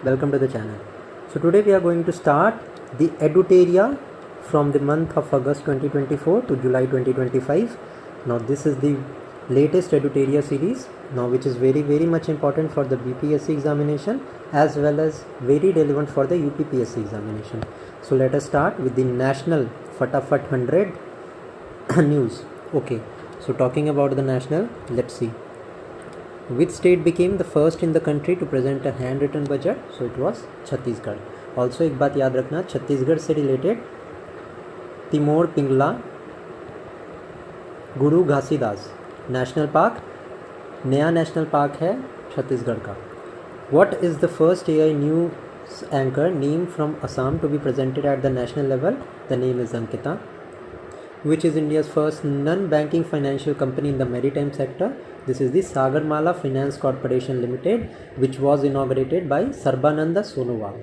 welcome to the channel. So today we are going to start the Eduteria from the month of August 2024 to July 2025. Now this is the latest Eduteria series, now which is very much important for the BPSC examination as well as very relevant for the UPSC examination. So let us start with the national Fatafat 100 news. Okay, so talking about the national, let's see. Which state became the first in the country to present a handwritten budget? So it was Chhattisgarh. Also एक बात याद रखना, छत्तीसगढ़ से related Timor Pingala गुरु Ghasidas national park, नया national park है छत्तीसगढ़ का. What is the first AI news anchor named from Assam to be presented at the national level? The name is Ankita. Which is India's first non-banking financial company in the maritime sector? This is the Sagarmala Finance Corporation Limited, which was inaugurated by Sarbananda Sonowal.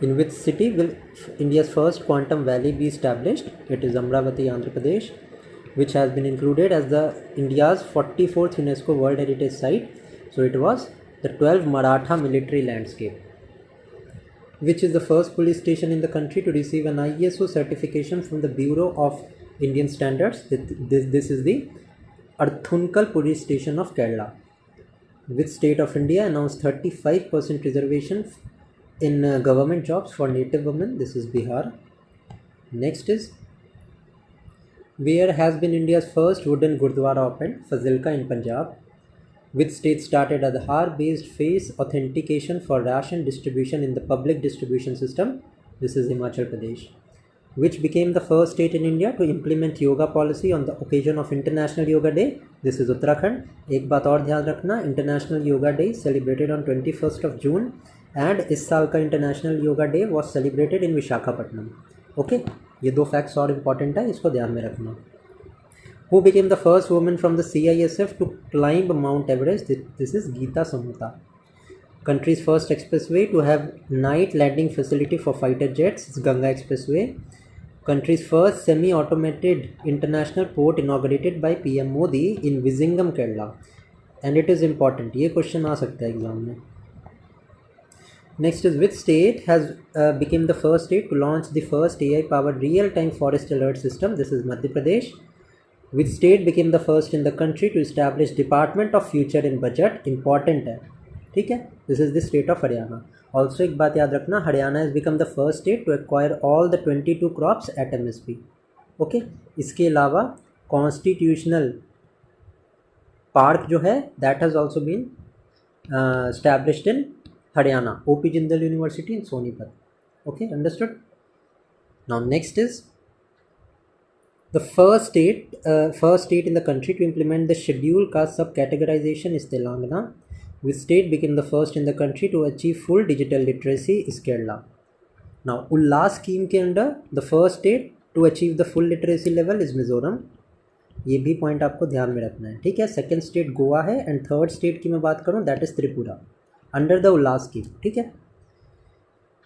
In which city will India's first quantum valley be established? It is Amravati, Andhra Pradesh, which has been included as the India's 44th UNESCO World Heritage Site. So it was the 12 Maratha military landscape. Which is the first police station in the country to receive an ISO certification from the Bureau of Indian Standards? This is the Arthunkal police station of Kerala. Which state of India announced 35% reservation in government jobs for native women? This is Bihar. Next is, where has been India's first wooden Gurdwara opened? Fazilka in Punjab. Which state started Aadhaar based face authentication for ration distribution in the public distribution system? This is Himachal Pradesh. Which became the first state in India to implement yoga policy on the occasion of International Yoga Day? This is Uttarakhand. एक बात और ध्यान रखना, International Yoga Day celebrated on 21st of June and इस साल का International Yoga Day was celebrated in Visakhapatnam. Okay, ये दो facts और important है, इसको ध्यान में रखना. Who became the first woman from the CISF to climb Mount Everest? This is Geeta Samhita. Country's first expressway to have night landing facility for fighter jets is Ganga Expressway. Country's first semi-automated international port inaugurated by PM Modi in Vizhinjam, Kerala. And it is important. ये question आ सकता है exam में. Next is, which state has became the first state to launch the first AI-powered real-time forest alert system? This is Madhya Pradesh. Which state became the first in the country to establish Department of Future in Budget? Important है, ठीक है. This is the state of Haryana. Also एक बात याद रखना, Haryana has become the first state to acquire all the 22 crops at MSP. Okay. इसके अलावा constitutional park जो है that has also been established in Haryana, OP Jindal University in Sonipat. Okay, understood? Now next is the first state in the country to implement the scheduled caste subcategorization is Telangana. Which state became the first in the country to achieve full digital literacy is Kerala. Now Ullas scheme के under the first state to achieve the full literacy level is Mizoram. ये भी point आपको ध्यान में रखना है, ठीक है. सेकेंड स्टेट गोवा है एंड थर्ड स्टेट की मैं बात करूँ that is Tripura under the Ullas scheme, ठीक है.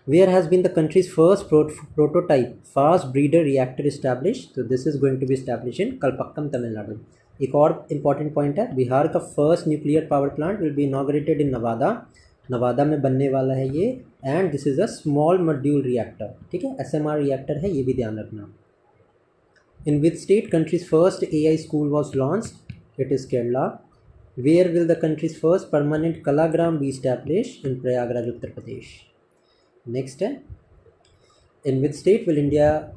Where has been the country's first prototype fast breeder reactor established? So this is going to be established in Kalpakkam, Tamil Nadu. एक और important point है, बिहार का first nuclear power plant will be inaugurated in Nawada में बनने वाला है ये. And this is a small module reactor, ठीक है, SMR रिएक्टर है, ये भी ध्यान रखना. In which state country's first AI school was launch? It is Kerala. Where will the country's first permanent Kalagram be establish? In Prayagraj, Uttar Pradesh. Next है, in which state will India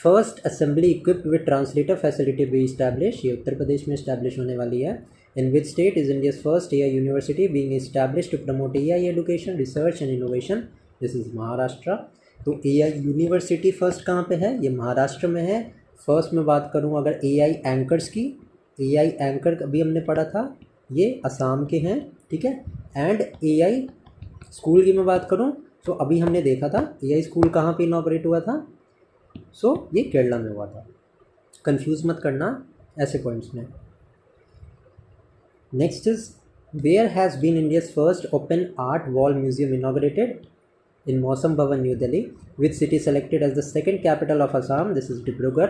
first assembly equipped with translator facility be establish? ये उत्तर प्रदेश में establish होने वाली है. In which state is India's first AI university being establish to promote AI education research and innovation? This is Maharashtra. तो AI university first कहाँ पे है? ये महाराष्ट्र में है. फर्स्ट में बात करूँ अगर AI एंकर्स की, AI एंकर अभी हमने पढ़ा था, ये असम के हैं, ठीक है. एंड AI स्कूल की मैं बात करूँ तो अभी हमने देखा था AI स्कूल कहाँ पे इनॉग्रेट हुआ था. सो ये केरला में हुआ था, कंफ्यूज मत करना ऐसे पॉइंट्स में. Next is, where has been India's first open art wall museum inaugurated? In Mausam Bhavan, New Delhi. Which city selected as the second capital of Assam? This is Dibrugarh.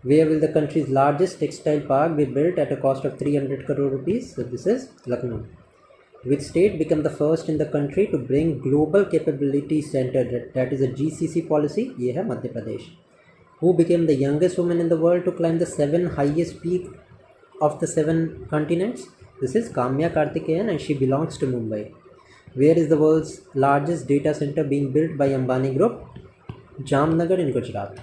Where will the country's largest textile park be built at a cost of 300 crore rupees? This is Lucknow. Which state became the first in the country to bring Global Capability Center, that is a GCC policy? ये है मध्य प्रदेश. Who became the youngest woman in the world to climb the 7 highest peak of the 7 continents? This is Kamya Karthikeyan and she belongs to Mumbai. Where is the world's largest data center being built by Ambani Group? Jamnagar in Gujarat.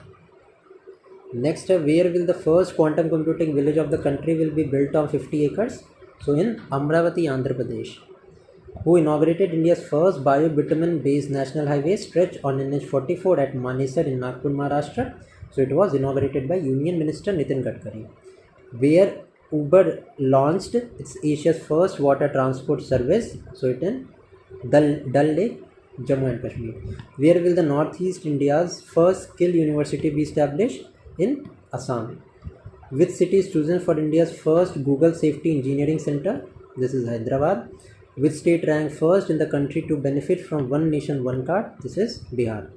Next, where will the first quantum computing village of the country will be built on 50 acres? So in Amravati, Andhra Pradesh. Who inaugurated India's first bio-bitumen based national highway stretch on NH44 at Manesar in Nagpur, Maharashtra? So it was inaugurated by Union Minister Nitin Gadkari. Where Uber launched its Asia's first water transport service? So it in Dal Lake, Jammu and Kashmir. Where will the Northeast India's first skill university be established? In Assam. Which city is chosen for India's first Google Safety Engineering Center? This is Hyderabad. Which state ranked first in the country to benefit from One Nation One Card? This is Bihar.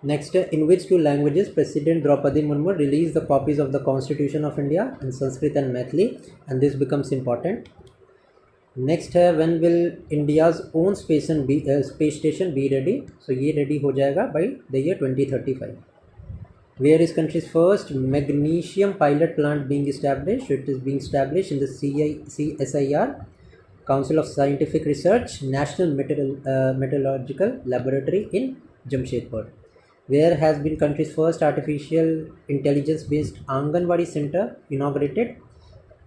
Next, in which two languages President Draupadi Murmu released the copies of the Constitution of India? In Sanskrit and Maithili, and this becomes important. Next है, when will India's own space station be ready? So ये ready हो जाएगा by the year 2035. Where is country's first magnesium pilot plant being established? It is being established in the CSIR, Council of Scientific Research, National Meteorological Laboratory in Jamshedpur. Where has been country's first artificial intelligence based Anganwadi Center inaugurated?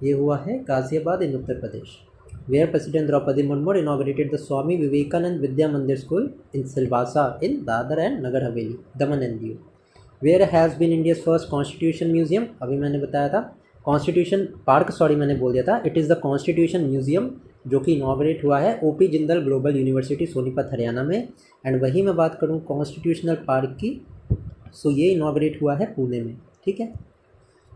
ये हुआ है Ghaziabad in Uttar Pradesh. Where President Draupadi Murmu inaugurated the Swami Vivekanand Vidya Mandir School in Silvassa in Dadar and Nagar Haveli, Daman and Diu. Where has been India's first Constitution Museum? अभी मैंने बताया था Constitution Park, sorry मैंने बोल दिया था. It is the Constitution Museum जो कि इनॉग्रेट हुआ है OP Jindal global university Sonipat Haryana में. एंड वही मैं बात करूँ कॉन्स्टिट्यूशनल पार्क की, सो ये इनॉग्रेट हुआ है पुणे में. ठीक है.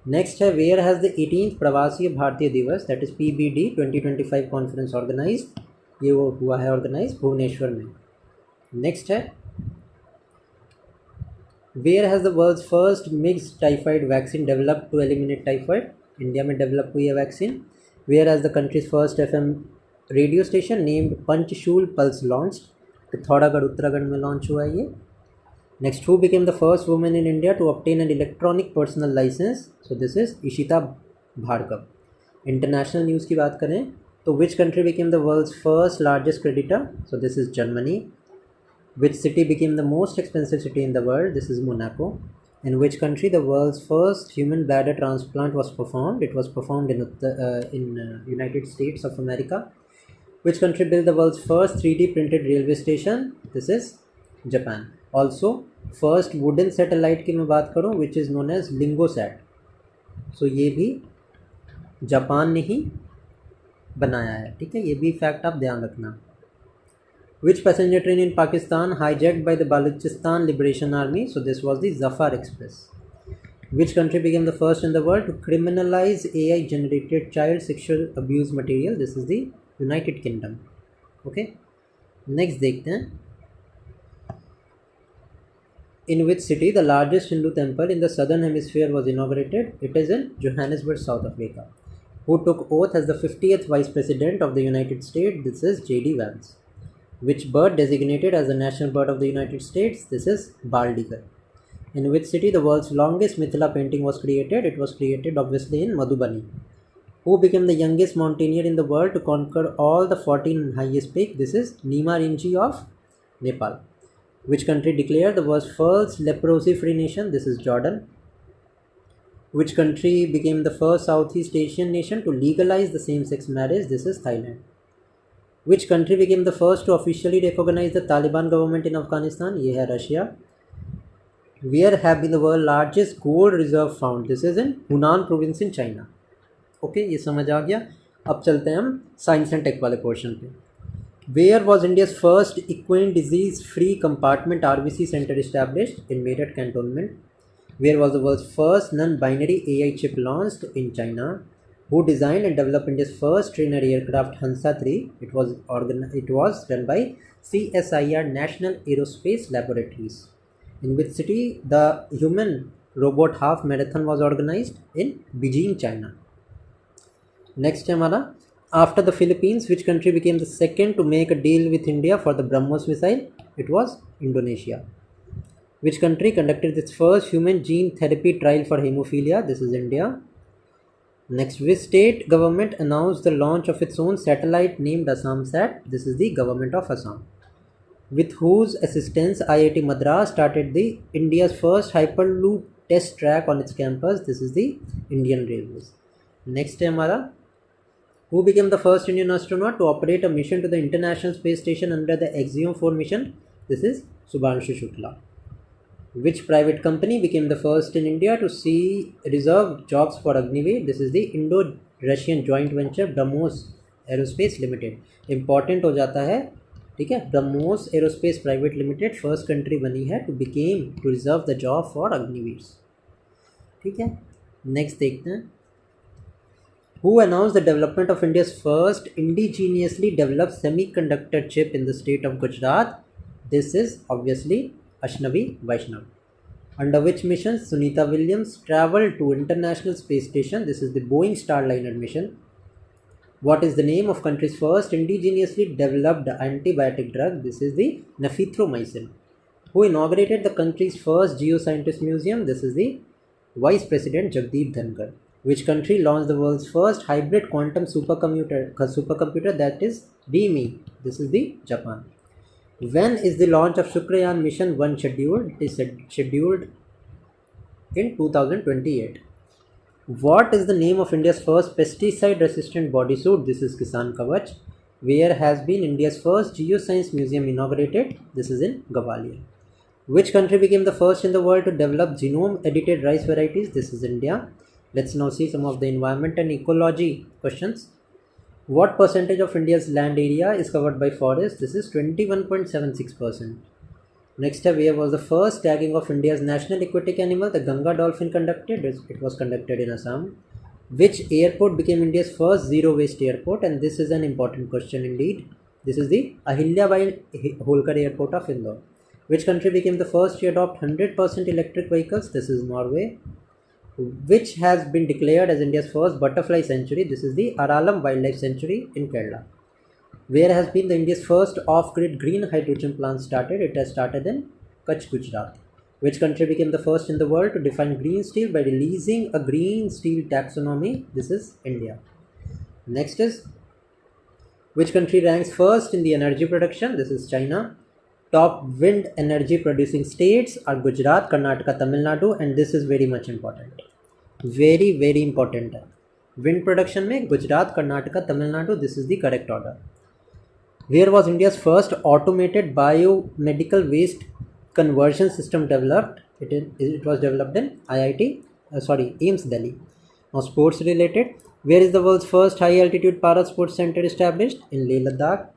नेक्स्ट है, where has the 18th Pravasi Bharatiya Divas that is PBD 2025 conference organized? ये वो हुआ है ऑर्गेनाइज भुवनेश्वर में. नेक्स्ट है, where has the world's first mixed typhoid vaccine developed to eliminate typhoid? India में डेवलप हुई है vaccine. Where has the country's first FM radio station named Panchshul pulse launch? Pithoragarh Uttarakhand में लॉन्च हुआ है ये. Next, who became the first women in India to obtain an electronic personal licence? So this is Ishita Bhargav. International news की बात करें तो which country became the world's first largest creditor? So this is Germany. Which city became the most expensive city in the world? This is Monaco. In which country the world's first human bladder transplant was performed? It was performed in United States of America. Which country built the world's first 3D printed railway station? This is Japan. Also, first wooden satellite की मैं बात करूँ which is known as Lingosat. So ये भी Japan ने ही बनाया है. ठीक है, ये भी फैक्ट आप ध्यान रखना. Which passenger train in Pakistan hijacked by the Balochistan Liberation Army? So this was the Zafar Express. Which country became the first in the world to criminalize AI generated child sexual abuse material? This is the United Kingdom. Okay. Next देखते हैं. In which city the largest Hindu temple in the southern hemisphere was inaugurated? It is in Johannesburg, South Africa. Who took oath as the 50th Vice President of the United States? This is J.D. Vance. Which bird designated as the national bird of the United States? This is bald eagle. In which city the world's longest Mithila painting was created? It was created obviously in Madhubani. Who became the youngest mountaineer in the world to conquer all the 14 highest peaks? This is Nima Rinpoche of Nepal. Which country declared the world's first leprosy-free nation? This is Jordan. Which country became the first Southeast Asian nation to legalize the same-sex marriage? This is Thailand. Which country became the first to officially recognize the Taliban government in Afghanistan? ये है Russia. Where have been the world's largest gold reserve found? This is in Hunan province in China. Okay, ये समझ आ गया. अब चलते हैं हम science and take वाले पोर्शन पे. Where was India's first equine disease free compartment RBC center established? In Meerut cantonment. Where was the world's first non-binary AI chip launched? In China. Who designed and developed India's first trainer aircraft Hansa 3? It was done by CSIR National Aerospace Laboratories. In which city the human robot half marathon was organized? In Beijing, China. Next है हमारा After the Philippines, which country became the second to make a deal with India for the BrahMos missile? It was Indonesia. Which country conducted its first human gene therapy trial for hemophilia? This is India. Next, which state government announced the launch of its own satellite named AssamSat? This is the government of Assam. With whose assistance IIT Madras started the India's first hyperloop test track on its campus? This is the Indian Railways. Next है हमारा, who became the first Indian astronaut to operate a mission to the International Space Station under the Axiom 4 mission? This is Subhanshu Shukla. Which private company became the first in India to see reserve jobs for Agniveer? This is the Indo-Russian joint venture BrahMos Aerospace Limited. Important हो जाता है, ठीक है. BrahMos Aerospace Private Limited first country बनी है to reserve the job for Agniveer. ठीक है. Next देखते हैं. Who announced the development of India's first indigenously developed semiconductor chip in the state of Gujarat? This is obviously Ashnavi Vaishnav. Under which mission Sunita Williams traveled to International Space Station? This is the Boeing Starliner mission. What is the name of country's first indigenously developed antibiotic drug? This is the Nafithromycin. Who inaugurated the country's first geoscientist museum? This is the Vice President Jagdeep Dhankar. Which country launched the world's first hybrid quantum supercomputer, that is DME? This is the Japan. When is the launch of Shukrayaan mission 1 scheduled? It is scheduled in 2028. What is the name of India's first pesticide resistant bodysuit? This is Kisan Kavach. Where has been India's first geoscience museum inaugurated? This is in Gwalior. Which country became the first in the world to develop genome edited rice varieties? This is India. Let's now see some of the environment and ecology questions. What percentage of India's land area is covered by forest? This is 21.76%. Next up, where was the first tagging of India's national aquatic animal, the Ganga dolphin, conducted? It was conducted in Assam. Which airport became India's first zero waste airport? And this is an important question indeed. This is the Ahilyabai Holkar Airport of Indore. Which country became the first to adopt 100% electric vehicles? This is Norway. Which has been declared as India's first butterfly sanctuary? This is the Aralam Wildlife Sanctuary in Kerala. Where has been the India's first off-grid green hydrogen plant started? It has started in Kutch, Gujarat. Which country became the first in the world to define green steel by releasing a green steel taxonomy? This is India. Next is, which country ranks first in the energy production? This is China. Top wind energy producing states are Gujarat, Karnataka, Tamil Nadu, and this is very much important. Very, very important. Wind production में Gujarat, Karnataka, Tamil Nadu, this is the correct order. Where was India's first automated biomedical waste conversion system developed? It was developed in AIMS Delhi. Now sports related. Where is the world's first high altitude para sports center established? In Leh Ladakh.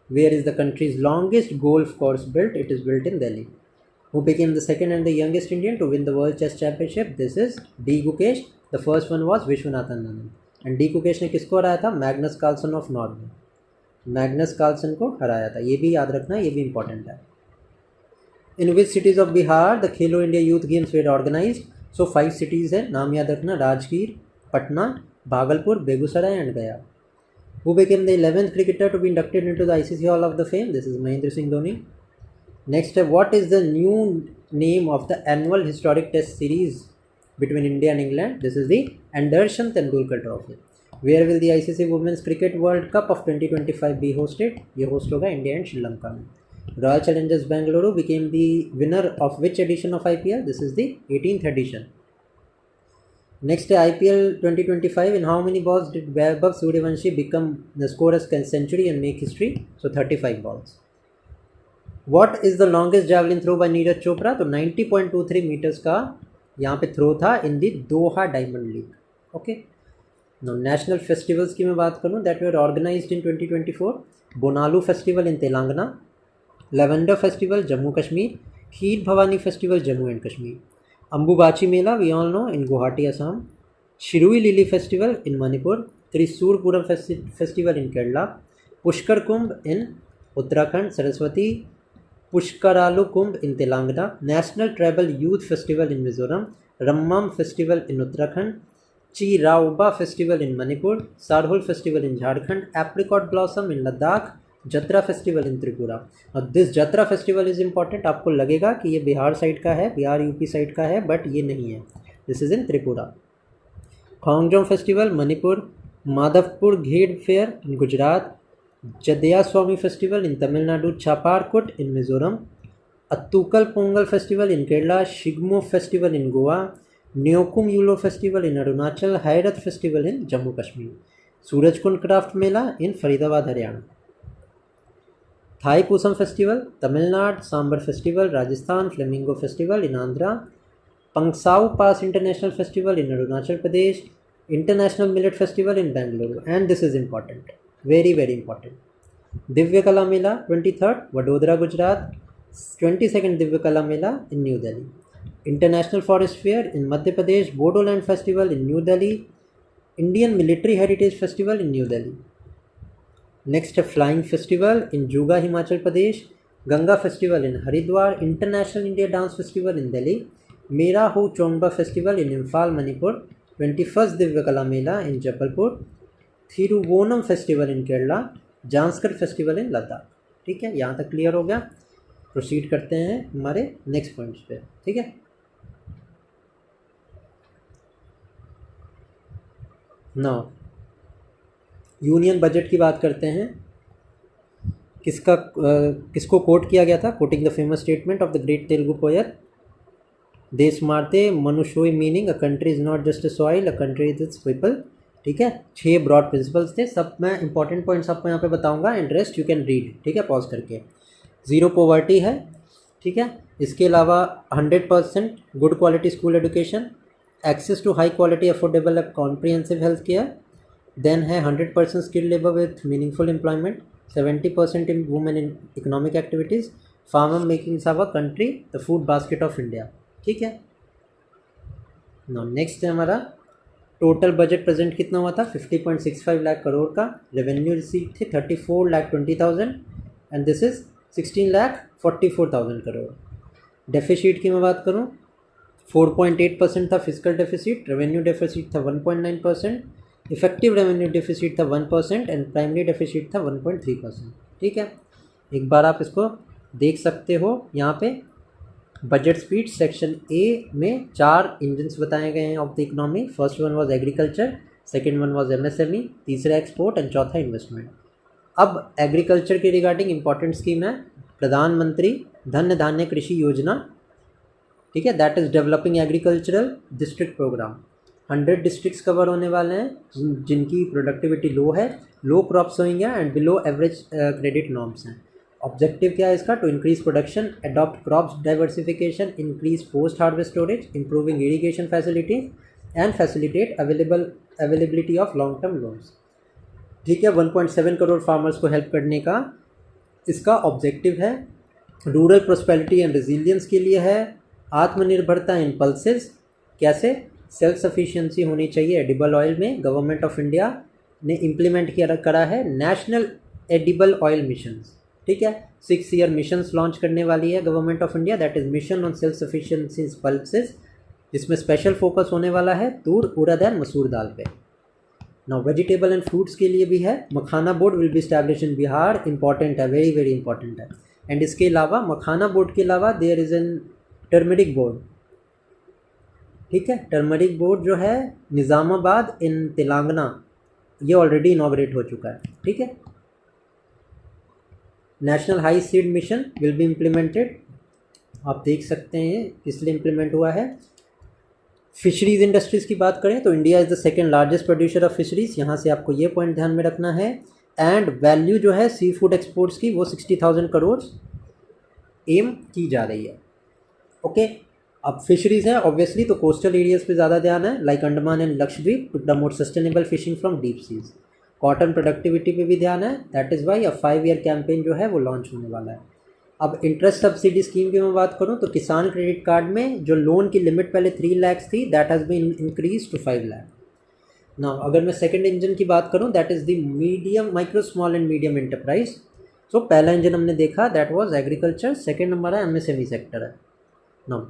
Where is the country's longest golf course built? It is built in Delhi. Who became the second and the youngest Indian to win the World Chess Championship? This is D. Gukesh. The first one was Vishwanathan Anand. And D. Gukesh ने किसको हराया था? Magnus Carlsen of Norway. Magnus Carlsen को हराया था. ये भी याद रखना, ये भी इंपॉर्टेंट है. In which cities of Bihar the Khelo India Youth Games were organized? So 5 cities है, नाम याद रखना: राजगीर, पटना, भागलपुर, बेगूसराय एंड गया. Who became the 11th cricketer to be inducted into the ICC Hall of the Fame? This is Mahendra Singh Dhoni. Next, what is the new name of the annual historic test series between India and England? This is the Anderson Tendulkar Trophy. Where will the ICC Women's Cricket World Cup of 2025 be hosted? ये host होगा India and Sri Lanka में. Royal Challengers Bengaluru became the winner of which edition of IPL? This is the 18th edition. Next, IPL 2025. In how many balls did Vaibhav Suryavanshi become the scorer's century and make history? So 35 balls. What is the longest javelin throw by Neeraj Chopra? तो 90.23 metres का यहाँ पे throw था in the Doha diamond league. Okay. No national festivals की मैं बात करूँ that were organized in 2024. Bonalu festival in Telangana, lavender festival Jammu Kashmir, Kheer Bhavani festival Jammu and Kashmir, Ambubachi Mela we all know in Guwahati Assam, Shirui lily festival in Manipur, Thrissur Pooram festival in Kerala, Pushkar Kumbh in Uttarakhand, Saraswati Pushkaralu Kumbh in Telangana, national tribal youth festival in Mizoram, Rammam festival in Uttarakhand, Chiraoba festival in Manipur, Sarhul festival in Jharkhand, apricot blossom in Ladakh, Jatra festival इन त्रिपुरा। और this जत्रा festival is important. आपको लगेगा कि ये Bihar side का है, Bihar UP side का है, बट ये नहीं है, this is in Tripura. Khongjom festival Manipur, Madhavpur Ghed fair in Gujarat, Jadaya Swami festival in Tamil Nadu, Chapchar Kut in Mizoram, Attukal Pongal festival in Kerala, Shigmo festival in Goa, Nyokum Yullo festival in Arunachal, Herath festival in Jammu Kashmir, Surajkund craft mela in Faridabad Haryana, Thai Poosam festival Tamil Nadu, Sambhar festival Rajasthan, flamingo festival in Andhra, Pangsau pass international festival in Arunachal Pradesh, international millet festival in Bengaluru. And this is important, very very important, Divya Kala Mela 23rd Vadodara Gujarat, 22nd Divya Kala Mela in new Delhi, international forest fair in Madhya Pradesh, Bodoland festival in new Delhi, Indian military heritage festival in new Delhi. Next है flying festival in जुगा Himachal Pradesh, Ganga festival in Haridwar, international India dance festival in Delhi, Mera हो Chongba festival in Imphal Manipur, 21st Divya Kala Mela in Jabalpur, Thiruvonam festival in Kerala, Zanskar festival in Ladakh. ठीक है, यहाँ तक clear हो गया। Proceed करते हैं हमारे नेक्स्ट पॉइंट्स पे। ठीक है, नाउ यूनियन बजट की बात करते हैं। किसको कोट किया गया था? Quoting the famous statement of the great Telugu poet देश मारते मनुष्योई, meaning a country is not just a soil, a country is its people. ठीक है, 6 ब्रॉड प्रिंसिपल्स थे, सब मैं इंपॉर्टेंट पॉइंट्स आपको यहाँ पे बताऊंगा, and rest you can read. ठीक है, पॉज करके। 0 पॉवर्टी है। ठीक है, इसके अलावा 100% good quality school education, access to high quality affordable comprehensive health care, then है 100% skill labour with meaningful employment, 70% in women in economic activities, farmer making our country the food basket of India. ठीक है, no next है हमारा total budget present कितना हुआ था? 50.65 लाख करोड़ का। Revenue receive थे 34,20,000 and this is 16,44,000 crore. Deficit की मैं बात करूँ, 4.8% था फिजिकल डेफिसिट, रेवेन्यू डेफिसिट था 1.9%, इफेक्टिव रेवेन्यू डेफिसिट था 1% एंड प्राइमरी डेफिसिट था 1.3%। ठीक है, एक बार आप इसको देख सकते हो। यहाँ पे बजट स्पीड सेक्शन ए में 4 इंजन्स बताए गए हैं of the economy. First one was agriculture, second one was MSME, तीसरा एक्सपोर्ट एंड चौथा इन्वेस्टमेंट। अब एग्रीकल्चर के रिगार्डिंग इंपॉर्टेंट स्कीम है प्रधानमंत्री धन धान्य कृषि योजना। ठीक है, that is developing agricultural district programme. 100 districts cover होने वाले हैं जिनकी प्रोडक्टिविटी लो है, लो क्रॉप सोइंग है and below average credit norms हैं। ऑब्जेक्टिव क्या है इसका? To increase production, adopt crops diversification, increase post harvest storage, improving irrigation facilities and facilitate availability of long term loans. ठीक है, 1.7 crore farmers को help करने का इसका ऑब्जेक्टिव है। रूरल प्रोस्पेरिटी एंड रेजिलियंस के लिए है। आत्मनिर्भरता इन पल्सेस, कैसे? सेल्फ सफिशिएंसी होनी चाहिए एडिबल ऑयल में। गवर्नमेंट ऑफ इंडिया ने इम्प्लीमेंट किया करा है नेशनल एडिबल ऑयल मिशन। ठीक है, 6 ईयर मिशंस लॉन्च करने वाली है government of India, that is mission on self sufficiency pulses, जिसमें स्पेशल फोकस होने वाला है तूर, उड़द एंड मसूर दाल पे। नाउ वेजिटेबल एंड फ्रूट्स के लिए भी है। Makhana board will be establish in Bihar, important है, वेरी वेरी इंपॉर्टेंट है। एंड इसके अलावा मखाना बोर्ड के अलावा there is an turmeric board. ठीक है, टर्मरिक बोर्ड जो है निज़ामाबाद इन तेलंगाना, ये ऑलरेडी इनॉग्रेट हो चुका है। ठीक है, national high seed mission will be implemented, आप देख सकते हैं किस लिए इम्प्लीमेंट हुआ है। फिशरीज इंडस्ट्रीज़ की बात करें तो India is the second largest producer of fisheries, यहाँ से आपको ये पॉइंट ध्यान में रखना है। एंड वैल्यू जो है सी फूड एक्सपोर्ट्स की वो 60,000 करोड़ एम की जा रही है। ओके, अब फिशरीज है ऑब्वियसली तो कोस्टल एरियाज पे ज़्यादा ध्यान है, like Andaman and Lakshadweep, to promote sustainable fishing from deep seas. Cotton productivity पे भी ध्यान है, that is why 5 year campaign जो है वो लॉन्च होने वाला है। अब इंटरेस्ट सब्सिडी स्कीम की मैं बात करूं तो किसान क्रेडिट कार्ड में जो लोन की लिमिट पहले 3 लाख थी, that has been increase to 5 lakh. Now अगर मैं सेकंड इंजन की बात करूं, that is the medium, micro, small and medium enterprise. So पहला इंजन हमने देखा दैट वाज एग्रीकल्चर, सेकंड हमारा एमएसएमई सेक्टर है। Now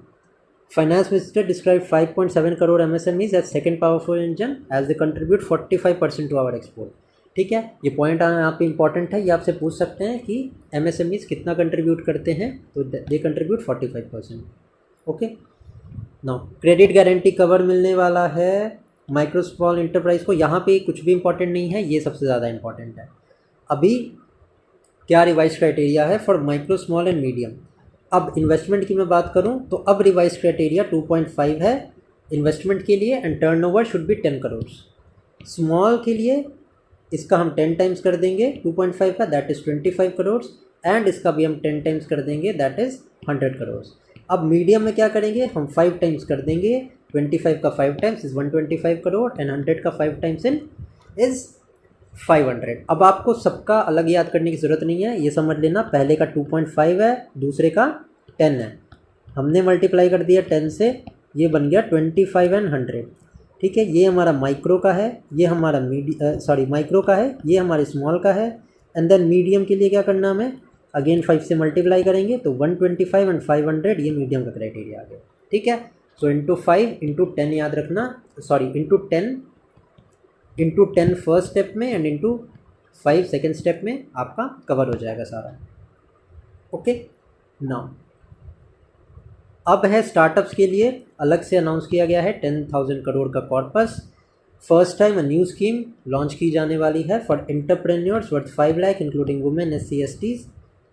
Finance Minister described 5.7 crore MSMEs as second powerful engine as they contribute 45% to our export. ठीक है, ये point यहाँ पे इंपॉर्टेंट है, ये आपसे पूछ सकते हैं कि MSMEs कितना कंट्रीब्यूट करते हैं, तो they contribute 45%. Okay, now credit guarantee cover मिलने वाला है माइक्रो स्मॉल इंटरप्राइज को. यहाँ पे कुछ भी इंपॉर्टेंट नहीं है, ये सबसे ज़्यादा इंपॉर्टेंट है. अभी क्या रिवाइज क्राइटेरिया है for micro small and medium. अब इन्वेस्टमेंट की मैं बात करूं तो अब रिवाइज क्राइटेरिया 2.5 है इन्वेस्टमेंट के लिए and turnover should be 10 crore. Small के लिए इसका हम 10 टाइम्स कर देंगे 2.5 का, दैट इज़ 25 करोड़, एंड इसका भी हम 10 टाइम्स कर देंगे, दैट इज़ 100 करोड़. अब मीडियम में क्या करेंगे, हम 5 टाइम्स कर देंगे, 25 का 5 टाइम्स इज़ 125 करोड़ एंड 100 का 5 टाइम्स इन इज़ 500. अब आपको सबका अलग याद करने की ज़रूरत नहीं है, ये समझ लेना पहले का 2.5 है, दूसरे का 10 है, हमने मल्टीप्लाई कर दिया 10 से, ये बन गया 25 एंड 100. ठीक है, ये हमारा माइक्रो का है, ये हमारा माइक्रो का है, ये हमारे स्मॉल का है. एंड देन मीडियम के लिए क्या करना हमें, अगेन 5 से मल्टीप्लाई करेंगे तो 125 एंड 500, ये मीडियम का क्राइटेरिया आ गया. ठीक है, सो इंटू 5 इंटू 10 याद रखना, इंटू 10 फर्स्ट स्टेप में एंड इंटू 5 सेकेंड स्टेप में आपका कवर हो जाएगा सारा. ओके, नाउ अब है स्टार्टअप्स के लिए अलग से अनाउंस किया गया है 10,000 करोड़ का corpus. First time a new scheme launch की जाने वाली है for entrepreneurs worth 5 lakh including women SC/STs.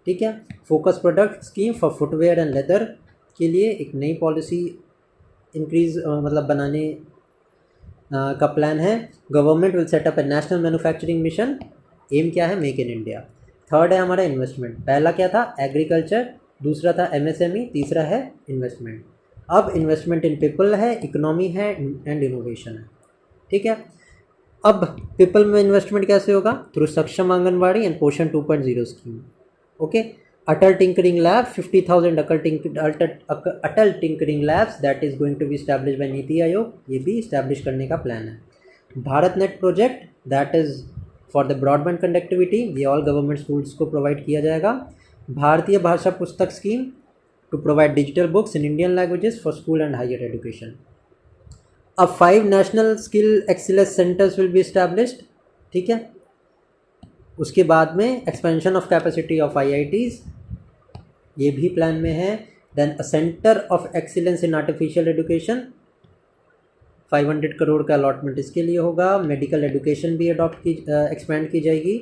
ठीक है, focus product scheme for footwear and leather के लिए एक नई पॉलिसी इंक्रीज बनाने का प्लान है. Government will set up a national manufacturing mission. Aim क्या है, मेक इन इंडिया. थर्ड है हमारा इन्वेस्टमेंट. पहला क्या था, एग्रीकल्चर, दूसरा था MSME, तीसरा है इन्वेस्टमेंट. अब इन्वेस्टमेंट इन पीपल है, इकोनॉमी है एंड इनोवेशन है. ठीक है, अब पीपल में इन्वेस्टमेंट कैसे होगा, थ्रू सक्षम anganwadi and Poshan 2.0 scheme. Okay, Atal tinkering lab 50,000 Atal tinkering labs that is going to be establish by NITI Aayog, ये भी स्टैब्लिश करने का प्लान है. Bharat net project that is for the broadband connectivity, ये ऑल गवर्नमेंट स्कूल्स को प्रोवाइड किया जाएगा. Bharatiya Bhasha Pustak scheme to provide digital books in Indian languages for school and higher education. अब 5 national skill excellence centres will be established. ठीक है, उसके बाद में expansion of capacity of IITs, ये भी प्लान में है. Then a centre of excellence in artificial education, 500 crore का अलॉटमेंट इसके लिए होगा. मेडिकल एजुकेशन भी एक्सपेंड की जाएगी.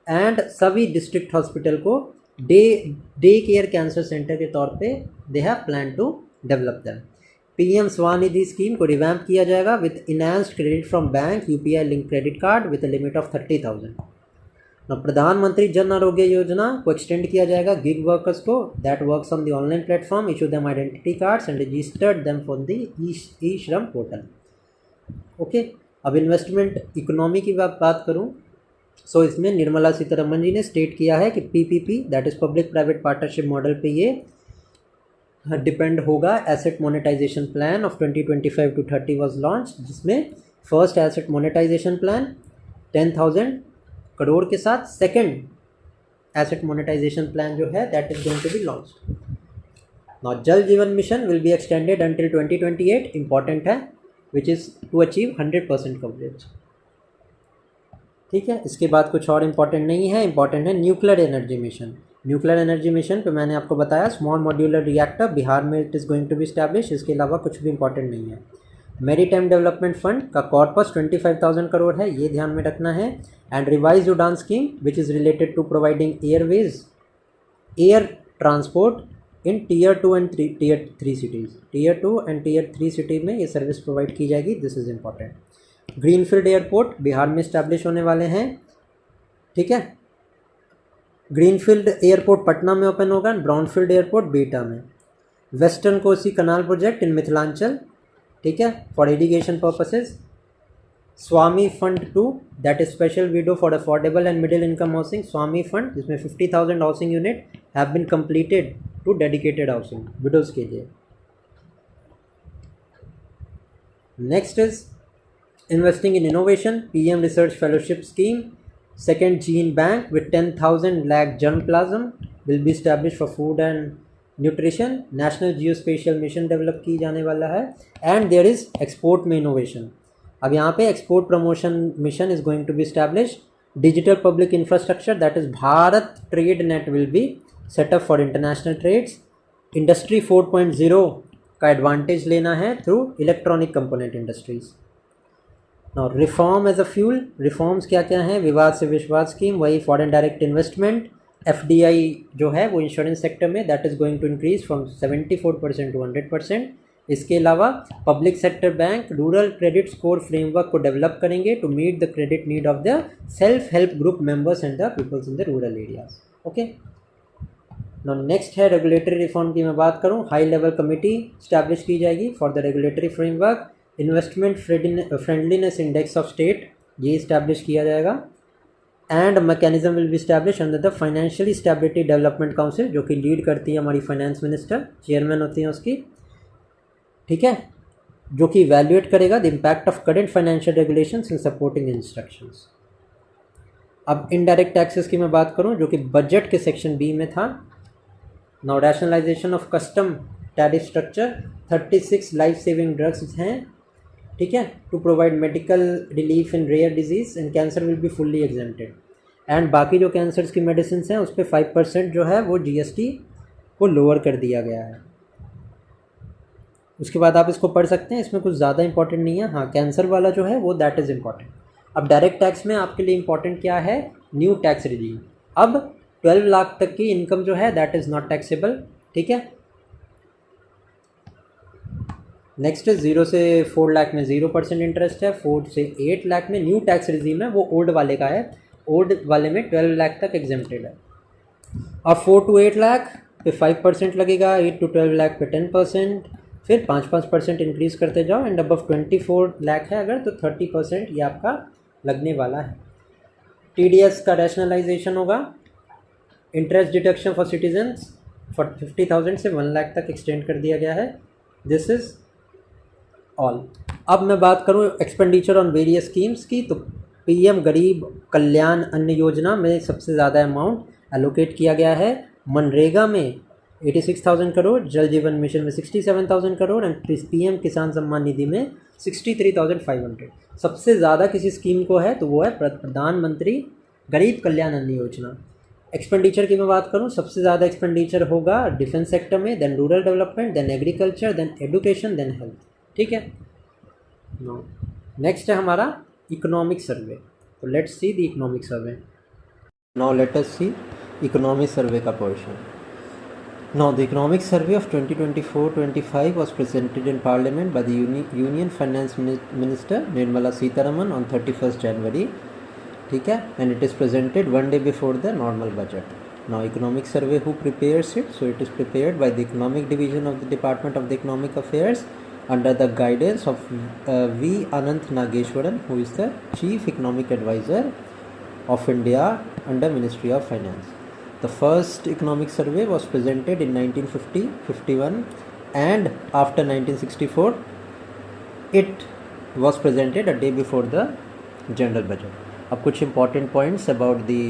एंड सभी डिस्ट्रिक्ट हॉस्पिटल को डे केयर कैंसर सेंटर के तौर पे they have plan to develop them. PM Svanidhi scheme को रिवैम्प किया जाएगा with enhanced credit from bank, UPI link credit card with a limit of 30,000. Pradhan Mantri Jan Arogya Yojana को एक्सटेंड किया जाएगा गिग वर्कर्स को that works on the online platform, issue them identity cards and registered them for the e Shram portal. Okay, अब investment economy की बात करूं, सो इसमें निर्मला सीतारमन जी ने स्टेट किया है कि PPP that is public private partnership model पे ये डिपेंड होगा. Asset monetisation plan of 2025 to 30 was launch, जिसमें first asset monetisation plan 10,000 crore के साथ सेकंड एसेट मोनेटाइजेशन प्लान जो है that is going to be launched. Now Jal Jeevan mission will be extended until 2028, important है, which is to achieve 100% coverage. ठीक है, इसके बाद कुछ और इंपॉर्टेंट नहीं है. इंपॉर्टेंट है nuclear energy mission. Nuclear energy mission पे मैंने आपको बताया स्मॉल मॉड्यूलर रिएक्टर बिहार में it is going to be establish. इसके अलावा कुछ भी इंपॉर्टेंट नहीं है. मैरीटाइम डेवलपमेंट फंड का कॉर्पस 25,000 करोड़ है, ये ध्यान में रखना है. And revise UDAN scheme which is related to providing air transport in Tier 2 and Tier 3 cities. Tier 2 and Tier 3 city में ये सर्विस प्रोवाइड की जाएगी. This is important. Greenfield airport Bihar में इस्टेब्लिश होने वाले हैं. ठीक है, ग्रीनफील्ड एयरपोर्ट पटना में ओपन होगा एंड ब्राउनफील्ड एयरपोर्ट बीटा में. Western Kosi canal project in Mithilanchal, ठीक है, फॉर इरिगेशन पर्पसेस. स्वामी fund 2 that is special window for affordable and middle income housing. स्वामी फंड जिसमें 50,000 housing unit have been completed to dedicated housing windows के लिए. Next is investing in innovation, PM research fellowship scheme. Second gene bank with 10,000 lakh germplasm will be established for food and nutrition, national geo spatial mission develop की जाने वाला है। And there is export में innovation. अब यहाँ पे export promotion mission is going to be establish. Digital public infrastructure that is Bharat trade net will be setup for international trades. Industry 4.0 का advantage लेना है through electronic component industries. Now reform as a fuel, reforms क्या क्या हैं? विवाद से विश्वास scheme, वही फॉरेन डायरेक्ट इन्वेस्टमेंट, FDI जो है वो इंश्योरेंस सेक्टर में that is going to increase from 74% to 100%। इसके अलावा public sector bank rural credit score framework को डेवलप करेंगे to meet the credit need of the self help group members and the peoples in the rural areas. Okay, now next है regulatory reform की मैं बात करूं, high level committee establish की जाएगी for the regulatory framework. Investment friendliness index of state ये establish किया जाएगा। And mechanism will be establish under the financial stability development council, जो कि लीड करती है हमारी फाइनेंस मिनिस्टर, चेयरमैन होती हैं उसकी, ठीक है, जो कि इवैल्यूएट करेगा the impact of current financial regulations in supporting instructions. अब इनडायरेक्ट टैक्सेस की मैं बात करूं, जो कि बजट के सेक्शन बी में था। Now rationalisation of custom tariff structure, 36 life saving drugs हैं, ठीक है, to provide medical relief in rare disease and cancer will be fully exempted. And बाकी जो कैंसर्स की मेडिसिन हैं उस पर 5% जो है वो GST को लोअर कर दिया गया है। उसके बाद आप इसको पढ़ सकते हैं, इसमें कुछ ज़्यादा इंपॉर्टेंट नहीं है। हाँ, कैंसर वाला जो है वो दैट इज़ इम्पॉर्टेंट। अब डायरेक्ट टैक्स में आपके लिए इंपॉर्टेंट क्या है? New tax regime. अब 12 लाख तक की इनकम जो है दैट इज़ नॉट टैक्सेबल, ठीक है। नेक्स्ट 0 से 4 लाख में 0% इंटरेस्ट है, 4 से 8 लाख में न्यू टैक्स रिजीम है, वो ओल्ड वाले का है, ओल्ड वाले में 12 लाख तक एग्जेम्प्टेड है। अब 4 to 8 लाख पे 5% लगेगा, 8 to 12 लाख पे 10%, फिर 5% इंक्रीज़ करते जाओ। एंड अबव 24 लाख है अगर तो 30% ये आपका लगने वाला है। TDS का रैशनलाइजेशन होगा। Interest deduction for citizens for 50,000 से 1 लाख तक एक्सटेंड कर दिया गया है। This is all. अब मैं बात करूं एक्सपेंडिचर ऑन वेरियस स्कीम्स की, तो PM गरीब कल्याण अन्न योजना में सबसे ज़्यादा अमाउंट एलोकेट किया गया है। मनरेगा में 86,000 करोड़, जल जीवन मिशन में 67,000 करोड़ एंड PM किसान सम्मान निधि में 63,500। सबसे ज़्यादा किसी स्कीम को है तो वो है प्रधानमंत्री गरीब कल्याण अन्न योजना। एक्सपेंडिचर की मैं बात करूं, सबसे ज़्यादा एक्सपेंडिचर होगा डिफेंस सेक्टर में, then rural development, then agriculture, then education, then health, ठीक है। नेक्स्ट है हमारा इकोनॉमिक सर्वे। तो let's see the economic survey. Now let us see economic survey का portion. Now the economic survey of 2024-25 was presented in Parliament by the Union Finance Minister Nirmala Sitharaman on 31st January, ठीक है, and it is presented one day before the normal budget. Now economic survey, who prepares it? So it is prepared by the economic division of the Department of the Economic Affairs under the guidance of V. Anant Nageshwaran, who is the Chief Economic Advisor of India under Ministry of Finance. The first economic survey was presented in 1950, 51 and after 1964 it was presented a day before the general budget. अब कुछ important points about the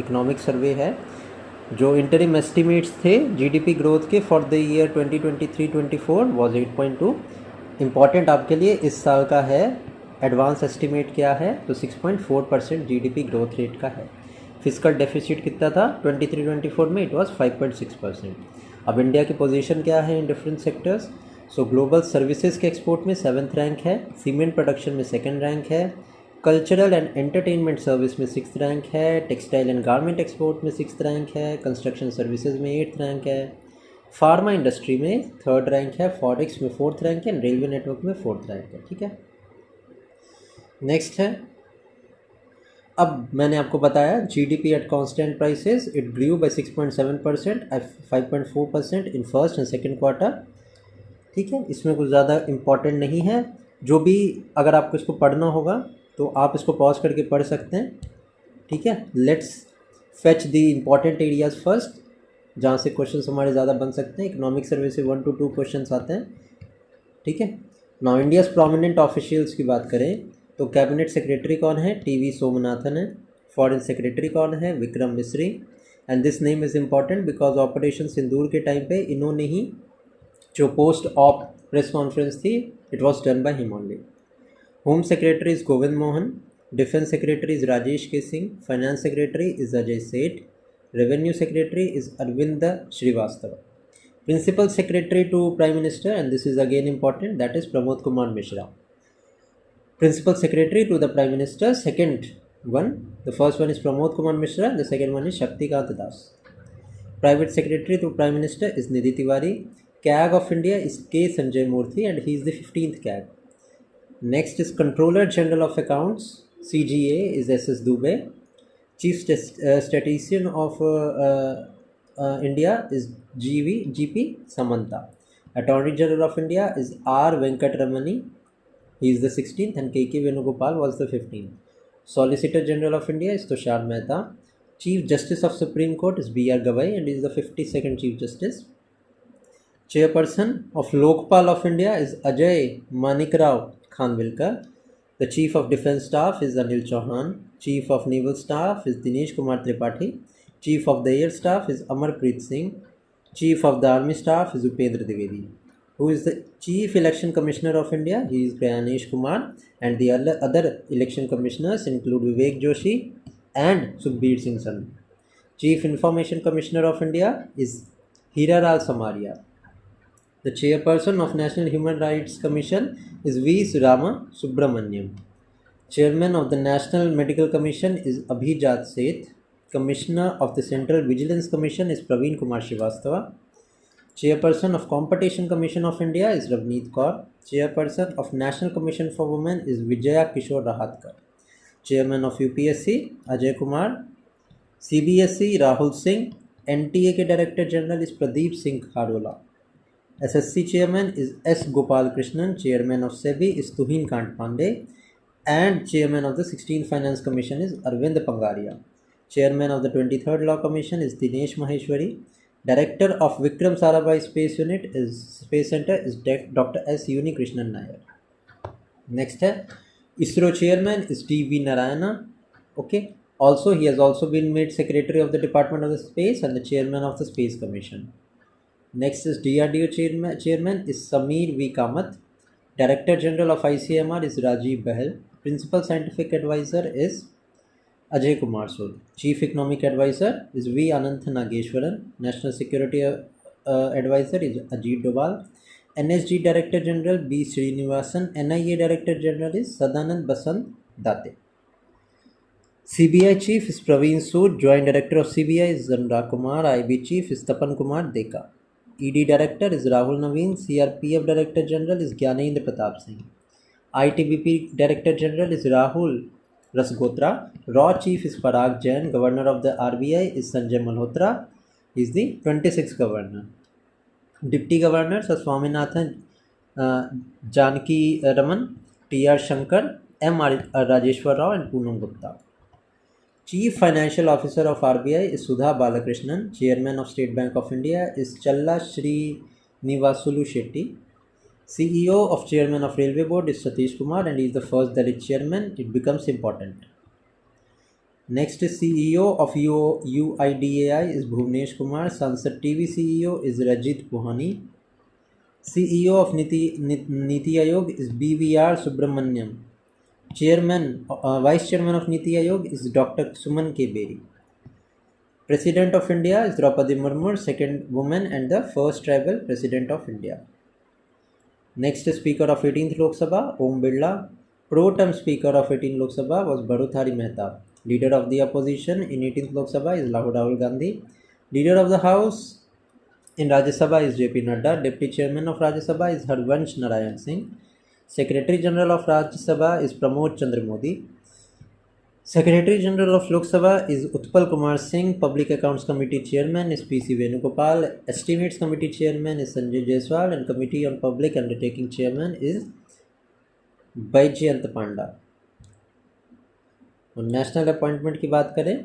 economic survey है। जो interim estimates थे GDP growth के for the year 2023-24 was 8.2। Important आपके लिए इस साल का है एडवांस एस्टिमेट क्या है, तो 6.4% GDP ग्रोथ रेट का है। फिजिकल डेफिसिट कितना था 23-24 में? It was 5.6%। अब इंडिया की पोजीशन क्या है in different sectors? So global services के एक्सपोर्ट में 7th रैंक है, सीमेंट प्रोडक्शन में 2nd रैंक है, कल्चरल एंड एंटरटेनमेंट सर्विस में 6th रैंक है, टेक्सटाइल एंड गारमेंट एक्सपोर्ट में 6th रैंक है, कंस्ट्रक्शन सर्विसेज में 8th रैंक है, फार्मा इंडस्ट्री में 3rd रैंक है, फॉरेक्स में 4th रैंक है, रेलवे नेटवर्क में 4th रैंक है, ठीक है। नेक्स्ट है, अब मैंने आपको बताया GDP at constant prices it grew by 6.7% 5.4% in first and second quarter, ठीक है। इसमें कुछ ज़्यादा इम्पॉर्टेंट नहीं है, जो भी अगर आपको इसको पढ़ना होगा तो आप इसको पॉज करके पढ़ सकते हैं, ठीक है। Let's fetch the important areas first, जहाँ से क्वेश्चंस हमारे ज़्यादा बन सकते हैं। इकोनॉमिक सर्वे से 1 to 2 क्वेश्चंस आते हैं, ठीक है। नाउ इंडियाज़ प्रोमिनेंट ऑफिशियल्स की बात करें तो कैबिनेट सेक्रेटरी कौन है? TV सोमनाथन है। फॉरेन सेक्रेटरी कौन है? Vikram Misri. And this name is important because operation Sindoor के टाइम पे इन्होंने ही जो पोस्ट ऑप प्रेस कॉन्फ्रेंस थी it was done by him only. Home secretary is Govind Mohan, defence secretary is Rajesh K Singh, finance secretary is Ajay Seth, revenue secretary is Arvind Srivastava. Principal Secretary to Prime Minister, and this is again important, that is Pramod Kumar Mishra. Principal Secretary to the Prime Minister, second one, the first one is Pramod Kumar Mishra, the second one is Shaktikant Das. Private Secretary to Prime Minister is Nidhi Tiwari. CAG of India is K. Sanjay Murthy and he is the 15th CAG. Next is Controller General of Accounts, CGA is SS Dubey. Chief Statistician of India is GP Samanta. Attorney General of India is R. Venkatramani, he is the 16th, and KK Venugopal was the 15th. Solicitor General of India is Tushar Mehta. Chief Justice of Supreme Court is B.R. Gavai and he is the 52nd Chief Justice. Chairperson of Lokpal of India is Ajay Manikrao Khanvilkar. The Chief of Defence Staff is Anil Chauhan. Chief of Naval Staff is Dinesh Kumar Tripathi. Chief of the Air Staff is Amarpreet Singh. Chief of the Army Staff is Upendra Dwivedi. Who is the Chief Election Commissioner of India? He is Ganesh Kumar, and the other election commissioners include Vivek Joshi and Sukhbir Singh Sandhu. Chief Information Commissioner of India is Hiralal Samaria. The Chairperson of National Human Rights Commission is V. Surama Subramaniam. Chairman of the National Medical Commission is Abhijat Seth. Commissioner of the Central Vigilance Commission is Praveen Kumar Srivastava. Chairperson of Competition Commission of India is Ravneet Kaur. Chairperson of National Commission for Women is Vijaya Kishore Rahatkar. Chairman of UPSC Ajay Kumar. CBSE Rahul Singh. NTA के Director General is Pradeep Singh Kharola. SSC Chairman is S. Gopal Krishnan. Chairman of SEBI is Tuhin Kant Pandey. And Chairman of the 16th Finance Commission is Arvind Pangaria. Chairman of the 23rd Law Commission is Dinesh Maheshwari. Director of Vikram Sarabhai Space Center is Dr. S. Uni Krishnan Nair. Next है ISRO Chairman is T.V. Narayana. Okay. Also, he has also been made Secretary of the Department of the Space and the Chairman of the Space Commission. Next is DRDO Chairman is Sameer V. Kamath. Director General of ICMR is Rajiv Bahal. Principal Scientific Advisor is Ajay Kumar Sood. Chief Economic Advisor is V. Anant Nageshwaran. National Security Advisor is Ajit Doval. NSG Director General B. Srinivasan. NIA Director General is Sadanand Basant Date. CBI Chief is Praveen Sood. Joint Director of CBI is Zanra Kumar. IB Chief is Tapan Kumar Deka. ED Director is Rahul Naveen. CRPF Director General is Gyanendra Pratap Singh. ITBP Director General is Rahul Rasgotra. Raw Chief is Parag Jain. Governor of the RBI is Sanjay Malhotra. He is the 26th Governor. Deputy Governors are Swaminathan Janaki Raman, T.R. Shankar, M. Rajeshwar Rao and Poonam Gupta. Chief Financial Officer of RBI is Sudha Balakrishnan. Chairman of State Bank of India is Challa Shri Nivasulu Shetty. CEO of Chairman of Railway Board is Satish Kumar and he is the first Dalit Chairman. It becomes important. Next is CEO of UIDAI is Bhuvnesh Kumar. Sansad TV CEO is Rajit Puhani. CEO of Niti Ayog is BVR Subramaniam. Vice Chairman of Niti Ayog is Dr. Suman K. Beri. President of India is Draupadi Murmu, second woman and the first tribal President of India. Next is Speaker of 18th Lok Sabha, Om Birla. Pro-term Speaker of 18th Lok Sabha was Bharuthari Mehta. Leader of the Opposition in 18th Lok Sabha is Rahul Gandhi. Leader of the House in Rajya Sabha is JP Nadda. Deputy Chairman of Rajya Sabha is Harvansh Narayan Singh. Secretary General of Rajya Sabha is Pramod Chandra Modi. Secretary General of Lok Sabha is Utpal Kumar Singh. Public Accounts Committee Chairman is PC Venugopal. Estimates Committee Chairman is Sanjay Jaiswal and Committee on Public Undertaking Chairman is Baijayant Panda. National appointment की बात करें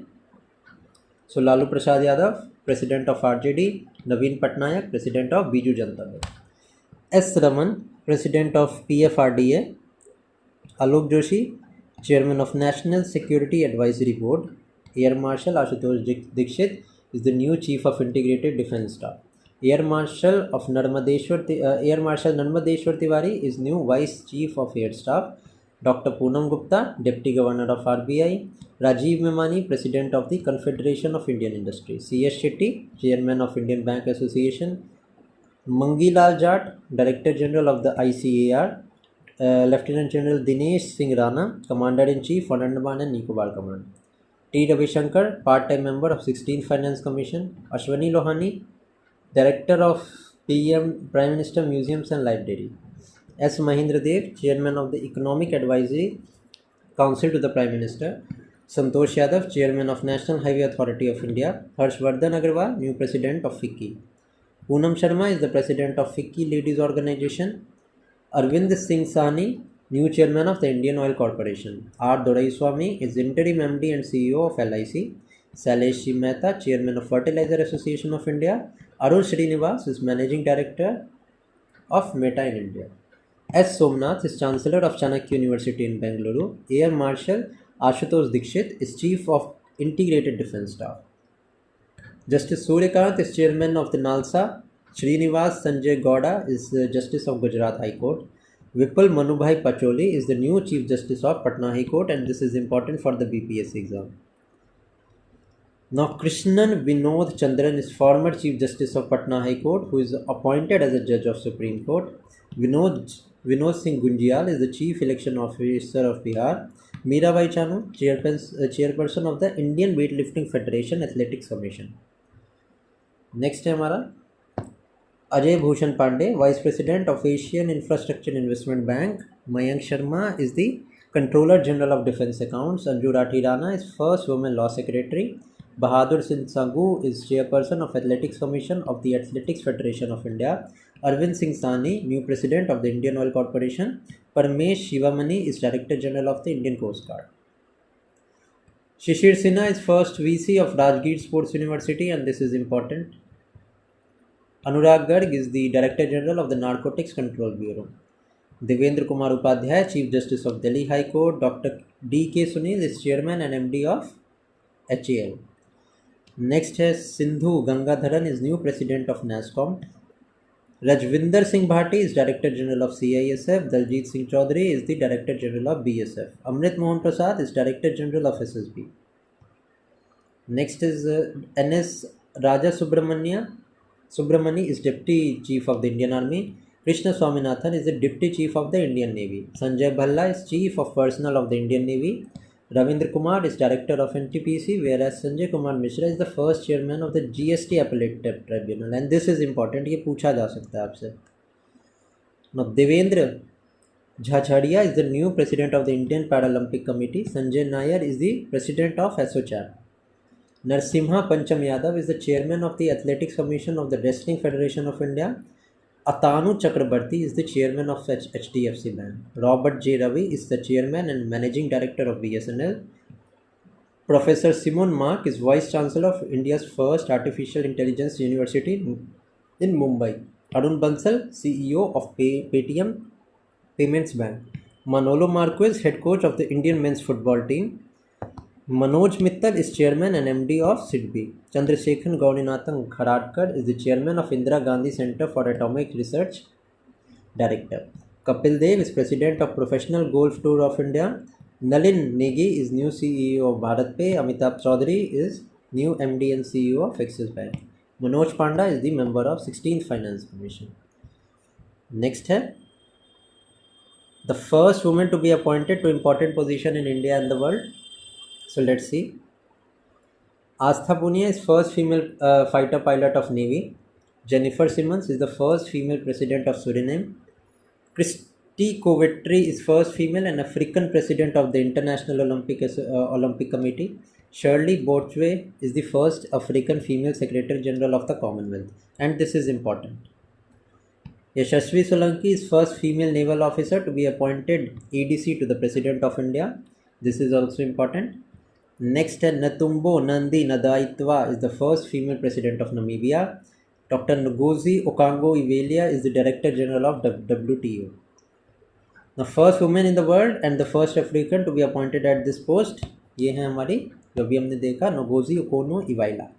so Lalu Prasad Yadav president of RJD, Naveen Patnaik president of Biju Janata Dal, S Raman president of PFRDA, Alok Joshi chairman of national security advisory board, air marshal Ashutosh Dixit is the new Chief of Integrated Defence Staff. Air Marshal Narmadeshwar Tiwari is new Vice Chief of Air Staff. Dr. Poonam Gupta, Deputy Governor of RBI. Rajiv Memani, President of the Confederation of Indian Industry. C.S. Shetty, Chairman of Indian Bank Association. Mangilal Jat, Director General of the ICAR. Lieutenant General Dinesh Singh Rana, Commander-in-Chief for Andaman and Nicobar Command. T. Ravishankar, part-time member of 16th Finance Commission. Ashwani Lohani, Director of Prime Minister Museums and Library. S. Mahindra Dev, Chairman of the Economic Advisory Council to the Prime Minister. Santosh Yadav, Chairman of National Highway Authority of India. Harshvardhan Agarwal, new President of FICCI. Poonam Sharma is the President of FICCI Ladies Organization. Arvind Singh Sahni, new Chairman of the Indian Oil Corporation. R. Doraiswamy is Interim MD and CEO of LIC. Sailesh Mehta, Chairman of Fertilizer Association of India. Arun Srinivas is Managing Director of Meta in India. S. Somnath is Chancellor of Chanakya University in Bengaluru. Air Marshal Ashutosh Dikshit is Chief of Integrated Defence Staff. Justice Suryakant is Chairman of the NALSA. Srinivas Sanjay Gowda is the Justice of Gujarat High Court. Vipul Manubhai Pacholi is the new Chief Justice of Patna High Court, and this is important for the BPSC exam. Now Krishnan Vinod Chandran is former Chief Justice of Patna High Court, who is appointed as a Judge of Supreme Court. Vinod Singh Gunjial is the Chief Election Officer of Bihar. Mirabai Chanu, Chairperson of the Indian Weightlifting Federation Athletics Commission. Next है हमारा Ajay Bhushan Pandey, Vice President of Asian Infrastructure Investment Bank. Mayank Sharma is the Controller General of Defence Accounts. Anju Rathi Rana is First Women Law Secretary. Bahadur Singh Sangu is Chairperson of Athletics Commission of the Athletics Federation of India. Arvind Singh Sahni, new President of the Indian Oil Corporation. Parmesh Shivamani is Director General of the Indian Coast Guard. Shishir Sinha is First VC of Rajgir Sports University, and this is important. Anurag Garg is the Director General of the Narcotics Control Bureau. Devendra Kumar Upadhyay, Chief Justice of Delhi High Court. Dr. D.K. Sunil is Chairman and MD of HAL. Next is Sindhu Gangadharan is new President of NASCOM. Rajvinder Singh Bhati is Director General of CISF. Daljit Singh Chaudhary is the Director General of BSF. Amrit Mohan Prasad is Director General of SSB. Next is N.S. Raja Subramani is Deputy Chief of the Indian Army. Krishna Swaminathan is the Deputy Chief of the Indian Navy. Sanjay Bhalla is Chief of Personnel of the Indian Navy. Ravindra Kumar is Director of NTPC, whereas Sanjay Kumar Mishra is the first Chairman of the GST Appellate Tribunal. And this is important, ये पूछा जा सकता है आपसे. Now Devendra Jhajhadia is the new President of the Indian Paralympic Committee. Sanjay Nair is the President of ASSOCHAM. Narsimha Pancham Yadav is the Chairman of the Athletics Commission of the Wrestling Federation of India. Atanu Chakrabarti is the Chairman of HDFC Bank. Robert J. Ravi is the Chairman and Managing Director of BSNL. Professor Simon Mark is Vice Chancellor of India's first Artificial Intelligence University in Mumbai. Arun Bansal, CEO of Paytm Payments Bank. Manolo Marquez, Head Coach of the Indian Men's Football Team. Manoj Mittal is Chairman and MD of SIDBI. Chandrasekhan Gaurinathan Khadkar is the Chairman of Indira Gandhi Center for Atomic Research Director. Kapil Dev is President of Professional Golf Tour of India. Nalin Negi is new CEO of Bharat Pay. Amitabh Chaudhary is new MD and CEO of Axis Bank. Manoj Panda is the member of 16th Finance Commission. Next है the first woman to be appointed to important position in India and the world. So let's see. Astha Punia is first female fighter pilot of Navy. Jennifer Simmons is the first female president of Suriname. Christy Coventry is first female and African president of the International Olympic Committee. Shirley Bochwe is the first African female secretary general of the Commonwealth, and this is important. Yashasvi Solanki is first female naval officer to be appointed ADC to the President of India. This is also important. Next, Natumbo Nandi Nadaitwa is the first female president of Namibia. Dr. Ngozi Okonjo-Iweala is the Director General of WTO. The first woman in the world and the first African to be appointed at this post, ये है हमारी जो भी हमने देखा Ngozi Okonjo-Iweala.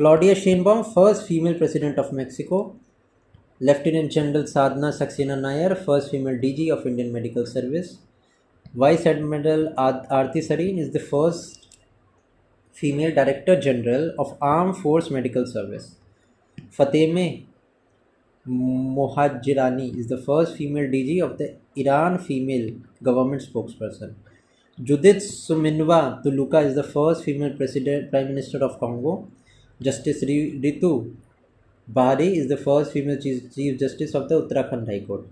Claudia Sheinbaum, first female president of Mexico. Lieutenant General Sadhna Saxena Nair, first female DG of Indian Medical Service. Vice Admiral Aarti Sareen is the first female Director General of Armed Force Medical Service. Fateme Mohajirani is the first female DG of the Iran female government spokesperson. Judith Suminwa Tuluka is the first female Prime Minister of Congo. Justice Ritu Bahari is the first female Chief Justice of the Uttarakhand High Court.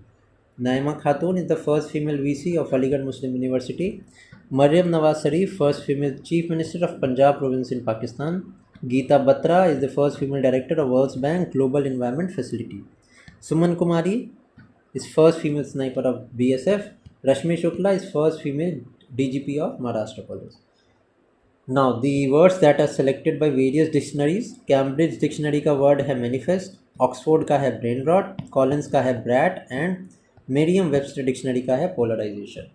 Naima Khatun is the first female VC of Aligarh Muslim University. Maryam Nawaz Sharif, first female Chief Minister of Punjab Province in Pakistan. Geeta Batra is the first female Director of World Bank Global Environment Facility. Suman Kumari is first female sniper of BSF. Rashmi Shukla is first female DGP of Maharashtra Police. Now the words that are selected by various dictionaries. Cambridge Dictionary का word है manifest, Oxford का है brain rot, Collins का है brat and Merriam-Webster Dictionary का है polarization.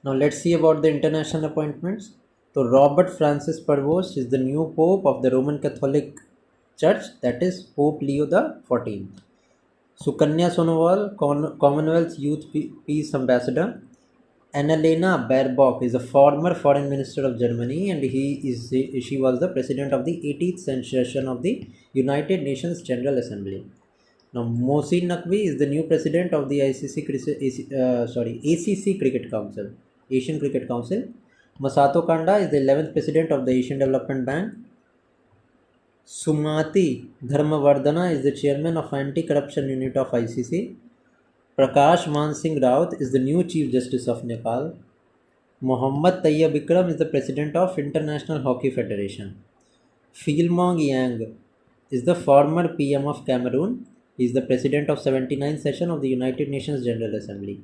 Now let's see about the international appointments. So Robert Francis Prevost is the new Pope of the Roman Catholic Church, that is Pope Leo the 14th. Sukanya Sonowal, Commonwealth Youth Peace Ambassador. Annalena Baerbock is a former Foreign Minister of Germany and she was the President of the 18th session of the United Nations General Assembly. Now Mohsin Naqvi is the new President of the ACC Cricket Council, Asian Cricket Council. Masato Kanda is the 11th President of the Asian Development Bank. Sumati Dharmavardhana is the Chairman of Anti-Corruption Unit of ICC. Prakash Man Singh Raut is the new Chief Justice of Nepal. Mohammad Tayyab Ikram is the President of International Hockey Federation. Philmong Yang is the former PM of Cameroon. He is the President of 79th session of the United Nations General Assembly.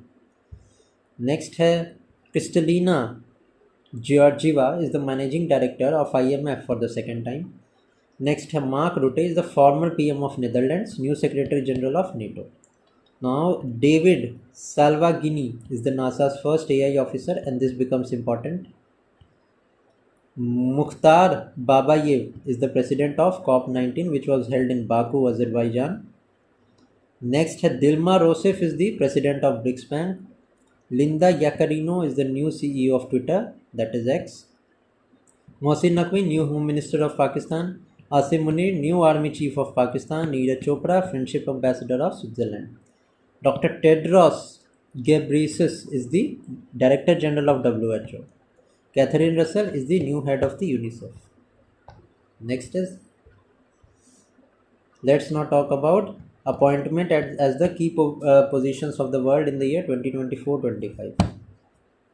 Next है Kristalina Georgieva is the Managing Director of IMF for the second time. Next है Mark Rutte is the former PM of Netherlands, new Secretary General of NATO. Now David Salvagini is the NASA's first AI officer and this becomes important. Mukhtar Babayev is the president of COP19 which was held in Baku, Azerbaijan. Next है Dilma Rousseff is the president of BRICS Bank. Linda Yaccarino is the new CEO of Twitter, that is X. Mohsin Naqvi, new Home Minister of Pakistan. Asim Munir, new Army Chief of Pakistan. Neeraj Chopra, Friendship Ambassador of Switzerland. Dr. Tedros Ghebreyesus is the Director General of WHO. Catherine Russell is the new head of the UNICEF. Next is, let's now talk about appointment as the key positions of the world in the year 2024-25.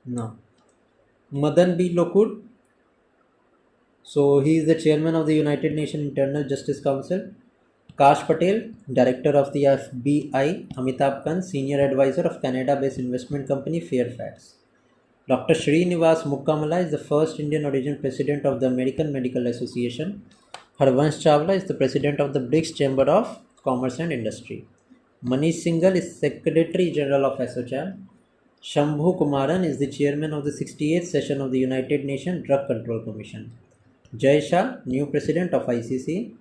Now, Madan B. Lokur, so he is the chairman of the United Nations Internal Justice Council. Kash Patel, director of the FBI. Amitabh Kant, senior advisor of Canada-based investment company Fairfax. Dr. Srinivas Mukkamala is the first Indian origin president of the American Medical Association. Harvansh Chawla is the president of the BRICS Chamber of Commerce and Industry. Manish Singhal is Secretary General of ASSOCHAM. Shambhu Kumaran is the chairman of the 68th session of the United Nations Drug Control Commission. Jay Shah, new president of ICC.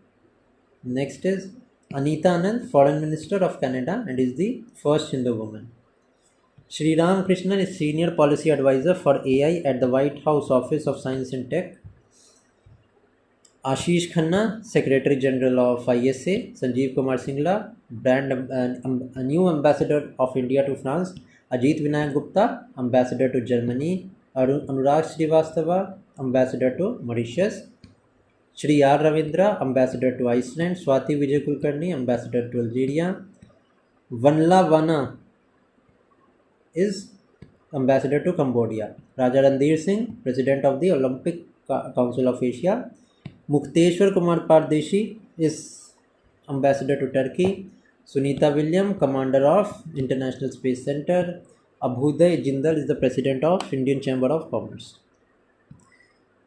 Next is Anita Anand, foreign minister of Canada and is the first Hindu woman. Sri Ram Krishnan is senior policy advisor for AI at the White House Office of Science and Tech. Ashish Khanna, Secretary General of ISA. Sanjeev Kumar Singla, a new ambassador of India to France. Ajit Vinayak Gupta, ambassador to Germany. Anurag Srivastava, ambassador to Mauritius. Shri R. Ravindra, ambassador to Iceland. Swati Vijay Kulkarni, ambassador to Algeria. Vanla Vana is ambassador to Cambodia. Raja Randhir Singh, president of the Olympic Council of Asia. Mukteshwar Kumar Pardeshi is ambassador to Turkey. Sunita William, commander of International Space Center. Abhuday Jindal is the president of Indian Chamber of Commerce.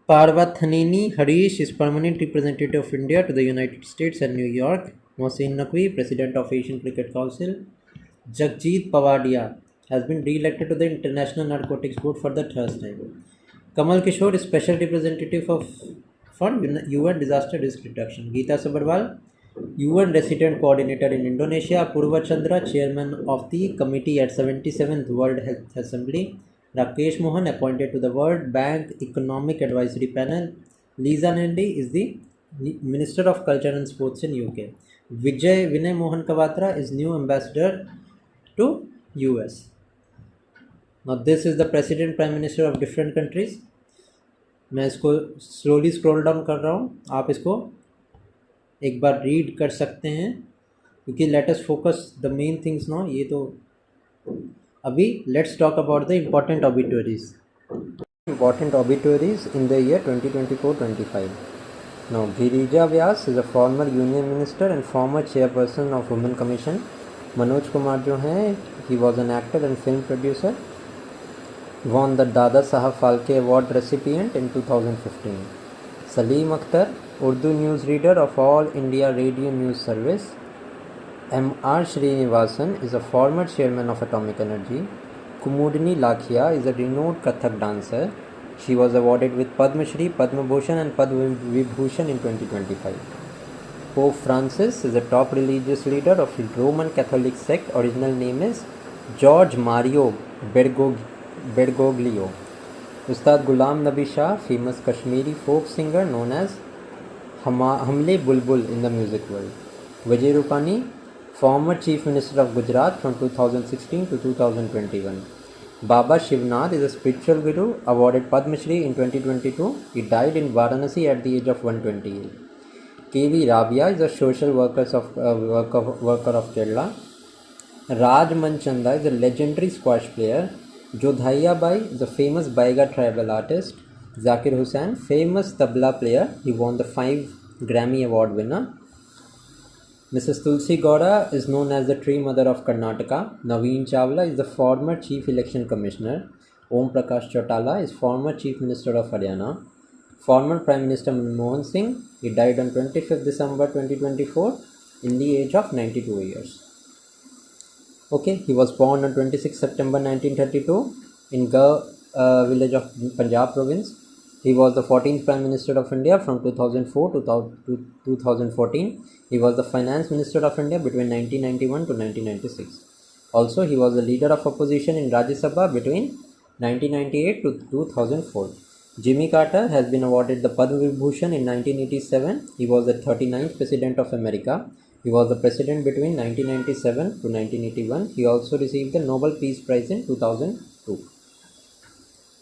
Parvathaneni Harish is permanent representative of India to the United States and New York. Mohsin Naqvi, president of Asian Cricket Council. Jagjit Pavadia has been re-elected to the International Narcotics Board for the third time. Kamal Kishore is special representative for UN Disaster Risk Reduction. Geeta Sabharwal, UN Resident Coordinator in Indonesia. Purva Chandra, Chairman of the Committee at 77th World Health Assembly. Rakesh Mohan, appointed to the World Bank Economic Advisory Panel. Lisa Nandy is the Minister of Culture and Sports in UK. Vinay Mohan Kawatra is new ambassador to US. Now this is the President, Prime Minister of different countries. मैं इसको slowly scroll down कर रहा हूँ, आप इसको एक बार read कर सकते हैं, क्योंकि let us focus the main things now. ये तो अभी let's talk about the important obituaries. Important obituaries in the year 2024-25. Now, Girija Vyas is a former Union Minister and former Chairperson of Women Commission. Manoj Kumar जो हैं, he was an actor and film producer. Won the Dada Sahab Phalke Award recipient in 2015. Salim Akhtar, Urdu newsreader of All India Radio News Service. M.R. Srinivasan is a former chairman of Atomic Energy. Kumudini Lakhia is a renowned Kathak dancer. She was awarded with Padma Shri, Padma Bhushan and Padma Vibhushan in 2025. Pope Francis is a top religious leader of the Roman Catholic sect. Original name is George Mario Bergoglio. Ustad Ghulam Nabi Shah, famous Kashmiri folk singer known as Hamle Bulbul in the music world. Vijay Rupani, former Chief Minister of Gujarat from 2016 to 2021. Baba Shivnath is a spiritual guru awarded Padma Shri in 2022. He died in Varanasi at the age of 128. K.V. Rabia is a social worker of Kerala. Raj Manchanda is a legendary squash player. Jodhaiya Bai is a famous Baiga tribal artist. Zakir Hussain, famous tabla player. He won the 5 Grammy Award winner. Mrs. Tulsi Gowda is known as the tree mother of Karnataka. Naveen Chawla is the former Chief Election Commissioner. Om Prakash Chautala is former Chief Minister of Haryana. Former Prime Minister Manmohan Singh, he died on 25th December 2024 in the age of 92 years. Okay, he was born on 26 September 1932 in Gaur village of Punjab province. He was the 14th Prime Minister of India from 2004 to 2014. He was the Finance Minister of India between 1991 to 1996. Also, he was the leader of opposition in Rajya Sabha between 1998 to 2004. Jimmy Carter has been awarded the Padma Vibhushan in 1987. He was the 39th President of America. He was the President between 1997 to 1981. He also received the Nobel Peace Prize in 2002.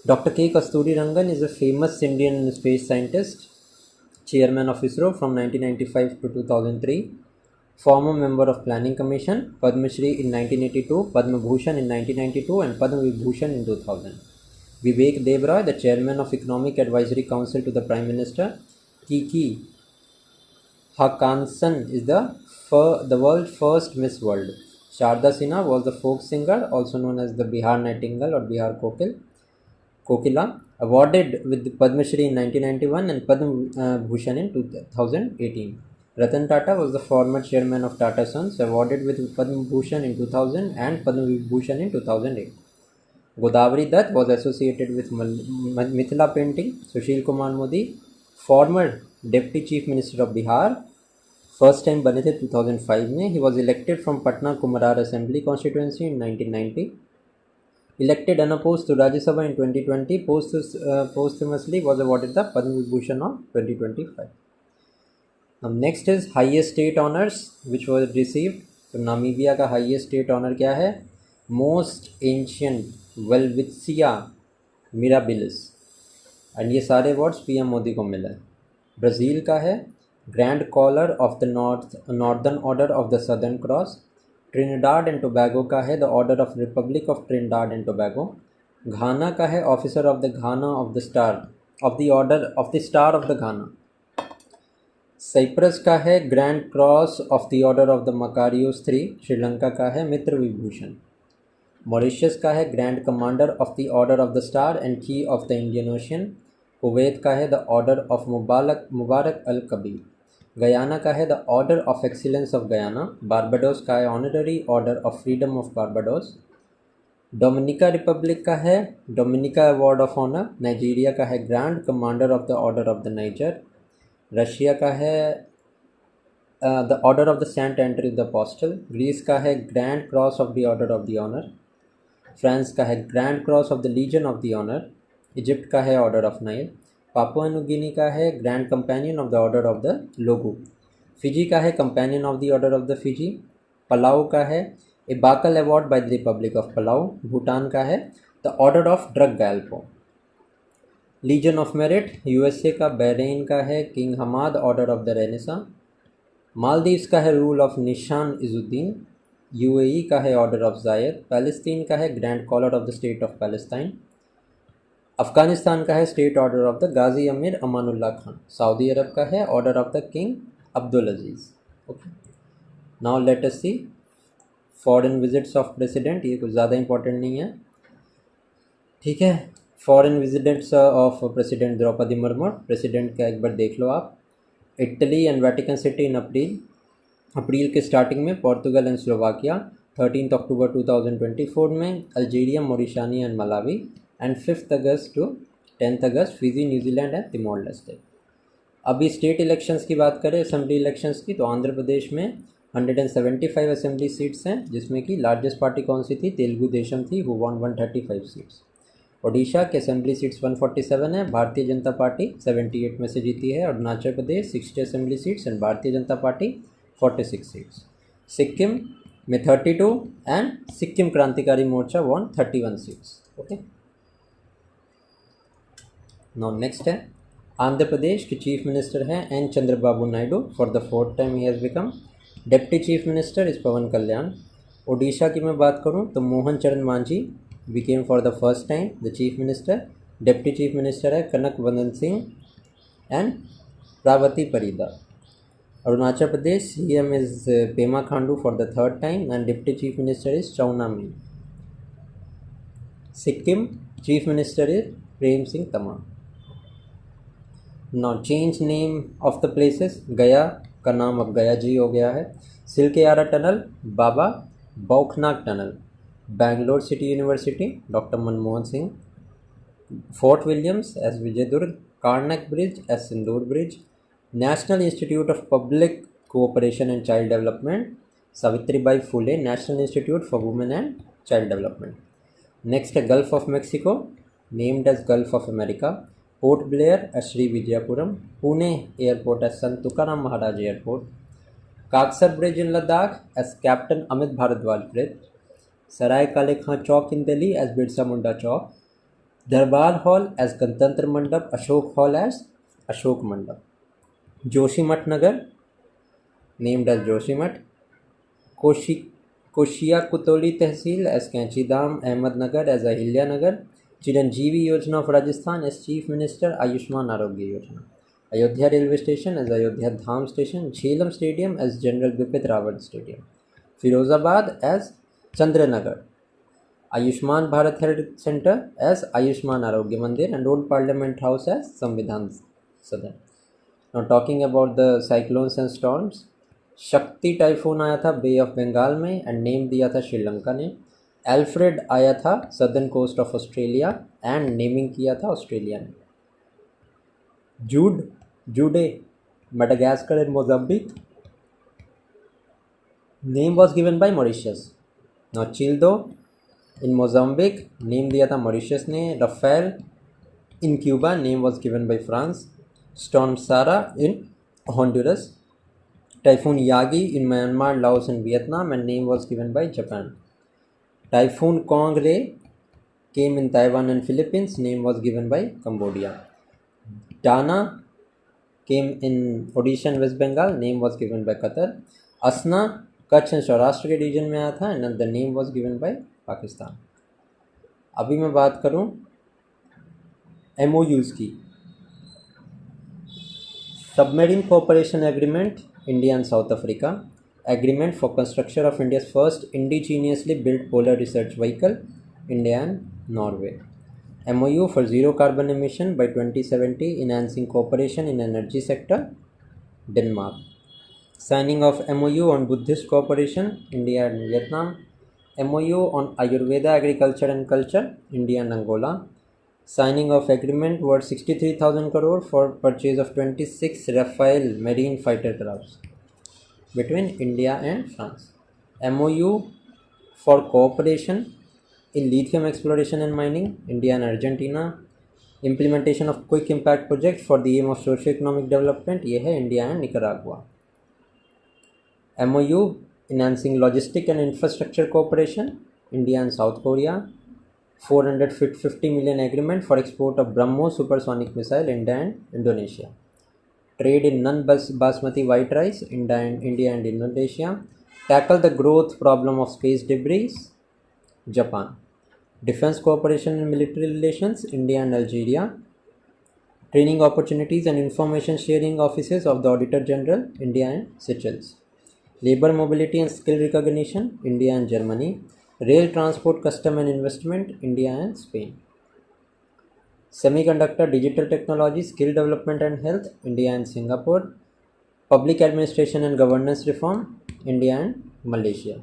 Dr. K. Kasturi Rangan is a famous Indian space scientist, Chairman of ISRO from 1995 to 2003, former member of Planning Commission, Padma Shri in 1982, Padma Bhushan in 1992 and Padma Vibhushan in 2000. Vivek Devroy, the Chairman of Economic Advisory Council to the Prime Minister. Kiki Hakansan is the world's first Miss World. Sharda Sinha was the folk singer, also known as the Bihar Nightingale or Bihar Kokila, awarded with the Padma Shri in 1991 and Padma Bhushan in 2018. Ratan Tata was the former chairman of Tata Sons, awarded with Padma Bhushan in 2000 and Padma Vibhushan in 2008. Godavari Dutt was associated with Mithila painting. Sushil Kumar Modi, former Deputy Chief Minister of Bihar, first time बने थे 2005 में. He was elected from Patna Kumarar Assembly constituency in 1990. Elected unopposed to Rajya Sabha in 2020, posthumously was awarded the Padma Vibhushan of 2025. Now next is highest state honors which was received. तो Namibia का highest state honor क्या है? Most ancient Welwitschia mirabilis. And ये सारे awards PM Modi को मिला है. Brazil का है grand collar of the northern order of the southern cross. Trinidad and Tobago का है the order of republic of Trinidad and Tobago. Ghana का है officer of the Ghana of the star of the order of the star of the Ghana. Cyprus का है grand cross of the order of the Makarios 3. Sri Lanka का है Mitra Vibhushan. Mauritius का है grand commander of the order of the star and key of the Indian Ocean. Kuwait का है the order of Mubarak Al Kabir. Guyana का है the order of excellence of Guyana. Barbados का है honorary order of freedom of Barbados. Dominica republic का है Dominica award of honour. Nigeria का है grand commander of the order of the Niger. Russia का है the order of the saint Andrew the apostle. Greece का है grand cross of the order of the honour. France का है grand cross of the legion of the honour. Egypt का है order of Nile. Papua New Guinea का है grand companion of the order of the Logohu. Fiji का है companion of the order of the Fiji. Palau का है Ebakl award by the republic of Palau. Bhutan का है the order of Druk Gyalpo. Legion of merit USA का Bahrain का है king Hamad order of the renaissance. Maldives का है रूल ऑफ निशान इजुद्दीन। यूएई का है ऑर्डर ऑफ जायद। पैलेस्तीन का है grand collar of the state of Palestine. Afghanistan का है state order of the Ghazi Amir Amanullah Khan. Saudi Arabia का है order of the king Abdul Aziz. Okay, now let us see foreign visits of president. ये कुछ ज़्यादा important नहीं है, ठीक है। Foreign visits of president Droupadi Murmu. President का एक बार देख लो आप। Italy and Vatican city in April के स्टार्टिंग में। पोर्तुगल एंड स्लोवाकिया 13 अक्टूबर 2024 में। Algeria, Mauritania and Malawi and 5 अगस्त टू 10 अगस्त Fiji, New Zealand and Timor Leste. अभी स्टेट इलेक्शंस की बात करें, असेंबली इलेक्शंस की, तो आंध्र प्रदेश में 175 असेंबली सीट्स हैं, जिसमें कि लार्जेस्ट पार्टी कौन सी थी? तेलुगु देशम थी, हु वॉन 135 सीट्स। ओडिशा के असेंबली सीट्स 147 है, भारतीय जनता पार्टी 78 में से जीती है। Arunachal Pradesh 60 assembly seats and Bharatiya Janata party 46 seats. Sikkim में 32 and Sikkim Krantikari Morcha won 31 seats. Okay, now next है आंध्र प्रदेश के चीफ मिनिस्टर हैं N Chandrababu Naidu. For the 4th time he has become. Deputy chief minister is Pawan Kalyan. Odisha की मैं बात करूं तो Mohan Charan Majhi became for the first time the chief minister. Deputy chief minister है Kanak Vardhan Singh and Pravati Parida. Arunachal Pradesh CM is Pema Khandu for the 3rd time and deputy chief minister is Chowna Mein. Sikkim chief minister is Prem Singh Tamang. Now change name of the places. Gaya का नाम अब गया जी हो गया है। Silkyara tunnel Baba Baukhnag tunnel. Bangalore city university doctor Manmohan Singh. Fort Williams as Vijaydurg. Carnac bridge as Sindoor bridge. National institute of public cooperation and child development Savitribai Phule national institute for women and child development. Next है gulf of Mexico named as gulf of America. Port Blair as Shri Vijayapuram. Pune airport as Sant Tukaram Maharaj airport. Kaksar bridge in Ladakh as captain Amit Bhardwaj bridge. Sarai Kale Khan Chowk in Delhi as Birsa Munda Chowk. Durbar hall S गणतंत्र मंडप। Ashok hall as Ashok Mandap. Joshimath Nagar named as Joshimath. Kosiya Kutauli tehsil as Kainchidham. Ahmednagar as Ahilya Nagar. Chiranjeevi Yojana of Rajasthan as chief minister Ayushman Arogya Yojana. Ayodhya railway station as Ayodhya Dham station. Jhelum stadium as general Bipin Rawat stadium. Firozabad as Chandranagar. Ayushman Bharat health centre as Ayushman Arogya Mandir and old parliament house as Samvidhan Sadan. Now talking about the cyclones and storms. Shakti typhoon आया था बे of Bengal में and name दिया था श्रीलंका ने। Alfred आया था southern coast of Australia and naming किया था ऑस्ट्रेलिया ने। Jude Madagascar and Mozambique name was given by Mauritius. Now Chido in Mozambique name दिया था मॉरिशस ने। Rafael in Cuba name was given by France. Storm Sara in Honduras. Typhoon Yagi in Myanmar, Laos and Vietnam and name was given by Japan. Typhoon Kongre came in Taiwan and Philippines. Name was given by Cambodia. Dana came in Odisha and West Bengal. Name was given by Qatar. Asna Kutch and Saurashtra के reason में आया था and the name was given bye Pakistan. अभी मैं बात करूं MOUs की। Submarine cooperation agreement India and south Africa. Agreement for construction of India's first indigenously built polar research vehicle, India and Norway. MOU for zero carbon emission by 2070, enhancing cooperation in energy sector, Denmark. Signing of MOU on Buddhist cooperation, India and Vietnam. MOU on Ayurveda agriculture and culture, India and Angola. signing of agreement worth 63,000 crore for purchase of 26 Rafale marine fighter crafts between India and France. MOU for cooperation in lithium exploration and mining, India and Argentina. Implementation of quick impact project for the aim of socio-economic development, ये है India and Nicaragua. MOU enhancing logistic and infrastructure cooperation, India and South Korea. 450 million agreement for export of BrahMos supersonic missile, India and Indonesia. Trade in non-basmati white rice, India and Indonesia. Tackle the growth problem of space debris, Japan. Defense cooperation and military relations, India and Algeria. Training opportunities and information sharing offices of the Auditor General, India and Seychelles. Labor mobility and skill recognition, India and Germany. Rail transport, custom and investment, India and Spain. Semiconductor, digital technology, skill development and health, India and Singapore. Public administration and governance reform, India and Malaysia.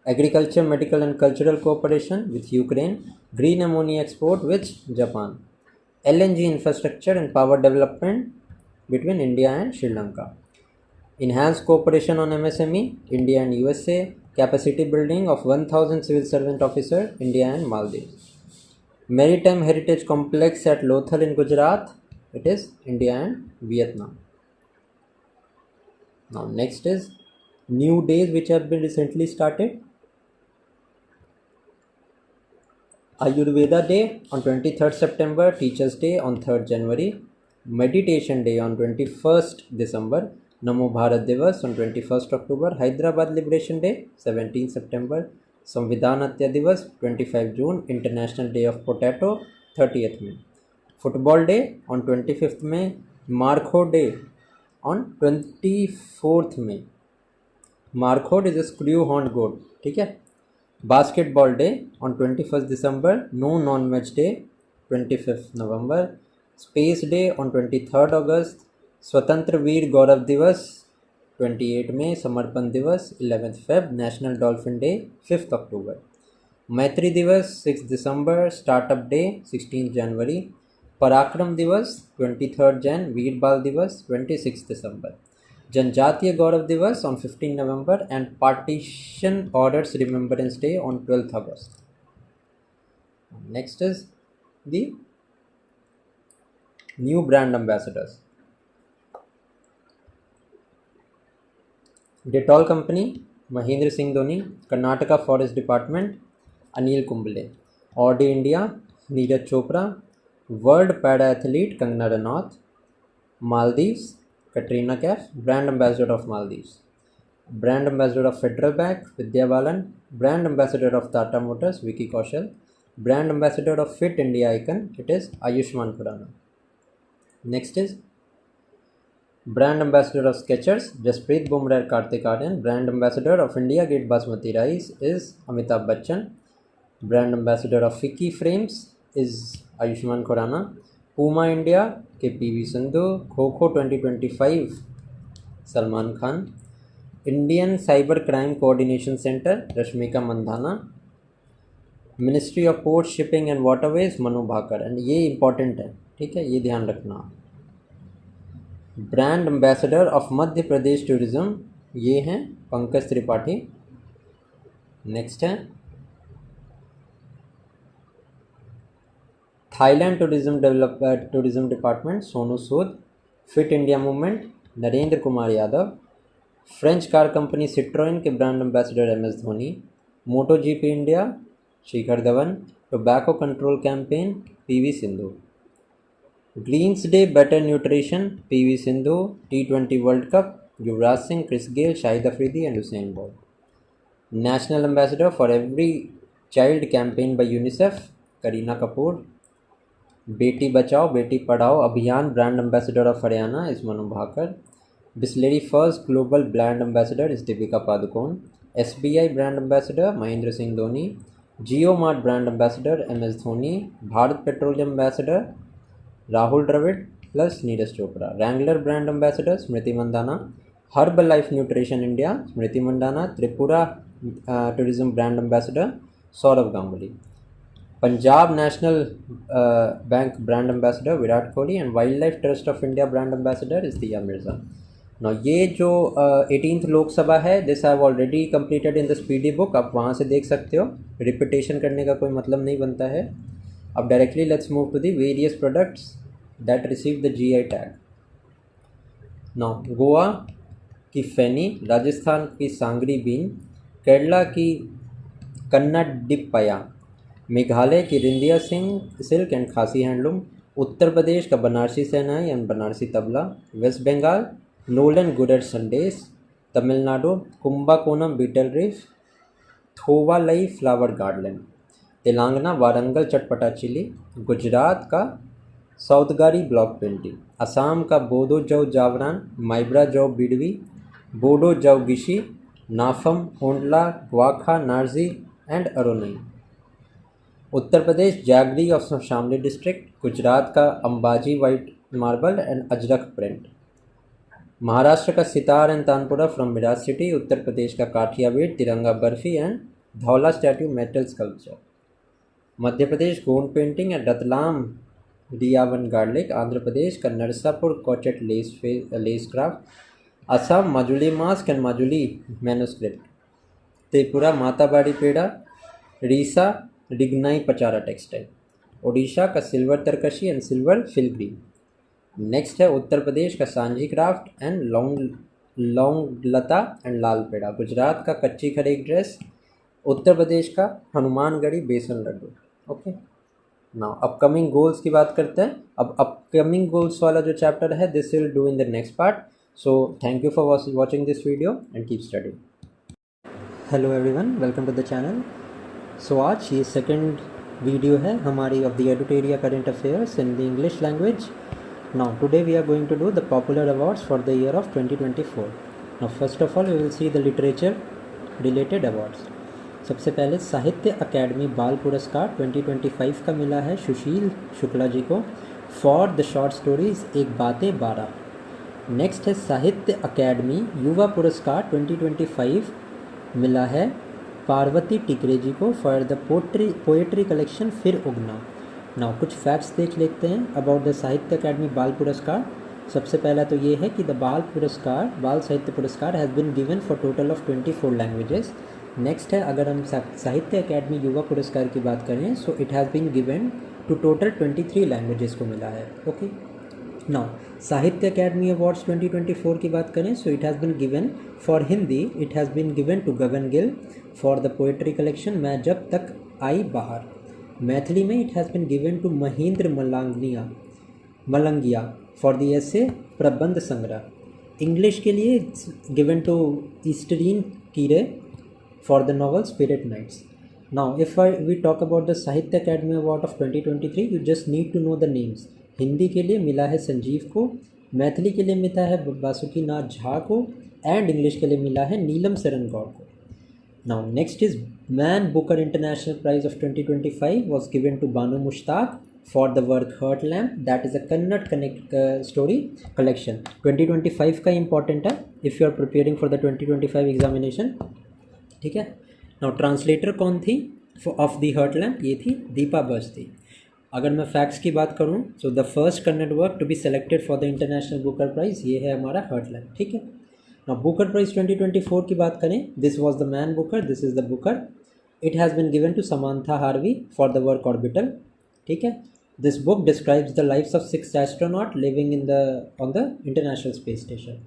Agriculture, medical and cultural cooperation with Ukraine. Green ammonia export with Japan. LNG infrastructure and power development between India and Sri Lanka. Enhanced cooperation on MSME, India and USA. Capacity building of 1,000 civil servant officer, India and Maldives. Maritime Heritage Complex at Lothal in Gujarat, it is India and Vietnam. Now next is new days which have been recently started. Ayurveda Day on 23rd September, Teachers Day on 3rd January, Meditation Day on 21st December, Namo Bharat Divas on 21st October, Hyderabad Liberation Day 17 September, Samvidhanatya Divas 25 June, International Day of Potato 30th May, Football Day on 25th May, Markho Day on 24th May. Markho is a screw horned goat, ठीक है. Basketball Day on 21st December, No Non-Veg Day 25th November, Space Day on 23rd August, स्वतंत्र वीर गौरव दिवस 28 मई, समर्पण दिवस 11th Feb, national dolphin day 5th अक्टूबर, मैत्री दिवस 6 दिसंबर, startup day 16 जनवरी, पराक्रम दिवस 23rd जैन, वीर बाल दिवस 26 दिसंबर, जनजातीय गौरव दिवस on 15 November and partition orders remembrance day on 12th August. Next is the new brand ambassadors. Dettol Company, Mahendra Singh Dhoni. Karnataka Forest Department, Anil Kumble. Audi India, Neeraj Chopra. World Para-Athlete, Kangana Ranaut. Maldives, Katrina Kaif, Brand Ambassador of Maldives. Brand Ambassador of Federal Bank, Vidya Balan. Brand Ambassador of Tata Motors, Vicky Kaushal. Brand Ambassador of Fit India Icon, it is Ayushman Khurrana. Next is Brand Ambassador of Skechers, Jasprit Bumrah Kartik Aaryan. Brand Ambassador of India Gate Basmati Rice is Amitabh Bachchan. Brand Ambassador of Fiki Frames is Ayushman Khurrana. Puma India के PV Sindhu. Kho 2025 Salman Khan. Indian Cyber Crime Coordination Center Rashmika Mandhana. Ministry of Ports, Shipping and Waterways Manu Bhakar. And ये important है, ठीक है, ये ध्यान रखना. Brand ambassador of Madhya Pradesh tourism ये हैं पंकज त्रिपाठी. नेक्स्ट है Thailand tourism department Sonu Sood. Fit India movement Narendra Kumar Yadav. French car company Citroen के brand ambassador MS Dhoni. Moto GP India Shikhar Dhawan. Tobacco control campaign PV Sindhu. Greens day better nutrition PV Sindhu. T20 world cup Yuvraj Singh, Chris Gayle, Shahid Afridi and Usain Bolt. National ambassador for every child campaign by UNICEF Kareena Kapoor. Beti Bachao Beti Padhao Abhiyan brand ambassador of Haryana is Manu Bhaker. Bisleri first global brand ambassador is Deepika Padukone. SBI brand ambassador Mahendra Singh Dhoni. Jio mart brand ambassador MS Dhoni. Bharat petroleum ambassador Rahul Dravid plus Neeraj Chopra. Wrangler brand ambassador Smriti Mandhana. Herbalife nutrition India Smriti Mandhana. Tripura tourism brand ambassador Sourav Ganguly. Punjab national bank brand ambassador Virat Kohli and wild life trust of India brand ambassador is दिया मिर्ज़ा। ना ये जो 18th Lok Sabha है, this have already completed in the speedy book, आप वहाँ से देख सकते हो, रिपीटेशन करने का कोई मतलब नहीं बनता है। अब directly let's move to the various products that receive the GI tag. ना गोवा की फैनी, राजस्थान की सांगरी बीन, केरला की कन्नाडिप्पया, मेघालय की रिंदिया सिंह silk and Khasi handloom, Uttar Pradesh का Banarasi Shehnai and Banarasi tabla, West Bengal Nolen Gurer Sandesh, Tamil Nadu Kumbakonam betel leaf, Thovalai flower garden, Telangana Warangal Chapata chilli, Gujarat का सौदगारी ब्लॉक पेंटिंग, असम का बोडो जौ जावरान, माइब्रा जौ Bidwi, Bodo Jou Gishi, Napham Ondla Gwkha Narzi and Aronai, Uttar Pradesh jaggery of Shamli district, Gujarat का Ambaji white marble and Ajrakh print, Maharashtra का sitar and tanpura from Miraj city, Uttar Pradesh का Kathiawad Tiranga barfi and Dhaula statue metal sculpture, Madhya Pradesh Gond painting and Ratlam Riyawan garlic, Andhra Pradesh का Narsapur crochet lace craft, Assam Majuli mask and Majuli manuscript, Tripura Matabari peda, Risa Rignai पचारा textile, Odisha का silver Tarakasi and silver filigree. Next है उत्तर प्रदेश का Sanjhi craft and Launglata and Lal Peda, Gujarat का Kutchi Kharek dress, Uttar Pradesh का Hanumangarhi besan laddu. Okay, now upcoming goals की बात करते हैं। अब अपकमिंग गोल्स वाला जो चैप्टर है this will do in the next part. So thank you for watching this video and keep studying. Hello everyone, welcome to the channel. So आज ये सेकंड वीडियो है हमारी of the Eduteria current affairs in the English language. Now today we are going to do the popular awards for the year of 2024. Now first of all we will see the literature related awards. सबसे पहले साहित्य academy बाल पुरस्कार 2025 का मिला है सुशील शुक्ला जी को for the short stories एक बातें 12। नेक्स्ट है साहित्य अकेडमी युवा पुरस्कार 2025 मिला है पार्वती टिकरे जी को फॉर द पोएट्री कलेक्शन फिर उगना। नाउ कुछ फैक्ट्स देख लेते हैं अबाउट द साहित्य अकेडमी बाल पुरस्कार। सबसे पहला तो ये है कि द बाल साहित्य पुरस्कार has been given for total of 24 languages. Next है अगर हम साहित्य अकेडमी युवा पुरस्कार की बात करें so it has been given to total 23 languages को मिला है। Okay, now Sahitya Akademi awards 2024 की बात करें so it has been given for Hindi, it has been given to Gagan Gill for the poetry collection मैं जब तक आई बाहर। मैथिली में it has been given to Mahendra Malangia for the essay प्रबंध संग्रह। इंग्लिश के लिए given to Easterine Kire for the novel spirit nights. Now if we talk about the Sahitya Akademi award of 2023 you just need to know the names. Hindi के लिए मिला है संजीव को, मैथिली के लिए मिला है वासुकीनाथ झा को एंड इंग्लिश के लिए मिला है नीलम सरन गौड़ को। Now next is Man Booker International Prize of 2025 was given to Banu Mushtaq for the work Heart Lamp, that is a Kannada story collection। 2025 का important है if you are preparing for the 2025 examination, ठीक है। Now translator कौन थी of the Heart Lamp? ये थी दीपा बस थी। अगर मैं फैक्ट्स की बात करूँ so the first Kannada work to be selected for the International Booker Prize ये है हमारा Heart Lamp, ठीक है। Now Booker Prize 2024 की बात करें, this was the Man Booker, this is the Booker, it has been given to Samantha Harvey for the work Orbital, ठीक है। This book describes the lives of 6 astronauts living on the International Space Station।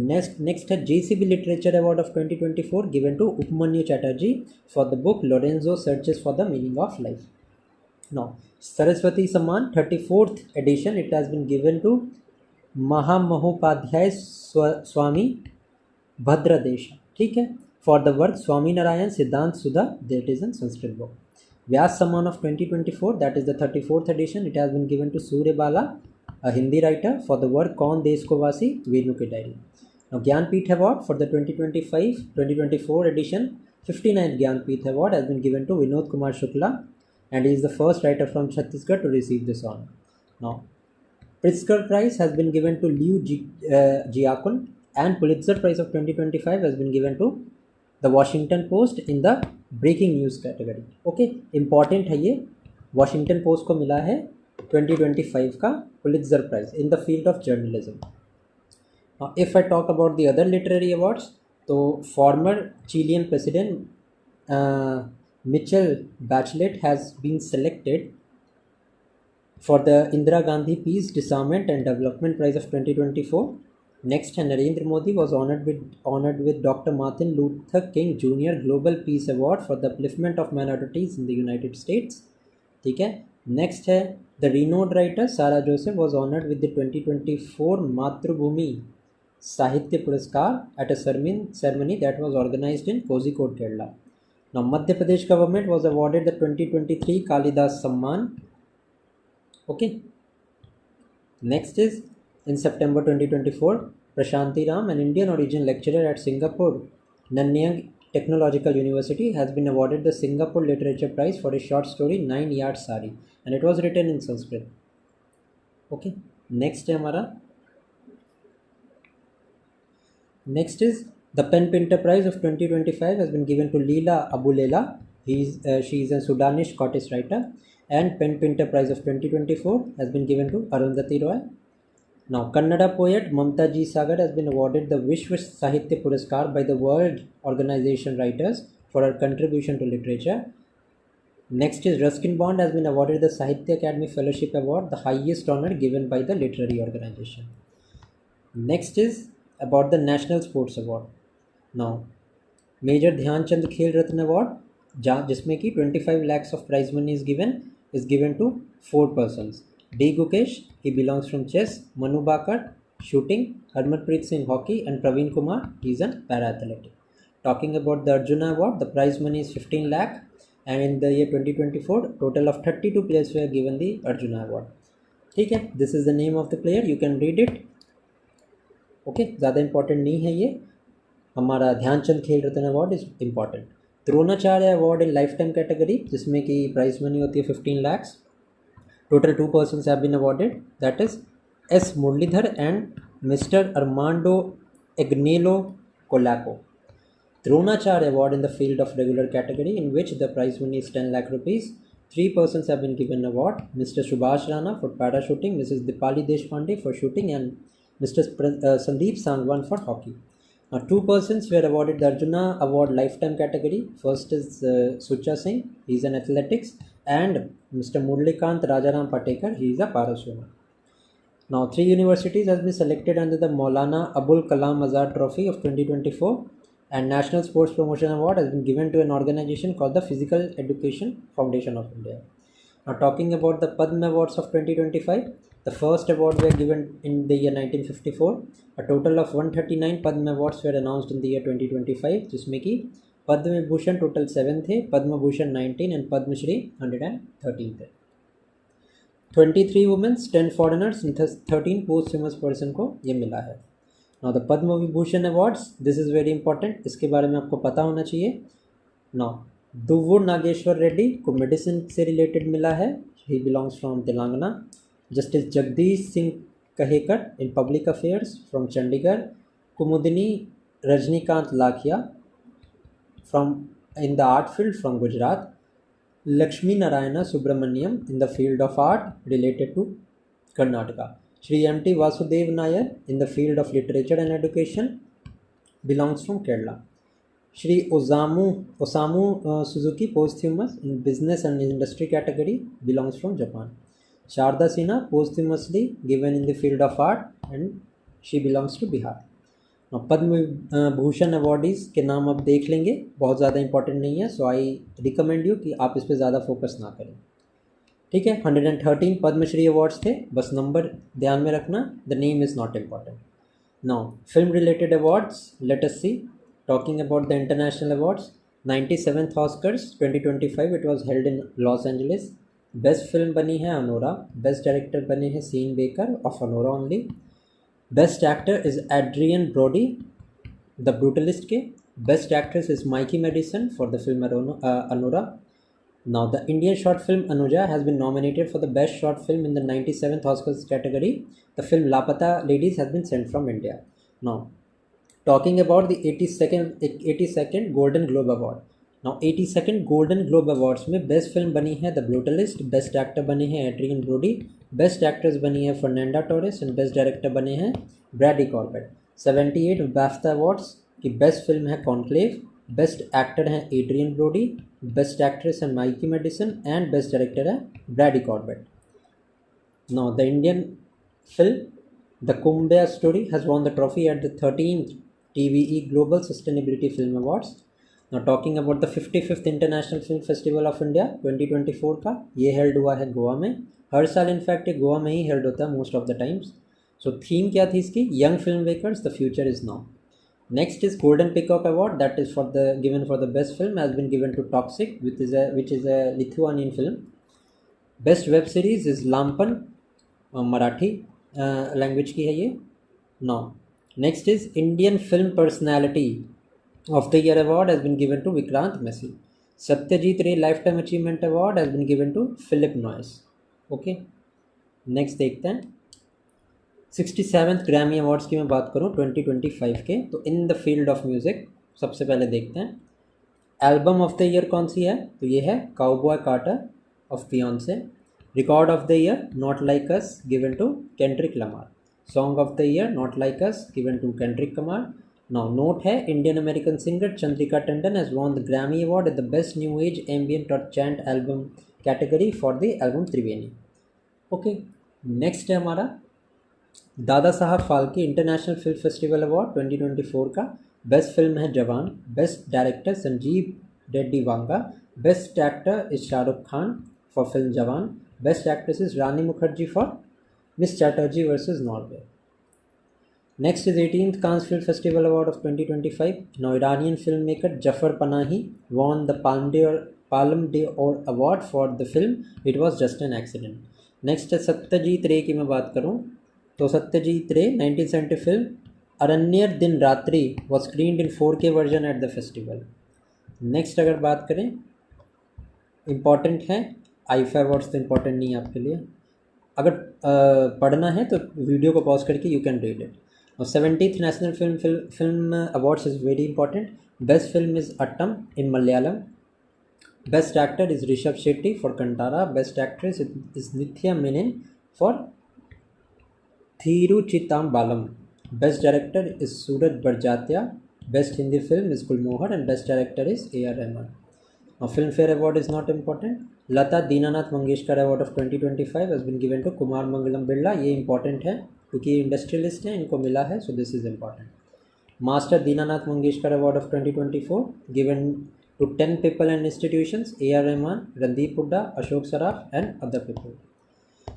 Next है JCB Literature Award of 2024 given to Upmanyu Chatterjee for the book Lorenzo Searches for the Meaning of Life। Now Saraswati Samman 34th edition, it has been given to महामहोपाध्याय स्वामी भद्रदेश, ठीक है, for the work Swami Narayan Siddhanta Sudha, that is in Sanskrit book. Vyas Samman of 2024 that is the 34th edition, it has been given to Suryabala a Hindi writer for the work कौन देश को वासी वेणु की डायरी। Now Jnanpith award for the 2024 edition 59th Jnanpith award has been given to Vinod Kumar Shukla and he is the first writer from Chhattisgarh to receive this honour. Now Pritzker Prize has been given to Liu Jiakun and Pulitzer Prize of 2025 has been given to the Washington Post in the breaking news category। Okay, important है ये Washington post को मिला है 2025 का Pulitzer prize in the field of journalism. If I talk about the other literary awards, तो former Chilean president Michelle Bachelet has been selected for the Indira Gandhi Peace, Disarmament and Development Prize of 2024. Next, Narendra Modi was honored with Dr. Martin Luther King Jr. Global Peace Award for the upliftment of minorities in the United States. ठीक है. Next है the renowned writer Sarah Joseph was honored with the 2024 Matrubhumi Sahitya Puraskar at a ceremony that was organized in Kozhikode, Kerala. Now, Madhya Pradesh government was awarded the 2023 Kalidas Samman. Okay. Next is in September 2024, Prashanti Ram, an Indian origin lecturer at Singapore Nanyang Technological University, has been awarded the Singapore Literature Prize for his short story 9 Yard Sari, and it was written in Sanskrit. Okay. Next है हमारा. Next is the Pen Pinter Prize of 2025 has been given to Leela Abulela. She is a Sudanese Scottish writer. And Pen Pinter Prize of 2024 has been given to Arundhati Roy. Now, Kannada poet Mamta G. Sagar has been awarded the Vishwa Sahitya Puraskar by the World Organization Writers for her contribution to literature. Next is Ruskin Bond has been awarded the Sahitya Academy Fellowship Award, the highest honor given by the literary organization. Next is about the National Sports Award. Now, Major Dhyan Chand Khel Ratna Award, जिसमें कि 25 lakhs of prize money is given to 4 persons. D. Gukesh, he belongs from chess. Manu Bakar, shooting. Harmanpreet Singh, hockey. And Praveen Kumar, he is an para-athletic. Talking about the Arjuna Award, the prize money is 15 lakh. And in the year 2024, total of 32 players were given the Arjuna Award. ठीक है, this is the name of the player. You can read it. Okay, ज़्यादा important नहीं है ये. हमारा Dhyan Chand Khel Ratna award is important. Dronacharya award in lifetime category, जिसमें कि prize money होती है 15 lakhs. Total 2 persons have been awarded, that is S Muralidhar and mister Armando Agnelo Colaco. Dronacharya award in the field of regular category in which the prize money is 10 lakh rupees. 3 persons have been given award. Mr. Subhash Rana for parachuting, Mrs. Dipali Deshpande for shooting, and Mr. Sandeep Sangwan for hockey. Now, 2 persons were awarded the Arjuna Award Lifetime category. First is Sucha Singh, he is an athletics, and Mr. Murlikant Rajaram Patekar, he is a para swimmer. Now, 3 universities have been selected under the Maulana Abul Kalam Azad Trophy of 2024, and National Sports Promotion Award has been given to an organization called the Physical Education Foundation of India. Now, talking about the Padma Awards of 2025, the first award were given in the year 1954. A total of 139 Padma Awards were announced in the year 2025, जिसमें कि Padma Vibhushan total 7 थे, Padma Bhushan 19 and Padmashri 113 थे. 23 women, 10 foreigners and 13 posthumous person को ये मिला है. Now the Padma Vibhushan Awards, this is very important, इसके बारे में आपको पता होना चाहिए. Now दुव्वूर नागेश्वर रेड्डी को मेडिसिन से रिलेटेड मिला है, he belongs from Telangana. Justice Jagdish Singh Kahekar in Public Affairs from Chandigarh. Kumudini Rajnikant Lakhia from in the art field from Gujarat. Lakshmi Narayana Subramaniam in the field of art related to Karnataka. Shri M.T. Vasudev Nair in the field of literature and education belongs from Kerala. Shri Osamu Suzuki posthumous in business and industry category belongs from Japan. Sharda Sinha posthumously given in the field of art and she belongs to Bihar. Now Padma Bhushan awardees के नाम आप देख लेंगे, बहुत ज़्यादा important नहीं है, सो I recommend you कि आप इस पर ज़्यादा फोकस ना करें. ठीक है, 113 पद्मश्री अवार्ड्स थे, बस नंबर ध्यान में रखना, the name is not important. Now film related awards, let us see. Talking about the international awards, 97th Oscars 2025 it was held in Los Angeles. Best film बनी है अनोरा. बेस्ट डायरेक्टर बने हैं Sean Baker of Anora only. Best actor is Adrien Brody the Brutalist के. Best actress is Mikey Madison for the film Anora. Now the Indian short film Anuja has been nominated for the best short film in the 97th Oscars category. The film Laapataa ladies has been sent from India. Now talking about the 82nd Golden Globe Award. Now 82nd golden globe awards में best film बनी है the brutalist, best actor बने हैं Adrien Brody, best actress बनी है Fernanda Torres and best director बने हैं Brady Corbet. 78 BAFTA awards की बेस्ट फिल्म है कॉन्क्लेव, बेस्ट एक्टर हैं एड्रियन ब्रोडी, बेस्ट एक्ट्रेस है Mikey Madison and best director है Brady Corbet. Now the Indian film the Kumbaya story has won the trophy at the 13th TVE global sustainability film awards. Now talking about the 55th international film festival of India 2024 का, ये held हुआ है गोवा में। हर साल in fact ये गोवा में ही held होता है most of the times. So theme क्या थी इसकी? Young filmmakers the future is now. Next is golden peacock award that is for the given for the best film has been given to Toxic which is a Lithuanian film. Best web series is Lampan, Marathi language की है ये। Now next is Indian film personality of the year award has been given to Vikrant Messi. Satyajit Ray lifetime achievement award has been given to Philip Noyce. Okay, next देखते हैं 67th Grammy awards की मैं बात करूँ 2025 के, तो इन the field of music सबसे पहले देखते हैं एल्बम ऑफ द ईयर कौन सी है, तो ये है cowboy carter of Beyonce. Record of the year not like us given to Kendrick Lamar. Song of the year not like us given to Kendrick Lamar. Now note है Indian American singer Chandrika Tandon has won the Grammy Award at the Best New Age Ambient or Chant Album category for the album Triveni. Okay, next है हमारा Dada Saheb Phalke international film festival award 2024 का। Best film है Jawan, best director Sanjeev Reddy Vanga, best actor is Shah Rukh Khan for film Jawan, best actress is Rani Mukerji for Miss Chatterjee versus Norway. Next is 18th Cannes Film Festival Award of 2025. Now Iranian filmmaker Jafar Panahi won the Palm d'Or Award for the film It Was Just an Accident. Next है सत्यजीत रे की मैं बात करूँ तो सत्यजीत रे 1970 film Aranyer दिन रात्रि was screened in 4K version at the festival. Next अगर बात करें इम्पॉर्टेंट है आईफा अवार्ड्स, तो इम्पॉर्टेंट नहीं है आपके लिए, अगर पढ़ना है तो वीडियो को पॉज करके you can read it. Now 70th National Film Awards is very important. Best film is Attam in Malayalam. Best actor is Rishabh Shetty for Kantara. Best actress is Nithya Menon for Thiruchittambalam. Best director is Suraj Barjatya. Best Hindi film is Gulmohar and best director is A.R. Rahman. Now Filmfare Award is not important. Lata Dinanath Mangeshkar Award of 2025 has been given to Kumar Mangalam Birla. ये important है क्योंकि industrialist हैं, इनको मिला है, so this is important. Master Dinanath Mangeshkar award of 2024 given to 10 people and institutions, A.R. Rahman, Randeep Hooda, Ashok Saraf and other people.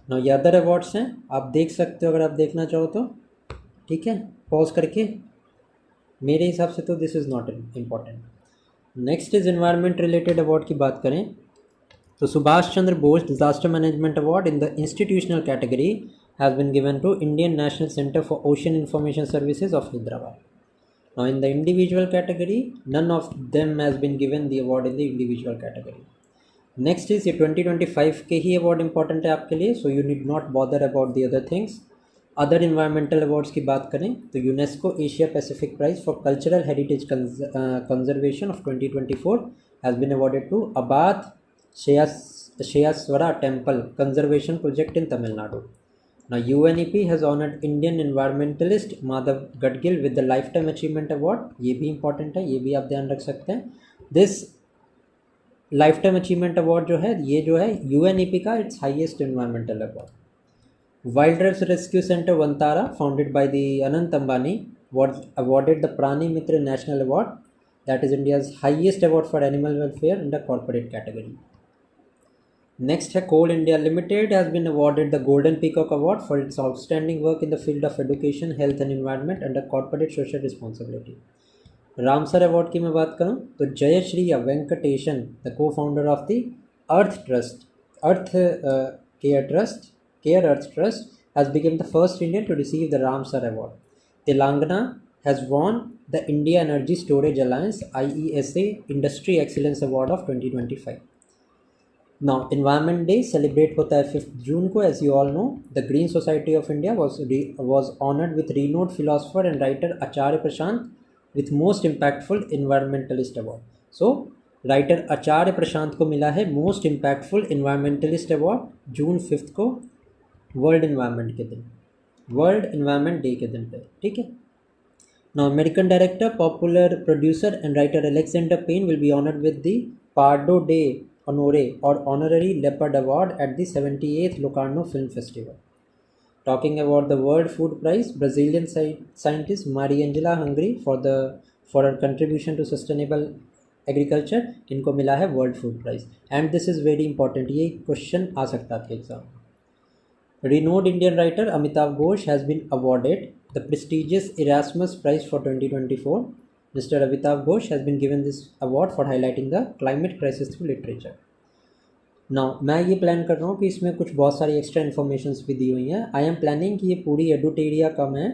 Now ये other awards हैं, आप देख सकते हो अगर आप देखना चाहो तो, ठीक है, पॉज करके। मेरे हिसाब से तो this is not important. Next is environment related award की बात करें तो Subhash Chandra Bose disaster management award in the institutional category has been given to Indian National Center for Ocean Information Services of Hyderabad. Now in the individual category, none of them has been given the award in the individual category. Next is ये 2025 के ही award important है आपके लिए, so you need not bother about the other things. Other environmental awards की बात करें तो UNESCO Asia Pacific prize for cultural heritage conservation of 2024 has been awarded to Abad Sheyaswara Temple Conservation Project in Tamil Nadu. Now UNEP has honored Indian environmentalist Madhav Gadgil with the Lifetime Achievement Award. ये भी important है, ये भी आप ध्यान रख सकते हैं। This Lifetime Achievement Award जो है, ये जो है UNEP का its highest environmental award. Wildlife Rescue Center Vantara, founded by the Anant Ambani, was awarded the Prani Mitra National Award, that is India's highest award for animal welfare in the corporate category. Next है Coal India Limited has been awarded the Golden Peacock Award for its outstanding work in the field of education, health and environment under corporate social responsibility. Ramsar award की मैं बात करूं तो Jayashree Venkatesan the co-founder of the Earth Trust, Care Earth Trust has become the first Indian to receive the Ramsar Award. Telangana has won the India Energy Storage Alliance IESA Industry Excellence Award of 2025. Now Environment Day celebrate होता है 5th जून को, as you all know. The Green Society of India was honored with renowned philosopher and writer Acharya Prashant with most impactful environmentalist award. So writer Acharya Prashant को मिला है most impactful environmentalist award जून 5 को, world environment के दिन, world environment day के दिन पे, ठीक है। Now American director, popular producer and writer Alexander Payne will be honoured with the Pardo d'onore और honorary leopard award at the 78th Locarno film festival. Talking about the World Food Prize, Brazilian scientist Mariangela Hungry for her contribution to sustainable agriculture, इनको मिला है world food prize. And this is very important, ये question आ सकता है आपके exam में। Renowned Indian writer Amitav Ghosh has been awarded the prestigious Erasmus Prize for 2024. Mr. Amitav Ghosh has been given this award for highlighting the climate crisis through literature. Now मैं ये plan कर रहा हूँ कि इसमें कुछ बहुत सारी एक्स्ट्रा इन्फॉर्मेशंस भी दी हुई हैं। आई एम प्लानिंग कि ये पूरी एडुटेरिया का मैं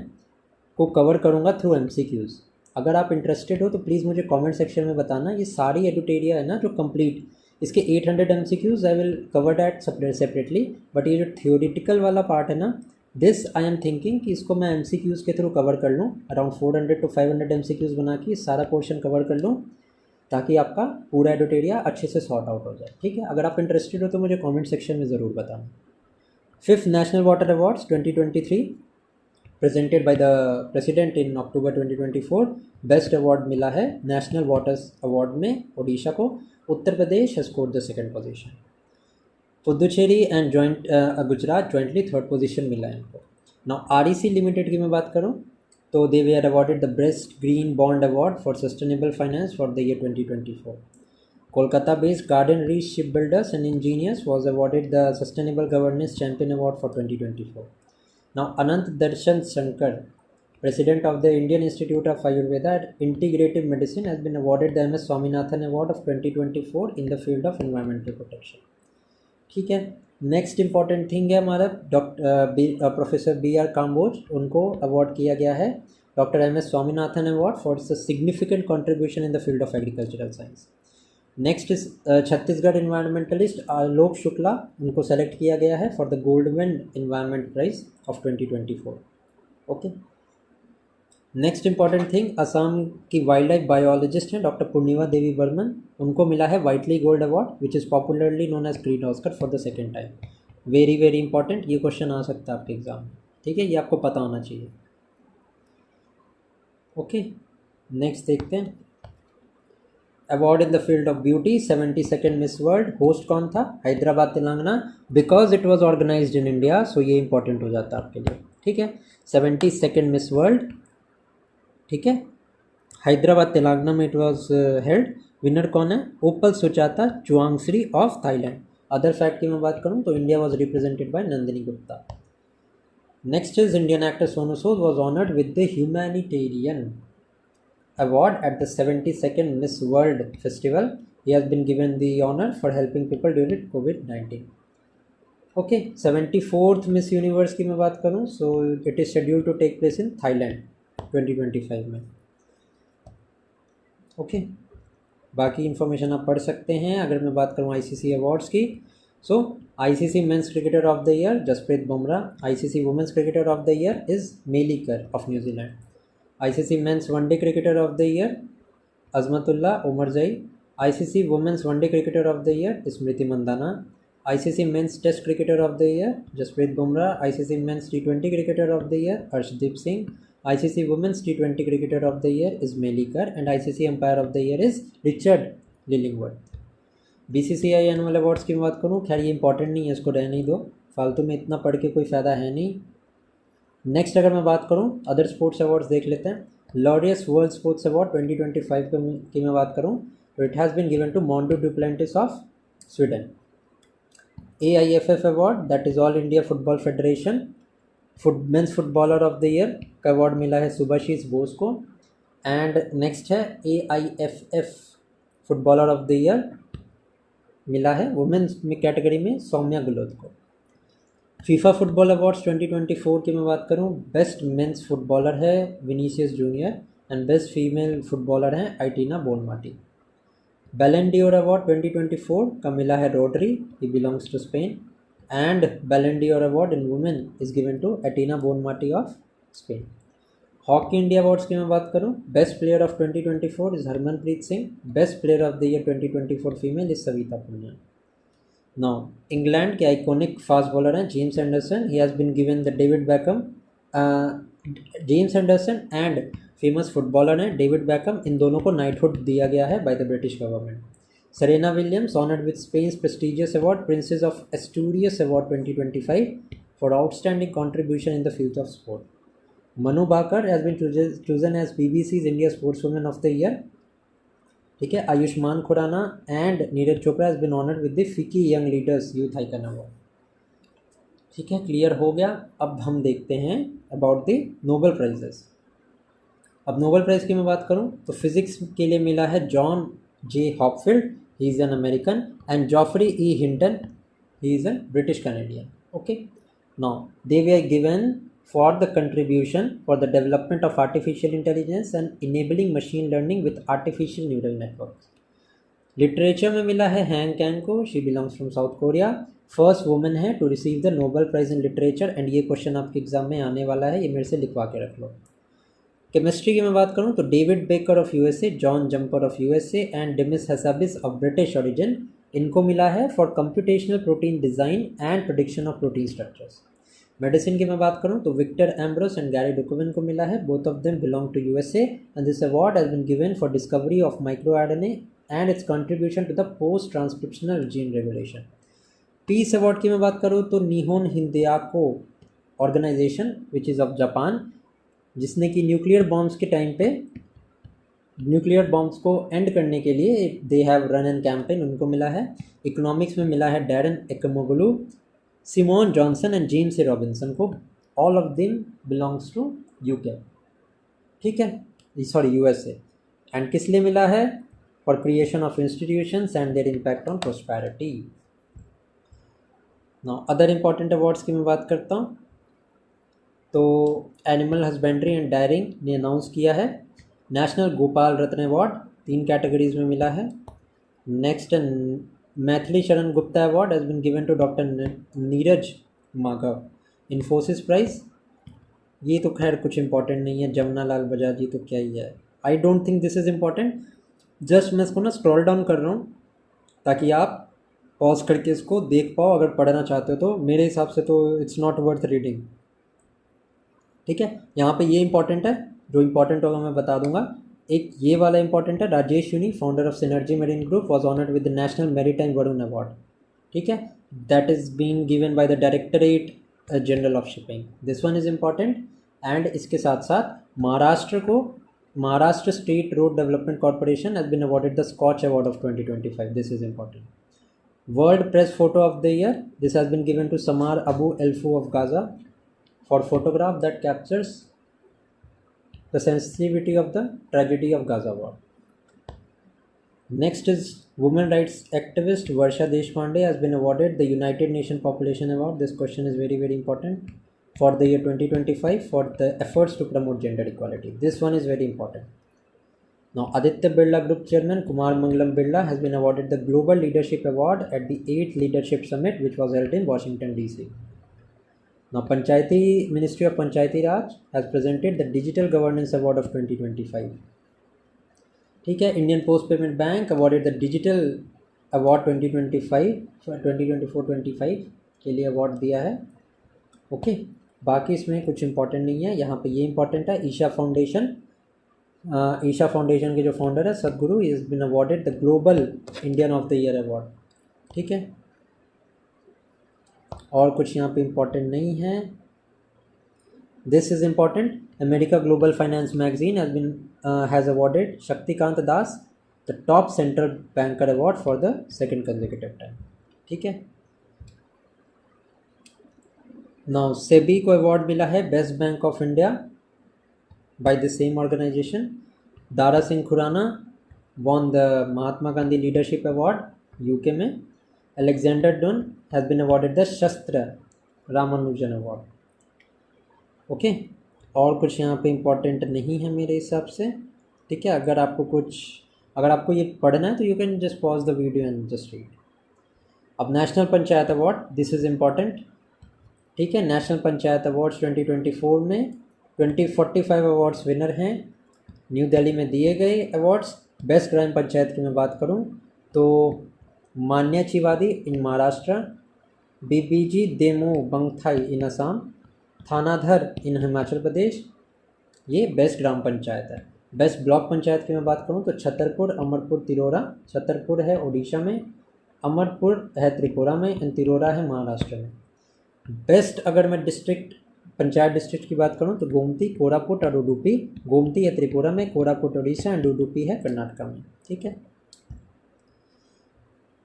को कवर करूँगा थ्रू MCQs। अगर आप इंटरेस्टेड हो तो प्लीज़ मुझे कमेंट सेक्शन में बताना। ये सारी एडुटेरिया है ना जो कंप्लीट, इसके 800 MCQs I will cover that separately, but ये जो थियोरिटिकल वाला पार्ट है ना, दिस आई एम थिंकिंग कि इसको मैं MCQs के थ्रू कवर कर लूँ। अराउंड 400 to 500 MCQs बना के सारा पोर्शन कवर कर लूँ ताकि आपका पूरा एडुटेरिया अच्छे से सॉर्ट आउट हो जाए, ठीक है। अगर आप इंटरेस्टेड हो तो मुझे कमेंट सेक्शन में ज़रूर बताना। 5th national water awards 2023 presented by the president in October 2024। Best award मिला है नेशनल वाटर्स अवार्ड में ओडिशा को। Uttar Pradesh has scored the 2nd position. Puducherry and Gujarat jointly 3rd position मिला है इनको। नाउ REC लिमिटेड की मैं बात करूँ तो they were awarded the Best Green Bond Award for Sustainable Finance for the year 2024. Kolkata-based Garden Reach Shipbuilders and Engineers was awarded the Sustainable Governance Champion Award for 2024. Now, Anant Darshan Shankar, President of the Indian Institute of Ayurveda and Integrative Medicine, has been awarded the MS Swaminathan Award of 2024 in the field of environmental protection. ठीक है। Next important thing है हमारा professor BR Kamboj, उनको award किया गया है doctor MS Swaminathan award for significant contribution in the field of agricultural science. Next is Chhattisgarh environmentalist Alok Shukla, उनको select किया गया है for the Goldman environment prize of 2024। Okay. Next important thing, Assam की वाइल्ड लाइफ बायोलॉजिस्ट हैं डॉक्टर पूर्णिमा देवी बर्मन, उनको मिला है Whitley gold award which is popularly known as green Oscar for the 2nd time. Very very important, ये question आ सकता है आपके एग्जाम में, ठीक है, ये आपको पता होना चाहिए। ओके, नेक्स्ट देखते हैं। Award in the field of beauty 72nd Miss World, host कौन था? Hyderabad Telangana, because it was organised in India, so ये इंपॉर्टेंट हो जाता है आपके लिए, ठीक है। 72nd मिस वर्ल्ड, ठीक है, हैदराबाद तेलंगाना में इट वॉज हेल्ड। विनर कौन है? Opal Suchata Chuangsri of Thailand. Other fact की मैं बात करूं तो India was represented by Nandini Gupta. Next is Indian actor Sonu Sood was honoured with the humanitarian award at the 72nd Miss World festival. He has been given the honour for helping people during COVID-19। Okay, 74th Miss Universe की मैं बात करूं so it is scheduled to take place in Thailand 2025 में। Okay, बाकी information आप पढ़ सकते हैं। अगर मैं बात करूँ ICC अवार्ड्स की, so ICC men's cricketer of the year Jasprit Bumrah, ICC women's cricketer of the year is Melie Kerr of New Zealand, ICC men's one day cricketer of the year Azmatullah Omarzai, ICC women's one day cricketer of the year Smriti Mandhana, ICC men's test cricketer of the year Jasprit Bumrah, ICC men's T20 cricketer of the year Arshdeep Singh, ICC Women's T20 Cricketer of the Year is Melikar and ICC Umpire of the Year is Richard Lillingwood। BCCI annual awards की बात करूँ, खैर ये important नहीं है, इसको रहने ही दो, फालतू में इतना पढ़ के कोई फ़ायदा है नहीं। नेक्स्ट अगर मैं बात करूँ अदर स्पोर्ट्स अवार्ड्स देख लेते हैं। लॉरियस वर्ल्ड स्पोर्ट्स अवार्ड 2025 की मैं बात करूँ तो it has been given to Mondo Duplantis of Sweden. AIFF award that is all India football federation men's footballer of the year का अवार्ड मिला है सुभाशीष बोस को। एंड नेक्स्ट है AIFF footballer of the year मिला है वुमेंस में category में सौम्या गुलोद को। फीफा फुटबॉल अवार्ड्स 2024 की मैं बात करूं, बेस्ट मेंस फुटबॉलर है Vinicius junior and best female footballer हैं Aitana Bonmati. Ballon d'Or award 2024 का मिला है Rodri, he belongs to Spain, and Ballon d'Or award in women is given to Atina Bonmati of Spain. Hockey India awards की मैं बात करूं, best player of 2024 is Harmanpreet Singh, best player of the year 2024 female is Savita Punia. Now England के iconic fast bowler हैं James Anderson, he has been given the David Beckham, James Anderson and famous footballer हैं David Beckham, इन दोनों को knighthood दिया गया है by the British government. Serena Williams honored with Spain's prestigious award Princess of Asturias Award 2025 for outstanding contribution in the field of sport. Manu Bakar has been chosen as BBC's India Sportswoman of the Year. ठीक है, Ayushmann Khurrana and Neeraj Chopra has been honoured with the FICCI young leaders youth icon award. ठीक है, clear हो गया। अब हम देखते हैं अबाउट द नोबेल प्राइजेस। अब नोबेल प्राइज़ की मैं बात करूं तो फिजिक्स के लिए मिला है John J Hopfield, he is an American, and Joffrey E Hinton, he is an British Canadian. Okay, now they way given for the contribution for the development of artificial intelligence and enabling machine learning with artificial neural networks. Literature में मिला है Han Kang को, she belongs from south Korea, first women है to receive the Nobel prize in literature, and ये question आपके exam में आने वाला है, ये मेरे से लिखवा के रख लो। केमिस्ट्री की मैं बात करूँ तो David Baker of USA, John Jumper of USA and Demis Hassabis of British origin, इनको मिला है for computational protein design and prediction of protein structures. Medicine की मैं बात करूं तो Victor Ambros and Gary Dukovin को मिला है, both of them belong to USA, and this award has been given for discovery of micro RNA and its contribution to the post transcriptional gene regulation. Piece award की मैं बात करूं तो Nihon हिंदयाको organization which is of Japan, जिसने कि nuclear bombs के time पे न्यूक्लियर बॉम्ब्स को एंड करने के लिए they have run an campaign, उनको मिला है। इकोनॉमिक्स में मिला है Daron Acemoglu, Simon Johnson and James A Robinson को, all of them belongs to UK. ठीक है, सॉरी यूएसए। एंड किस लिए मिला है? For creation of institutions and there impact on prosperity. Now other important awards की मैं बात करता हूँ तो एनिमल हस्बेंड्री एंड डायरिंग ने अनाउंस किया है national Gopal Ratna award, 3 categories में मिला है। Next Maithili Sharan Gupta award has been given to doctor Neeraj Madhav. Infosys prize, ये तो खैर कुछ इंपॉर्टेंट नहीं है, जमुना लाल बजाज, ये तो क्या ही है, आई don't think this is important. Just मैं इसको ना स्क्रॉल डाउन कर रहा हूँ ताकि आप पॉज करके इसको देख पाओ, अगर पढ़ना चाहते हो तो। मेरे हिसाब से तो इट्स नॉट वर्थ रीडिंग। ठीक है, यहाँ पे ये इंपॉर्टेंट है, जो इंपॉर्टेंट होगा मैं बता दूंगा। एक ये वाला इंपॉर्टेंट है, Rajesh Unni founder of synergy marine group was honoured with the national maritime Varun award. ठीक है, that is been given by the directorate general of shipping, this one is important. And इसके साथ साथ महाराष्ट्र को Maharashtra state road development corporation has been awarded the Skoch award of 2025, this is important. World press photo of the year, this has been given to Samar Abu एल्फू of Gaza for photograph that captures the sensitivity of the tragedy of Gaza war. Next is women rights activist Varsha Deshpande has been awarded the United Nations Population Award. This question is very very important for the year 2025 for the efforts to promote gender equality. This one is very important. Now Aditya Birla Group Chairman Kumar Mangalam Birla has been awarded the Global Leadership Award at the 8th Leadership Summit which was held in Washington DC. Now, Ministry of Panchayati Raj has presented the Digital Governance Award of 2025. ठीक है, Indian Post Payment Bank awarded the Digital Award 2025 2024-25 के लिए award दिया है। Okay, बाकी इसमें कुछ important नहीं है। यहाँ पे ये इंपॉर्टेंट है, ईशा फाउंडेशन, ईशा फाउंडेशन के जो फाउंडर है Sadhguru, is been awarded the global Indian of the year award. ठीक है, और कुछ यहाँ पे इम्पॉर्टेंट नहीं है। This is important, America global finance magazine has awarded Shaktikanta Das the top central banker award for the second consecutive time. ठीक है, नाउ सेबी को अवार्ड मिला है best bank of India by the same organisation. Dara Singh Khurana won the Mahatma Gandhi leadership award UK में। Alexander Dunn has been awarded the शस्त्र Ramanujan award. Okay, और कुछ यहाँ पे इम्पोर्टेंट नहीं है मेरे हिसाब से। ठीक है, अगर आपको ये पढ़ना है तो you can just pause the video and just read. अब national panchayat award, this is important. ठीक है, नेशनल पंचायत अवार्ड्स 2024 में 2045 अवार्ड्स विनर हैं न्यू दिल्ली में दिए गए अवार्ड्स। बेस्ट ग्राम पंचायत की मैं बात करूं तो मान्याचीवादी इन महाराष्ट्र, बीबीजी देमो बंगथाई इन असम, थानाधर इन हिमाचल प्रदेश, ये बेस्ट ग्राम पंचायत है। बेस्ट ब्लॉक पंचायत की मैं बात करूं तो छतरपुर, अमरपुर, तिरोरा। छतरपुर है उड़ीसा में, अमरपुर है त्रिपुरा में एंड तिरोरा है महाराष्ट्र में। बेस्ट अगर मैं डिस्ट्रिक्ट पंचायत डिस्ट्रिक्ट की बात करूं तो गोमती, कोरापुट और उडुपी। गोमती है त्रिपुरा में, कोरापुट उड़ीसा एंड उडुपी है कर्नाटका में। ठीक है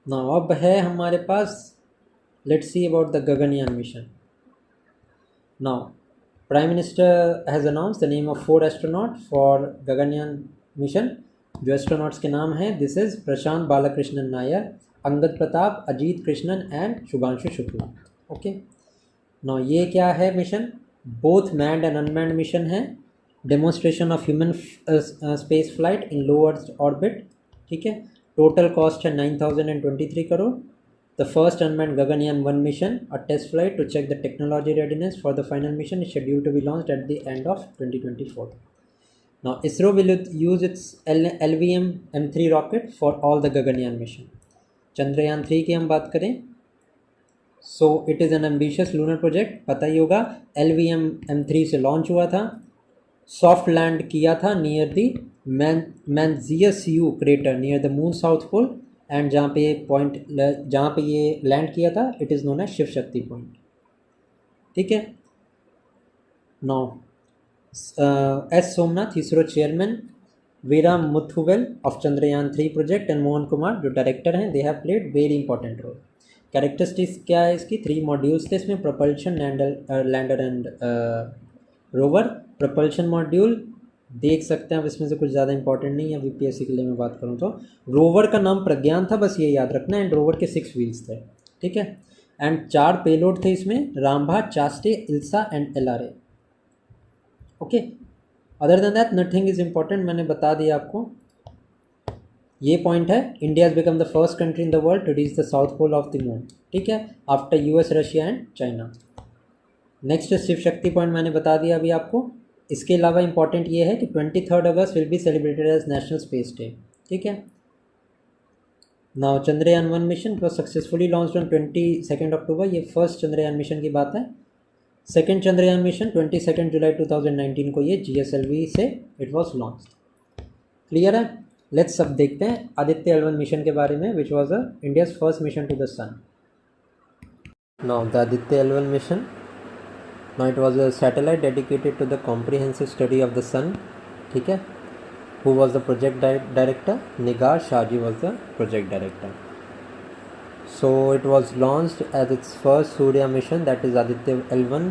ना, अब है हमारे पास let's see about the Gaganyaan mission. Now prime minister has announce the name of 4 astronaut for Gaganyaan mission. जो एस्ट्रोनॉट्स के नाम हैं this is Prashant Balakrishnan Nair, Angad Pratap, Ajit Krishnan and Shubhanshu Shukla. Okay now ये क्या है मिशन? Both manned and unmanned mission है। Demonstration of human space flight in low earth orbit. ठीक है, टोटल कॉस्ट है 9023 crore. The first unmanned Gaganyaan 1 mission, a test flight to check the technology readiness for the final mission is scheduled to be launched at the end of 2024. Now ISRO will use its LVM M3 rocket for all the Gaganyaan mission. Chandrayaan 3 की हम बात करें so it is an ambitious lunar project, पता ही होगा। LVM M3 से launch हुआ था, soft land किया था near the Manzinus U crater near the moon south pole and जहाँ पे ये लैंड किया था it is known as Shiv Shakti point. ठीक है, now S Somanath ISRO chairman, Veera Muthuvel of Chandrayaan 3 project and Mohan Kumar जो डायरेक्टर हैं, they have played very important role. Characteristics क्या है इसकी? 3 मॉड्यूल्स थे इसमें, propulsion, lander and rover. Propulsion module देख सकते हैं आप, इसमें से कुछ ज़्यादा इंपॉर्टेंट नहीं है। यूपीएससी के लिए मैं बात करूँ तो रोवर का नाम प्रज्ञान था, बस ये याद रखना। एंड रोवर के 6 व्हील्स थे। ठीक है, एंड 4 पेलोड थे इसमें, Rambha, ChaSTE, ILSA and LRA. Okay, other than that nothing is important, मैंने बता दिया आपको। ये पॉइंट है, India has become the first country in the world to reach the south pole of the moon. ठीक है, after US, Russia and China. Next Shiv Shakti point मैंने बता दिया अभी आपको। इसके अलावा इंपॉर्टेंट ये है कि 23 August will be celebrated as national space day. ठीक है, now Chandrayaan 1 mission was successfully launched on 22 October. ये फर्स्ट चंद्रयान मिशन की बात है। सेकेंड चंद्रयान मिशन 22 जुलाई 2019 को ये GSLV से इट वॉज लॉन्च। क्लियर है? लेट्स अब देखते हैं आदित्य L1 मिशन के बारे में, which was India's first mission to the sun. Now the Aditya L1 mission, now it was a satellite dedicated to the comprehensive study of the sun. ठीक है, who was the project director? Nigar Shaji was the project director. So it was launched as its first Surya mission, that is Aditya L1,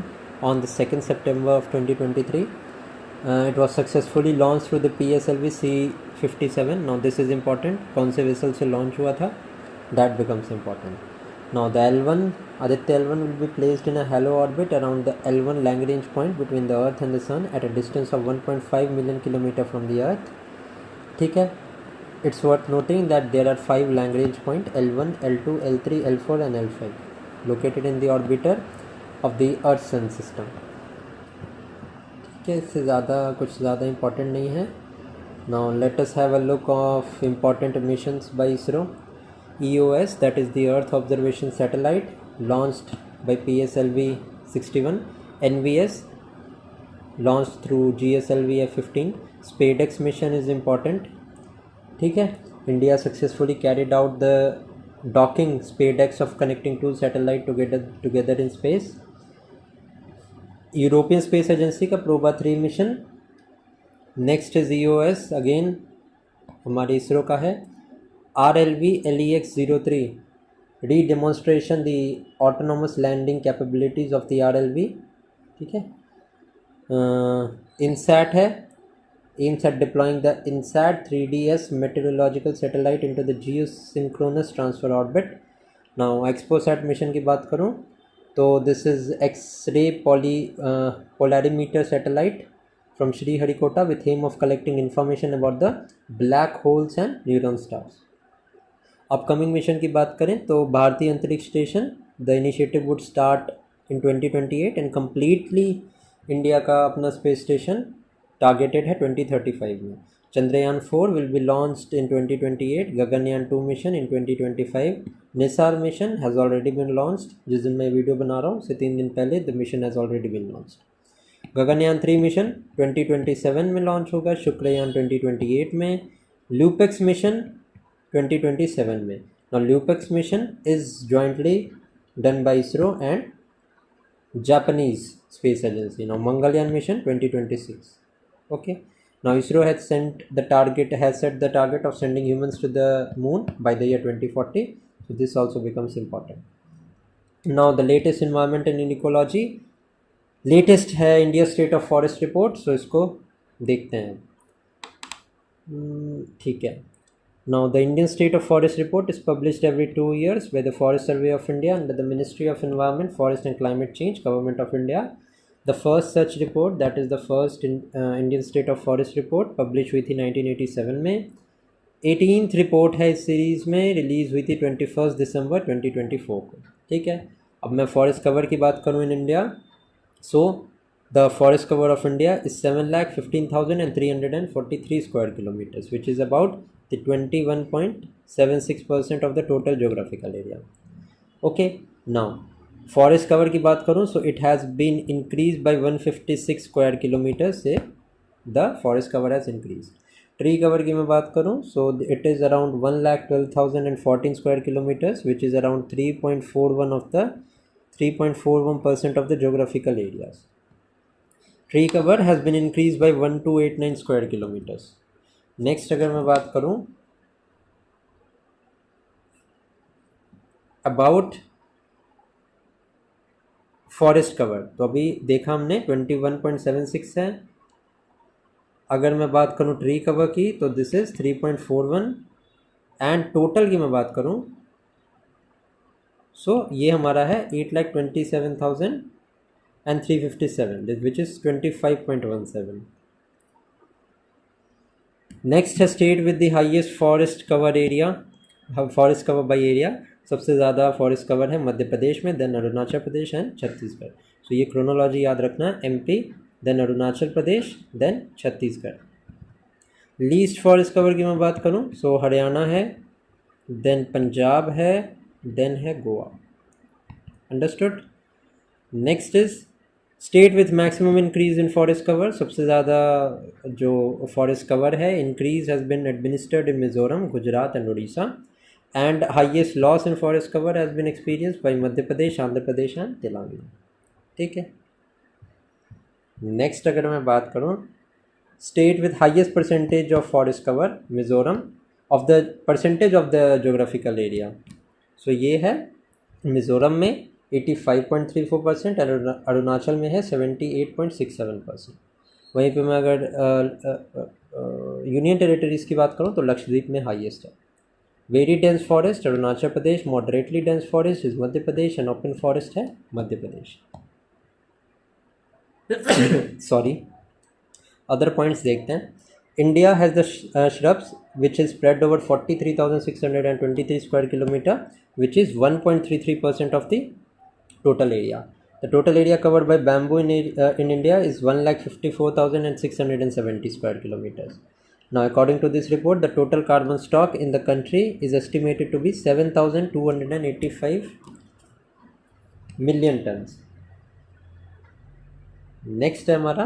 on the 2nd September of 2023. It was successfully launched through the PSLV C-57. Now this is important, कौन से vessel से launch हुआ था, that becomes important. Now the L1, Aditya L1 will be placed in a halo orbit around the L1 Lagrange point between the Earth and the Sun at a distance of 1.5 million km from the Earth. ठीक है, it's worth noting that there are 5 Lagrange points L1, L2, L3, L4 and L5 located in the orbiter of the Earth Sun system. ठीक है, इससे कुछ ज़्यादा important नहीं है. Now let us have a look of important missions by ISRO. EOS, that is the Earth Observation Satellite, launched by PSLV 61. NVS, launched through GSLV F-15. SpaceX mission is important. ठीक है, India successfully carried out the docking SpaDeX of connecting 2 satellite together in space. European space agency का Proba 3 mission. Next is EOS, again हमारी इसरो का है. RLV LEX-03, redemonstration the autonomous landing capabilities of the RLV. ठीक है, INSAT है, aims at deploying the INSAT 3DS meteorological satellite into the geosynchronous transfer orbit. Now EXPOSAT mission की बात करूँ तो this is X-ray polarimeter satellite from Sriharikota with aim of collecting information about the black holes and neutron stars. Upcoming mission की बात करें तो भारतीय अंतरिक्ष station, the initiative would start in 2028 and completely India का अपना स्पेस स्टेशन टारगेटेड है 2035 में। Chandrayaan 4 will be launched in 2028, Gaganyaan 2 mission in 2025, Nisar mission has already been launched, जिस दिन मैं वीडियो बना रहा हूँ उससे 3 दिन पहले the mission has already been launched. Gaganyaan 3 mission 2027 में लॉन्च होगा, शुक्रयान 2028 में, ल्यूपेक्स मिशन 2027 में। Now LUPEX mission is jointly done by ISRO and Japanese Space Agency. Now Mangalyaan mission 2026. Okay. Now ISRO has set the target of sending humans to the moon by the year 2040. So this also becomes important. Now the latest environment and ecology. Latest है India State of Forest Report. So इसको देखते हैं. ठीक है. Now, the Indian State of Forest Report is published every 2 years by the Forest Survey of India under the Ministry of Environment, Forest and Climate Change, Government of India. The first such report, that is the first Indian State of Forest Report, published हुई थी 1987 में. 18th report है इस series में, release हुई थी 21 दिसंबर 2024 को. ठीक है. अब मैं फॉरेस्ट कवर की बात करूँ इन India. So the forest cover of India is 7,15,343 square kilometers, which is about the 21.76% of the total geographical area. Okay, now forest cover की बात करूँ, so it has been increased by 156 square kilometers से the forest cover has increased. Tree cover की मैं बात करूँ, so it is around 1,12,014 square kilometers, which is around 3.41% of the geographical areas. Tree cover has been increased by 1289 square kilometers. Next अगर मैं बात करूं about forest cover, तो अभी देखा हमने 21.76 है. अगर मैं बात करूं ट्री कवर की तो दिस इज 3.41 एंड टोटल की मैं बात करूं सो ये हमारा है 8,27,357, which is 25.17. नेक्स्ट है state with the highest forest cover area, forest cover by area. सबसे ज़्यादा फॉरेस्ट कवर है मध्य प्रदेश में, then Arunachal Pradesh and Chhattisgarh. So ये क्रोनोलॉजी याद रखना है, MP, then Arunachal Pradesh, then Chhattisgarh. Least forest cover की मैं बात करूं सो हरियाणा है, देन पंजाब है, देन है Goa. Understood. Next is state with maximum increase in forest cover. सबसे ज़्यादा जो फॉरेस्ट कवर है increase has been administered in Mizoram, Gujarat and Orissa. And highest loss in forest cover has been experience by Madhya Pradesh, Andhra Pradesh and Telangana. ठीक है. Next अगर मैं बात करूँ state with highest percentage of forest cover, Mizoram, of the percentage of the geographical area. So ये है मिजोरम में 85.34% और अरुणाचल में है 78.67%. वहीं पे मैं अगर यूनियन टेरिटरीज़ की बात करूँ तो लक्षद्वीप में हाईएस्ट है. Very dense forest Arunachal Pradesh, moderately dense forest is Madhya Pradesh and open forest है मध्य प्रदेश. सॉरी, अदर पॉइंट्स देखते हैं. India has the shrubs which is spread over 43,623 square kilometer, which is 1.33% of the total area. The total area covered by bamboo in India is 1,54,670 square kilometers. Now, according to this report, the total carbon stock in the country is estimated to be 7,285 million tons. Next है हमारा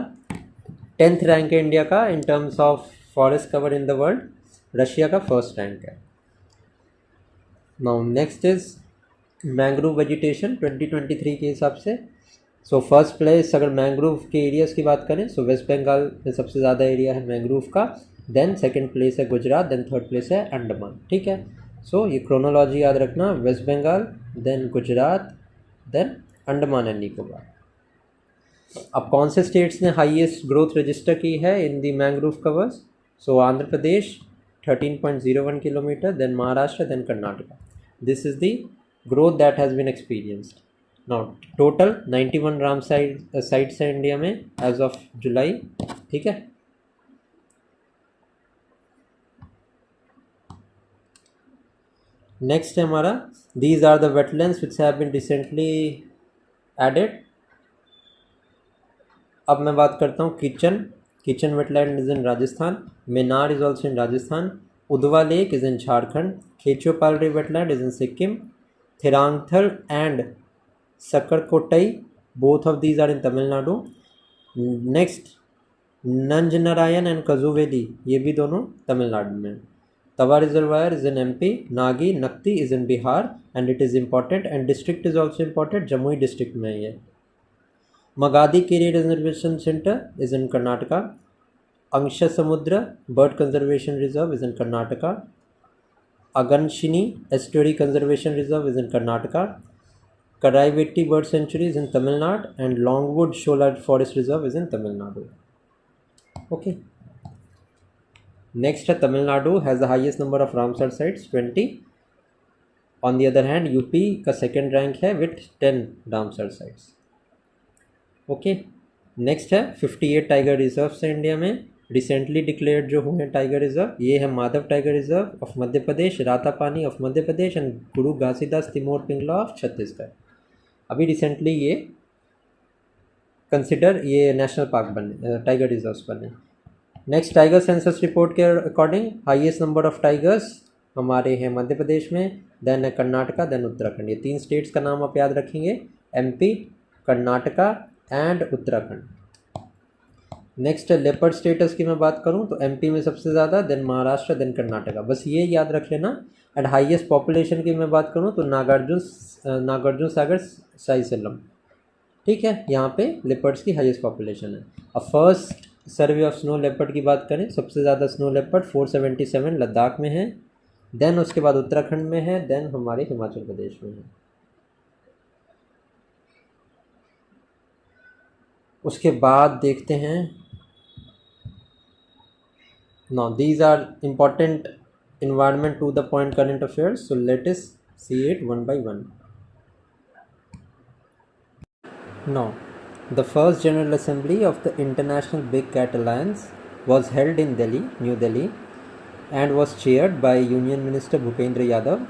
10th rank है India का in terms of forest cover in the world. Russia का first rank है. Now next is mangrove vegetation 2023 के हिसाब से. So first place अगर मैंग्रोव के एरियाज़ की बात करें सो वेस्ट बंगाल में सबसे ज़्यादा एरिया है मैंग्रोव का, देन सेकंड प्लेस है गुजरात, देन थर्ड प्लेस है अंडमान. ठीक है. सो ये क्रोनोलॉजी याद रखना, West Bengal, then Gujarat, then Andaman and Nicobar. अब कौन से स्टेट्स ने हाईएस्ट ग्रोथ रजिस्टर की है in the mangrove covers? So Andhra Pradesh 13.01 kilometre, then Maharashtra, then Karnataka. This is the growth that has been experienced. Now total 91 Ramsar sites है इंडिया में एज ऑफ जुलाई. ठीक है. नेक्स्ट है हमारा these are the wetlands which have been recently added. अब मैं बात करता हूँ Khichan wetland is in Rajasthan, Menar is also in Rajasthan, Udhwa lake is in Jharkhand, खेचोपालरी wetland is in Sikkim, Therthangal and Sakkarakottai both of these are in Tamil Nadu. Next Nanjarayan and Kazhuveli, ये भी दोनों तमिलनाडु में। Tawa reservoir is in MP, Nagi Nakti is in Bihar and it is important and district is also important, Jamui district में है ये। Magadi Kere reservation centre is in Karnataka, Ansh Samudra bird conservation reserve is in Karnataka, Aghanashini estuary conservation reserve is in Karnataka, कराईवेट्टी bird sanctuary is in Tamil Nadu and Longwood Shola forest reserve is in Tamil Nadu. Okay, next है Tamil Nadu has the highest number of Ramsar sites 20। On the other hand UP का second rank है with 10 Ramsar sites. Okay, next है 58 tiger reserves है India में, recently declared जो हुए हैं tiger reserve. ये है Madhav tiger reserve of Madhya Pradesh, Ratapani of Madhya Pradesh and Guru Ghasidas Timor Pingala of Chhattisgarh. अभी रिसेंटली ये कंसिडर ये नेशनल पार्क बने, टाइगर रिजर्व्स बने। नेक्स्ट टाइगर सेंसस रिपोर्ट के according highest number of tigers हमारे हैं मध्य प्रदेश में, देन है कर्नाटका, देन उत्तराखंड। ये 3 स्टेट्स का नाम आप याद रखेंगे, MP, Karnataka and Uttarakhand. Next leopard status की मैं बात करूं तो एमपी में सबसे ज़्यादा, देन महाराष्ट्र, देन कर्नाटका, बस ये याद रख लेना। एंड हाईएस्ट पॉपुलेशन की मैं बात करूं तो नागार्जुन सागर साइसेलम, ठीक है, यहाँ पे लेपर्ड्स की हाईएस्ट पॉपुलेशन है। अब first survey of snow leopard की बात करें, सबसे ज़्यादा स्नो लेपर्ड 477 लद्दाख में है, देन उसके बाद उत्तराखंड में है, देन हमारे हिमाचल प्रदेश में है। उसके बाद देखते हैं, now these are important environment to the point current affairs, so let us see it one by one. Now, the first General Assembly of the International Big Cat Alliance was held in Delhi, New Delhi, and was chaired by Union Minister Bhupendra Yadav.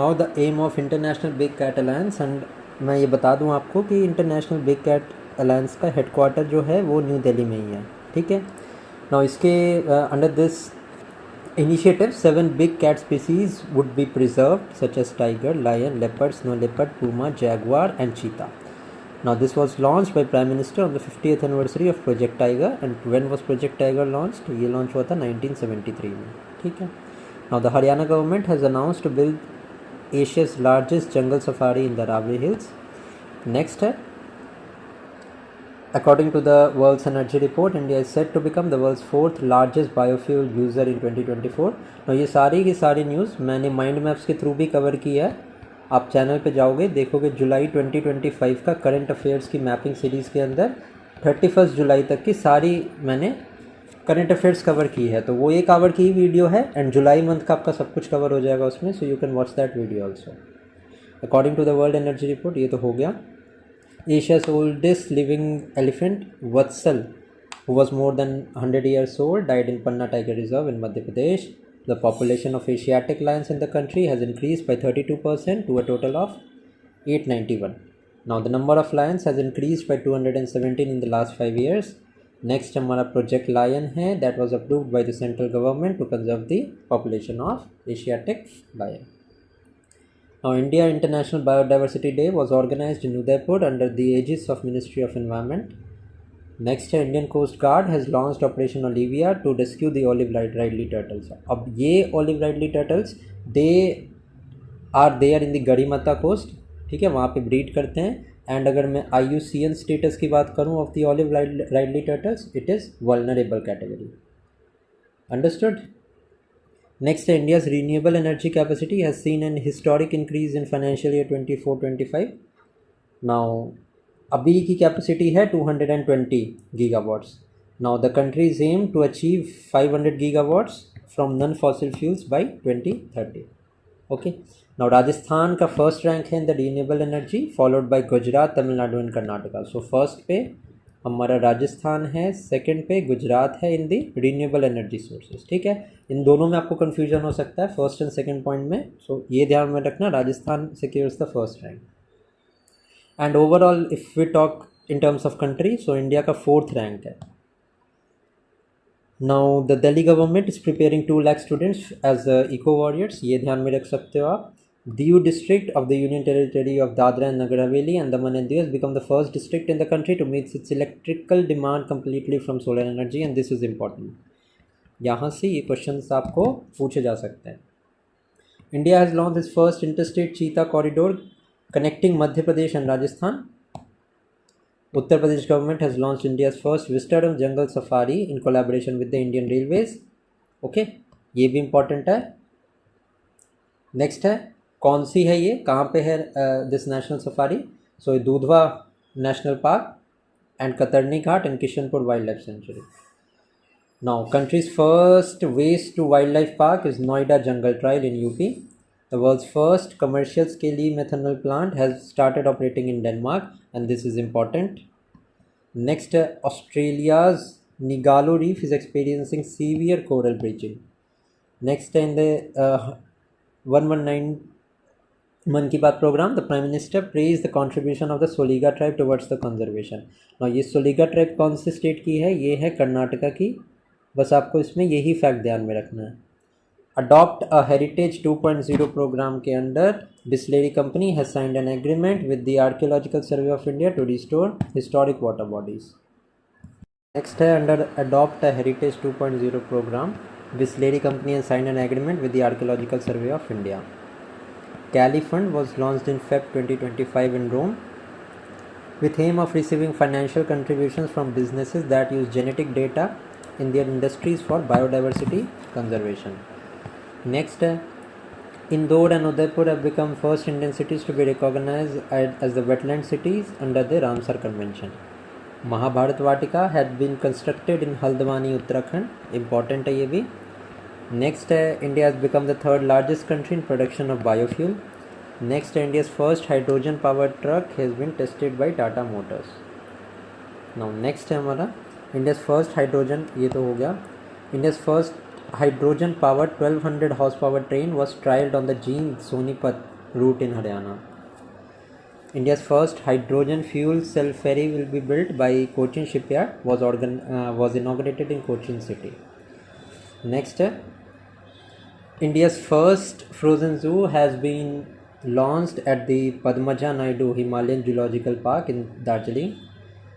Now, the aim of International Big Cat Alliance, and मैं ये बता दूँ आपको कि International Big Cat Alliance का headquarter जो है वो न्यू दिल्ली में ही है, ठीक है। Now, इसके under this initiative 7 big cat species would be preserved such as tiger, lion, leopard, snow leopard, puma, jaguar and cheetah. Now this was launched by Prime Minister on the 50th anniversary of Project Tiger. And when was Project Tiger launched? ये launch हुआ था 1973 में, ठीक है। Now the Haryana government has announced to build Asia's largest jungle safari in the Aravalli Hills. Next है, according to the World's Energy Report, India is set to become the world's 4th largest biofuel user in 2024. Now ये सारी की सारी news मैंने mind maps के through भी cover की है। आप चैनल पे जाओगे, देखोगे जुलाई 2025 का करंट अफेयर्स की मैपिंग सीरीज़ के अंदर 31 जुलाई तक की सारी मैंने करंट अफेयर्स कवर की है, तो वो एक आवर की वीडियो है एंड जुलाई मंथ का आपका सब कुछ कवर हो जाएगा उसमें, so you can watch that video also. According to the world energy report, ये तो हो गया। Asia's oldest living elephant, Vatsal, who was more than 100 years old, died in Panna Tiger Reserve in Madhya Pradesh. The population of Asiatic lions in the country has increased by 32% to a total of 891. Now the number of lions has increased by 217 in the last 5 years. Next हमारा Project Lion है, that was approved by the central government to conserve the population of Asiatic lion. Now, India International Biodiversity Day was organized in Udaipur under the aegis of Ministry of Environment. Next, Indian Coast Guard has launched Operation Olivia to rescue the olive ridley turtles. अब ये olive ridley turtles they are there in the Garimata coast, ठीक है, वहाँ पे breed करते हैं। And अगर मैं IUCN स्टेटस की बात करूँ of the olive ridley turtles, it is vulnerable category. Understood? Next, India's renewable energy capacity has seen an historic increase in financial year 24-25. Now, अभी की कैपेसिटी है 220 gigawatts. Now, the country's aim to achieve 500 gigawatts from non-fossil fuels by 2030. Okay. Now, Rajasthan का first rank है in the renewable energy, followed by Gujarat, Tamil Nadu and Karnataka. So first पे हमारा राजस्थान है, second पे गुजरात है in the renewable energy sources, ठीक है। इन दोनों में आपको कन्फ्यूजन हो सकता है फर्स्ट एंड सेकंड पॉइंट में, सो ये ध्यान में रखना, Rajasthan secures the first rank. And overall if we talk in terms of country, so India का 4th rank है. Now the Delhi government is preparing 2 lakh students as eco warriors. ये ध्यान में रख सकते हो आप. Diu district of the Union Territory of Dadra and Nagar Haveli and Daman and Diu has become the first district in the country to meet its electrical demand completely from solar energy, and this is important. यहाँ से ये questions आपको पूछे जा सकते हैं. India has launched its first interstate cheetah corridor connecting Madhya Pradesh and Rajasthan. Uttar Pradesh government has launched India's first wisdom jungle safari in collaboration with the Indian Railways. Okay, ये भी important है. Next है, कौन सी है ये, कहाँ पे है this national safari? So दूधवा national park and Katarni Ghat and Kishanpur wildlife sanctuary. Now country's first waste to wildlife park is Noida Jungle Trail in UP. The world's first commercial scale methanol plant has started operating in Denmark, and this is important. Next, Australia's Nigalo Reef is experiencing severe coral bleaching. Next, in the 119 Man Ki Baat program, the Prime Minister praised the contribution of the Soliga tribe towards the conservation. Now, ये Soliga tribe कौन से state की है? ये है कर्नाटका की. बस आपको इसमें यही फैक्ट ध्यान में रखना है. Adopt a Heritage 2.0 program के अंदर Distillery Company has signed an agreement with the Archaeological Survey of India to restore historic water bodies. Next है under Adopt a Heritage 2.0 program, Distillery Company has signed an agreement with the Archaeological Survey of India. Cali Fund was launched in Feb 2025 in Rome with aim of receiving financial contributions from businesses that use genetic data in their industries for biodiversity conservation. Next, Indore and Udaipur have become first Indian cities to be recognized as the wetland cities under the Ramsar Convention. Mahabharat Vatika had been constructed in Haldwani, Uttarakhand. Important है ये भी. Next, India has become the 3rd largest country in production of biofuel. Next, India's first hydrogen powered truck has been tested by Tata Motors. Now next है हमारा India's first hydrogen, ये तो हो गया. India's first hydrogen powered 1200 horsepower train was trialed on the Jeend Sonipat route in Haryana. India's first hydrogen fuel cell ferry will be built by Cochin Shipyard, was inaugurated in Cochin city. Next, India's first frozen zoo has been launched at the Padmaja Naidu Himalayan Zoological Park in Darjeeling.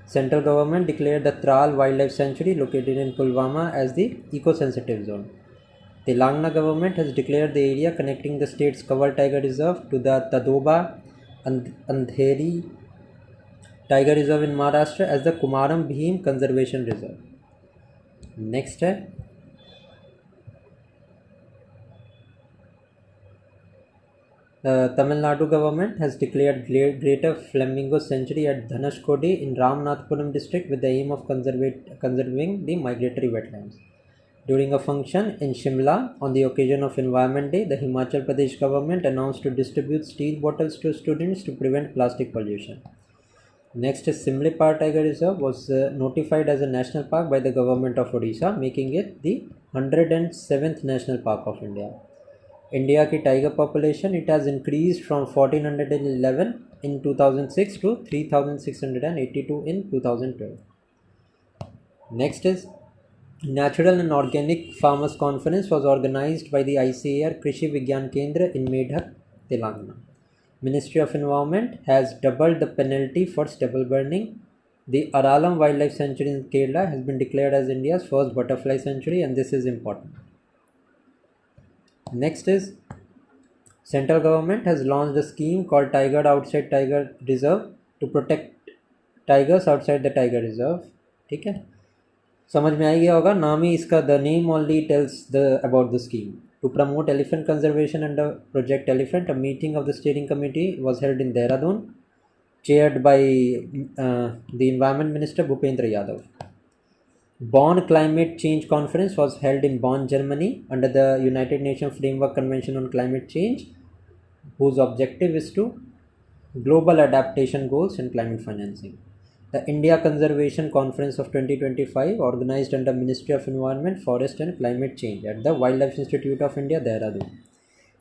Central government declared the Tral Wildlife Sanctuary located in Pulwama as the eco-sensitive zone. Telangana government has declared the area connecting the state's covered tiger reserve to the Tadoba and Andheri Tiger Reserve in Maharashtra as the Kumaram Bhim Conservation Reserve. Next है the Tamil Nadu government has declared Greater Flamingo Sanctuary at Dhanashkodi in Ramnathpuram district with the aim of conserving the migratory wetlands. During a function in Shimla on the occasion of Environment Day, the Himachal Pradesh government announced to distribute steel bottles to students to prevent plastic pollution. Next is Simlipar Tiger Reserve was notified as a national park by the government of Odisha, making it the 107th national park of India. India की tiger population, it has increased from 1411 in 2006 to 3682 in 2012. Next is Natural and Organic Farmers Conference was organized by the ICAR Krishi Vigyan Kendra in Medhak, Telangana. Ministry of Environment has doubled the penalty for stubble burning. The Aralam Wildlife Sanctuary in Kerala has been declared as India's first butterfly sanctuary, and this is important. Next is central government has launched a scheme called Tiger Outside Tiger Reserve to protect tigers outside the tiger reserve. ठीक है, समझ में आ गया होगा, नाम ही इसका the name only tells about the scheme. To promote elephant conservation under Project Elephant, a meeting of the steering committee was held in Dehradun, chaired by the Environment Minister Bhupendra Yadav. Bonn Climate Change Conference was held in Bonn, Germany under the United Nations Framework Convention on Climate Change, whose objective is to global adaptation goals and climate financing. The India Conservation Conference of 2025 organized under Ministry of Environment, Forest and Climate Change at the Wildlife Institute of India, Dehradun.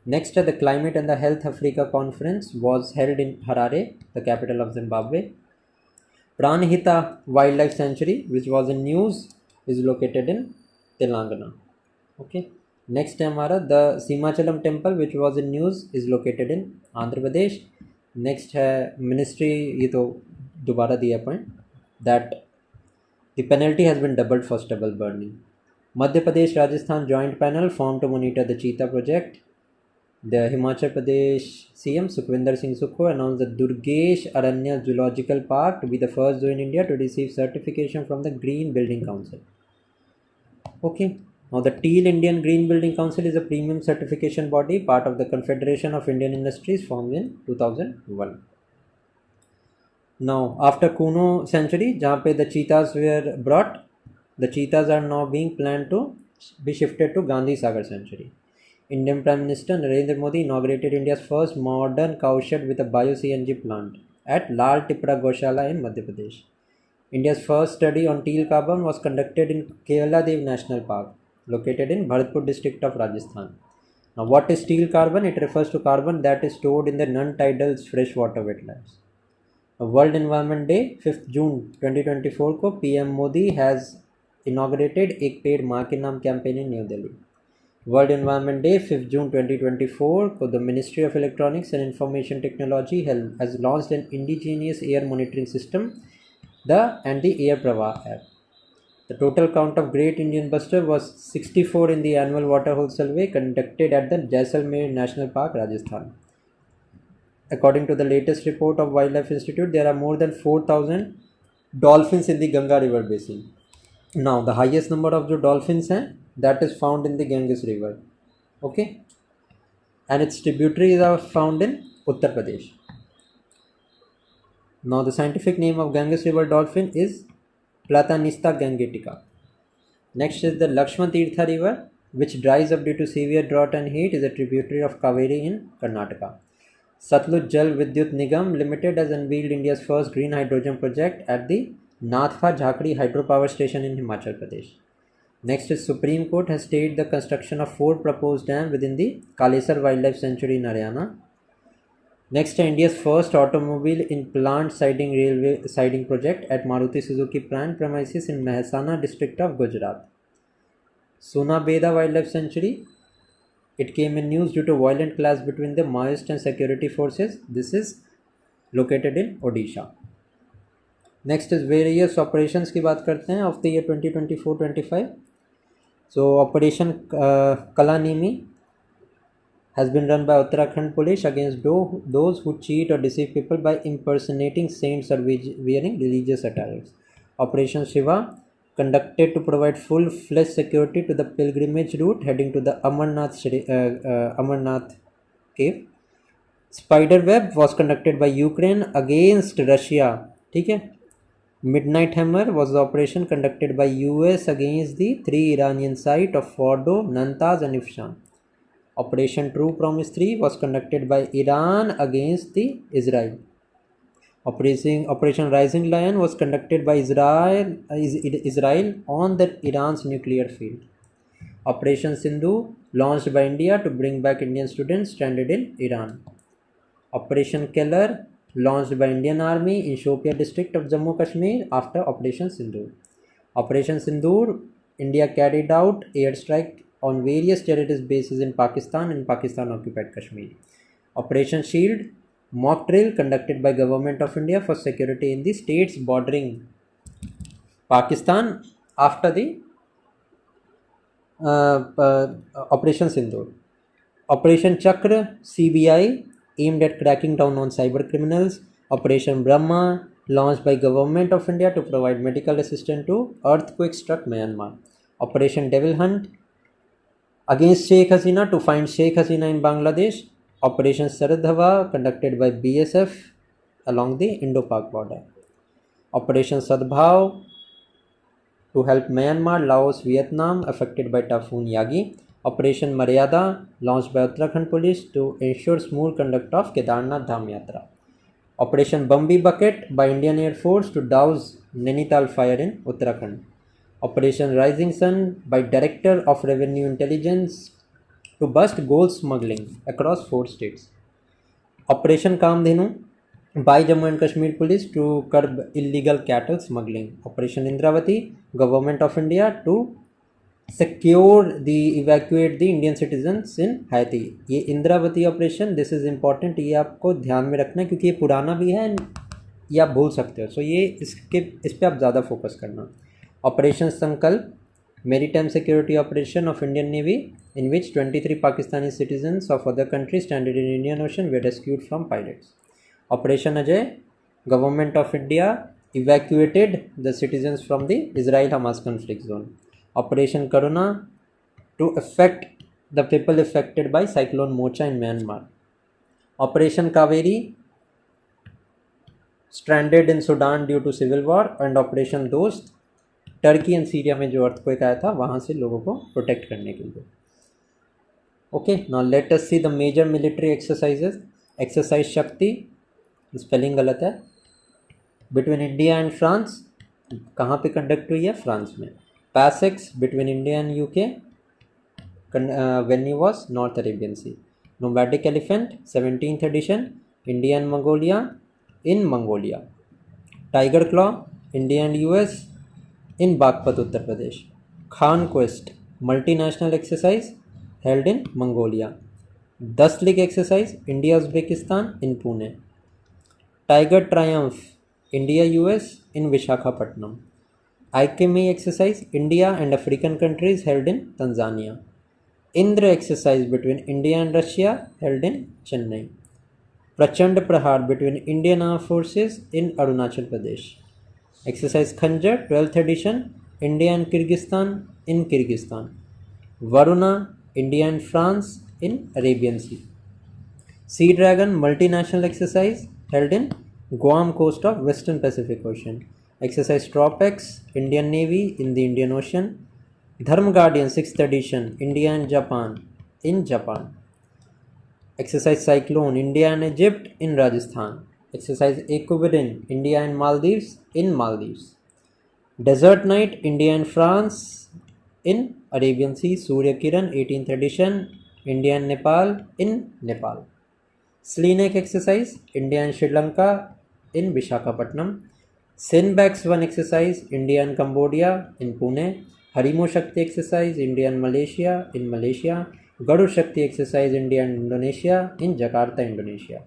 Next, the Climate and the Health Africa Conference was held in Harare, the capital of Zimbabwe. Pranhita Wildlife Sanctuary, which was in news, is located in Telangana. Okay. Next है हमारा the Simachalam temple, which was in news, is located in Andhra Pradesh. Next है ministry, ये तो दोबारा दिया point, that the penalty has been doubled for stubble burning. Madhya Pradesh Rajasthan joint panel formed to monitor the cheetah project. The Himachal Pradesh CM Sukhvinder Singh Sukho announced the Durgesh Aranya Zoological Park to be the first zoo in India to receive certification from the Green Building Council. Okay. Now, the Teal Indian Green Building Council is a premium certification body, part of the Confederation of Indian Industries, formed in 2001. Now, after Kuno Sanctuary, जहाँ पे the cheetahs were brought, the cheetahs are now being planned to be shifted to Gandhi Sagar Sanctuary. Indian Prime Minister Narendra Modi inaugurated India's first modern cowshed with a bio-CNG plant at Lal Tipra Goshala in Madhya Pradesh. India's first study on teal carbon was conducted in Kerala National Park, located in Bharatpur district of Rajasthan. Now, what is teal carbon? It refers to carbon that is stored in the non-tidal freshwater wetlands. World Environment Day 5th June 2024 को PM Modi has inaugurated एक पेड़ माँ के नाम campaign in New Delhi. World Environment Day 5th June 2024 को the Ministry of Electronics and Information Technology has launched an indigenous air monitoring system, the Air Pravah app. The total count of Great Indian Bustard was 64 in the annual waterhole survey conducted at the Jaisalmer National Park, Rajasthan. According to the latest report of Wildlife Institute, there are more than 4,000 dolphins in the Ganga River basin. Now, the highest number of जो dolphins हैं, that is found in the Ganges River. Okay? And its tributaries are found in Uttar Pradesh. Now, the scientific name of Ganges River dolphin is Platanista gangetica. Next is the Lakshman Tirtha River, which dries up due to severe drought and heat, is a tributary of Kaveri in Karnataka. Satluj Jal Vidyut Nigam Limited has unveiled India's first green hydrogen project at the Nathpa Jhakri hydropower station in Himachal Pradesh. Next is Supreme Court has stayed the construction of 4 proposed dams within the Kalesar Wildlife Sanctuary in Haryana. Next, India's first automobile in plant siding railway siding project at Maruti Suzuki plant premises in Mehsana district of Gujarat. Suna Beda Wildlife Sanctuary. It came in news due to violent clash between the Maoist and security forces. This is located in Odisha. Next is various operations की बात करते हैं of the year 2024-25. So Operation Kalanimi has been run by Uttarakhand police against those who cheat or deceive people by impersonating saints or wearing religious attires. Operation Shiva, conducted to provide full-fledged security to the pilgrimage route heading to the Amarnath cave. Spiderweb was conducted by Ukraine against Russia. ठीक है. Midnight Hammer was the operation conducted by US against the 3 Iranian sites of Fordo, Nantaz and Ifshan. Operation True Promise 3 was conducted by Iran against the Israel. Operation Rising Lion was conducted by Israel on the Iran's nuclear field. Operation Sindhu launched by India to bring back Indian students stranded in Iran. Operation Keller launched by Indian Army in Shopia district of Jammu Kashmir after Operation Sindoor. Operation Sindoor, India carried out airstrike on various terrorist bases in Pakistan and Pakistan occupied Kashmir. Operation Shield, mock drill conducted by Government of India for security in the states bordering Pakistan after the Operation Sindoor. Operation Chakra, CBI, aimed at cracking down on cyber criminals. Operation Brahma, launched by Government of India to provide medical assistance to earthquake-struck Myanmar. Operation Devil Hunt, against Sheikh Hasina to find Sheikh Hasina in Bangladesh. Operation Saradhava, conducted by BSF along the Indo-Pak border. Operation Sadbhav, to help Myanmar, Laos, Vietnam affected by Typhoon Yagi. Operation Maryada, launched by Uttarakhand police to ensure smooth conduct of Kedarnath Dham Yatra. Operation Bambi Bucket by Indian Air Force to douse Nainital fire in Uttarakhand. Operation Rising Sun by Director of Revenue Intelligence to bust gold smuggling across 4 states. Operation Kamdhenu, by Jammu and Kashmir police to curb illegal cattle smuggling. Operation Indravati, government of India to secure the evacuate the Indian citizens in Haiti. ये Indravati operation, this is important, ये आपको ध्यान में रखना है क्योंकि ये पुराना भी है ये आप भूल सकते हो, सो ये इस पे आप ज़्यादा फोकस करना. ऑपरेशन संकल्प, maritime security operation of Indian navy in which 23 Pakistani citizens of other countries stranded in Indian Ocean were rescued from pirates. Operation Ajay, government of India evacuated the citizens from the Israel-Hamas conflict zone. Operation Karuna, to affect the people affected by cyclone Mocha in Myanmar. Operation Kaveri, stranded in Sudan due to civil war. And Operation Dost, Turkey and Syria में जो earthquake आया था वहाँ से लोगों को protect करने के लिए. Okay, now let us see the major military exercises. Exercise Shakti, spelling गलत है, बिटवीन इंडिया एंड फ्रांस, कहाँ पे कंडक्ट हुई है? फ्रांस में. PASSEX, between India and UK, venue was north Arabian sea. Nomadic elephant, 17th edition, India and Mongolia, in Mongolia. Tiger claw, India and US, in Bagpat, Uttar Pradesh. Khan Quest, multinational exercise held in Mongolia. 10 League exercise, India Uzbekistan in Pune. Tiger Triumph, India US in Vishakhapatnam. Alchemy exercise, India and African countries held in Tanzania. Indra exercise between India and Russia held in Chennai. Prachand Prahar between Indian Armed Forces in Arunachal Pradesh. Exercise Khanjar, 12th edition, India and Kyrgyzstan in Kyrgyzstan. Varuna, India and France in Arabian Sea. Sea Dragon, multinational exercise held in Guam coast of Western Pacific Ocean. Exercise Tropex, Indian Navy in the Indian Ocean. Dharm Guardian, 6th edition, India and Japan in Japan. Exercise Cyclone, India and Egypt in Rajasthan. Exercise Equidin, India and Maldives in Maldives. Desert Night, India and France in Arabian Sea. Surya Kiran, 18th edition, India and Nepal in Nepal. Slenek exercise, India and Sri Lanka in Vishakhapatnam. Sinbax 1 exercise, India and Cambodia in Pune. Harimo Shakti exercise, India and Malaysia in Malaysia. Garu Shakti exercise, India and Indonesia in Jakarta, Indonesia.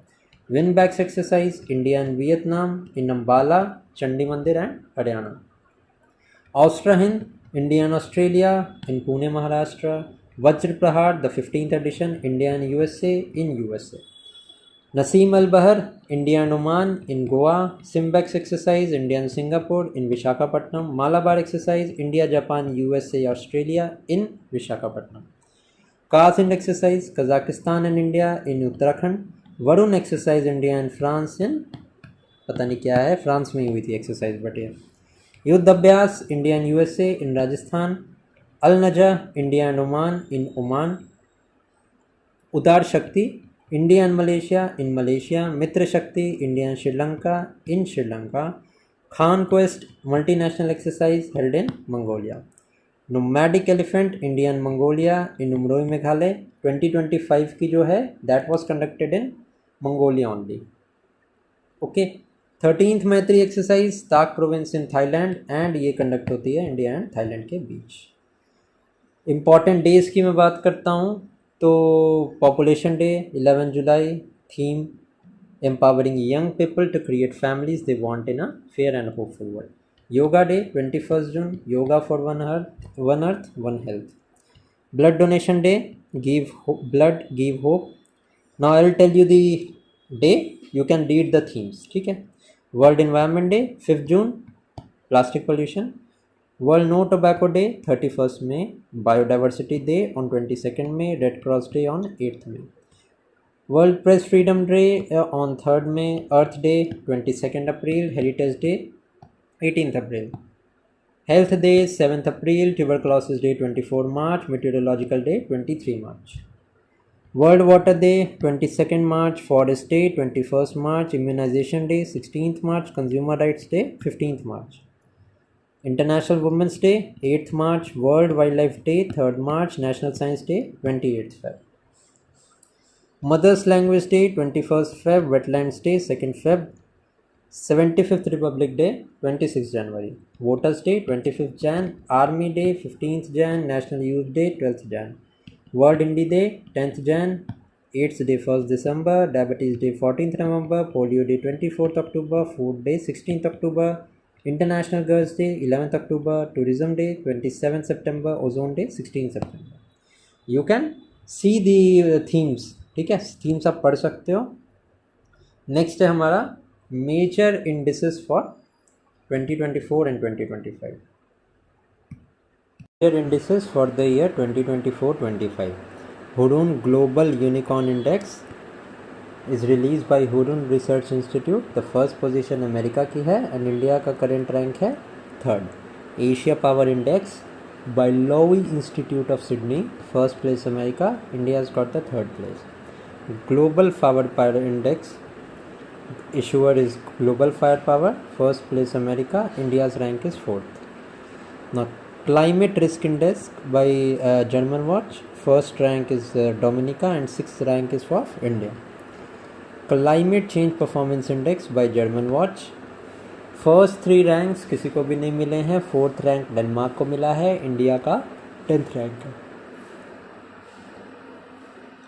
Winbacks exercise, India and Vietnam in Ambala, Chandi Mandir and Haryana. Austra Hind, India and Australia in Pune, Maharashtra. Vajra Prahar, the 15th edition, India and USA in USA. Naseem Al Bahar, India and Oman in Goa. Simbex exercise, India and Singapore in Vishakhapatnam. Malabar exercise, India, Japan, USA, Australia in Vishakhapatnam. Kazhind exercise, Kazakhstan and India in Uttarakhand. Varun exercise India and France in, पता नहीं क्या है, France में ही हुई थी exercise but ये. Yudh Abhyas, India and USA in Rajasthan. Al Najah, India and Oman in Oman. Udara Shakti, India and Malaysia in Malaysia. Mitra Shakti, India and Sri Lanka in Sri Lanka. Khaan Quest, multinational exercise held in Mongolia. Nomadic elephant, India and Mongolia in Umroi Meghalaya. 2025 की जो है that was conducted in Mongolia only. Okay. 13th Maitree exercise, Tak province in Thailand, and ये conduct होती है India and Thailand के बीच. Important days की मैं बात करता हूँ तो पॉपुलेशन डे 11 जुलाई. Theme empowering young people to create families they want in a fair and hopeful world. Yoga day 21 June, yoga for one earth one health. Blood donation day, give blood, give hope. Now I will tell you the day, you can read the themes. ठीक है. World Environment Day 5th June, plastic pollution. World No Tobacco Day 31st May. Biodiversity Day on 22nd May. Red Cross Day on 8th May. World Press Freedom Day on 3rd May. Earth Day 22nd April. Heritage Day 18th April. Health Day 7th April, Tuberculosis Day 24 March, Meteorological Day 23 March. World Water Day 22nd March, Forest Day 21st March, Immunization Day 16th March, Consumer Rights Day 15th March. International Women's Day 8th March, World Wildlife Day 3rd March, National Science Day 28th Feb. Mothers language day 21 Feb, wetlands day 2 Feb, 75th republic day 26 जनवरी, voters day 25 Jan, army day 15 Jan, national youth day 12 Jan, world Hindi day 10 Jan, AIDS day 1 दिसंबर, diabetes day 14 नवंबर, polio day 24 अक्टूबर, food day 16 अक्टूबर, international girls day 11 अक्टूबर, tourism day 27 सितंबर, ozone day 16 सितंबर। You can see the themes, ठीक है, themes आप पढ़ सकते हो। नेक्स्ट है हमारा major indices for 2024 and 2025। Major indices for the year 2024-25। Hurun global unicorn index is release by Hurun research institute. The first position America की है एंड इंडिया का करंट रैंक है 3rd। Asia power index by Lowy institute of Sydney, first place America, India has got the 3rd place. Global firepower index issuer is global firepower, first place America, India's rank is 4th. Now climate risk index by German watch, first rank is Dominica and 6th rank is for India. Climate change performance index by German watch, first 3 ranks किसी को भी नहीं मिले हैं, 4th rank Denmark को मिला है, India का 10th रैंक है।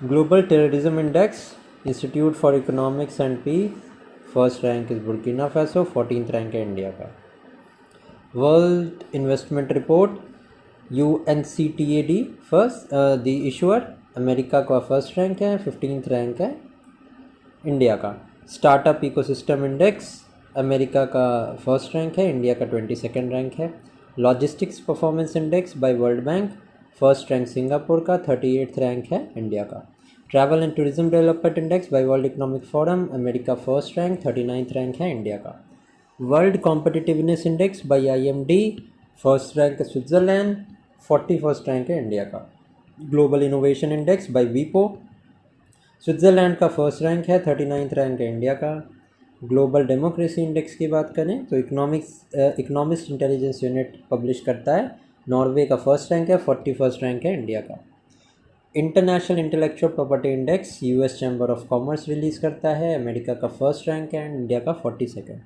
Global terrorism index institute for economics and peace, first rank is Burkina Faso, 14th rank है इंडिया का। World investment report UNCTAD first the issuer, America का फर्स्ट रैंक है, 15th rank है India का। Startup ecosystem index America का first rank है, India का 22nd rank है। Logistics performance index by world bank, first rank Singapore का, 38th rank है इंडिया का। Travel and tourism development index by world economic forum, America first rank, 39th rank है India का। World competitiveness index bye IMD, first rank Switzerland, 41st rank है India का। Global innovation index bye वीपो, Switzerland का first rank है, 39th rank है India का। Global democracy index की बात करें तो इकोनॉमिस्ट इंटेलिजेंस यूनिट पब्लिश करता है, नॉर्वे का फर्स्ट रैंक है, 41st रैंक है इंडिया का। International intellectual property index US chamber of commerce release करता है, अमेरिका का फर्स्ट रैंक है एंड इंडिया का 42nd।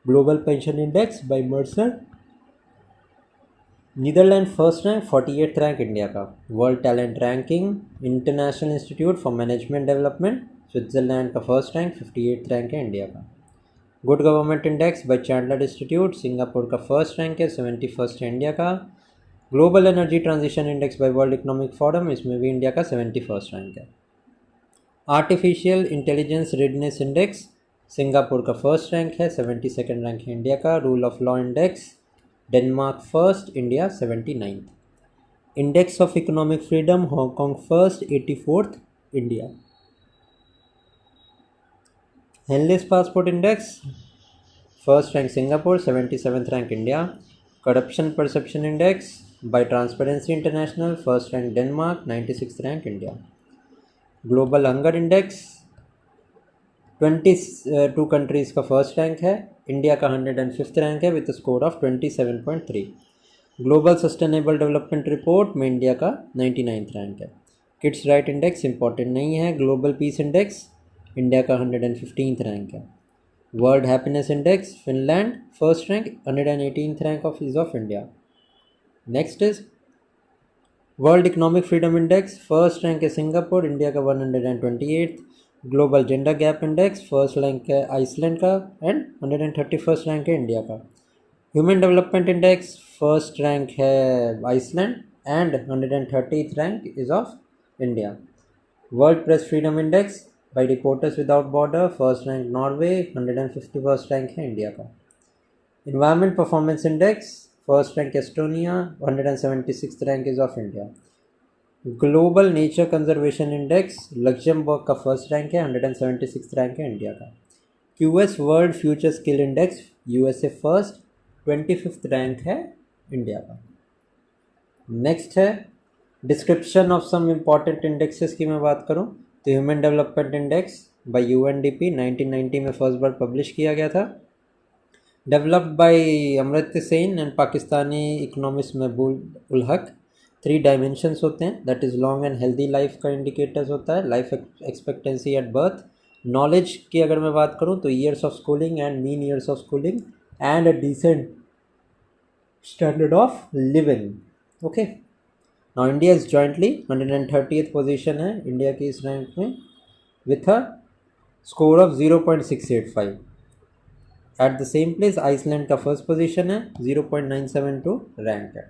Global pension index by Mercer, Netherland first rank, 48th rank India का। World talent ranking, international institute for management development, Switzerland का first rank, 58th rank है India का। Good government index by Chandler institute, Singapore का first rank है, 71st है India का। Global energy transition index by world economic forum, इसमें भी India का 71st रैंक है। Artificial intelligence redness index, Singapore का फर्स्ट रैंक है, 72nd रैंक है इंडिया का। Rule of law index, Denmark first, India 79th। Index of economic freedom, Hong Kong first, 84th India. Henle's passport index, first rank Singapore, 77th rank India. Corruption perception index bye transparency international, first rank Denmark, 96th rank India. Global hunger index 22 countries का first rank है, India का 105th rank है with score of 27.3। Global sustainable development report में India का 99th rank है। Kids right index important नहीं है। Global peace index, India का 115th रैंक है। World happiness index, Finland first rank, 118th rank of India. Next is world economic freedom index, first rank है Singapore, India का 128th। Global gender gap index, first rank है Iceland का and 131st rank है India का। Human development index, first rank है Iceland and 130th rank is of India. World press freedom index by reporters without border, first rank Norway, 151st rank है India का। Environment performance index, first rank Estonia, 176th rank is of India. Global nature conservation index, Luxembourg का first rank है, 176th rank है India का। QS world future skill index, USA first, 25th rank है India का। Next है description of some important indexes की मैं बात करूं तो human development index by UNDP 1990 में फर्स्ट बार पब्लिश किया गया था। Developed by Amartya Sen and Pakistani economist Mehboob ul Haq. 3 dimensions होते हैं, that is long and healthy life का इंडिकेटर्स होता है, life expectancy at birth, knowledge की अगर मैं बात करूँ तो years of schooling and mean years of schooling and a decent standard of living. Okay, now India is jointly 130th position है इंडिया की इस रैंक में with a score of 0.685। At the same place Iceland का first position है, 0.972 rank है।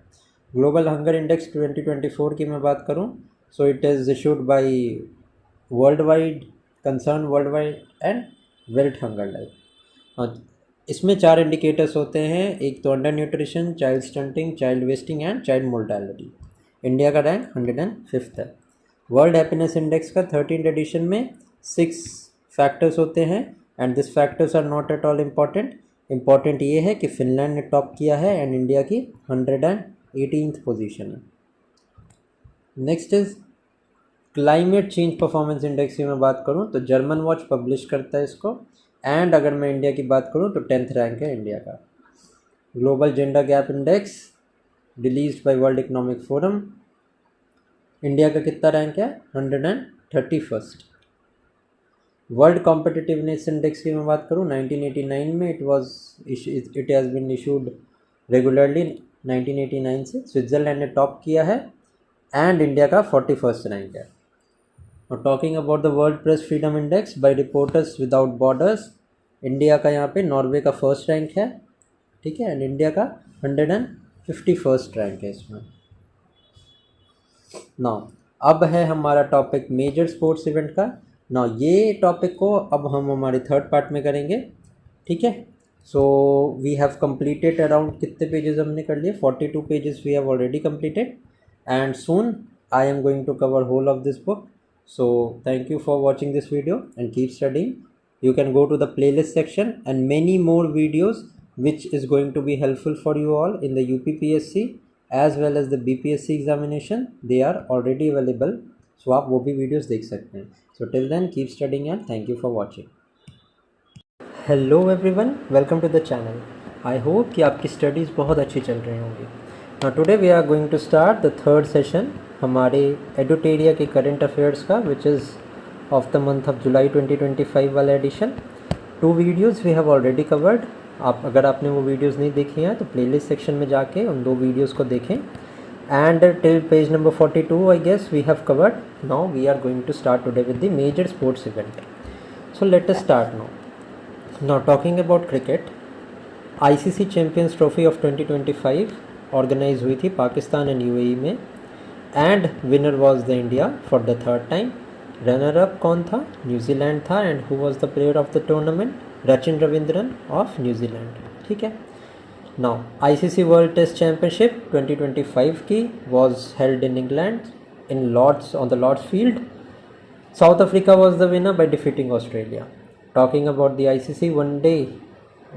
Global hunger index 2024 की मैं बात करूं so it is issued by world wide concern world wide and world hunger life. इसमें 4 इंडिकेटर्स होते हैं, एक तो under nutrition, child stunting, child wasting and child mortality. India का रैंक 105th है। वर्ल्ड हैप्पीनेस इंडेक्स का 13th एडिशन में 6 factors होते हैं and this factors are not at all important ये है कि फिनलैंड ने टॉप किया है एंड इंडिया की 118th पोजीशन है। Next is climate change performance index की मैं बात करूं तो जर्मन वॉच पब्लिश करता है इसको एंड अगर मैं इंडिया की बात करूं तो 10th रैंक है इंडिया का। Global gender gap index released by world economic forum, India का कितना रैंक है 131st। वर्ल्ड कॉम्पिटिटिवनेस इंडेक्स की मैं बात करूं 1989 में it has been issued regularly 1989 से, स्विट्ज़रलैंड ने टॉप किया है एंड इंडिया का 41st रैंक है। और talking about the world press freedom index by reporters without borders, India का यहाँ पे नॉर्वे का फर्स्ट रैंक है, ठीक है, एंड इंडिया का 151st रैंक है इसमें। नाउ अब है हमारा टॉपिक मेजर स्पोर्ट्स इवेंट का। नाउ ये टॉपिक को अब हम हमारे थर्ड पार्ट में करेंगे, ठीक है। So we have completed around कितने पेजेस हमने कर लिए, 42 pages we have already completed and soon I am going to cover whole of this book. So thank you for watching this video and keep studying. You can go to the playlist section and many more videos which is going to be helpful for you all in the UPPSC as well as the BPSC examination. They are already available, so आप वो भी videos देख सकते हैं। So till then keep studying and thank you for watching. Hello everyone, welcome to the channel. I hope कि आपकी studies बहुत अच्छी चल रही होंगी। Now today we are going to start the third session हमारे एडुटेरिया के करंट अफेयर्स का which is of the month of July 2025 वाला edition. 2 videos we have already covered। अगर आपने वो वीडियोज़ नहीं देखी हैं तो प्लेलिस्ट सेक्शन में जाके उन 2 वीडियोज़ को देखें and till page number 42 I guess we have covered. Now we are going to start today with the major sports event. So let us start now. Now talking about cricket, ICC Champions Trophy of 2025 organise हुई थी Pakistan and UAE में and winner was the India for the third time. Runner up कौन था, New Zealand था and who was the player of the tournament, Rachin Ravindran of New Zealand, ठीक है। Now ICC world test championship 2025 की was held in England in Lord's on the Lord's field. South Africa was the winner by defeating Australia. Talking about the ICC one day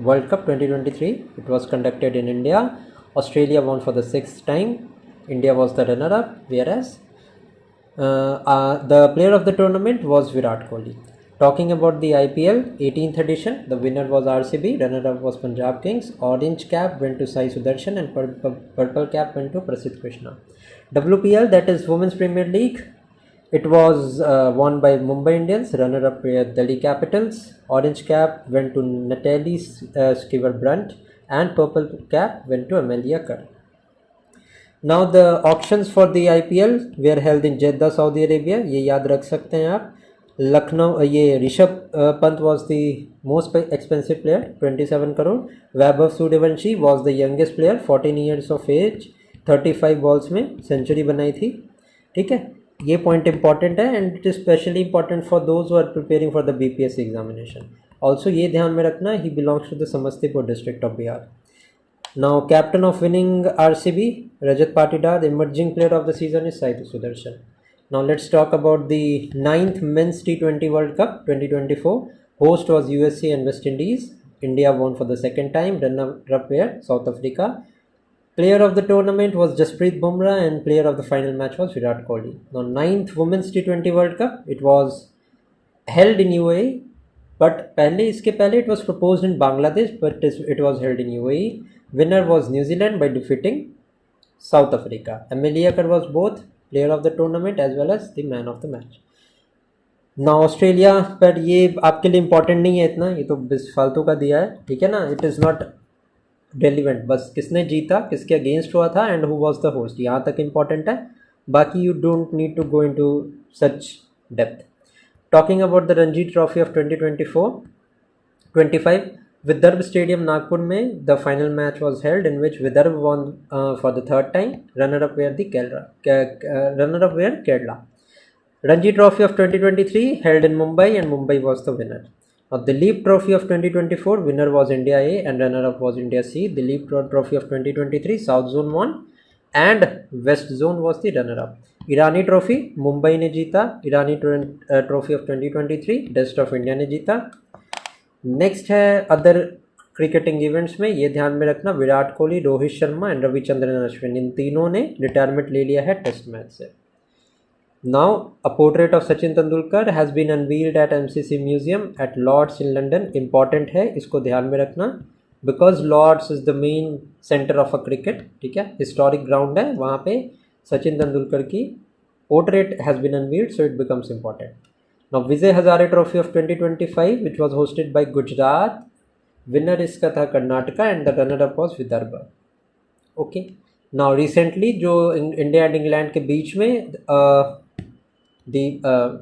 world cup 2023, it was conducted in India. Australia won for the 6th time. India was the runner-up, whereas the player of the tournament was Virat Kohli. Talking about the IPL 18th edition, the winner was RCB, runner-up was Punjab Kings. Orange cap went to Sai Sudarshan and purple cap went to Prasidh Krishna. WPL, that is Women's Premier League, it was won by Mumbai Indians. Runner-up were Delhi Capitals. Orange cap went to Natalie Sciver-Brunt and purple cap went to Amelia Kerr. Now the auctions for the IPL were held in Jeddah, Saudi Arabia. ये याद रख सकते हैं आप। लखनऊ, ये Rishabh Pant was the most expensive player, 27 crore. Vaibhav Suryavanshi was the youngest player, 14 years of age, 35 balls में century बनाई थी, ठीक है। ये पॉइंट इंपॉर्टेंट है and it is specially important for those who are preparing for the BPSC examination. Also ये ध्यान में रखना, he belongs to the Samastipur district of Bihar. Now captain of winning RCB Rajat Patidar, emerging player of the season is Sai Sudharsan. Now let's talk about the 9th men's T20 world cup 2024। Host was USA and West Indies. India won for the second time. Runner-up were South Africa. Player of the tournament was Jasprit Bumrah and player of the final match was Virat Kohli. Now 9th Women's T20 World Cup, it was held in UAE, but इसके पहले it was proposed in Bangladesh, but it was held in UAE. Winner was New Zealand by defeating South Africa. Emiliaker was both player of the tournament as well as the man of the match. ना Australia पर ये आपके लिए important नहीं है इतना, ये तो बस फालतू का दिया है, ठीक है ना, इट इज़ नॉट रेलिवेंट, बस किसने जीता, किसके अगेंस्ट हुआ था and who was the host, यहाँ तक इंपॉर्टेंट है, बाकी you don't need to go into such depth. Talking about the Ranji trophy of 2024-25, Vidarbh Stadium Nagpur में the final match was held in which Vidarbh won for the third time. Runner-up were Kerala. Ranji Trophy of 2023 held in Mumbai and Mumbai was the winner. Now the Leap Trophy of 2024 winner was India A and runner-up was India C. The Leap Trophy of 2023 South Zone won and West Zone was the runner-up. Irani Trophy Mumbai ने जीता. Irani Trophy of 2023 Best of India ने जीता. Next है other cricketing events में, ये ध्यान में रखना, विराट कोहली, रोहित शर्मा एंड रविचंद्रन अश्विन, इन तीनों ने रिटायरमेंट ले लिया है टेस्ट मैच से. Now a portrait of Sachin Tendulkar has been unveiled at MCC museum at Lord's in London. Important है, इसको ध्यान में रखना, because Lord's is the main centre of a cricket, ठीक है, हिस्टोरिक ग्राउंड है, वहाँ पे सचिन तेंदुलकर की portrait has been unveiled, so it becomes important. Now Vijay Hazare Trophy of 2025 which was hosted by Gujarat, winner इसका था Karnataka and the runner up was Vidarbha. Okay. Now recently जो India and England के बीच में the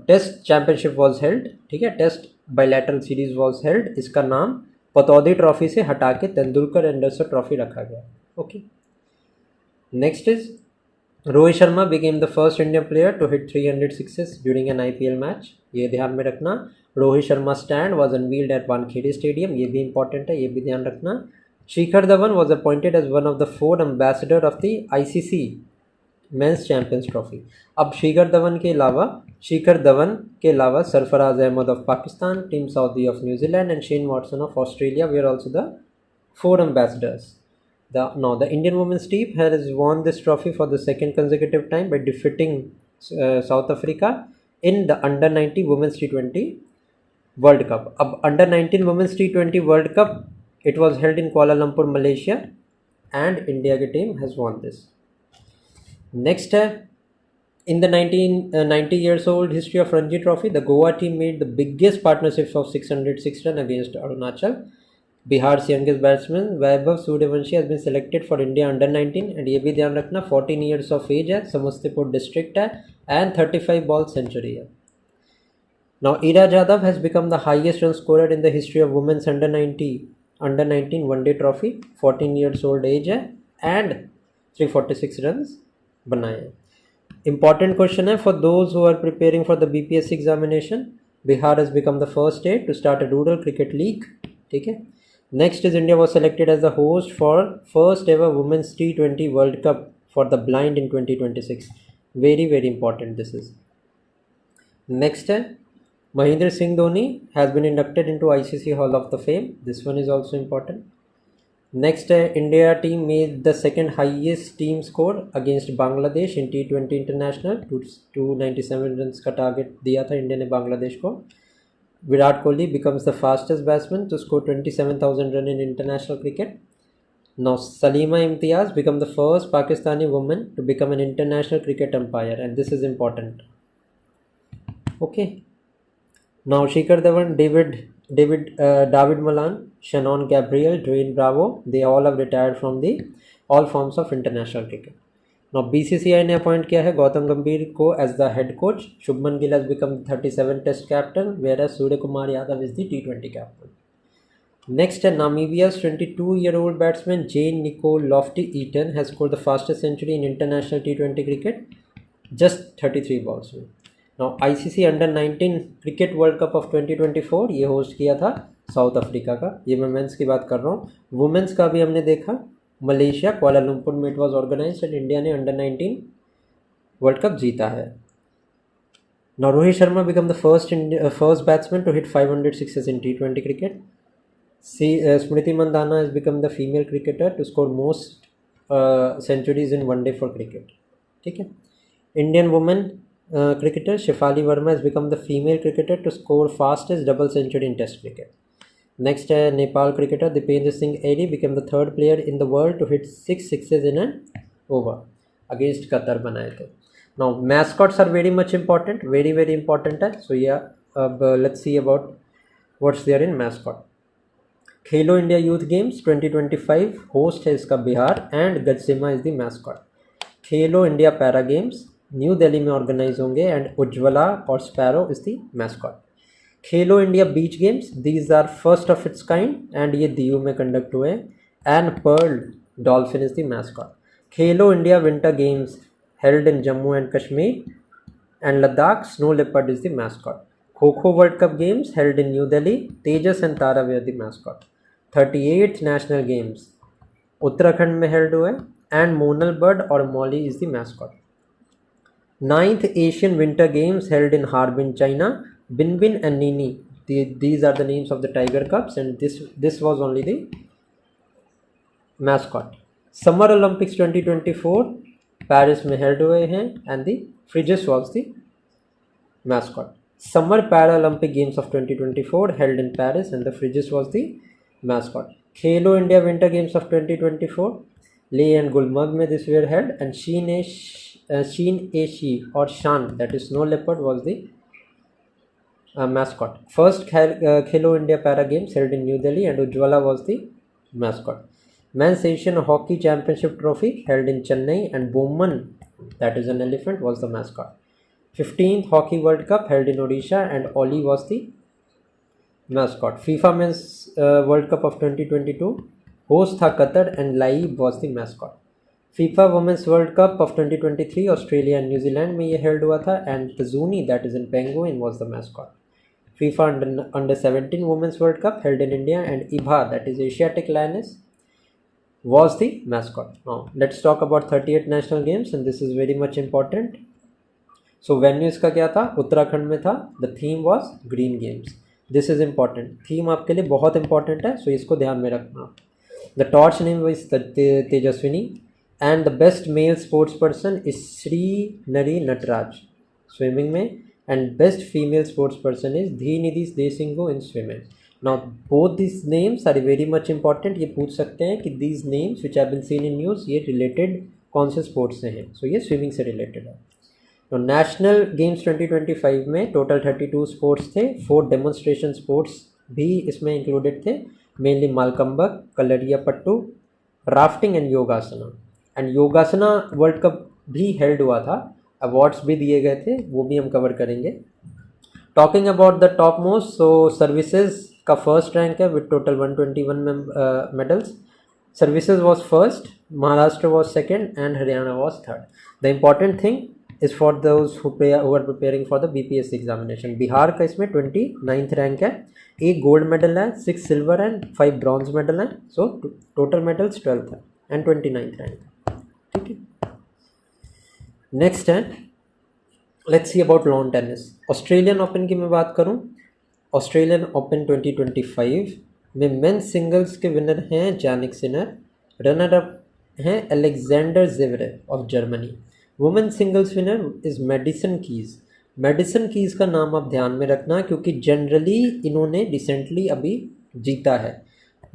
test championship was held, ठीक है, test bilateral series was held, इसका नाम पतौदी ट्रॉफी से हटा के तेंदुलकर एंडरसन ट्रॉफी रखा गया. Okay. Next is Rohit Sharma became the first Indian player to hit 300 sixes during an IPL match. ये ध्यान में रखना. Rohit Sharma stand was unveiled at Wankhede stadium, ये भी इंपॉर्टेंट है, ये भी ध्यान रखना. Shikhar Dhawan was appointed as one of the 4 ambassador of the ICC Men's Champions Trophy. अब शिखर धवन के अलावा Sarfaraz Ahmed of Pakistan, Tim Southee of New Zealand and Shane Watson of Australia were also the 4 ambassadors. Now the Indian women's team has won this trophy for the second consecutive time by defeating South Africa in the under-19 women's T20 World Cup. अब under-19 women's T20 World Cup it was held in Kuala Lumpur, Malaysia, and India की team has won this. Next है, in the 90 years old history of Ranji Trophy, the Goa team made the biggest partnerships of 606 run against Arunachal. Bihar's youngest batsman Vaibhav Suryavanshi has been selected for India under-19 and ये भी ध्यान रखना 14 years of age है, Samastipur district है and 35 ball century है. Now Ira Jadhav has become the highest run scorer in the history of women's under-19 one day trophy. 14 years old age है and 346 runs बनाए हैं. Important question है for those who are preparing for the BPSC examination. Bihar has become the first state to start a rural cricket league, ठीक है. Next is India was selected as the host for first ever Women's T20 World Cup for the blind in 2026. Very very important this is. Next है, Mahendra Singh Dhoni has been inducted into ICC Hall of the Fame. This one is also important. Next है, India team made the second highest team score against Bangladesh in T20 International. 297 runs का target दिया था India ने बांग्लादेश को. Virat Kohli becomes the fastest batsman to score 27,000 runs in international cricket. Now Salima Imtiaz become the first Pakistani woman to become an international cricket umpire, and this is important. Okay. Now Shikhar Dhawan, David Malan, Shannon Gabriel, Dwayne Bravo, they all have retired from the all forms of international cricket. Now BCCI ने appoint किया है गौतम गंभीर को as the head coach. Shubman Gill has become 37 test captain whereas Surya Kumar Yadav is the T20 captain. Next है, नामीबिया's 22-year-old batsman Jane Nicole Lofty-Eaton has scored the fastest century in international T20 cricket, just 33 balls में. Now ICC Under-19 Cricket World Cup of 2024 ये host किया था south Africa का. ये मैं mains की बात कर रहा हूँ. वुमेंस का भी हमने देखा, मलेशिया कुआलालंपुर में it was organised and India ने अंडर-19 वर्ल्ड कप जीता है. Now Rohit Sharma became the first batsman to hit 500 sixes in T20 cricket. Smriti Mandhana has become the female cricketer to score most centuries in one day for cricket. ठीक है. Indian woman cricketer Shefali Verma has become the female cricketer to score fastest double century in Test cricket. Next, Nepal cricketer Dipendra Singh Airy became the third player in the world to hit 6 sixes in a over against Qatar बनाए थे। Now mascots are very much important, very very important है। So yeah अब let's see about what's there in mascot. Khelo India youth games 2025 host है इसका Bihar and Gajasima is the mascot. Khelo India para games new Delhi में organise होंगे and Ujjwala और sparrow is the mascot. Khelo India beach games these are first of its kind and ये दीयू में conduct हुए and pearl dolphin is the mascot. Khelo India winter games held in Jammu and Kashmir and Ladakh snow leopard is the mascot. Kho kho world cup games held in new Delhi Tejas and Tara were the mascot. 38th national games Uttarakhand में held हुए and Monal bird और Mauli is the mascot. 9th Asian winter games held in Harbin China Binbin and Nini, these are the names of the tiger cubs and this was only the mascot. Summer Olympics 2024 Paris में held हुए हैं and the Frigis was the mascot. Summer Paralympic Games of 2024 held in Paris and the Frigis was the mascot. Khelo India Winter Games of 2024 Leh and Gulmarg में this were held and Sheen A She or Shan, that is snow leopard, was the mascot. First Khelo India Para Games held in New Delhi and Ujjwala was the mascot. Men's Asian Hockey Championship Trophy held in Chennai and Bowman, that is an elephant, was the mascot. 15th Hockey World Cup held in Odisha and Oli was the mascot. FIFA Men's World Cup of 2022 host tha Qatar and Laib was the mascot. FIFA Women's World Cup of 2023 Australia and New Zealand में ये held हुआ था and Tazuni, that is in Penguin, was the mascot. FIFA under 17 Women's World Cup held in India and Ibha, that is Asiatic Lioness, was the mascot. Now let's talk about 38th National Games and this is very much important. So venue इसका क्या था? उत्तराखंड में था. The theme was Green Games. This is important. Theme आपके लिए बहुत important है, so इसको ध्यान में रखना. The torch name was Tejaswini and the best male sports person is Sri Nari Natraj swimming में and best female sports person is Dhinidhi Desingho in swimming. Now both these names are very much important. ये पूछ सकते हैं कि these names which have been seen in news ये related कौन से sports से हैं? So ये swimming से related है. Now National Games 2025 में total 32 sports थे. 4 demonstration sports भी इसमें included थे. Mainly Mallakhamba, Kalaripayattu, rafting and Yogasana. And Yogasana world cup भी हेल्ड हुआ था, अवार्ड्स भी दिए गए थे, वो भी हम कवर करेंगे. Talking about the top most, so services का फर्स्ट रैंक है with total 121 medals. Services was first, Maharashtra was second and Haryana was third. The important thing is for those who are preparing for the BPSC examination. Bihar का इसमें 29th rank है, 1 gold medal है, 6 silver and 5 bronze medal हैं. So total medals 12 है and 29th rank. ठीक है, next है, let's see about lawn tennis. Australian Open की मैं बात करूं, ऑस्ट्रेलियन ओपन 2025 में मेंस सिंगल्स के विनर हैं जानिक सिनर, रनर अप हैं Alexander Zverev of Germany. Women singles winner is Madison Keys. Madison Keys का नाम आप ध्यान में रखना क्योंकि जनरली इन्होंने रिसेंटली अभी जीता है.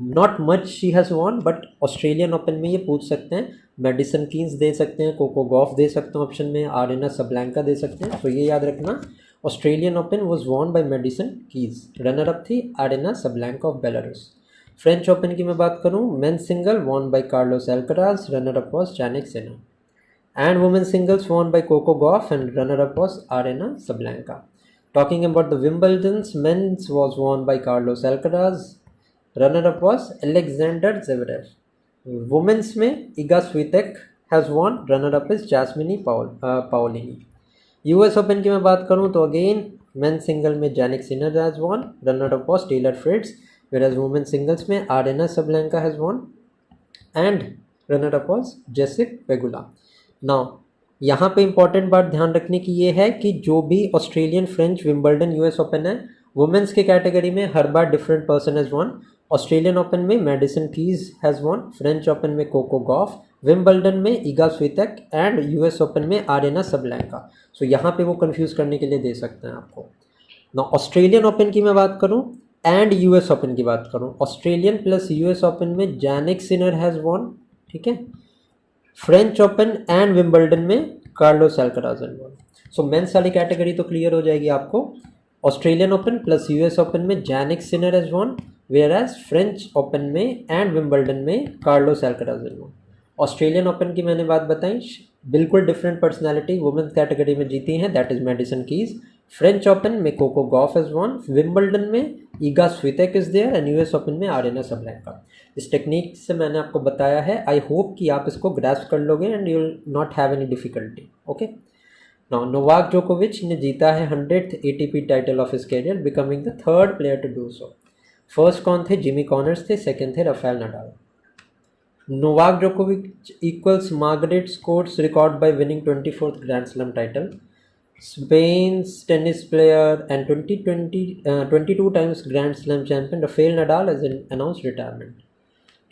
Not much she has von but Australian Open में ये पूछ सकते हैं. मेडिसन कीन्स दे सकते हैं, कोको गॉफ दे सकते हैं ऑप्शन में, आरेना सबलैंका दे सकते हैं. तो ये याद रखना, Australian Open was won by Madison Keys. Runner up थी Aryna Sabalenka of Belarus. French Open की मैं बात करूँ, men single won by Carlos Alcaraz, runner up was Jannik Sinner. And women singles won by Coco Gauff and runner up was Aryna Sabalenka. Talking about the Wimbledons, men's was won by Carlos Alcaraz, runner up was Alexander Zverev. Women's में Iga Swiatek has won, runner up is Jasmine Paolini. US Open की मैं बात करूं तो again men single में Jannik Sinner has won, runner up was Taylor Fritz, where as women singles में Aryna Sabalenka has won and runner up was Jessica Pegula. Now यहाँ पे important बात ध्यान रखने की ये है कि जो भी Australian, French, Wimbledon, US Open है, वुमेन्स के कैटेगरी में हर बार different person has won. Australian Open में Madison Keys has won, French Open में कोको गॉफ, विम्बल्डन में Iga Swiatek and US Open में आरेना सबलैंका. सो यहाँ पे वो कंफ्यूज करने के लिए दे सकते हैं आपको. ना ऑस्ट्रेलियन ओपन की मैं बात करूँ एंड यूएस ओपन की बात करूँ, ऑस्ट्रेलियन प्लस यूएस ओपन में जानिक सिनर हैज़ वॉन. ठीक है, फ्रेंच ओपन एंड विंबलडन में Carlos Alcaraz involve. So men's वाली कैटेगरी तो क्लियर हो जाएगी आपको। Australian Open plus US Open में Jannik Sinner has won, where as French Open में एंड विंबलडन में Carlos Alcaraz involve. Australian Open की मैंने बात बताई, बिल्कुल डिफरेंट पर्सनैलिटी वुमेन्स कैटेगरी में जीती हैं, that is Madison Keys. French Open में Coco Gauff has won, Wimbledon में Iga Swiatek is there and US Open में आरेना सबलेंका। इस टेक्निक से मैंने आपको बताया है, आई होप कि आप इसको ग्रास्प कर लोगे and you will not have any difficulty. Okay, now Novak जोकोविच ने जीता है 100th ATP title of his career, becoming the third player to do so. First कौन थे? जिमी कॉनर्स थे, सेकंड थे राफेल नडाल। नोवाक जोकोविच equals Margaret Court's record by winning 24th grand slam title. Spain's tennis player and 22 times Grand Slam champion Rafael Nadal has announced retirement.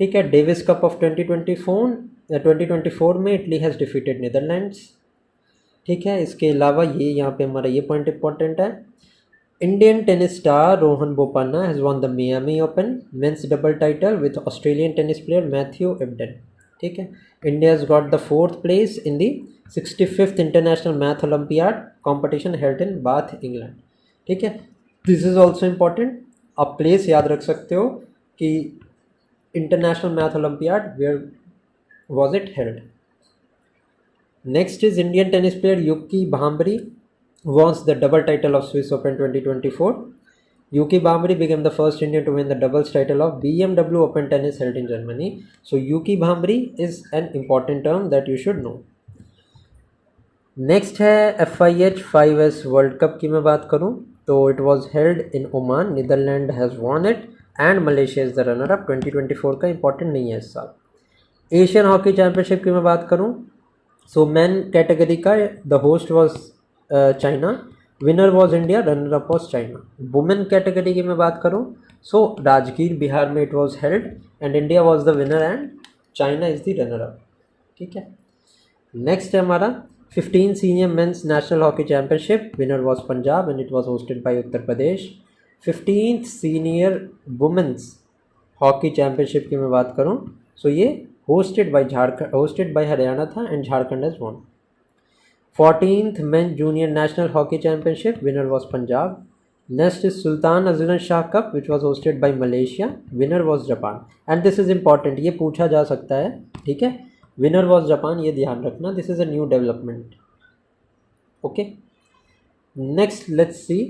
ठीक है, Davis cup of 2024 में Italy has defeated Netherlands. ठीक है, इसके अलावा ये यहाँ पे हमारा ये पॉइंट इंपॉर्टेंट है, Indian tennis star Rohan Bopanna has won the Miami Open men's double title with Australian tennis player Matthew Ebden. ठीक है, India has got the 4th place in the 65th international math olympiad competition held in Bath England. ठीक है, this is also important, आप place याद रख सकते हो कि international math olympiad where was it held. Next is Indian tennis player Yuki Bhambri wants the double title of Swiss Open 2024. Yuki Bambari became the first Indian to win the doubles title of BMW Open tennis held in Germany. So Yuki Bambari is an important term that you should know. Next है FIH 5S world cup की मैं बात करूं तो it was held in Oman, Netherlands has won it and Malaysia is the runner up. 2024 का important नहीं है इस साल। एशियन हॉकी चैम्पियनशिप की मैं बात करूं सो मैन कैटेगरी का the host was China, winner was India, runner up was China. Women category की मैं बात करूं सो राजगीर बिहार में it was held and India was the winner and China is the runner up. ठीक है, next है हमारा 15 senior men's national hockey championship, winner was Punjab and it was hosted by Uttar Pradesh. 15th senior women's hockey championship की मैं बात करूं सो ये hosted by Haryana था and Jharkhand has won. 14th main junior national hockey championship, winner was Punjab. Next is Sultan Azlan Shah cup which was hosted by Malaysia, winner was Japan and this is important, ये पूछा जा सकता है। ठीक है, winner was Japan, ये ध्यान रखना, this is a new development. Okay, next let's see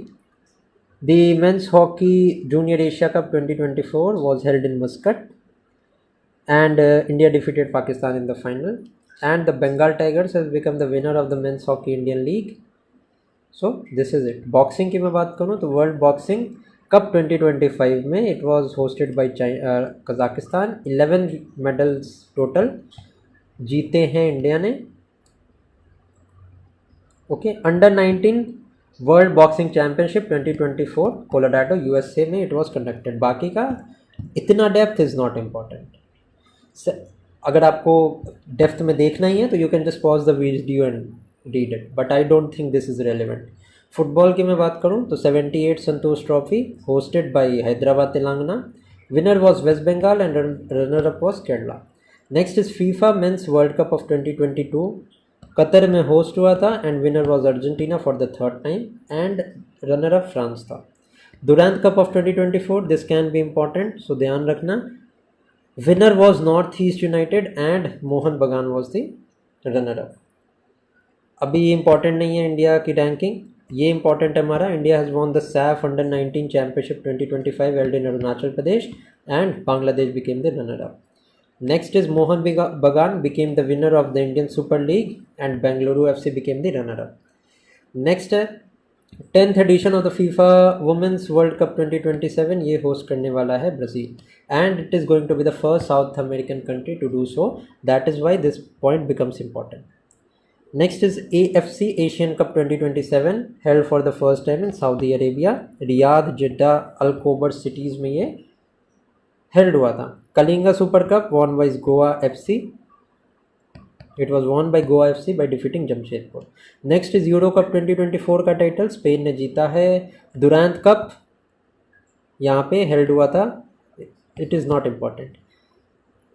the men's hockey junior Asia cup 2024 was held in Muscat and India defeated Pakistan in the final and the Bengal tigers has become the winner of the men's hockey Indian league. So this is it. Boxing की मैं बात करूँ तो world boxing cup 2025 में it was hosted by Kazakhstan. 11 medals total जीते हैं India ने। Okay, under 19 world boxing championship 2024 Colorado USA में इट वाज कंडक्टेड। बाकी का इतना डेप्थ इज़ नॉट इम्पॉर्टेंट। अगर आपको डेप्थ में देखना ही है तो you can just pause the video and read it, but I don't think this is relevant. Football की मैं बात करूं तो 78 Santosh trophy hosted by Hyderabad Telangana, winner was West Bengal and runner up was Kerala. Next is FIFA men's world cup of 2022, Qatar में host हुआ था and winner was Argentina for the third time and runner up France था। Durand cup of 2024, this can be important, so ध्यान रखना, winner was North East United and Mohan Bagan was the runner up. अभी ये important नहीं है India की ranking, ये important है हमारा, India has won the Saif under 19 championship 2025 held in Arunachal Pradesh and Bangladesh became the runner up. Next is Mohan Bagan became the winner of the Indian Super League and Bengaluru FC became the runner-up. Next है 10th edition of the FIFA Women's World Cup 2027, ये host करने वाला है Brazil and it is going to be the first South American country to do so. That is why this point becomes important. Next is AFC Asian Cup 2027 held for the first time in Saudi Arabia, Riyadh, Jeddah, Al Khobar cities में ये held हुआ था। Kalinga super cup won bye Goa FC, it was won by Goa FC by defeating Jamshedpur. Next is euro cup 2024 का title Spain ने जीता है। दुरांत cup यहाँ पे हेल्ड हुआ था, it is not important.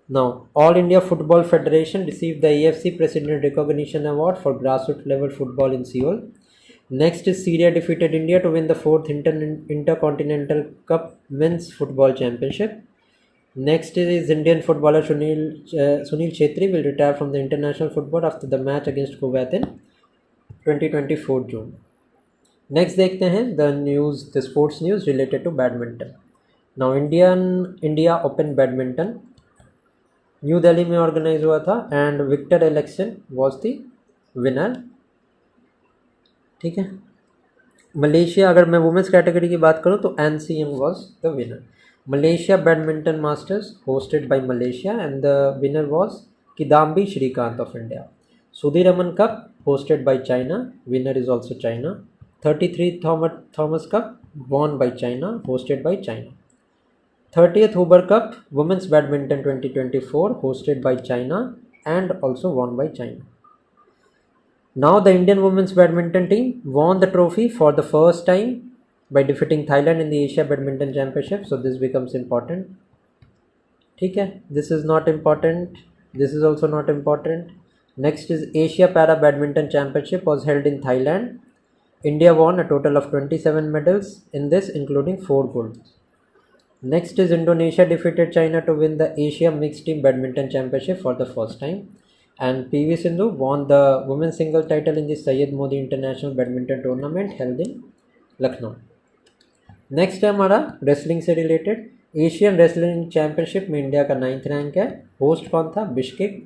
Now, All India Football Federation received the AFC President Recognition Award for grassroots level football in Seoul. Next is Syria defeated India to win the fourth Intercontinental Cup Men's Football Championship. Next is Indian footballer Sunil Chhetri will retire from the international football after the match against Kuwait in 2024 June. Next देखते हैं the sports news related to badminton. Now India Open Badminton New Delhi में organise हुआ था and Viktor एलेक्सन was the winner. ठीक है. Malaysia, अगर मैं वुमेंस कैटेगरी की बात करूं तो NCM was the winner. Malaysia badminton masters hosted by Malaysia and the winner was Kidambi Srikanth of India. Sudirman cup hosted by China, winner is also China. 33 Thomas cup won by China, hosted by China. 30th Uber Cup Women's Badminton 2024 hosted by China and also won by China. Now the Indian Women's Badminton team won the trophy for the first time by defeating Thailand in the Asia Badminton Championship. So this becomes important. ठीक है. This is not important. This is also not important. Next is Asia Para Badminton Championship was held in Thailand. India won a total of 27 medals in this, including 4 golds. Next is Indonesia defeated China to win the Asia Mixed Team Badminton Championship for the first time. And PV Sindhu won the women's single title in the Syed Modi International Badminton Tournament held in Lucknow. Next है हमारा wrestling से related. Asian wrestling championship में India का 9th rank है. Host कौन था? Bishkek,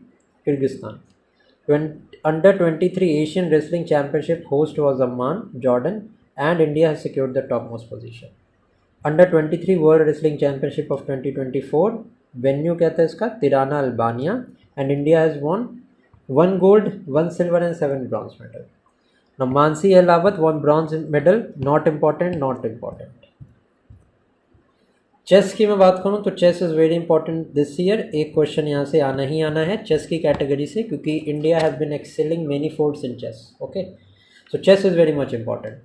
Kyrgyzstan. Under 23 Asian wrestling championship host was Amman, Jordan, and India has secured the top most position. Under 23 world wrestling championship of 2024 venue क्या था इसका? Tirana, Albania, and India has won 1 gold, 1 silver and 7 bronze medal. Now Mansi Ahlawat won bronze medal. Not important, not important. Chess की मैं बात करूं तो chess is very important this year. एक question यहाँ से आना ही आना है चेस की कैटेगरी से, क्योंकि India has been excelling many forts in chess. Okay, so chess is very much important.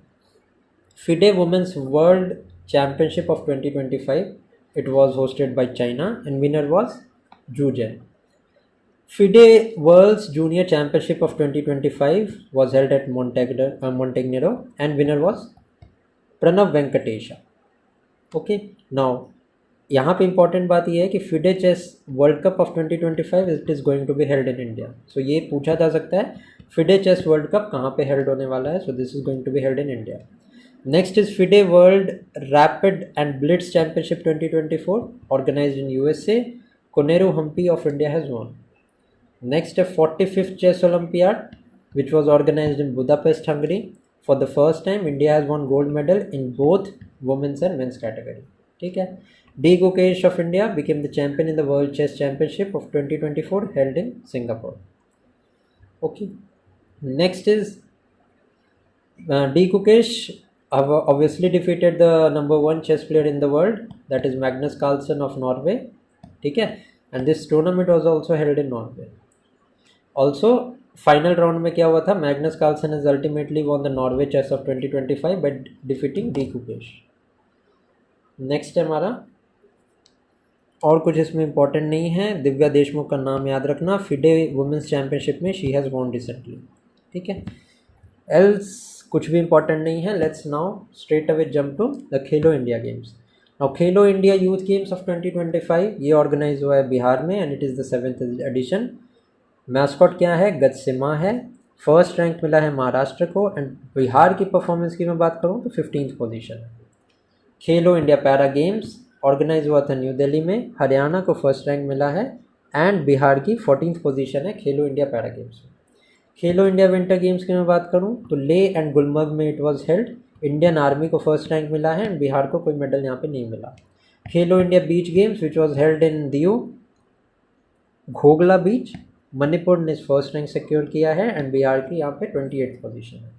FIDE Women's World Championship of 2025, it was hosted by China and winner was Zhu Zhen. FIDE World's Junior Championship of 2025 was held at Montenegro and winner was Pranav Venkatesha. Okay, now यहाँ पे important बात यह है कि FIDE Chess World Cup of 2025 it is going to be held in India. So ये पूछा जा सकता है FIDE Chess World Cup कहाँ पे held होने वाला है. So this is going to be held in India. Next is FIDE World Rapid and Blitz Championship 2024 organized in USA. Koneru Humpy of India has won. Next, a 45th Chess Olympiad which was organized in Budapest, Hungary. For the first time, India has won gold medal in both women's and men's category. ठीक है. D. Gukesh of India became the champion in the World Chess Championship of 2024 held in Singapore. Okay. Next is D. Gukesh obviously defeated the number 1 chess player in the world, that is Magnus Carlsen of Norway. ठीक है. And this tournament was also held in Norway. Also final round में क्या हुआ था? Magnus Carlsen has ultimately won the Norway Chess of 2025 by defeating D. Gukesh. Next है हमारा, और कुछ इसमें इंपॉर्टेंट नहीं है. दिव्या देशमुख का नाम याद रखना. FIDE वुमेंस चैम्पियनशिप में शी हैज़ वॉन रिसेंटली. ठीक है. एल्स कुछ भी इंपॉर्टेंट नहीं है. Let's now straight away jump to the Khelo India games. Now Khelo India youth games of 2025 ये ऑर्गेनाइज हुआ है बिहार में and it is the 7th edition. Mascot क्या है? गजसिमा है. फर्स्ट रैंक मिला है महाराष्ट्र को एंड बिहार की परफॉर्मेंस की मैं बात करूँ तो 15th पोजीशन है. खेलो इंडिया पैरा गेम्स ऑर्गेनाइज हुआ था न्यू दिल्ली में. हरियाणा को फर्स्ट रैंक मिला है एंड बिहार की 14th पोजीशन है खेलो इंडिया पैरा गेम्स में. खेलो इंडिया विंटर गेम्स की मैं बात करूं तो ले एंड गुलमर्ग में it was held. Indian army को फर्स्ट रैंक मिला है एंड बिहार को कोई मेडल यहाँ पे नहीं मिला. खेलो India beach games which was held इन दियो घोगला बीच, मणिपुर ने फर्स्ट रैंक सिक्योर किया है एंड बिहार की यहाँ पे 28th पोजीशन है.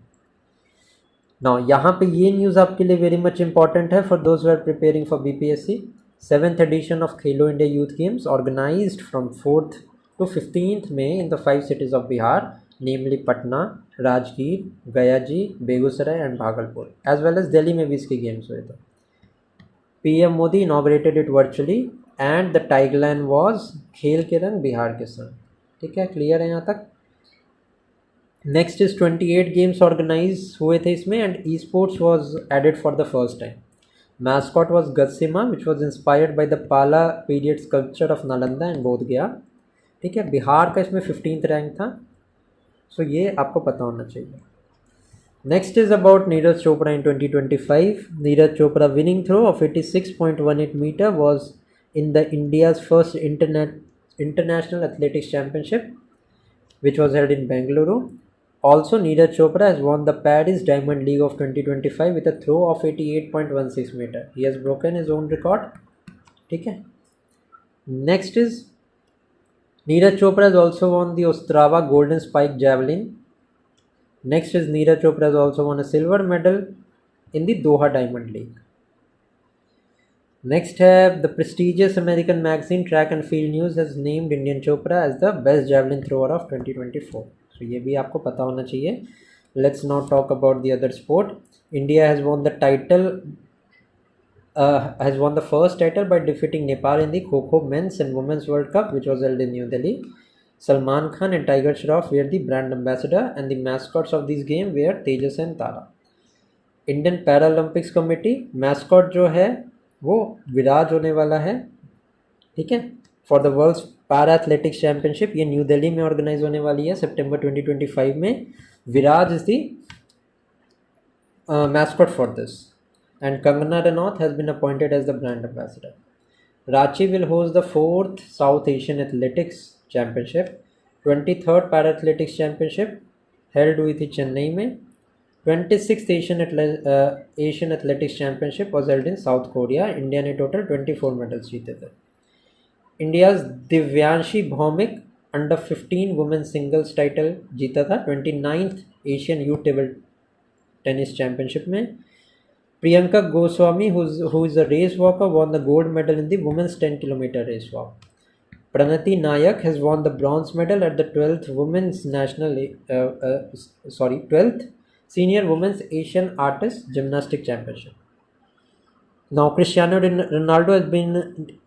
नाउ यहाँ पे ये न्यूज़ आपके लिए वेरी मच इंपॉर्टेंट है for those who are preparing for BPSC. 7th edition of Khelo India youth games organised from 4th to 15th May in the 5 cities of Bihar, namely Patna, Rajgir, Gaya ji, Begusarai and Bhagalpur, as well as Delhi में भी इसके games हुए थे. PM Modi inaugurated it virtually and the tagline was खेल के रंग बिहार के संग। ठीक है, क्लियर है यहाँ तक। नेक्स्ट इज 28 गेम्स ऑर्गेनाइज हुए थे इसमें and esports was added for the first time. Mascot was Gajasima which was inspired by the Pala period sculpture of Nalanda and Bodh Gaya. ठीक है, बिहार का इसमें 15th रैंक था, सो ये आपको पता होना चाहिए। Next is about Neeraj Chopra in 2025। Neeraj Chopra winning throw of 86.18 metre was in the India's first international athletics championship, which was held in Bengaluru. Also, Neeraj Chopra has won the Paris Diamond League of 2025 with a throw of 88.16 meter. He has broken his own record. ठीक है. Next is Neeraj Chopra has also won the Ostrava Golden Spike Javelin. Next is Neeraj Chopra has also won a silver medal in the Doha Diamond League. Next है the prestigious American magazine Track and Field News has named Indian Chopra as the best javelin thrower of 2024. So ये भी आपको पता होना चाहिए. Let's now talk about the other sport. India has won the title, has won the first title by defeating Nepal in the Kho-Kho Men's and Women's World Cup, which was held in New Delhi. Salman Khan and Tiger Shroff were the brand ambassador, and the mascots of this game were Tejas and Tara. Indian Paralympics Committee mascot जो है वो विराज होने वाला है। ठीक है, for the world's para athletics championship, ये new Delhi में ऑर्गेनाइज होने वाली है सितंबर 2025 में। Viraj is the mascot for this and Kangana Ranaut has been appointed as the brand ambassador. Ranchi will host the 4th South Asian athletics championship. 23rd para athletics championship held हुई थी चेन्नई में। 26th Asian Athletics Championship was held in South Korea. India ने total 24 medals जीते थे। India's Divyanshi Bhowmik under 15 women singles title जीता था 29th Asian youth table tennis championship में। Priyanka Goswami who is a race walker won the gold medal in the women's 10 kilometer race walk. Pranati Nayak has won the bronze medal at the 12th women's national 12th Senior Women's Asian Artist Gymnastic Championship. Now, Cristiano Ronaldo has been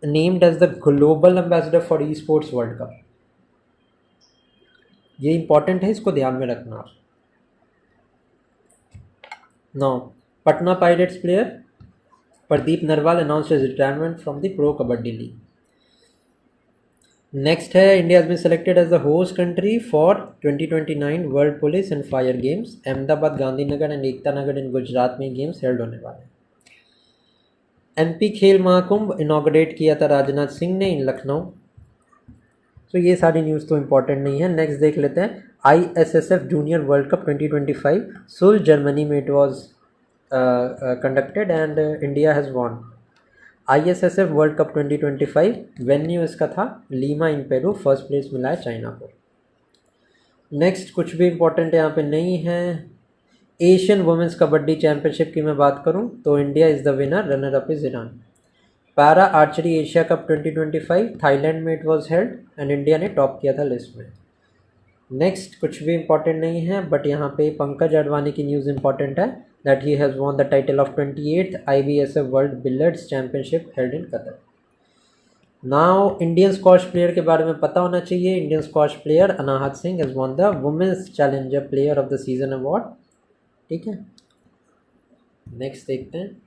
named as the global ambassador for esports World Cup. ये important है, इसको ध्यान में रखना। Now, Patna Pirates player Pardeep Narwal announced his retirement from the Pro Kabaddi League. Next है India has been selected as the host country for 2029 World Police and Fire Games. Ahmedabad, Gandhinagar and Ekta Nagar in Gujarat में games held होने वाले हैं। MP खेल Mahakumbh inaugurate किया था राजनाथ सिंह ने इन लखनऊ। तो ये सारी न्यूज़ तो इम्पोर्टेंट नहीं है। नेक्स्ट देख लेते हैं ISSF जूनियर वर्ल्ड कप 2025 सुल जर्मनी में it was conducted and India has von. ISSF world cup 2025 venue इसका था लीमा इन पेरू। फर्स्ट प्लेस मिला है चाइना को। नेक्स्ट कुछ भी इम्पोर्टेंट यहाँ पे नहीं है। एशियन वुमेंस कबड्डी चैंपियनशिप की मैं बात करूँ तो India is the winner, runner up is Iran. Para archery Asia cup 2025 Thailand में it was held and India ने टॉप किया था लिस्ट में। नेक्स्ट कुछ भी इम्पोर्टेंट नहीं है, बट यहाँ पे पंकज अडवाणी की न्यूज़ इम्पॉर्टेंट है that he has won the title of 28th IBSF World Billiards Championship held in Qatar. Now, Indian squash player के बारे में पता होना चाहिए। Indian squash player Anahat Singh has won the Women's Challenger Player of the Season Award. ठीक है, next देखते हैं।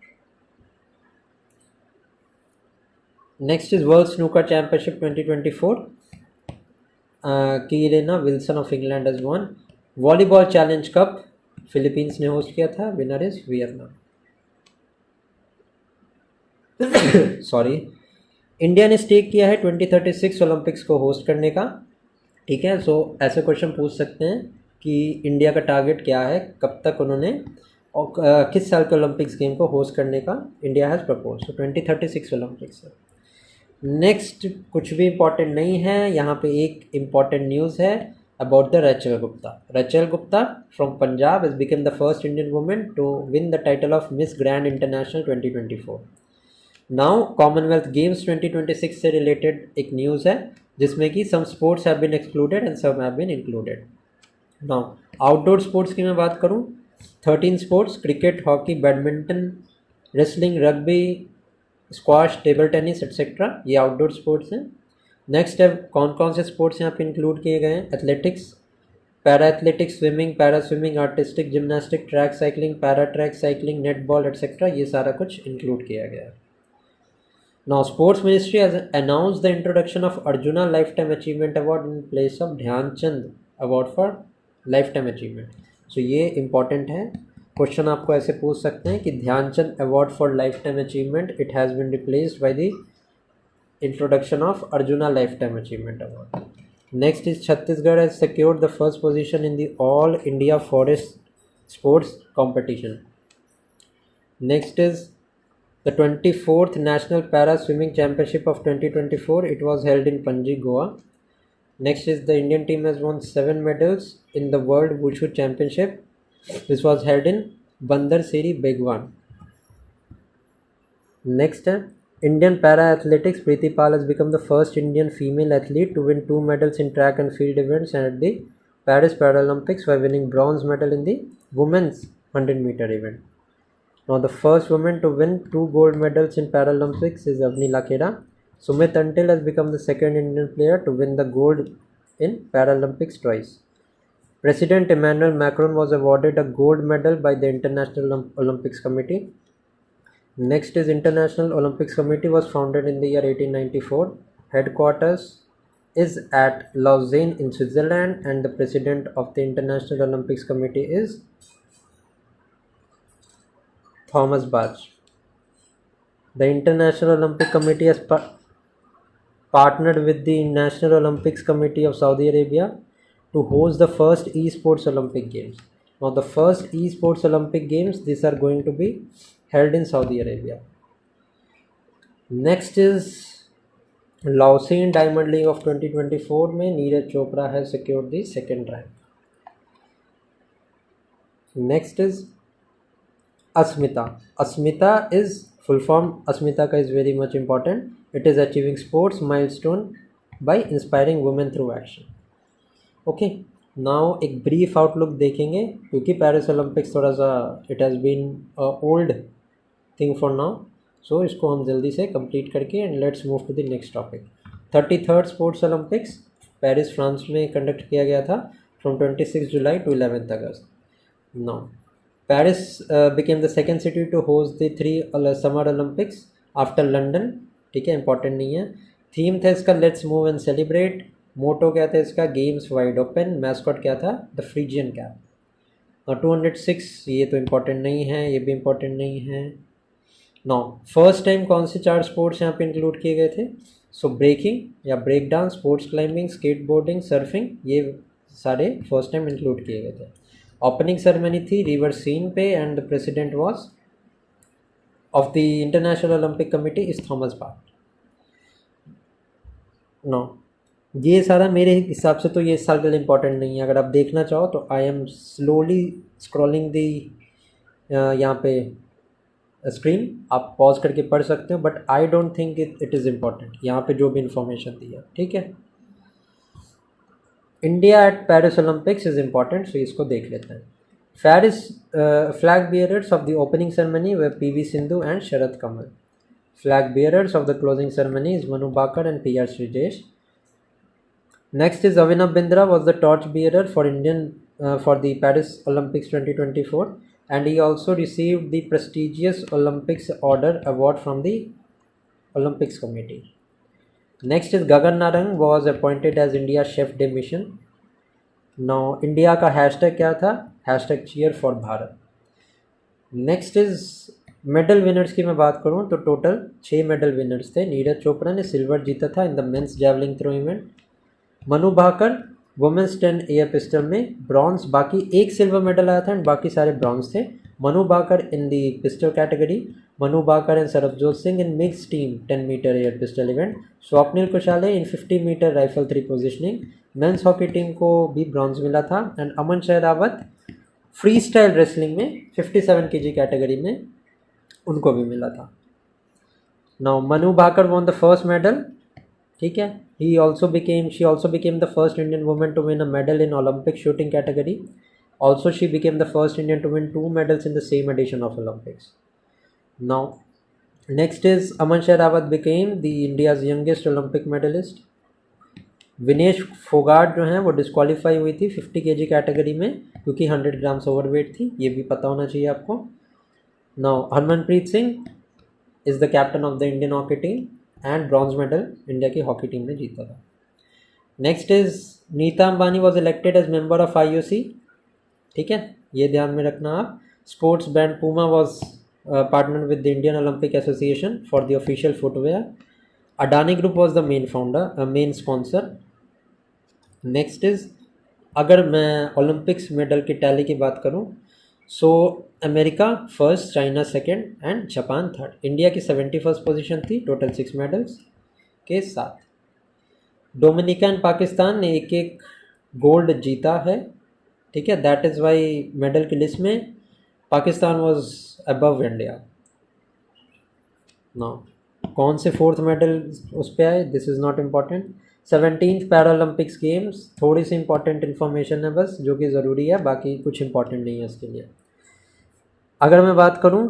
Next is world snooker championship 2024 की Elena Wilson of England has won. Volleyball challenge cup Philippines ने होस्ट किया था, winner is Vietnam. Sorry, India ने stake किया है 2036 ओलंपिक्स को होस्ट करने का। ठीक है, सो ऐसे क्वेश्चन पूछ सकते हैं कि इंडिया का टारगेट क्या है, कब तक उन्होंने और किस साल के ओलंपिक्स गेम को होस्ट करने का India has propose. So 2036 Olympics है। नेक्स्ट कुछ भी इम्पोर्टेंट नहीं है। यहाँ पे एक इम्पॉर्टेंट न्यूज़ है about the Rachel Gupta. Rachel Gupta from Punjab has become the first Indian woman to win the title of Miss Grand International 2024. Now Commonwealth Games 2026 से related एक न्यूज़ है जिसमें कि some sports have been excluded and some have been included. Now outdoor sports की मैं बात करूँ 13 sports cricket, hockey, badminton, wrestling, rugby, squash, table tennis etcetera, ये आउटडोर स्पोर्ट्स हैं। नेक्स्ट है कौन कौन से स्पोर्ट्स यहाँ पे इंक्लूड किए गए हैं। Athletics, para athletics, swimming, para swimming, artistic gymnastic, track cycling, para track cycling, netball etcetera, ये सारा कुछ इंक्लूड किया गया है। Now, Sports Ministry has announced the introduction of Arjuna Lifetime Achievement Award in place of Dhyan Chand Award for Lifetime Achievement. So ये important है, question आपको ऐसे पूछ सकते हैं कि Dhyanchand award for lifetime achievement it has been replaced by the introduction of Arjuna lifetime achievement award. Next is Chhattisgarh has secured the first position in the All India Forest Sports Competition. Next is the 24th National Para Swimming Championship of 2024. It was held in Panji, Goa. Next is the Indian team has won 7 medals in the World Wushu Championship. This was held in Bandar Seri, Begwan. Next, Indian Para Athletics. Preeti Pal has become the first Indian female athlete to win 2 medals in track and field events at the Paris Paralympics by winning bronze medal in the women's 100-meter event. Now, the first woman to win 2 gold medals in Paralympics is Avni Lakera. Sumit Until has become the second Indian player to win the gold in Paralympics twice. President Emmanuel Macron was awarded a gold medal by the International Olympics Committee. Next is International Olympics Committee was founded in the year 1894. Headquarters is at Lausanne in Switzerland, and the president of the International Olympics Committee is Thomas Bach. The International Olympic Committee has partnered with the National Olympics Committee of Saudi Arabia to host the first esports Olympic Games. Now, the first esports Olympic Games, these are going to be held in Saudi Arabia. Next is Lausanne Diamond League of 2024 में Neeraj Chopra has secured the second rank. Next is Asmita. Asmita is full form. Asmita ka is very much important. It is achieving sports milestone by inspiring women through action. Okay. Now एक brief outlook देखेंगे क्योंकि Paris Olympics थोड़ा सा it has been a old thing for now. So इसको हम जल्दी से complete करके and let's move to the next topic. 33rd Sports Olympics Paris France में conduct किया गया था from 26 July to 11th August. Now Paris became the second city to host the 3 Summer Olympics after London. ठीक है, important नहीं है. Theme था इसका Let's Move and Celebrate. मोटो क्या था इसका Games Wide Open. मैस्कॉट क्या था The Phrygian Cap. 206 ये तो important नहीं है, ये भी important नहीं है. Now first time कौन से 4 स्पोर्ट्स यहाँ पे इंक्लूड किए गए थे. सो ब्रेकिंग या break dance, sports climbing, skateboarding, surfing, ये सारे फर्स्ट टाइम इंक्लूड किए गए थे. ओपनिंग सेरेमनी थी रिवर सीन पे and the president was of the international Olympic committee is Thomas Bach. No ये सारा मेरे हिसाब से तो ये इस साल के लिए इम्पोर्टेंट नहीं है. अगर आप देखना चाहो तो I am slowly scrolling the यहाँ पे स्क्रीन, आप पॉज करके पढ़ सकते हो, but I don't think it is important यहाँ पे जो भी इंफॉर्मेशन दी है. ठीक है, India at Paris Olympics is important, so इसको देख लेते हैं. Paris flag bearers of the opening ceremony were PV. Sindhu and Sharath Kamal. Flag bearers of the closing ceremony is Manu Bhaker and PR. Sreejesh. Next is Avinav Bindra was the torch bearer for for the Paris Olympics 2024, and he also received the prestigious Olympics Order Award from the Olympics Committee. Next is Gagan Narang was appointed as India Chef de Mission. Now India का hashtag क्या था? Hashtag cheer for Bharat. Next is medal winners की मैं बात करूँ तो total 6 medal winners थे. नीरज चोपड़ा ने सिल्वर जीता था in the men's javelin throw event. Manu Bhaker women's 10 air pistol में ब्रॉन्ज, बाकी एक सिल्वर मेडल आया था एंड बाकी सारे ब्रॉन्ज थे. Manu Bhaker in the pistol category, Manu Bhaker and Sarabjot Singh in mix team 10 metre air pistol event, Swapnil Kusale in 50 metre rifle 3 positioning. Men's hockey team को भी ब्रॉन्ज मिला था and Aman Sehrawat freestyle wrestling में 57 kg कैटेगरी में उनको भी मिला था. Now Manu Bhaker won the first medal. ठीक है, she also became the first Indian woman to win a medal in Olympic shooting category. Also, she became the first Indian to win 2 medals in the same edition of Olympics. Now, next is Aman Sehrawat became the India's youngest Olympic medallist. Vinesh Phogat जो हैं वो disqualify हुई थी 50 kg category में क्योंकि 100 grams overweight थी, ये भी पता होना चाहिए आपको। Now Harmanpreet Singh is the captain of the Indian hockey team and bronze medal India की हॉकी टीम ने जीता था। Next is Nita Ambani was elected as member of IOC, ठीक है, ये ध्यान में रखना आप। Sports brand Puma was partner with the Indian Olympic association for the official footwear. Adani group was the main sponsor. Next is, अगर मैं ओलंपिक्स मेडल की टैली की बात करूं, so America first, China second and Japan third. India की 71st position थी total 6 medals के साथ। डोमिनिका एंड पाकिस्तान ने एक एक गोल्ड जीता है, ठीक है, दैट इज़ वाई मेडल की लिस्ट में Pakistan was above India. Now कौन से 4th मेडल उस पर आए, this is not important. 17th Paralympics games, थोड़ी सी इंपॉर्टेंट इन्फॉर्मेशन है बस जो कि ज़रूरी है, बाकी कुछ इंपॉर्टेंट नहीं है इसके लिए। अगर मैं बात करूं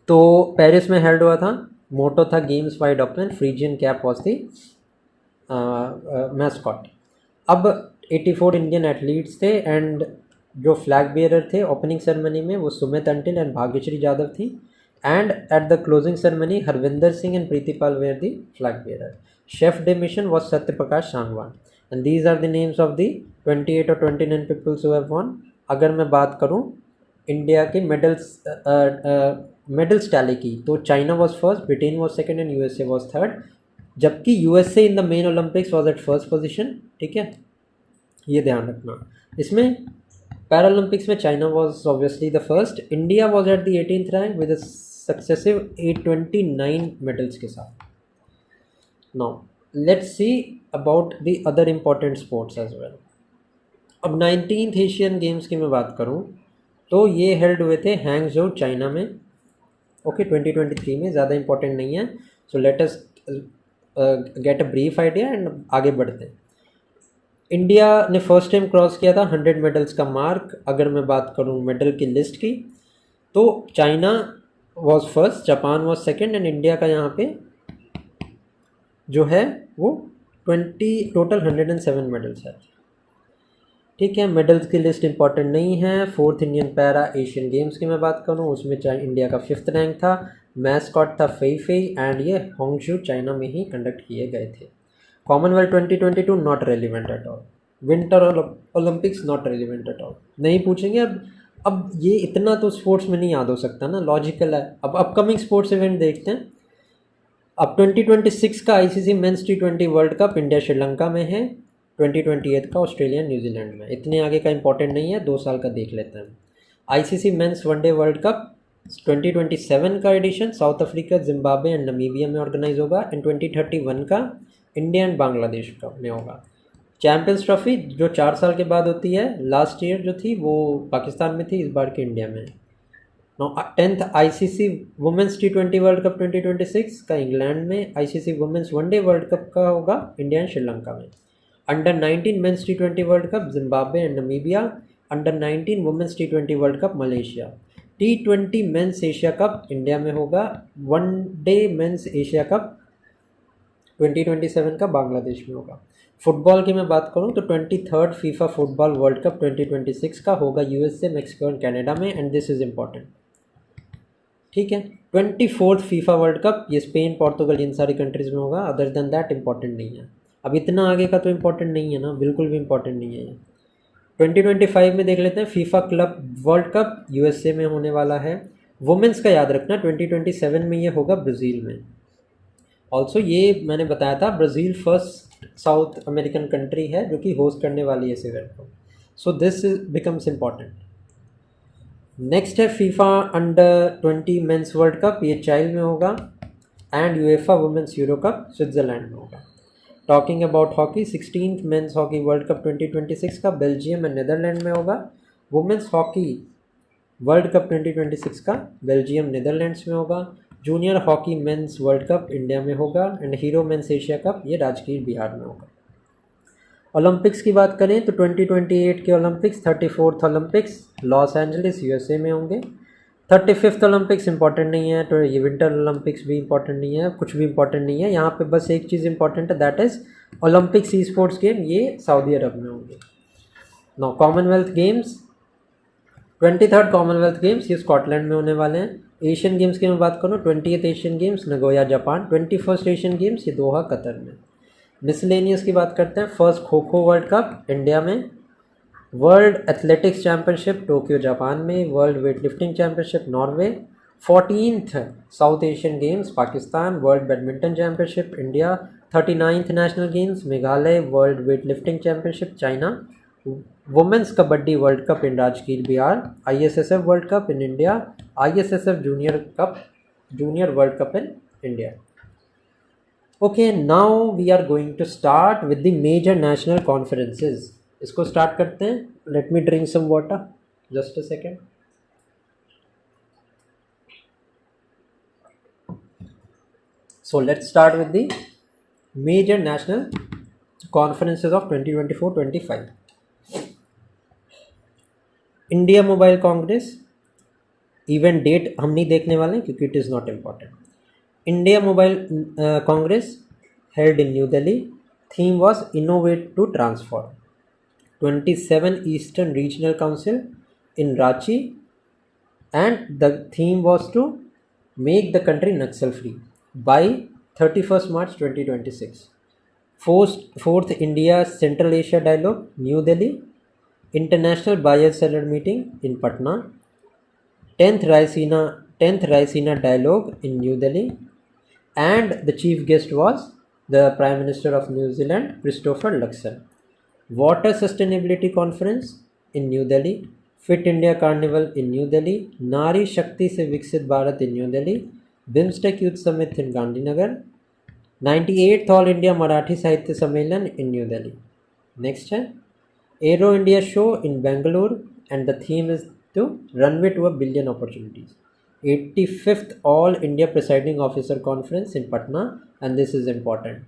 तो पेरिस में हेल्ड हुआ था, मोटो था games wide open, Phrygian cap was the mascot. अब 84 इंडियन एथलीट्स थे एंड जो फ्लैग बियरर थे ओपनिंग सेरेमनी में वो सुमित अंटिल एंड भाग्यश्री यादव थी, and at the closing ceremony Harvinder Singh and Preetipal were the flag bearer. Chef de mission was Satya Prakash Sangwan and these are the names of the 28 और 29 peoples who have von. अगर मैं बात करूं इंडिया के मेडल्स टैली की, तो China was first, Britain was second and USA was third, जबकि USA in the main Olympics was at first position, ठीक है, ये ध्यान रखना। इसमें पैरालंपिक्स में China was obviously the first, India was at the 18th rank with successive 829 medals के साथ। Now let's see about the other important sports as well. अब 19th एशियन गेम्स की मैं बात करूं तो ये हेल्ड हुए थे हैंगझोउ चाइना में, ओके, 2023 में, ज़्यादा इंपॉर्टेंट नहीं है। So let us get a brief idea and आगे बढ़ते हैं। इंडिया ने फर्स्ट टाइम क्रॉस किया था 100 मेडल्स का मार्क। अगर मैं बात करूं मेडल की लिस्ट की तो China was first, Japan was second and India का यहाँ पे जो है वो 20 टोटल 107 मेडल्स है, ठीक है। मेडल्स की लिस्ट इंपॉर्टेंट नहीं है। 4th Indian para Asian games की मैं बात करूं उसमें इंडिया का 5th रैंक था, मैस्कॉट था फेई फेई एंड ये होंगशू चाइना में ही कंडक्ट किए गए थे। Commonwealth 2022 not relevant at all, winter Olympics not relevant at all, नहीं पूछेंगे। अब ये इतना तो स्पोर्ट्स में नहीं याद हो सकता ना, लॉजिकल है। अब अपकमिंग स्पोर्ट्स इवेंट देखते हैं। अब 2026 का ICC men's T20 world cup India Sri Lanka में है, 2028 का ऑस्ट्रेलिया न्यूजीलैंड में। इतने आगे का इंपॉर्टेंट नहीं है, 2 साल का देख लेते हैं। ICC men's one day world cup 2027 का edition South Africa, Zimbabwe and Namibia में ऑर्गेनाइज होगा एंड 2031 का इंडिया एंड बांग्लादेश का में होगा। चैम्पियंस ट्रॉफी जो 4 साल के बाद होती है, लास्ट ईयर जो थी वो पाकिस्तान में थी, इस बार की इंडिया में। 10th ICC women's T20 world cup 2026 का इंग्लैंड में, ICC women's one day world cup का होगा इंडिया एंड श्रीलंका में। Under 19 men's T20 world cup Zimbabwe and Namibia, under 19 women's T20 world cup Malaysia. T20 men's Asia cup India में होगा, one day mains Asia cup 2027 का बांग्लादेश में होगा। Football की मैं बात करूं तो 23rd FIFA football world cup 2026 का होगा USA, मैक्सिको एंड कनाडा में एंड दिस इज़ इम्पॉर्टेंट, ठीक है। 24th फीफा वर्ल्ड कप ये स्पेन, पोर्तुगल, इन सारी कंट्रीज़ में होगा। अदर देन दैट इम्पॉर्टेंट नहीं है। अब इतना आगे का तो इम्पॉर्टेंट नहीं है ना, बिल्कुल भी इम्पॉर्टेंट नहीं है ये। 2025 में देख लेते हैं, FIFA club world cup USA में होने वाला है। वुमेंस का याद रखना 2027 में ये होगा ब्राज़ील में। ऑल्सो ये मैंने बताया था Brazil first south American country है जो कि होस्ट करने वाली है इस इवेंट को। So this becomes important. Next है FIFA under 20 men's world cup, ये चाइल्ड में होगा and UEFA women's Euro cup Switzerland में होगा। Talking about hockey, 16th men's hockey world cup 2026 का बेल्जियम एंड नीदरलैंड में होगा। वुमेंस हॉकी वर्ल्ड कप 2026 का बेल्जियम नीदरलैंड्स में होगा। Junior hockey men's world cup India में होगा and Hero men's Asia cup ये राजगीर बिहार में होगा। ओलंपिक्स की बात करें तो 2028 के Olympics, 34th Olympics Los Angeles USA में होंगे। 35th ओलंपिक्स इंपॉर्टेंट नहीं है, तो ये विंटर ओलंपिक्स भी इंपॉर्टेंट नहीं है, कुछ भी इंपॉर्टेंट नहीं है। यहाँ पे बस एक चीज़ इंपॉर्टेंट है, that is Olympic esports game, ये सऊदी अरब में होंगे। No Commonwealth games, 23rd Commonwealth games ये स्कॉटलैंड में होने वाले हैं। एशियन गेम्स की मैं बात करूँ, 20th Asian games Nagoya Japan, 21st Asian games ये दोहा कतर में। मिसलेनियस की बात करते हैं, first kho kho world cup India में, world athletics championship Tokyo Japan में, world weightlifting championship Norway, 14th South Asian games Pakistan, world badminton championship India, 39th national games Meghalaya, world weightlifting championship China, women's kabaddi world cup in Rajgir Bihar, ISSF world cup in India, ISSF junior world cup in India. Okay, now we are going to start with the major national conferences. इसको start करते हैं। Let me drink some water, just a second. So let's start with the major national conferences of 2024-25। India mobile congress, event date हम नहीं देखने वाले क्योंकि it is not important. India mobile congress held in new Delhi, theme was innovate to transform. 27 Eastern Regional Council in Ranchi, and the theme was to make the country Naxal free by 31st March 2026. Fourth India Central Asia Dialogue, New Delhi. International Buyer Seller Meeting in Patna. 10th Raisina Dialogue in New Delhi, and the chief guest was the Prime Minister of New Zealand, Christopher Luxon. Water Sustainability Conference in New Delhi, Fit India Carnival in New Delhi, Nari Shakti Se Viksit Bharat in New Delhi, BIMSTEC Youth Summit in Gandhinagar, 98th All India Marathi Sahitya Sammelan in New Delhi. Next है Aero India Show in Bangalore, and the theme is to runway to a billion opportunities. 85th All India Presiding Officer Conference in Patna, and this is important.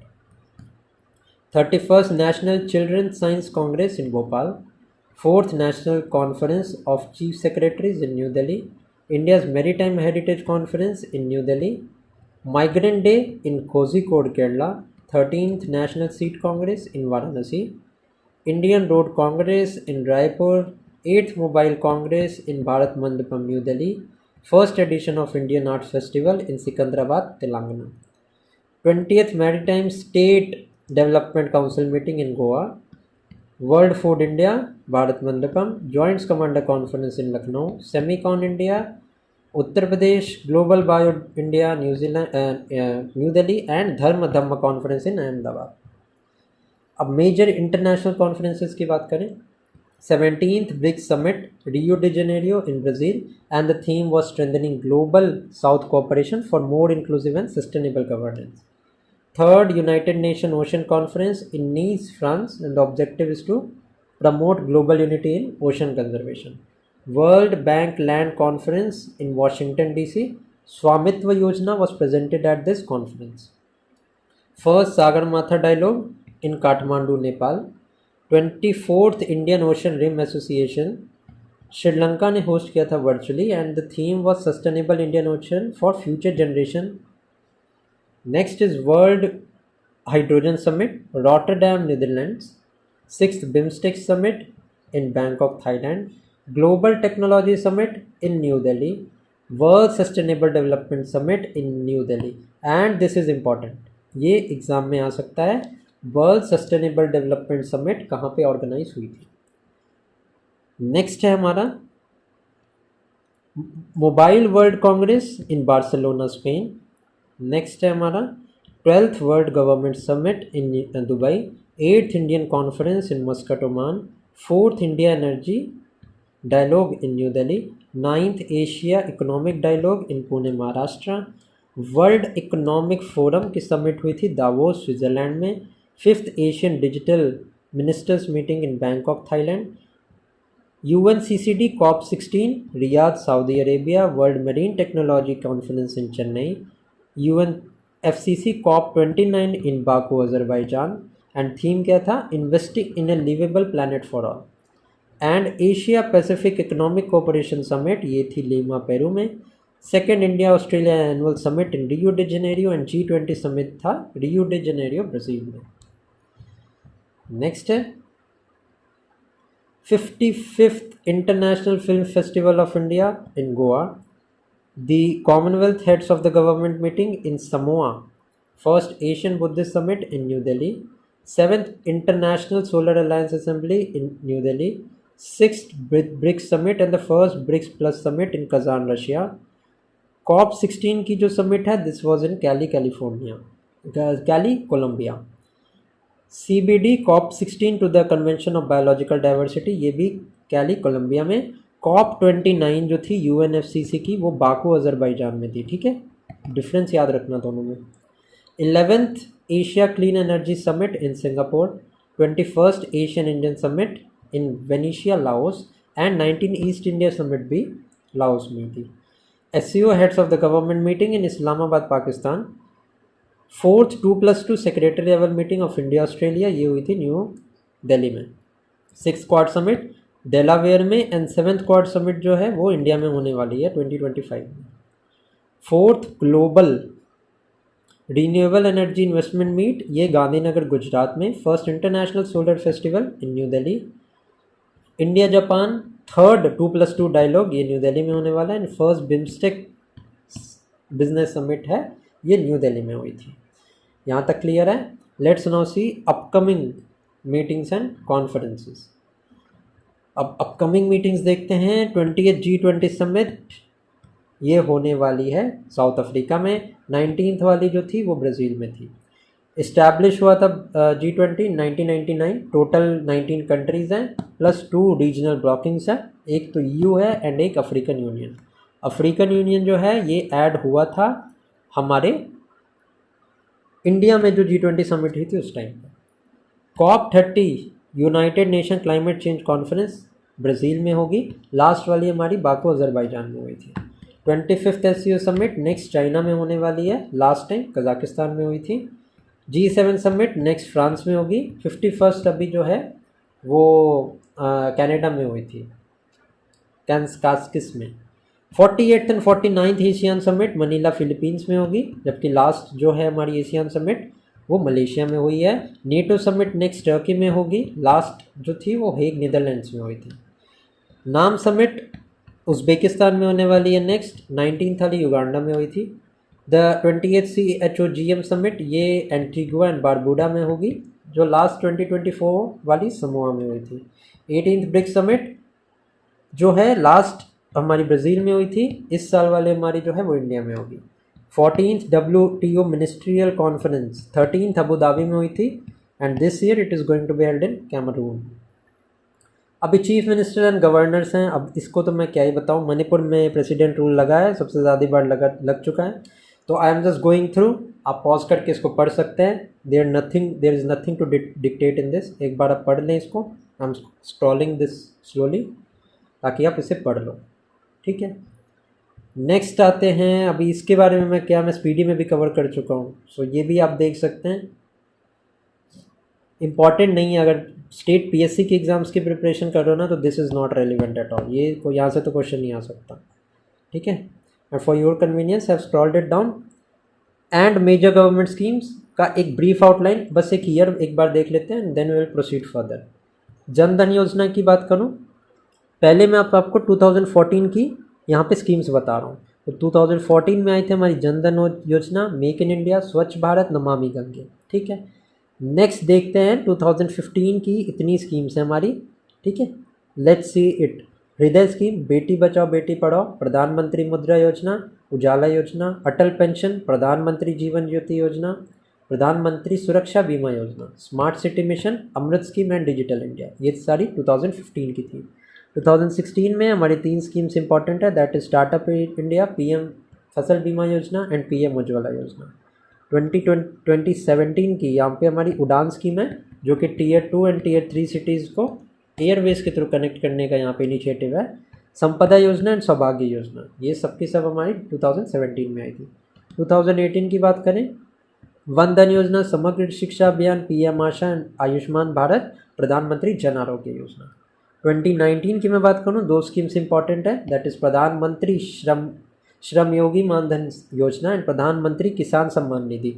31st National Children's Science Congress in Bhopal, 4th National Conference of Chief Secretaries in New Delhi, India's Maritime Heritage Conference in New Delhi, Migrant Day in Kozhikode, Kerala, 13th National Seat Congress in Varanasi, Indian Road Congress in Raipur, 8th Mobile Congress in Bharat Mandapam, New Delhi, 1st edition of Indian Arts Festival in Sikandrabad, Telangana, 20th Maritime State Development Council meeting in Goa, World Food India, Bharat Mandapam, Joint Commander Conference in Lucknow, Semicon India, Uttar Pradesh, Global Bio India, New Delhi, and Dharma Dhamma Conference in Ahmedabad. अब major international conferences की बात करें, 17th BRICS Summit, Rio de Janeiro in Brazil, and the theme was strengthening global South cooperation for more inclusive and sustainable governance. 3rd United Nations Ocean Conference in Nice, France, and the objective is to promote global unity in ocean conservation. World Bank Land Conference in Washington DC, Swamitva Yojana was presented at this conference. First Sagarmatha Dialogue in Kathmandu, Nepal. 24th Indian Ocean Rim Association, Sri Lanka ने host किया था virtually, and the theme was Sustainable Indian Ocean for Future Generation. Next is World Hydrogen Summit, Rotterdam, Netherlands. 6th BIMSTEC Summit in Bangkok, Thailand. Global Technology Summit in New Delhi. World Sustainable Development Summit in New Delhi. And this is important, ये exam में आ सकता है, world sustainable development summit कहाँ पे organise हुई थी। Next है हमारा mobile world congress in Barcelona, Spain. Next है हमारा 12th world government summit in Dubai, 8th Indian conference in Muscat, Oman, 4th India energy dialogue in new Delhi, 9th Asia economic dialogue in Pune, Maharashtra. World economic forum की summit हुई थी Davos, Switzerland में। 5th Asian digital ministers meeting in Bangkok, Thailand. UNCCD COP16 Riyadh, Saudi Arabia. World marine technology conference in Chennai. UNFCCC COP29 in Baku, Azerbaijan. And theme क्या था, investing in a liveable planet for all. And Asia Pacific economic cooperation summit, ये थी Lima Peru में। Second India Australia annual summit in Rio de Janeiro, and G20 summit था Rio de Janeiro Brazil में। Next है 55th international film festival of India in Goa, the Commonwealth heads of the government meeting in Samoa, first Asian Buddhist summit in new Delhi, 7th international solar alliance assembly in new Delhi, 6th BRICS summit and the first BRICS plus summit in Kazan Russia. COP16 की जो summit है this was in California, Colombia. CBD COP16 to the convention of biological diversity, ये भी Colombia में। COP29 जो थी UNFCCC की, वो बाकू अजरबैजान में थी। ठीक है, डिफरेंस याद रखना दोनों में। 11th Asia clean energy summit in Singapore, 21st Asian Indian summit in Venetia Laos, and 19 east India summit भी लाओस में थी। SCO heads of the government meeting in Islamabad Pakistan, 4th 2+2 secretary level meeting of India Australia, ये हुई थी new Delhi में। 6th quad summit Delaware में, and 7th quad summit जो है वो इंडिया में होने वाली है 2025 में। 4th global renewable energy investment meet, ये गांधीनगर गुजरात में। First international solar festival in new Delhi. India Japan 3rd 2+2 dialogue, ये न्यू दिल्ली में होने वाला है। And first BIMSTEC business summit है, ये न्यू दिल्ली में हुई थी। यहाँ तक क्लियर है। Let's now see upcoming meetings and conferences. अब अपकमिंग मीटिंग्स देखते हैं। 20th G20 समिट, ये होने वाली है साउथ अफ्रीका में। 19th वाली जो थी वो ब्राज़ील में थी। इस्टेब्लिश हुआ था G20 1999, टोटल 19 कंट्रीज़ हैं प्लस 2 रीजनल ब्लॉकिंग्स हैं, एक तो EU है एंड एक अफ्रीकन यूनियन। अफ्रीकन यूनियन जो है ये ऐड हुआ था हमारे इंडिया में जो G20 समिट हुई थी उस टाइम पर। COP30 United nation climate change conference Brazil में होगी। लास्ट वाली हमारी बाकू अजरबैजान में हुई थी। 25th SCO summit next China में होने वाली है, लास्ट टाइम कजाकिस्तान में हुई थी। G7 समिट नेक्स्ट फ्रांस में होगी। 51st अभी जो है वो कनाडा में हुई थी, कास्किस में। 48th and 49th Asian summit Manila Philippines में होगी, जबकि लास्ट जो है हमारी एशियन समिट वो मलेशिया में हुई है। नेटो समिट नेक्स्ट टर्की में होगी, लास्ट जो थी वो हेग नीदरलैंड्स में हुई थी। नाम समिट उज़्बेकिस्तान में होने वाली है नेक्स्ट, 19th वाली युगांडा में हुई थी। द 20th CHOGM समिट ये एंटीगुआ एंड बारबूडा में होगी, जो लास्ट 2024 वाली समोआ में हुई थी। 18th ब्रिक्स समिट जो है लास्ट हमारी ब्राज़ील में हुई थी, इस साल वाले हमारी जो है वो इंडिया में होगी। 14th WTO ministerial conference 13th Abu Dhabi में हुई थी, and this year it is going to be held in Cameroon. अभी चीफ मिनिस्टर एंड गवर्नर्स हैं, अब इसको तो मैं क्या ही बताऊँ। मणिपुर में प्रेसिडेंट रूल लगा है, सबसे ज़्यादा बार लग चुका है, तो I am just going through. आप पॉज करके इसको पढ़ सकते हैं। There is nothing to dictate in this. एक बार आप पढ़ लें इसको, I am scrolling this slowly ताकि आप इसे पढ़ लो, ठीक है। नेक्स्ट आते हैं, अभी इसके बारे में मैं स्पीडी में भी कवर कर चुका हूँ, सो ये भी आप देख सकते हैं। इम्पॉर्टेंट नहीं है, अगर स्टेट PSC के एग्ज़ाम्स की प्रिपरेशन कर रहे हो ना, तो this is not relevant at all. ये को यहाँ से तो क्वेश्चन नहीं आ सकता, ठीक है। And for your convenience have scrolled it down. And major government schemes का एक ब्रीफ आउटलाइन, बस एक ईयर एक बार देख लेते हैं, then we will proceed further. Jan Dhan योजना की बात करूँ, पहले मैं आपको 2014 की यहाँ पे स्कीम्स बता रहा हूँ। तो 2014 में आई थी हमारी जन धन योजना, मेक इन इंडिया, स्वच्छ भारत, नमामि गंगे, ठीक है। नेक्स्ट देखते हैं 2015 की, इतनी स्कीम्स हैं हमारी, ठीक है। Let's see it. हृदय स्कीम, बेटी बचाओ बेटी पढ़ाओ, प्रधानमंत्री मुद्रा योजना, उजाला योजना, अटल पेंशन, प्रधानमंत्री जीवन ज्योति योजना, प्रधानमंत्री Suraksha Bima Yojana, smart city mission, Amrut scheme and digital India, ये सारी 2015 की थी। 2016 में हमारी 3 स्कीम्स इंपॉर्टेंट है, that is startup India, PM Fasal बीमा योजना एंड PM उज्ज्वला योजना। 2017 की यहाँ पे हमारी उड़ान स्कीम है, जो कि Tier 2 एंड Tier 3 सिटीज़ को एयरवेज के थ्रू कनेक्ट करने का यहाँ पे इनिशिएटिव है। संपदा योजना एंड सौभाग्य योजना, ये सब की सब हमारी 2017 में आई थी। 2018 की बात करें, वंदन योजना, समग्र शिक्षा अभियान, PM Asha and Ayushman Bharat, प्रधानमंत्री जन आरोग्य योजना। 2019 की मैं बात करूँ, 2 स्कीम्स इंपॉर्टेंट है, दैट इज़ प्रधानमंत्री श्रमयोगी मानधन योजना एंड प्रधानमंत्री किसान सम्मान निधि।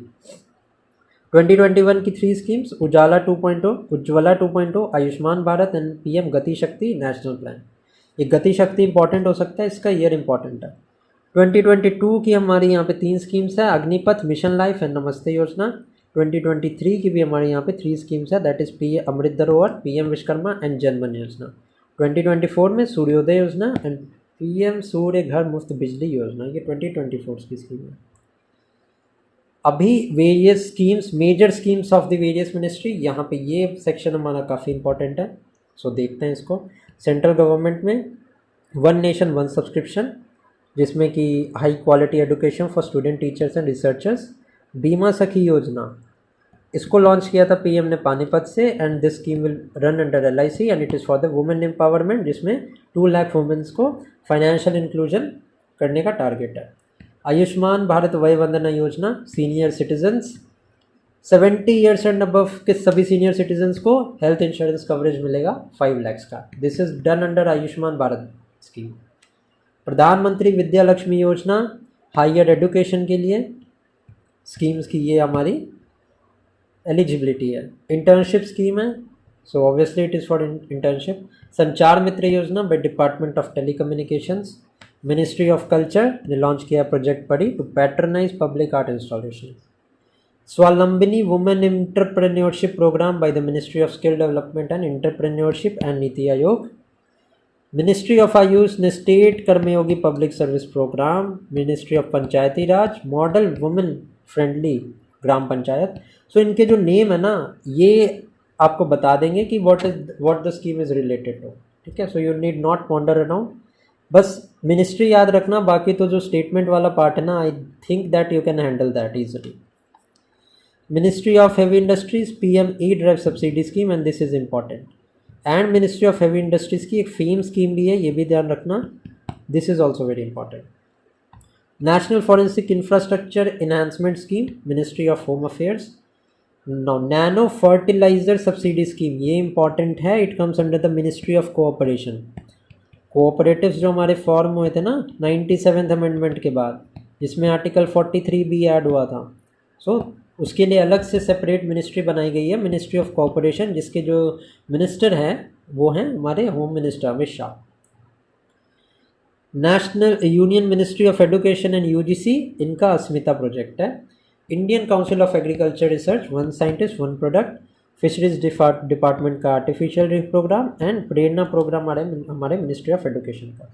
2021 की 3 schemes, Ujjwala 2.0, Ayushman Bharat and PM गति शक्ति नेशनल प्लान। ये गति शक्ति इंपॉर्टेंट हो सकता है, इसका ईयर इंपॉर्टेंट है। 2022 की हमारी यहाँ पे 3 स्कीम्स है, अग्निपथ, मिशन लाइफ एंड नमस्ते योजना। 2023 की भी हमारे यहाँ पे 3 स्कीम्स है, दैट इज़ पीएम अमृत धरोहर, पीएम विश्वकर्मा एंड जनधन योजना। 2024 में सूर्योदय योजना एंड पीएम सूर्य घर मुफ्त बिजली योजना, ये 2024 की स्कीम है। अभी various schemes, major schemes of the various ministry, यहाँ पे ये सेक्शन हमारा काफ़ी इंपॉर्टेंट है, सो देखते हैं इसको। सेंट्रल गवर्नमेंट में वन नेशन वन सब्सक्रिप्शन, जिसमें कि high quality education for student, teachers and researchers. बीमा सखी योजना, इसको लॉन्च किया था पीएम ने पानीपत से, and this scheme will run under LIC and it is for the women empowerment, जिसमें 2 लाख वुमेन्स को फाइनेंशियल इंक्लूजन करने का टारगेट है। आयुष्मान भारत वय Vandana Yojana, senior citizens 70 years and above के सभी सीनियर सिटीजन्स को हेल्थ इंश्योरेंस कवरेज मिलेगा 5 लाख का। This is done under Ayushman Bharat scheme. प्रधानमंत्री विद्या लक्ष्मी योजना, हायर एजुकेशन के लिए स्कीम्स की ये हमारी एलिजिबिलिटी है। इंटर्नशिप स्कीम है, so obviously it is for internship. Sanchar Mitra Yojana by department of telecommunications. Ministry of culture ने लॉन्च किया project PARI to patronise public art installation. Swavalambini women entrepreneurship programme by the ministry of skill development and entrepreneurship and NITI Aayog. Ministry of AYUSH ने state Karmayogi public service programme. Ministry of Panchayati Raj model women friendly gram Panchayat. So इनके जो name है ना, ये आपको बता देंगे कि what the scheme is related to, ठीक है। So you need not ponder around, बस मिनिस्ट्री याद रखना, बाकी तो जो स्टेटमेंट वाला पार्ट है ना, I think that you can handle that easily. Ministry of heavy industries PM E drive subsidy scheme, and this is important. And ministry of heavy industries की एक फेम स्कीम भी है, ये भी ध्यान रखना, this is also very important. National forensic infrastructure enhancement scheme, ministry of home affairs. Nano fertiliser subsidy scheme, ये important है, it comes under the ministry of cooperation. Cooperatives जो हमारे फॉर्म हुए थे ना 97th अमेंडमेंट के बाद, जिसमें आर्टिकल 43 भी ऐड हुआ था, सो उसके लिए अलग से सेपरेट मिनिस्ट्री बनाई गई है, मिनिस्ट्री ऑफ कोऑपरेशन, जिसके जो मिनिस्टर हैं वो हैं हमारे home minister Amit Shah. National union ministry of education and UGC, इनका अस्मिता प्रोजेक्ट है। Indian council of agriculture research, one scientist one product. Fisheries department का artificial reef programme and Prerana programme हमारे मिनिस्ट्री ऑफ एजुकेशन का।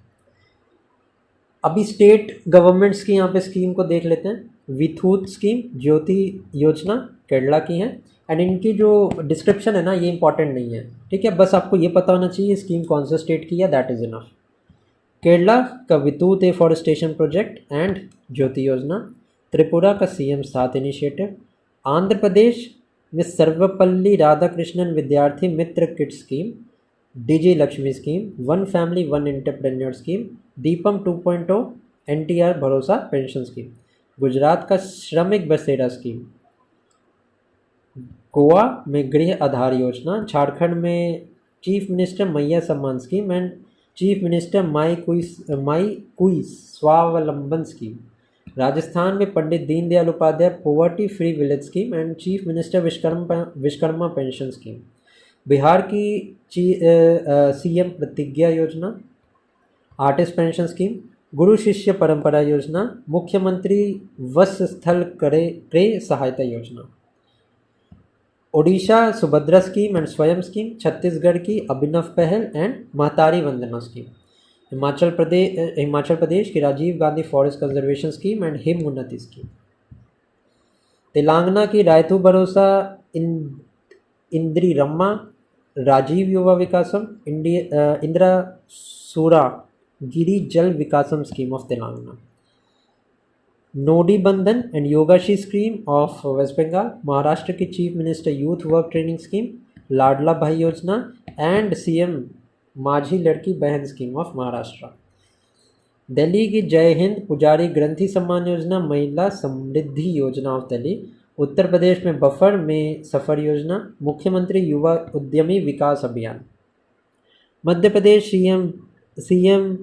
अभी स्टेट गवर्नमेंट्स की यहाँ पे scheme को देख लेते हैं। विथूत स्कीम, ज्योति योजना केरला की है, एंड इनकी जो डिस्क्रिप्शन है ना, ये इंपॉर्टेंट नहीं है, ठीक है, बस आपको ये पता होना चाहिए स्कीम कौन सा स्टेट की है, दैट इज इनफ। केरला का वितूत afforestation project and Jyoti Yojana. Tripura का सीएम साथ इनिशिएटिव। आंध्र प्रदेश में Sarvepalli Radhakrishnan Vidyarthi Mitra kit scheme. Digi Lakshmi scheme, one family one entrepreneur scheme. Deepam 2.0 NTR Bharosa pension scheme. Gujarat का श्रमिक बसेरा स्कीम। गोवा में गृह आधार योजना। झारखंड में chief minister Maiya Samman scheme and chief minister Mai Kui Swavalamban scheme. Rajasthan में Pandit Deendayal Upadhyay poverty free village scheme and chief minister Vishwakarma pension scheme. Bihar की CM Pratigya Yojana. Artist pension scheme. Guru Shishya परंपरा योजना। मुख्यमंत्री वत्स स्थल क्रय सहायता योजना। ओडिशा सुभद्रा स्कीम एंड स्वयं स्कीम। छत्तीसगढ़ की अभिनव पहल एंड महतारी वंदना स्कीम। हिमाचल प्रदेश की Rajiv Gandhi forest conservation scheme and Him Unnati scheme. Telangana की रायतू भरोसा इंद्री रम्मा राजीव युवा विकासम Indira Saura Giri Jala Vikasam scheme of Telangana. Nodi Bandhan and Yogashree scheme of West Bengal. Maharashtra की chief minister youth work training scheme. Ladla Bhai योजना एंड सीएम माझी लड़की बहन स्कीम ऑफ महाराष्ट्र। दिल्ली की जय हिंद पुजारी ग्रंथी सम्मान योजना। महिला समृद्धि योजना ऑफ दिल्ली। उत्तर प्रदेश में बफर में सफर योजना। मुख्यमंत्री युवा उद्यमी विकास अभियान। मध्य प्रदेश सीएम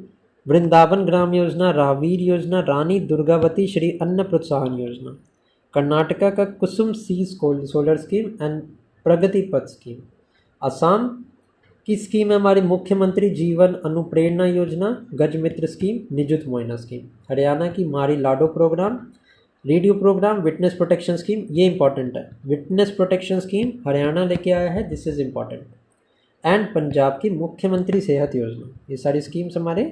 वृंदावन ग्राम योजना, राहवीर योजना, रानी दुर्गावती श्री अन्न प्रोत्साहन योजना। कर्नाटका का कुसुम सी सोलर स्कीम एंड प्रगति पथ स्कीम। असम की स्कीम है हमारी मुख्यमंत्री जीवन अनुप्रेरणा योजना, गजमित्र स्कीम, निजुत मोइना स्कीम। हरियाणा की Mhari Lado program, radio program, witness protection scheme. ये इंपॉर्टेंट है, विटनेस प्रोटेक्शन स्कीम हरियाणा लेके आया है, this is important. And Punjab की मुख्यमंत्री सेहत योजना। ये सारी स्कीम्स हमारे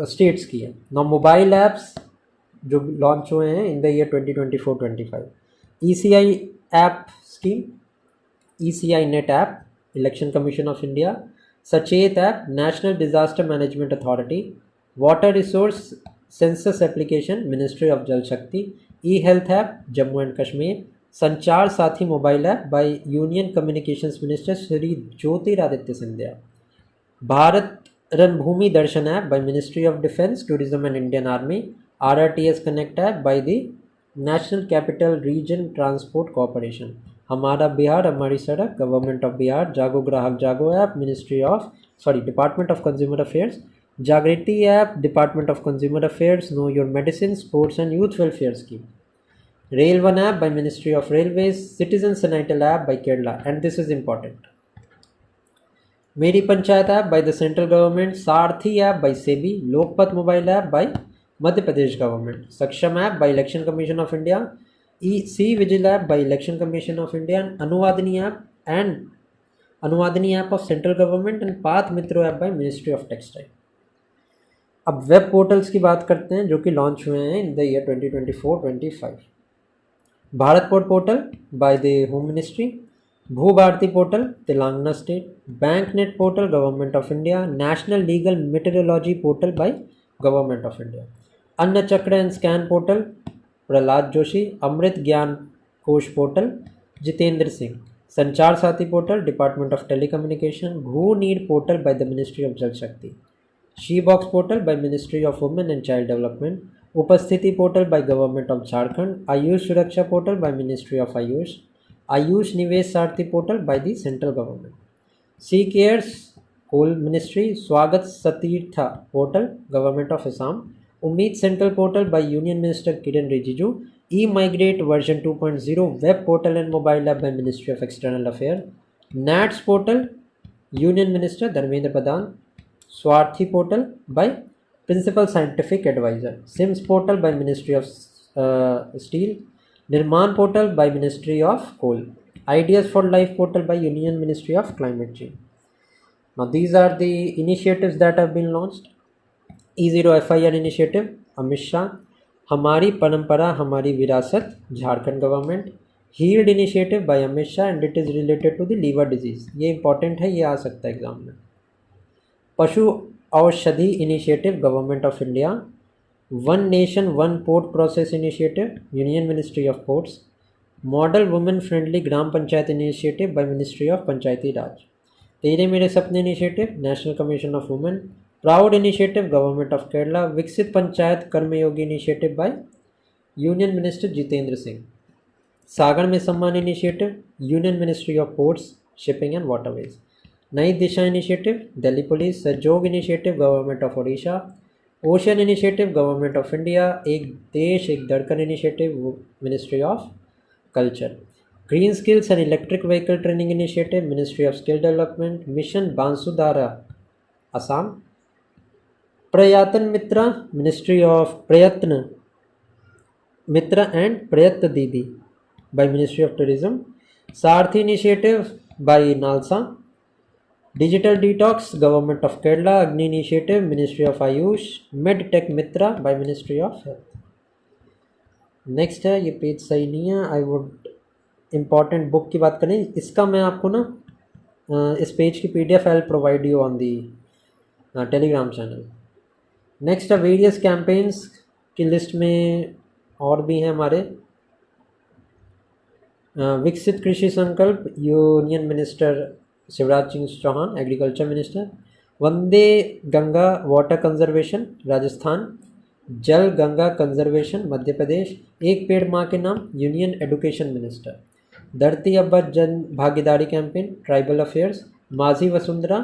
स्टेट्स की है। नौ मोबाइल ऐप्स जो लॉन्च हुए हैं in the year 2024-25। ECI app scheme, ECI net app, election commission of India. Sachet app, national disaster management authority. Water resource census application, ministry of Jal Shakti. E health app, Jammu and Kashmir. Sanchar Saathi mobile app by union communications minister Shri Jyotiraditya Scindia. Bharat Ranbhoomi Darshan app by ministry of defence, tourism and Indian army. RRTS connect app by the national capital region transport corporation. हमारा बिहार हमारी सड़क, government of Bihar. Jago Grahak Jago app, department of consumer affairs. Jagriti app, department of consumer affairs. Know your medicine, sports and youth welfare scheme. Rail One app by Ministry of Railways, Citizen Sentinel app by Kerala, and this is important. Meri Panchayat app by the central government, Saarthi app by SEBI, Lokpath mobile app by Madhya Pradesh government, Saksham app by election commission of India, C vigil app by election commission of India, Anuvadini app of central government and Path Mitro app by ministry of textile. अब web portals की बात करते हैं जो कि launch हुए हैं in the year 2024-25। Bharat portal by the home ministry, Bhu Bharati portal Telangana state, bank net portal government of India, national legal metrology portal by government of India, Anna Chakra and scan portal Prahlad Joshi, Amrit Gyan Kosh portal Jitendra Singh, Sanchar Saathi portal department of telecommunication, Bhu Neer portal by the ministry of Jal Shakti, she box portal by ministry of women and child development, Upasthiti portal by government of Jharkhand, Ayush Suraksha portal by ministry of Ayush, Ayush Nivesh Saarthi portal by the central government, C cares coal ministry, Swagat Satirtha portal government of Assam, Ummeed central portal by union minister Kiran Rijiju, e migrate version 2.0 web portal and mobile app by ministry of external affair, NATS portal union minister Dharmendra Pradhan, Swarthi portal by principal scientific adviser, SIMS portal by ministry of steel, Nirman portal by ministry of coal, ideas for life portal by union ministry of climate change. Now these are the initiatives that have been launched. E0 FIR initiative Amit Shah, Hamari Parampara Hamari Virasat Jharkhand government, HEALD initiative by Amit Shah and it is related to the liver disease. ये important है, ये आ सकता है exam में. Pashu Aushadhi initiative government of India, one nation one port process initiative union ministry of ports, model women friendly gram panchayat initiative by ministry of Panchayati Raj, Tere Mere Sapne initiative national commission of women, proud initiative government of Kerala, Viksit Panchayat Karmayogi initiative by union minister Jitendra Singh, Sagar Mein Samman initiative union ministry of ports shipping and waterways, Nayi Disha initiative Delhi police, Sahyog initiative government of Odisha, ocean initiative government of India, Ek Desh Ek Dhadkan initiative ministry of culture, green skills and electric vehicle training initiative ministry of skill development, mission Bansudhara Assam, Paryatan Mitra ministry of Paryatan Mitra and Paryatan दीदी bye ministry of tourism, Saarthi initiative by NALSA, digital detox government of Kerala, Agni initiative ministry of Ayush, med tech Mitra by ministry of health. Next है, ये page सही नहीं है, I would important book की बात करें, इसका मैं आपको ना इस पेज की PDF I will provide you on the Telegram channel. Next है वेरियस कैंपेन्स की लिस्ट में और भी हैं हमारे. Viksit Krishi Sankalp union minister Shivraj Singh Chouhan agriculture minister, Vande Ganga water conservation Rajasthan, Jal Ganga conservation Madhya Pradesh, एक पेड़ माँ के नाम यूनियन एजुकेशन मिनिस्टर, धरती अब्बा जन भागीदारी कैंपेन, ट्राइबल अफेयर्स, माझी वसुंधरा,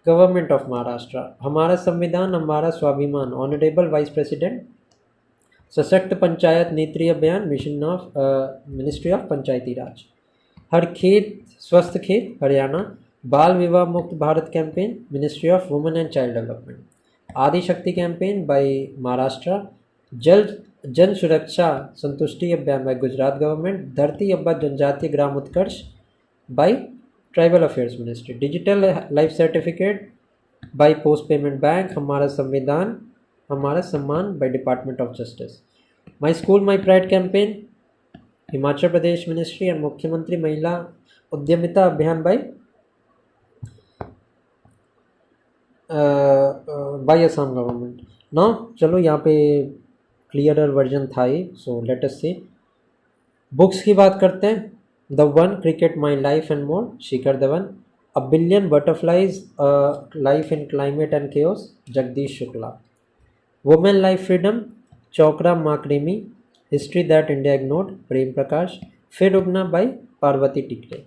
गवर्नमेंट ऑफ महाराष्ट्र, हमारा संविधान हमारा स्वाभिमान, ऑनरेबल वाइस प्रेसिडेंट, सशक्त पंचायत नीति अभियान, mission of ministry of Panchayati राज, हर खेत स्वस्थ खेत हरियाणा, बाल विवाह मुक्त Bharat campaign, ministry of women and child development, आदि शक्ति कैंपेन बाय महाराष्ट्र, जल जन सुरक्षा संतुष्टि अभियान bye Gujarat government, Dharti Aaba Janjatiya Gram Utkarsh by tribal affairs ministry, digital life certificate by post payment bank, Hamara Samvidhan Hamara Samman by department of justice, my school my pride campaign Himachal Pradesh ministry and Mukhyamantri Mahila उद्यमिता अभियान bye Assam government. Now चलो यहाँ पे क्लियरर वर्जन था ये, सो लेट अस सी। Books की बात करते हैं। The one, cricket my life and more, Shikhar Dhawan. A billion butterflies, life in climate and chaos, Jagdish Shukla. Women life freedom, Chowra Makaremi. History that India ignored, Prem Prakash. Phir Ugna by Parvati टिकरे।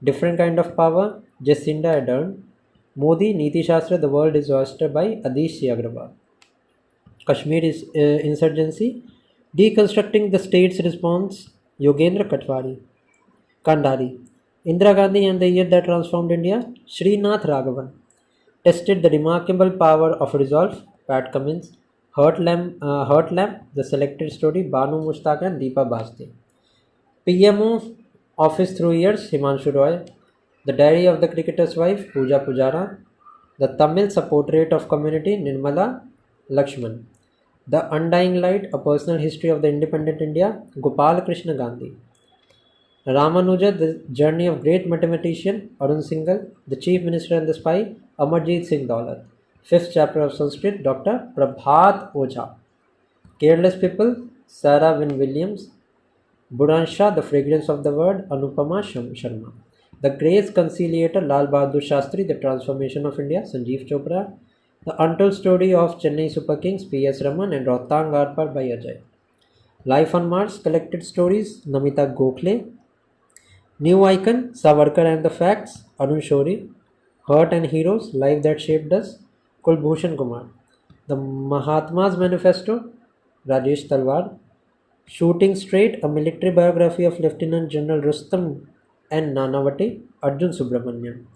Different kind of power, Jacinda Ardern. Modi Niti Shastra, the world is oyster by Adish C Agarwal. Kashmir insurgency, deconstructing the state's response, Yogendra Kandari. Indira Gandhi and the year that transformed India, Srinath Raghavan. Tested the remarkable power of resolve, Pat Cummins। Heartlamp, the selected story, Banu Mushtaq and Deepa Bhasde। PMO office through years, Himanshu Roy। The diary of the cricketer's wife, Pooja Pujara। The Tamil portrait of community, Nirmala Lakshman। The Undying Light, a personal history of the independent India, Gopal Krishna Gandhi। Ramanuja, the journey of great mathematician, Arun Singhal। The chief minister and the spy, Amarjeet Singh Daulat। Fifth chapter of Sanskrit, Dr. Prabhat Oja। Careless people, Sarah Wynne Williams। Budansha, the fragrance of the word, Anupama Sharma। The Grace Conciliator, Lal Bahadur Shastri, the transformation of India, Sanjeev Chopra। The Untold Story of Chennai Super Kings, P.S. Raman and Rohtang Arpar by Ajay। Life on Mars, Collected Stories, Namita Gokhale। New Icon, Savarkar and the Facts, Arun Shori। Hurt and Heroes, Life That Shaped Us, Kulbhushan Kumar। The Mahatma's Manifesto, Rajesh Talwar। Shooting Straight, a military biography of Lieutenant General Rustam and Nanavati, Arjun Subramaniam।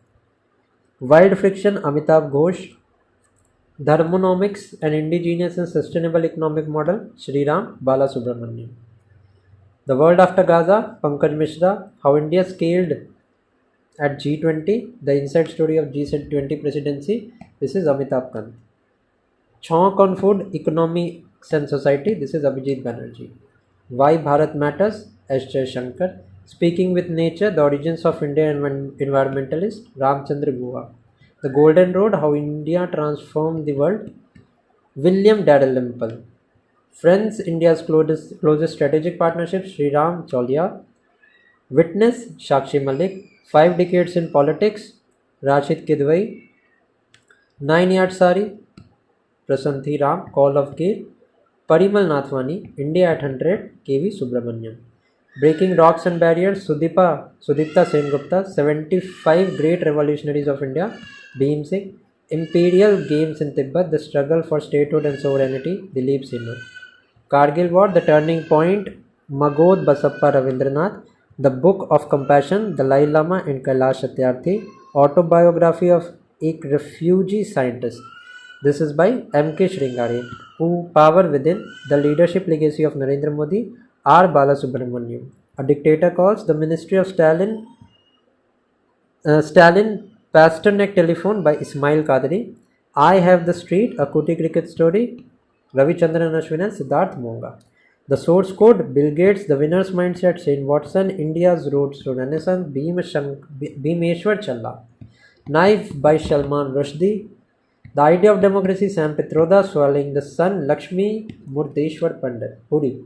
Wild Friction, Amitabh Ghosh। Thermonomics, an indigenous and sustainable economic model, Shri Ram Balasubramaniam। The World After Gaza, Pankaj Mishra। How India Scaled at G20, the inside story of G20 presidency, this is Amitabh Kant। Chonk on Food, Economics and Society, this is Abhijit Banerjee। Why Bharat Matters, S. Shankar। Speaking with Nature, the Origins of India and Environmentalist, Ramchandra Guha। The Golden Road, How India Transformed the World, William Dalrymple। Friends, India's closest strategic partnership, Sri Ram Cholia। Witness, Shakshi Malik। 5 Decades in Politics, Rashid Kidwai। 9 Yard Sari, Prasanthi Ram। Call of Gale, Parimal Nathwani। India at 100, K.V. Subramaniam। Breaking Rocks and Barriers, Sudipta Sengupta। 75 Great Revolutionaries of India, Bhim Singh। Imperial Games in Tibet, the struggle for statehood and sovereignty, Dilip Sinha। Kargil War, the turning point, Magod Basappa Ravindranath। The Book of Compassion, Dalai Lama and Kailash Satyarthi। Autobiography of a refugee scientist, this is by M.K. Sringari। Who Power Within, the leadership legacy of Narendra Modi, R. Balasubramaniam। A Dictator Calls, the Ministry of Stalin Pasternak Telephone by Ismail Qadri। I Have the Street, a Kuti cricket story, Ravichandran Ashwin and Siddharth Monga। The Source Code, Bill Gates, The Winner's Mindset, Shane Watson, India's Roads to Renaissance, Bhimeshwar Challa। Knife by Salman Rushdie। The Idea of Democracy, Sam Pitroda, Swallowing the Sun, Lakshmi Murdeshwar Pandit, Puri।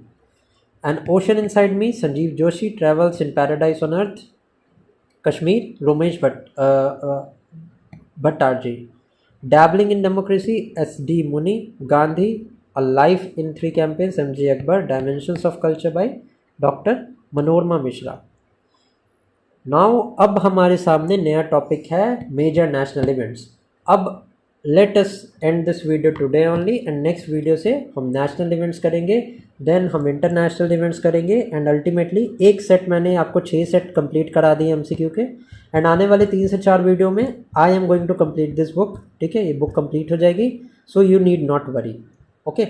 An Ocean Inside Me, Sanjeev Joshi, Travels in Paradise on Earth, Kashmir, Romesh Bhattarji। Dabbling in Democracy, S.D. Muni, Gandhi, A Life in 3 Campaigns, M.J. Akbar, Dimensions of Culture by Dr. Manorma Mishra। Now अब हमारे सामने नया topic है major national events. अब let us and this video today only and next video से हम national events करेंगे, then हम इंटरनेशनल इवेंट्स करेंगे एंड अल्टीमेटली एक सेट मैंने आपको 6 सेट कंप्लीट करा दिए MCQ के। एंड आने वाले 3 से 4 वीडियो में I am going to complete this book. ठीक है, ये बुक कंप्लीट हो जाएगी, so you need not worry. Okay,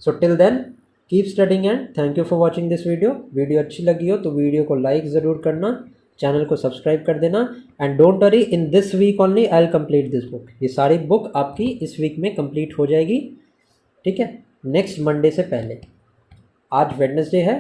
so till then keep studying and thank you for watching this video. Video अच्छी लगी हो तो वीडियो को लाइक ज़रूर करना, चैनल को सब्सक्राइब कर देना and don't worry, in this week only I will complete this book. ये सारी बुक आपकी इस वीक में कंप्लीट हो जाएगी। ठीक है, नेक्स्ट मंडे से पहले। आज वेडनेसडे है,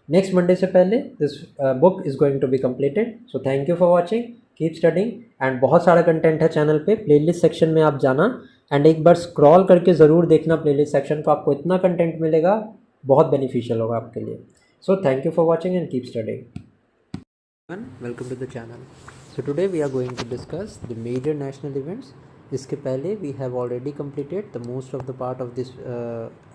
नेक्स्ट मंडे से पहले this book is going to be completed. So thank you for watching, keep studying and बहुत सारा कंटेंट है चैनल पे। प्लेलिस्ट सेक्शन में आप जाना एंड एक बार स्क्रॉल करके ज़रूर देखना प्लेलिस्ट सेक्शन को, आपको इतना कंटेंट मिलेगा, बहुत बेनिफिशियल होगा आपके लिए। सो thank you for watching and keep studying. Welcome to the channel. So today we are going to discuss the major national events. इसके पहले we have already completed the most of the part of this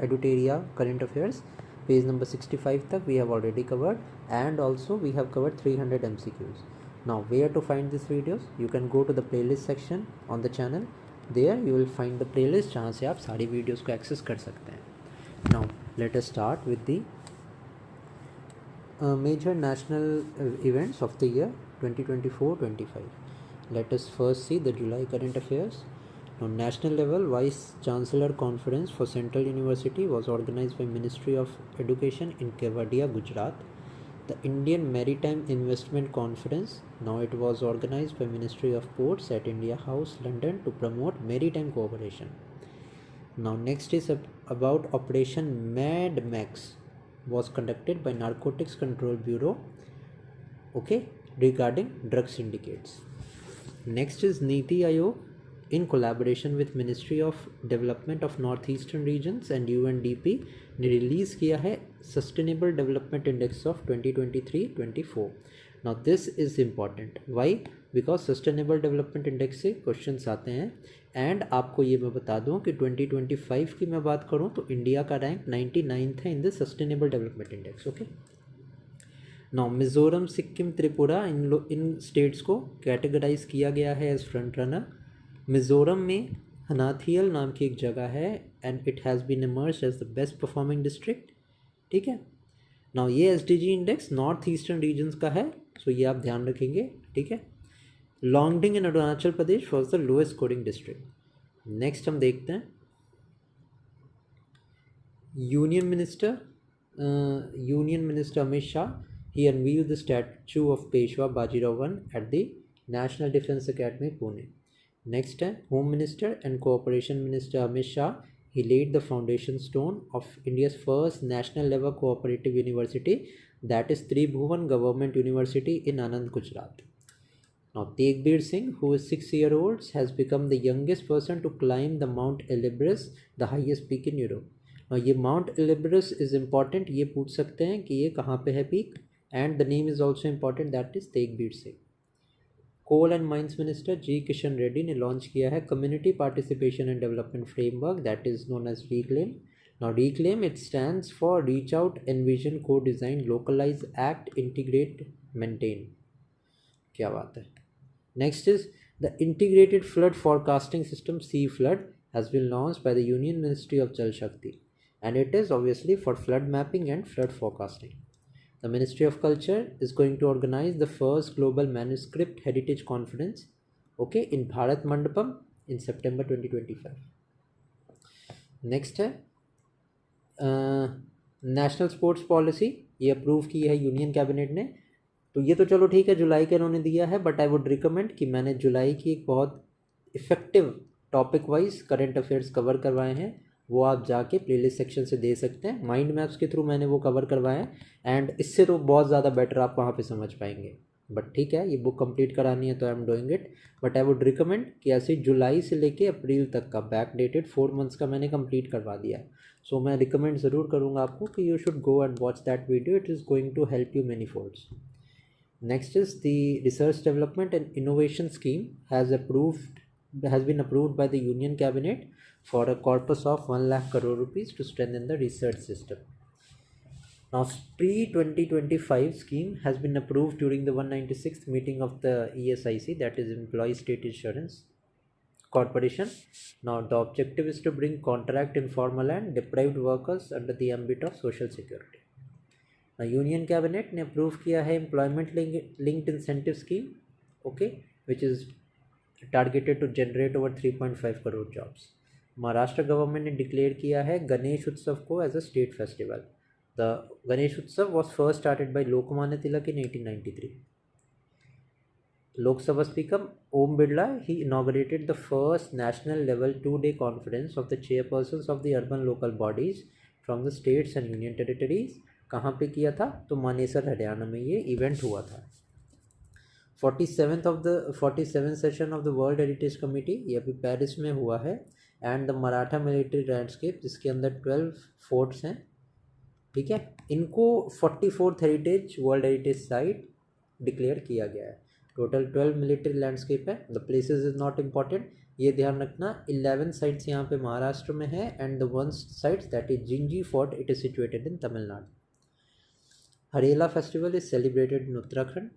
Eduteria current affairs. Page number 65 तक we have already covered and also we have covered 300 MCQs. Now where to find these videos? You can go to the playlist section on the channel. There you will find the playlist जहाँ से आप सारी videos को access कर सकते हैं. Now let us start with the major national events of the year 2024-25. Let us first see the July current affairs. On national level, Vice Chancellor Conference for Central University was organized by Ministry of Education in Kevadia, Gujarat. The Indian Maritime Investment Conference, now it was organized by Ministry of Ports at India House, London, to promote maritime cooperation. Now next is about Operation Mad Max, was conducted by Narcotics Control Bureau, okay, regarding drug syndicates. Next is Niti Aayog in collaboration with Ministry of Development of Northeastern Regions and UNDP ने release किया है Sustainable Development Index of 2023-24. Now this is important. Why? Because Sustainable Development Index से questions आते हैं and आपको ये मैं बता दूं कि 2025 की मैं बात करूं तो इंडिया का रैंक 99th है in the sustainable development index. Okay, now Mizoram, Sikkim, Tripura in states को कैटेगराइज किया गया है एज फ्रंट रनर। मिज़ोरम में हनाथियल नाम की एक जगह है and it has been emerged as the best performing district. ठीक है, नाउ ये SDG index north eastern regions का है, सो ये आप ध्यान रखेंगे। ठीक है, Longding in Arunachal Pradesh was the lowest scoring district. Next हम देखते हैं union minister Amit Shah, he unveiled the statue of Peshwa Bajirao one at the national defence academy Pune. Next है home minister and cooperation minister Amit Shah, he laid the foundation stone of India's first national level cooperative university, that is Tribhuvan Government University in Anand, Gujarat. Now Tegbir Singh, who is 6-year-old, has become the youngest person to climb the Mount Elbrus, the highest peak in Europe. Now ये Mount Elbrus is important, ये पूछ सकते हैं कि ये कहाँ पे है peak, and the name is also important, that is Tegbir Singh. Coal and mines minister G Kishan Reddy ने लॉन्च किया है community participation and development framework, that is known as reclaim. Now reclaim it stands for reach out, envision, co design, localise, act, integrate, maintain. क्या बात है। Next is the integrated flood forecasting system C flood has been launched by the union ministry of Jal Shakti and it is obviously for flood mapping and flood forecasting. The Ministry of Culture is going to organize the first global manuscript heritage conference, okay, in Bharat Mandapam in September 2025. Next है national sports policy, ये approve की है union cabinet ने। तो ये तो चलो ठीक है, जुलाई के उन्होंने दिया है, बट आई वुड रिकमेंड कि मैंने जुलाई की एक बहुत effective topic wise current affairs cover करवाए हैं, वो आप जाके प्लेलिस्ट सेक्शन से दे सकते हैं। माइंड मैप्स के थ्रू मैंने वो कवर करवाया है एंड इससे तो बहुत ज़्यादा बेटर आप वहाँ पे समझ पाएंगे। बट ठीक है, ये बुक कंप्लीट करानी है तो I am doing it, but I would recommend कि ऐसे जुलाई से लेके अप्रैल तक का बैक डेटेड 4 मंथ्स का मैंने कंप्लीट करवा दिया। सो मैं रिकमेंड ज़रूर करूँगा आपको कि you should go and watch that video, it is going to help you many folds. Next is the research development and innovation scheme has been approved by the Union Cabinet for a corpus of 1 lakh crore rupees to strengthen the research system. Now, pre-2025 scheme has been approved during the 196th meeting of the ESIC, that is Employee State Insurance Corporation. Now, the objective is to bring contract, informal and deprived workers under the ambit of social security. Now, Union Cabinet ने approve किया है employment linked incentive scheme, okay, which is targeted to generate over 3.5 crore jobs. Maharashtra government ने declare किया है गणेश उत्सव को as a state festival. The Ganesh Utsav was first started by Lokmanya Tilak in 1893. Lok Sabha Speaker Om Birla, he inaugurated the first national level 2-day conference of the chairpersons of the urban local bodies from the states and union territories. कहाँ पे किया था? तो मानेसर हरियाणा में ये event हुआ था. 47th session of the world heritage committee, ये अभी पेरिस में हुआ है. And the Maratha military landscape, जिसके अंदर 12 फोर्ट्स हैं, ठीक है, इनको 44th heritage world heritage site declare किया गया है. टोटल 12 मिलिट्री लैंडस्केप है. The places is not important, ये ध्यान रखना. 11 साइट्स यहाँ पे महाराष्ट्र में है and the one sites that is Gingee fort, it is situated in Tamil Nadu. Harela festival is celebrated in Uttarakhand.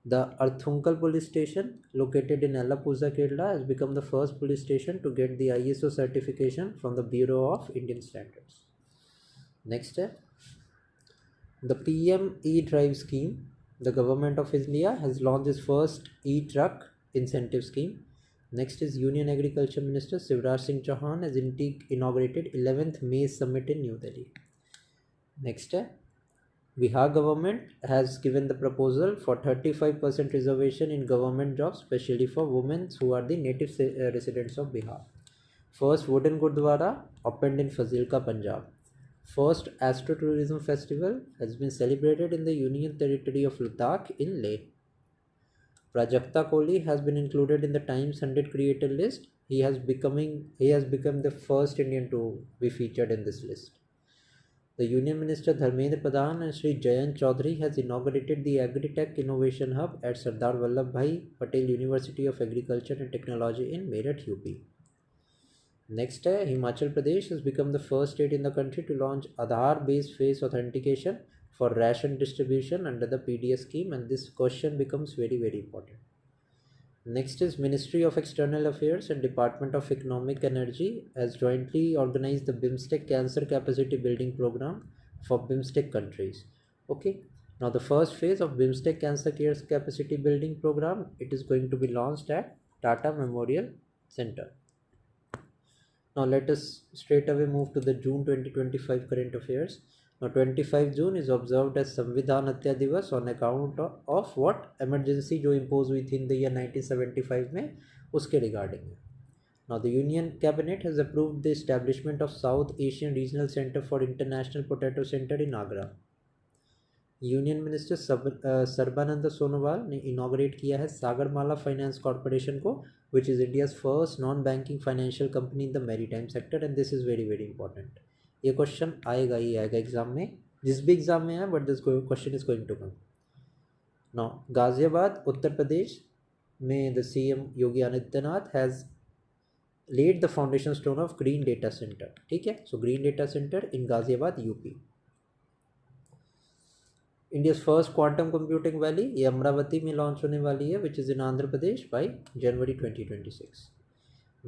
The Arthungal police station located in Alappuzha, Kerala has become the first police station to get the ISO certification from the Bureau of Indian Standards. Next, the PM E-Drive scheme. The government of India has launched its first e-truck incentive scheme. Next is Union Agriculture Minister Shivraj Singh Chauhan has inaugurated 11th Maize Summit in New Delhi. Next, Bihar government has given the proposal for 35% reservation in government jobs, especially for women who are the native residents of Bihar. First wooden Gurdwara opened in Fazilka, Punjab. First Astro-Tourism Festival has been celebrated in the Union Territory of Ladakh in Leh. Prajakta Kohli has been included in the Times 100 Creator list. He has become the first Indian to be featured in this list. The Union Minister Dharmendra Pradhan and Sri Jayant Chaudhary has inaugurated the Agritech Innovation Hub at Sardar Vallabhbhai Patel University of Agriculture and Technology in Meerut, UP. Next, Himachal Pradesh has become the first state in the country to launch Aadhaar-based face authentication for ration distribution under the PDS scheme, and this question becomes very, very important. Next is Ministry of External Affairs and Department of Economic Energy has jointly organized the BIMSTEC Cancer Capacity Building Program for BIMSTEC countries. Okay, now the first phase of BIMSTEC Cancer Care Capacity Building Program, it is going to be launched at Tata Memorial Center. Now let us straight away move to the June 2025 current affairs. Now 25 June is observed as Samvidhan Hatya Divas on account of what? Emergency जो impose हुई थी in the year 1975 में, उसके regarding. Now the Union Cabinet has approved the establishment of South Asian Regional Center for International Potato Center in Agra. Union minister Sarbananda Sonowal ने inaugurate किया है Sagarmala finance corporation को, विच is India's first non banking financial company in the maritime sector, and this is very very important. ये question आएगा ही आएगा exam में, जिस भी एग्जाम में है, but this question is going to come. Now Ghaziabad Uttar Pradesh में the CM Yogi Adityanath has laid the foundation stone of green data center. ठीक है, so green data centre in Ghaziabad UP. India's first quantum computing valley, ये अमरावती में launch होने वाली है, which is in Andhra Pradesh by January 2026.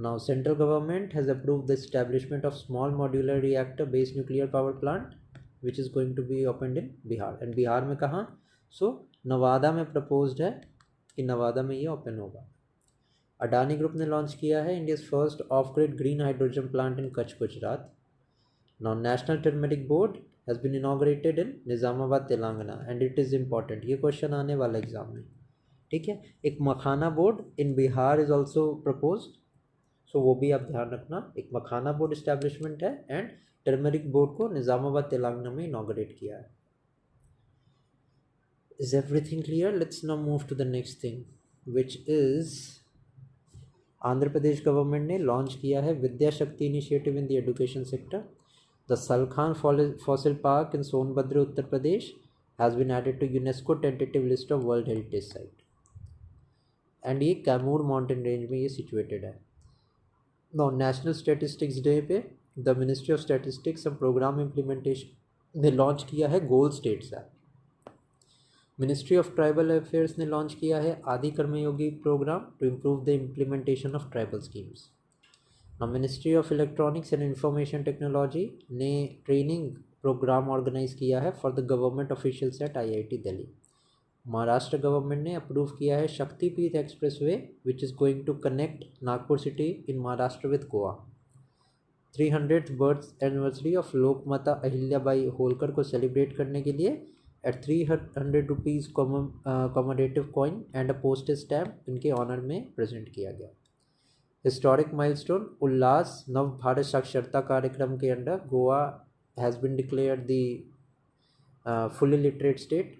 Now central government has approved the establishment of small modular reactor based nuclear power plant which is going to be opened in Bihar. And Bihar में कहाँ? सो नवादा में proposed है कि नवादा में ये ओपन होगा. अडानी ग्रुप ने launch किया है India's first off grid green hydrogen plant in Kutch, Gujarat. Now national turmeric board has been inaugurated in Nizamabad Telangana, and it is important, ये क्वेश्चन आने वाला एग्जाम में. ठीक है, एक makhana board in Bihar is also proposed, so वो भी आप ध्यान रखना. एक मखाना बोर्ड इस्टेब्लिशमेंट है एंड टर्मरिक बोर्ड को निज़ामाबाद तेलंगाना में इनाग्रेट किया है. Is everything clear? Let's now move to the next thing which is Andhra Pradesh government ने लॉन्च किया है Vidya Shakti initiative in the education sector. The Salkhan Fossil Park in Sonbhadra, Uttar Pradesh has been added to UNESCO tentative list of World Heritage Site. And ये Kaimur mountain range में ये situated है. Now National Statistics Day पे the Ministry of Statistics and Program Implementation ने launch किया है goal states app. Ministry of tribal affairs ने launch किया है Adi Karmayogi programme to improve the implementation of tribal schemes. Ministry of electronics and information technology ने training programme organise किया है for the government officials at IIT Delhi. Maharashtra government ने approve किया है Shaktipeeth expressway which is going to connect Nagpur city in Maharashtra with Goa. 300th birth anniversary of लोकमाता अहिल्याबाई होलकर को celebrate करने के लिए at 300 rupees commemorative coin and a postage stamp इनके ऑनर में present किया गया। हिस्टोरिक माइलस्टोन उल्लास नव भारत साक्षरता कार्यक्रम के under Goa has been declared the fully literate state.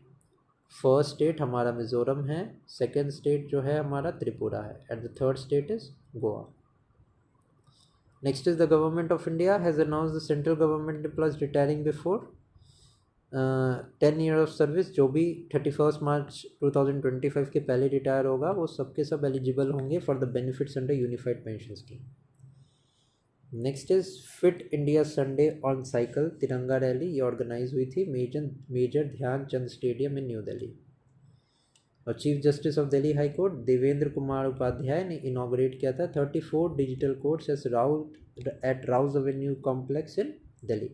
First state हमारा मिज़ोरम है, सेकेंड स्टेट जो है हमारा त्रिपुरा है, and the third state is Goa. Next is the government of India has announce the central government employees retiring before 10 year of service. जो भी 31 मार्च 2025 के पहले रिटायर होगा वो सबके सब एलिजिबल होंगे for the benefits under unified pension scheme. Next is fit India Sunday on cycle Tiranga rally, ये ऑर्गेनाइज हुई थी major Dhyanchand stadium in new Delhi. और chief justice of Delhi high court Devendra Kumar Upadhyaya ने इनॉग्रेट किया था 34 digital courts at Rouse avenue complex in Delhi.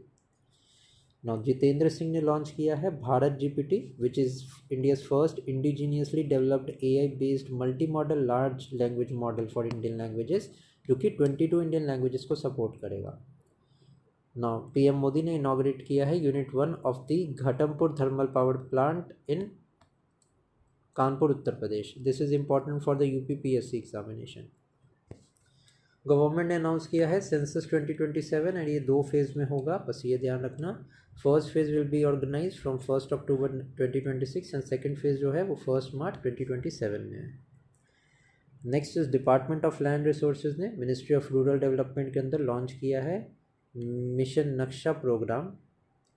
Now Jitendra Singh ने launch किया है Bharat GPT which is India's first indigenously developed AI based multi modal large language model for Indian languages, जो कि 22 Indian languages को support करेगा। नाउ पीएम मोदी ने inaugurate किया है unit 1 of the Ghatampur thermal power plant in Kanpur Uttar Pradesh. This is important for the UPPSC examination. Government ने announce किया है सेंसस 2027 एंड ये 2 फेज़ में होगा, बस ये ध्यान रखना। First phase will be organise from 1 October 2026 and second phase जो है वो 1 मार्च 2027 में है। Next is department of land resources ने मिनिस्ट्री ऑफ रूरल डेवलपमेंट के अंदर लॉन्च किया है मिशन नक्शा प्रोग्राम,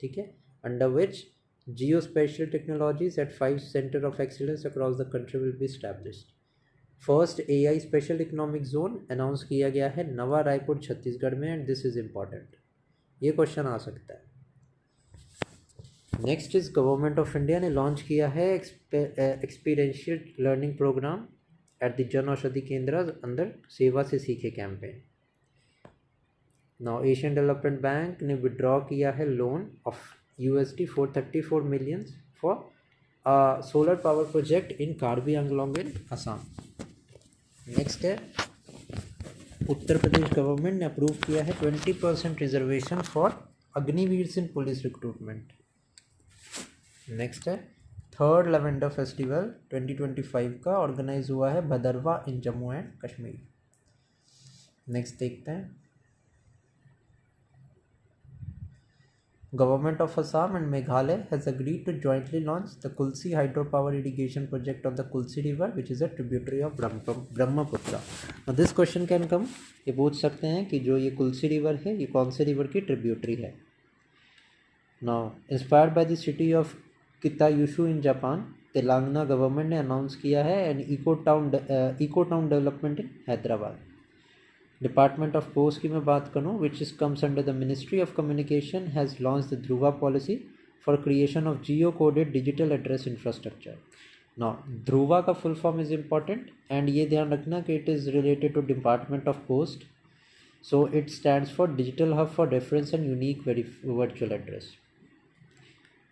ठीक है, under which Jio special technologies at 5 centre of excellence across the country will be established. First AI special economic zone announce किया गया है नवा रायपुर छत्तीसगढ़ में एंड दिस इज इम्पॉर्टेंट, ये क्वेश्चन आ सकता है। Next is government of India ने लॉन्च किया है experiential learning programme at the Jan Aushadhi Kendra अंदर Seva Se Seekhe campaign. Now Asian development bank ने विड्रॉ किया है loan of $434 million for solar power project in Karbi Anglong in Assam. Next है उत्तर प्रदेश गवर्नमेंट ने अप्रूव किया है 20% reservation for Agniveer in police recruitment. Next है थर्ड लैवेंडर फेस्टिवल 2025 का ऑर्गेनाइज हुआ है भदरवा इन जम्मू एंड कश्मीर। नेक्स्ट देखते हैं Government of Assam and Meghalaya has agreed to jointly launch the Kulsi hydropower irrigation project of the Kulsi river which is a tributary of Brahmaputra. Now this question can come, ये पूछ सकते हैं कि जो ये कुल्सी river है ये कौन से रिवर की ट्रिब्यूटरी है। Now inspired by the city of Kitayushu in Japan, Telangana government ने अनाउंस किया है an eco town development in Hyderabad. Department of post की मैं बात करूँ which is comes under the ministry of communication has launch the Dhruva policy for creation of geo coded digital address infrastructure. Now Dhruva का full form is important and ये ध्यान रखना कि it is related to department of post, so it stands for digital hub for reference and unique virtual address.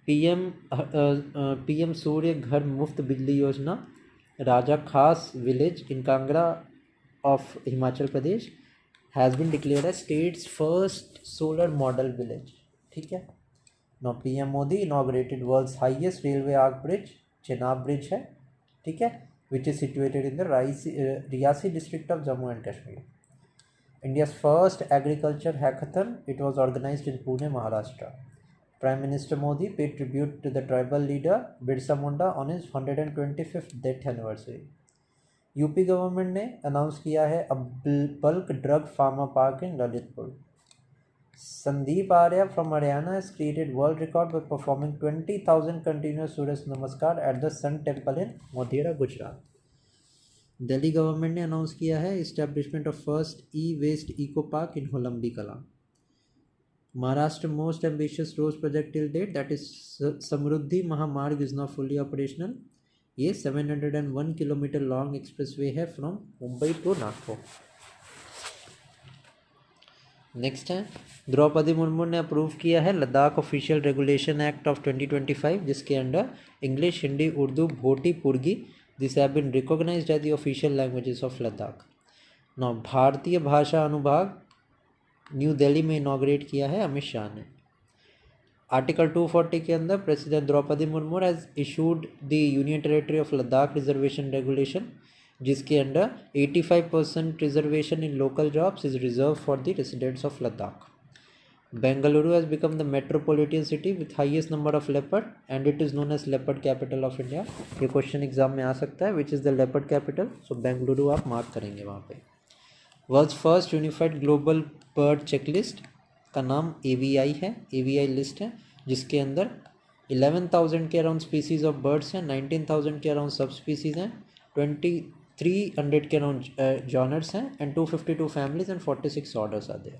PM Surya Ghar Muft Bijli Yojana Raja Khas village in Kangra of Himachal Pradesh has been declared as state's first solar model village, ठीक है। Now PM Modi inaugurated world's highest railway arch bridge, Chenab bridge है, ठीक है, which is situated in the Reasi district of Jammu and Kashmir. India's first agriculture hackathon, it was organized in Pune, Maharashtra. Prime Minister Modi paid tribute to the tribal leader Birsa Munda on his 125th death anniversary. UP government ने announce किया है bulk drug pharma park in Lalitpur. Sandeep Arya from Haryana has created world record by performing 20,000 continuous Surya Namaskar at the sun temple in Modhera, Gujarat. Delhi government ने announce किया है establishment of first e waste eco park in Holambi Kala. Maharashtra most ambitious road project till date, that is Samruddhi Mahamarg, is now fully operational. ये 701 kilometre long expressway है from Mumbai to Nagpur. Next है, द्रौपदी मुर्मू ने approve किया है Ladakh official regulation act of 2025, जिसके under English, Hindi, Urdu, Bhoti, Purgi, this have been recognised as the official languages of Ladakh. Now, Bharatiya Bhasha अनुभाग new Delhi में inaugurate किया है अमित शाह ने. आर्टिकल 240 के अंदर president Droupadi Murmu has issued the union territory of Ladakh reservation regulation, जिसके under 85% reservation in local jobs is reserve for the residents of Ladakh. Bengaluru has become the metropolitan city with highest number of leopard and it is known as leopard capital of India. ये question exam में आ सकता है, which is the leopard capital. So Bengaluru आप mark करेंगे वहाँ पे. World's first unified global bird checklist का नाम AVI है, AVI लिस्ट है, जिसके अंदर 11,000 के अराउंड स्पीसीज ऑफ बर्ड्स हैं, 19,000 के अराउंड सब स्पीसीज हैं, 2300 के अराउंड जॉनर्स हैं and 252 families and 46 orders are there.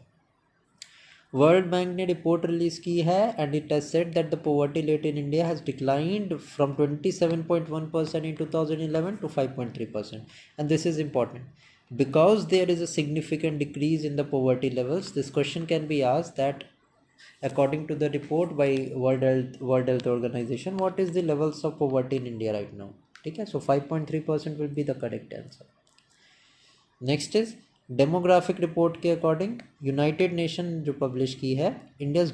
World bank ने रिपोर्ट रिलीज की है and it has said that the poverty rate in India has declined from 27.1% in 2011 to 5.3%, and this is important. Because there is a significant decrease in the poverty levels, this question can be asked that according to the report by World Health Organization, what is the levels of poverty in India right now? ठीक है, so 5.3% will be the correct answer. Next is demographic report के according United Nation जो publish की है, India's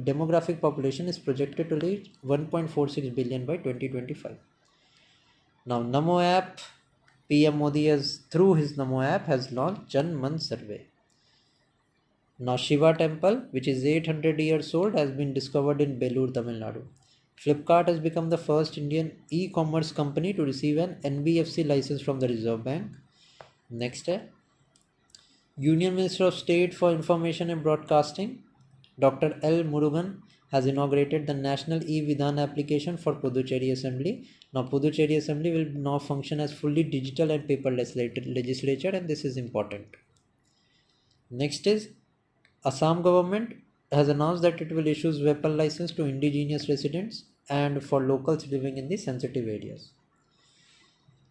demographic population is projected to reach 1.46 billion by 2025. Now Namo app, PM Modi has through his Namo app has launched Jan Man survey. Now Shiva temple, which is 800 years old, has been discovered in Belur, Tamil Nadu. Flipkart has become the first Indian e-commerce company to receive an NBFC license from the Reserve Bank. Next है, Union Minister of State for Information and Broadcasting, Dr. L. Murugan, has inaugurated the National e-Vidhan application for Puducherry Assembly. Now Puducherry Assembly will now function as fully digital and paperless legislature, and this is important. Next is Assam government has announced that it will issue weapon license to indigenous residents and for locals living in the sensitive areas.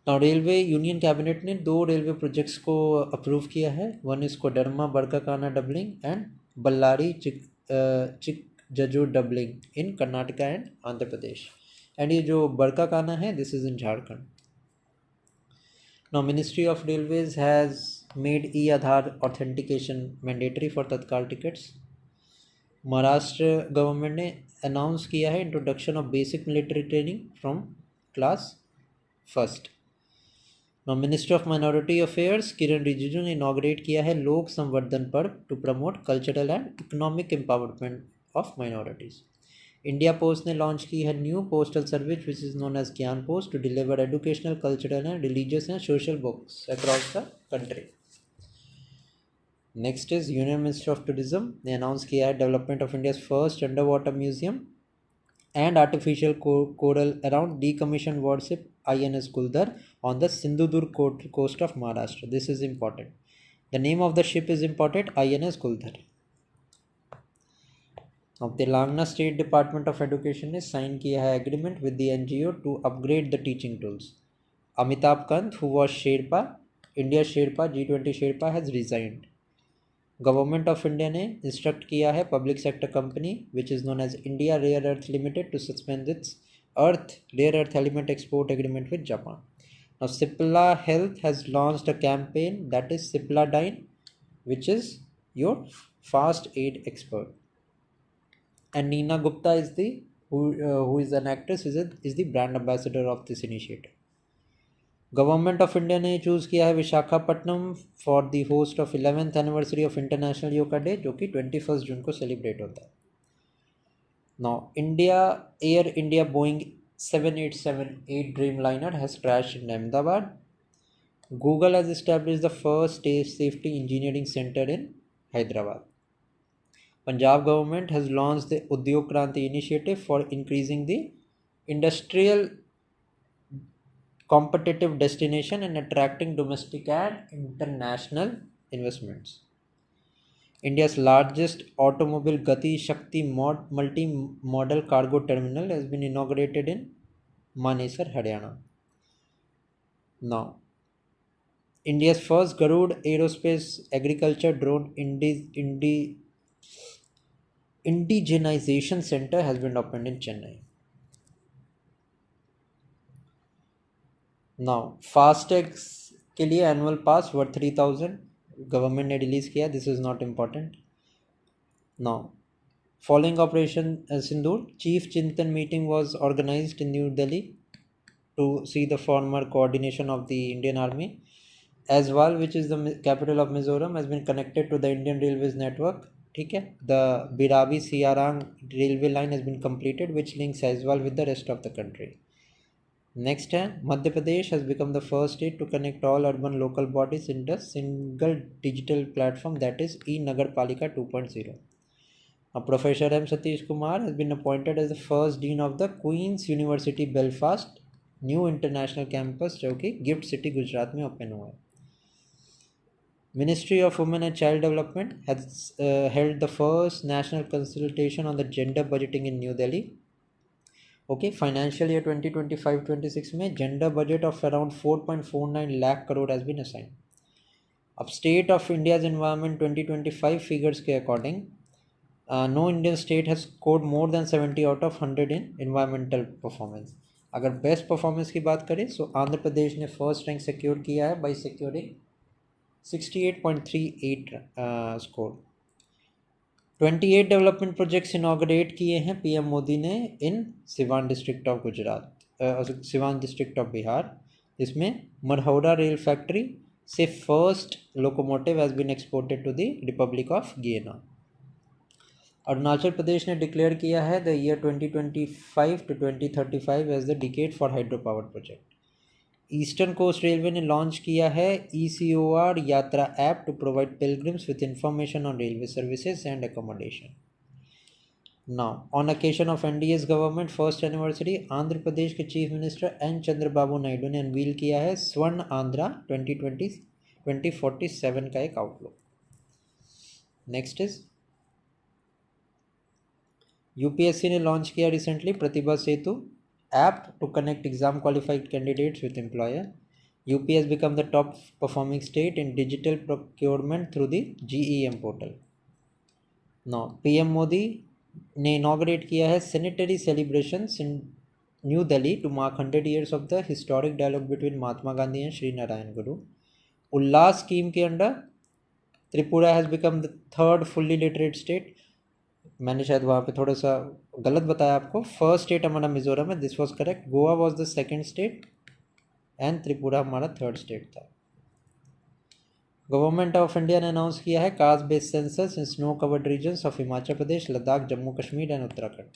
Now railway union cabinet ने 2 railway projects को approve किया है. One is Koderma Barkakana doubling and Ballari Chikjajur doubling in Karnataka and Andhra Pradesh. And ये जो बरकाकाना है, this is in Jharkhand. Now ministry of railways has made e-आधार authentication mandatory for Tatkal tickets. Maharashtra government ने announce किया है introduction of basic military training from class first. Now Minister of Minority Affairs किरण रिजिजू ने inaugurate किया है Lok Samvardhan Parv to promote cultural and economic empowerment of minorities. India post ने launch की है new postal service which is known as Gyan post to deliver educational, cultural and religious and social books across the country. Next is union minister of tourism ने announce किया है development of India's first underwater museum and artificial coral around decommissioned warship INS Kuldhar on the Sindhudurg coast of Maharashtra. This is important. The name of the ship is important, INS Kuldhar. Now Telangana State Department of Education ने sign किया है agreement with the NGO to upgrade the teaching tools. Amitabh Kant, who was Sherpa, India's Sherpa, G20 Sherpa, has resigned. Government of India ने instruct किया है public sector company which is known as India rare earth limited to suspend its rare earth element export agreement with Japan. Now Cipla health has launched a campaign that is Cipladine which is your first aid expert. And Neena Gupta is the who is an actress is the brand ambassador of this initiative. Government of India ने choose किया है Visakhapatnam for the host of 11th anniversary of international yoga day, जो कि 21 जून को celebrate होता है. Now air India Boeing 7878 Dreamliner has crash in Ahmedabad. Google has establish the first safety engineering centre in Hyderabad. Punjab government has launch the उद्योग क्रांति initiative for increasing the industrial competitive destination and attracting domestic and international investments. India's largest automobile Gati Shakti multi-model cargo terminal has been inaugurated in Manesar, Haryana. Now, India's first Garud aerospace agriculture drone indigenization center has been opened in Chennai. Now, फास्टैग्स के लिए annual पास worth 3000 government ने release किया. This is not important. Now following Operation Sindoor, Chief Chintan meeting was organized in New Delhi to see the former coordination of the Indian Army. Aizawl, which is the capital of Mizoram, has been connected to the Indian Railways network. ठीक है. The Birabi Siarang railway line has been completed, which links Aizawl with the rest of the country. Next, Madhya Pradesh has become the first state to connect all urban local bodies in a single digital platform, that is E-Nagar Palika 2.0. Professor M. Satish Kumar has been appointed as the first dean of the Queen's University Belfast new international campus, जो कि gift city Gujarat में open हुआ है. Ministry of Women and Child Development has held the first national consultation on the gender budgeting in New Delhi. Okay, financial year 2025-26 में gender budget of around 4.49 lakh crore has been assigned. अब State of India's Environment 2025 figures के according, no Indian state has scored more than 70 out of 100 in environmental performance. अगर best performance की बात करें तो आंध्र प्रदेश ने first rank secure किया है by securing 68.38 score. 28 development projects inaugurate किए हैं पीएम मोदी ने in Siwan district of Gujarat, Siwan district of Bihar. इसमें मरहौरा रेल फैक्ट्री से first locomotive has been exported to the republic of Guyana. Arunachal Pradesh ने डिक्लेयर किया है the year 2025 to 2035 as the decade for hydro power project. Eastern coast railway ने launch किया है ECOR Yatra app to provide pilgrims with information on railway services and accommodation. Now on occasion of NDA's government first anniversary, Andhra Pradesh के chief minister N. Chandrababu Naidu ने unveil किया है स्वर्ण आंध्रा 2020-2047 का एक outlook. Next is UPSC ने लॉन्च किया recently Pratibha Setu app to connect exam qualified candidates with employer. UP has become the top performing state in digital procurement through the GEM portal. Now, PM Modi ने inaugurate किया है centenary celebrations in new Delhi to mark 100 years of the historic dialogue between Mahatma Gandhi and Shri Narayana Guru. Ullas scheme के under Tripura has become the third fully literate state. मैंने शायद वहाँ पे थोड़ा सा गलत बताया आपको. फर्स्ट स्टेट हमारा मिजोरम है, this was correct. Goa was the second state and Tripura हमारा थर्ड स्टेट था. गवर्नमेंट ऑफ इंडिया ने अनाउंस किया है caste based census in snow covered regions of Himachal Pradesh, Ladakh, Jammu Kashmir and Uttarakhand.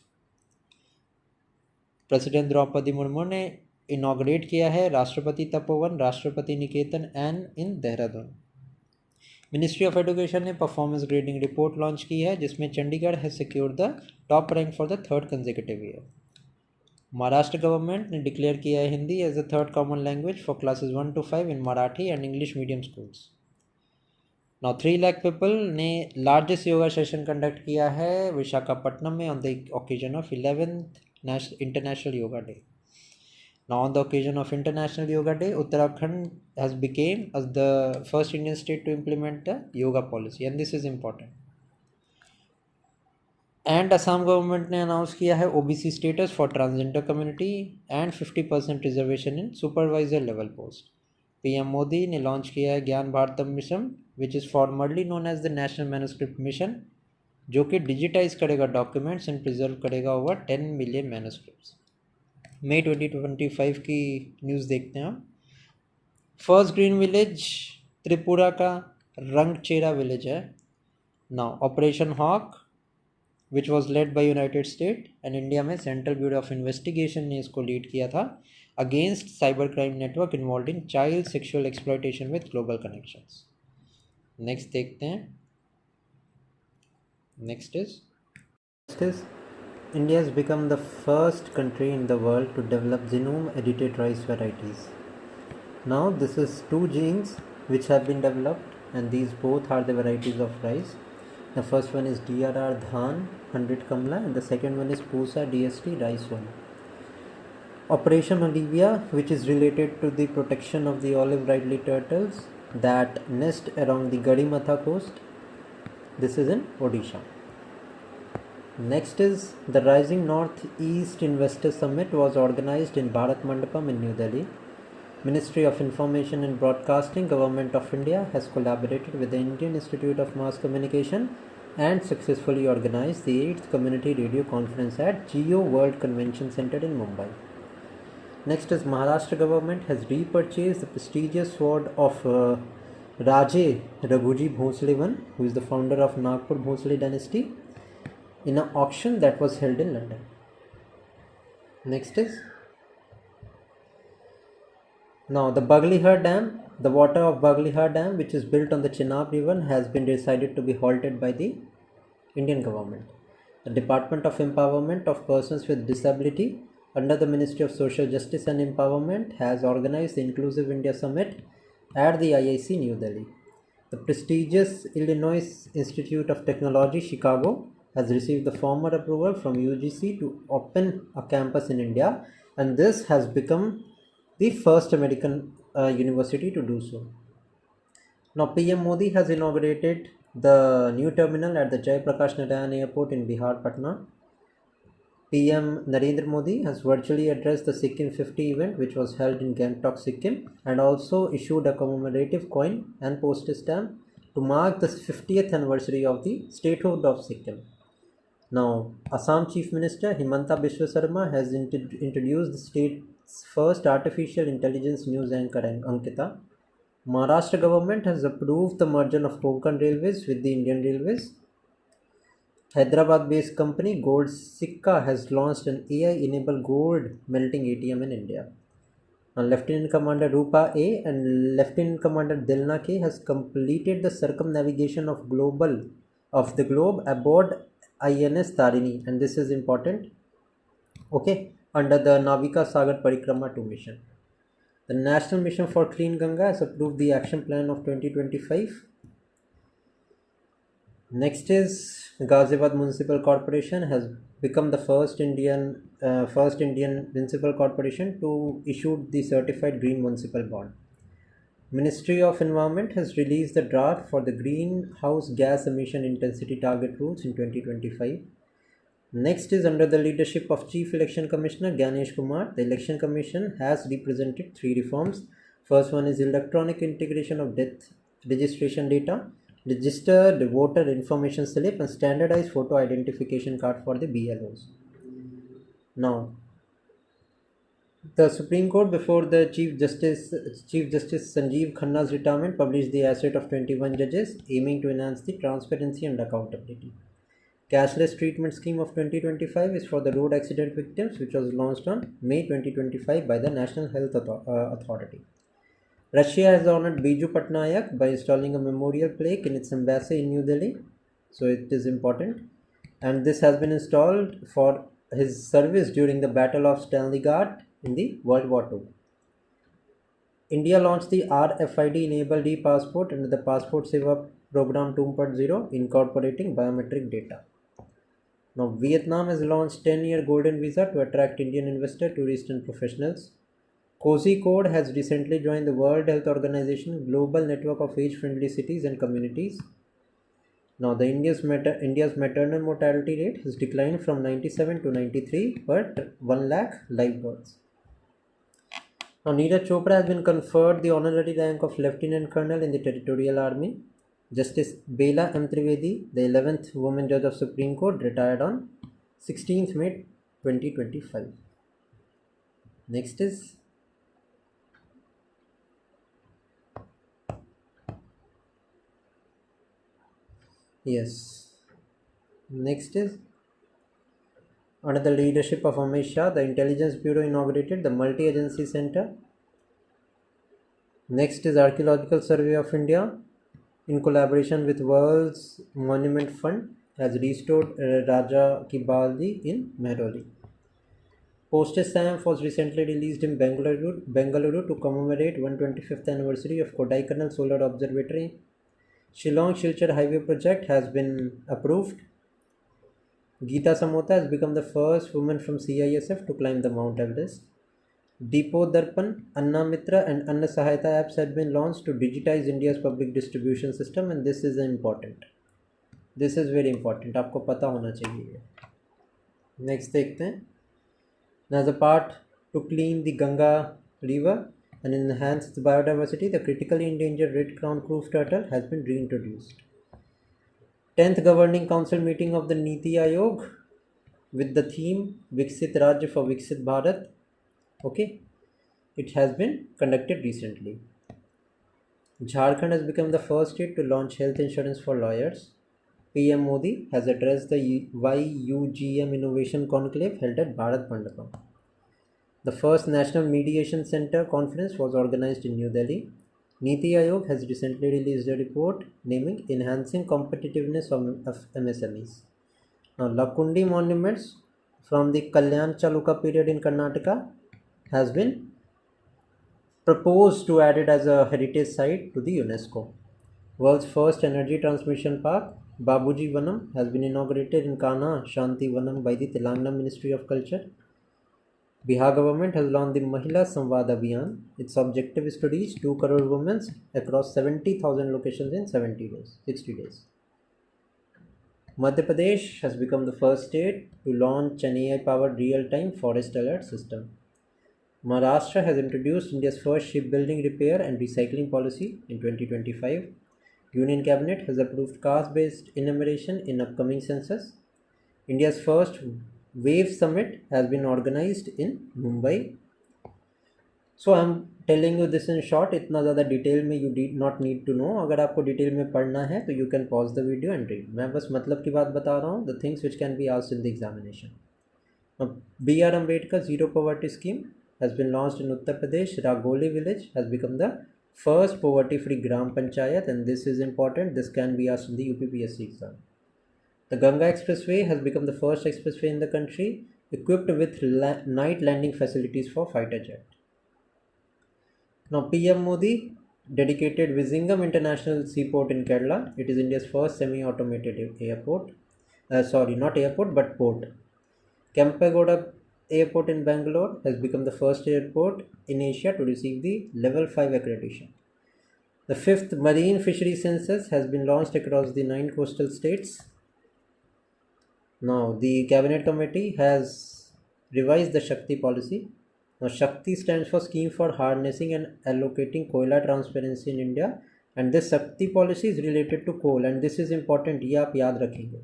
President Droupadi Murmu ने इनॉग्रेट किया है Rashtrapati Tapovan, Rashtrapati Niketan and in Dehradun. Ministry of education ने परफॉर्मेंस ग्रेडिंग रिपोर्ट लॉन्च की है जिसमें Chandigarh has secured the top rank for the third consecutive year. Maharashtra government ने declare किया है Hindi as the third common language for classes 1 to 5 in Marathi and English medium schools. Now 3 lakh people ने largest yoga session conduct किया है विशाखापट्टनम में on the occasion of 11th international yoga day. Now, on the occasion of International Yoga Day, Uttarakhand has become as the first Indian state to implement the yoga policy, and this is important. And Assam government ने announce किया है OBC status for transgender community and 50% reservation in supervisor level post. PM Modi ने launch किया है ज्ञान Bharatam mission, which is formerly known as the National Manuscript Mission, जो कि digitize करेगा documents and preserve करेगा over 10 million manuscripts. मई 2025 की न्यूज़ देखते हैं हम. फर्स्ट ग्रीन विलेज त्रिपुरा का रंगचेरा विलेज है. Now operation hawk which was led by United State and India में सेंट्रल ब्यूरो ऑफ इन्वेस्टिगेशन ने इसको लीड किया था against cyber crime network involve in child sexual exploitation with global connections. Next देखते हैं. Next is India has become the first country in the world to develop genome edited rice varieties. Now this is two genes which have been developed and these both are the varieties of rice. The first one is DRR Dhan 100 Kamla, and the second one is Pusa DST Rice 1. Operation Olivia, which is related to the protection of the olive ridley turtles that nest around the Gadimatha coast. This is in Odisha. Next is the Rising Northeast Investor Summit was organized in Bharat Mandapam in New Delhi. Ministry of Information and Broadcasting, Government of India has collaborated with the Indian Institute of Mass Communication and successfully organized the 8th Community Radio Conference at Geo World Convention Center in Mumbai. Next is Maharashtra government has repurchased the prestigious sword of Raje Raghuji Bhosle I, who is the founder of Nagpur Bhosle dynasty, in an auction that was held in London. Next is now the Baglihar Dam. The water of Baglihar Dam, which is built on the Chenab River, has been decided to be halted by the Indian government. The Department of Empowerment of Persons with Disability under the Ministry of Social Justice and Empowerment has organized the Inclusive India Summit at the IIC New Delhi. The prestigious Illinois Institute of Technology, Chicago, has received the formal approval from UGC to open a campus in India, and this has become the first American university to do so. Now, PM Modi has inaugurated the new terminal at the Jayaprakash Narayan Airport in Bihar, Patna. PM Narendra Modi has virtually addressed the Sikkim 50 event, which was held in Gangtok, Sikkim, and also issued a commemorative coin and postage stamp to mark the 50th anniversary of the statehood of Sikkim. Now, Assam Chief Minister Himanta Biswa Sarma has introduced the state's first artificial intelligence news anchor Ankita. Maharashtra government has approved the merger of Konkan Railways with the Indian Railways. Hyderabad-based company Gold Sikka has launched an AI-enabled gold melting ATM in India. Now, Lieutenant Commander Rupa A and Lieutenant Commander Dilna K has completed the circumnavigation of the globe aboard INS Tarini, and this is important. Okay, under the Navika Sagar Parikrama 2 mission. The National Mission for Clean Ganga has approved the action plan of 2025. Next is Ghaziabad Municipal Corporation has become the first Indian municipal corporation to issue the certified green municipal bond. Ministry of Environment has released the draft for the greenhouse gas emission intensity target rules in 2025. Next is under the leadership of Chief Election Commissioner Ganesh Kumar. The Election Commission has represented 3 reforms. First one is electronic integration of death registration data, registered voter information slip, and standardized photo identification card for the BLOs. Now, the Supreme Court, before the Chief Justice Sanjeev Khanna's retirement, published the asset of 21 judges, aiming to enhance the transparency and accountability. Cashless treatment scheme of 2025 is for the road accident victims, which was launched on May 2025 by the National Health Authority. Russia has honored Biju Patnaik by installing a memorial plaque in its embassy in New Delhi, so it is important. And this has been installed for his service during the Battle of Stalingrad in the World War II. India launched the RFID-enabled e-passport under the Passport Seva Program 2.0, incorporating biometric data. Now, Vietnam has launched 10-year golden visa to attract Indian investors, tourists, and professionals. Kozhikode has recently joined the World Health Organization global network of age-friendly cities and communities. Now, India's maternal mortality rate has declined from 97 to 93 per 1 lakh live births. Now, Neeraj Chopra has been conferred the honorary rank of Lieutenant Colonel in the Territorial Army. Justice Bela M. Trivedi, the 11th woman judge of Supreme Court, retired on 16th May 2025. Next is Next is under the leadership of Amit Shah, the Intelligence Bureau inaugurated the Multi-Agency Center. Next is Archaeological Survey of India, in collaboration with World's Monument Fund, has restored Raja Ki Baldi in Mehrauli. Postage stamp was recently released in Bengaluru to commemorate 125th anniversary of Kodaikanal Solar Observatory. Shillong-Silchar highway project has been approved. Geeta Samota has become the first woman from CISF to climb the Mount Everest. Deepo Darpan, Anna Mitra and Anna Sahayata apps have been launched to digitize India's public distribution system, and this is important. This is very important. आपको पता होना चाहिए. Next देखते हैं. As a part to clean the Ganga river and enhance its biodiversity, the critically endangered red crown crow turtle has been reintroduced. 10th Governing Council meeting of the Niti Aayog with the theme Viksit Rajya for Viksit Bharat. Okay, it has been conducted recently. Jharkhand has become the first state to launch health insurance for lawyers. PM Modi has addressed the YUGM Innovation Conclave held at Bharat Mandapam. The first National Mediation Center conference was organized in New Delhi. Niti Aayog has recently released a report naming Enhancing Competitiveness of MSMEs. Now, Lakundi monuments from the Kalyan Chaluka period in Karnataka has been proposed to add it as a heritage site to the UNESCO. World's first energy transmission park, Babuji Vanam, has been inaugurated in Kana Shanti Vanam by the Telangana Ministry of Culture. Bihar government has launched the Mahila Samvad Abhiyan. Its objective is to reach 2 crore women across 70,000 locations in 60 days. Madhya Pradesh has become the first state to launch an AI-powered real-time forest alert system. Maharashtra has introduced India's first shipbuilding repair and recycling policy in 2025. Union Cabinet has approved caste-based enumeration in upcoming census. India's first Wave Summit has been organized in Mumbai. So I'm telling you this in short. इतना ज़्यादा detail में you did not need to know. अगर आपको detail में पढ़ना है तो you can pause the video and read. मैं बस मतलब की बात बता रहा हूँ. The things which can be asked in the examination. Now, B.R. Ambedkar Zero Poverty Scheme has been launched in Uttar Pradesh. Ragoli village has become the first poverty-free Gram Panchayat, and this is important. This can be asked in the UPSC exam. The Ganga Expressway has become the first expressway in the country equipped with night landing facilities for fighter jet. Now, PM Modi dedicated Vizhinjam International Seaport in Kerala. It is India's first semi-automated airport. Not airport, but port. Kempegowda Airport in Bangalore has become the first airport in Asia to receive the Level 5 accreditation. The 5th Marine Fishery Census has been launched across the 9 coastal states. Now, the Cabinet Committee has revised the Shakti policy. Now, Shakti stands for Scheme for Harnessing and Allocating Koila Transparency in India, and this Shakti policy is related to coal, and this is important. ये आप याद रखेंगे.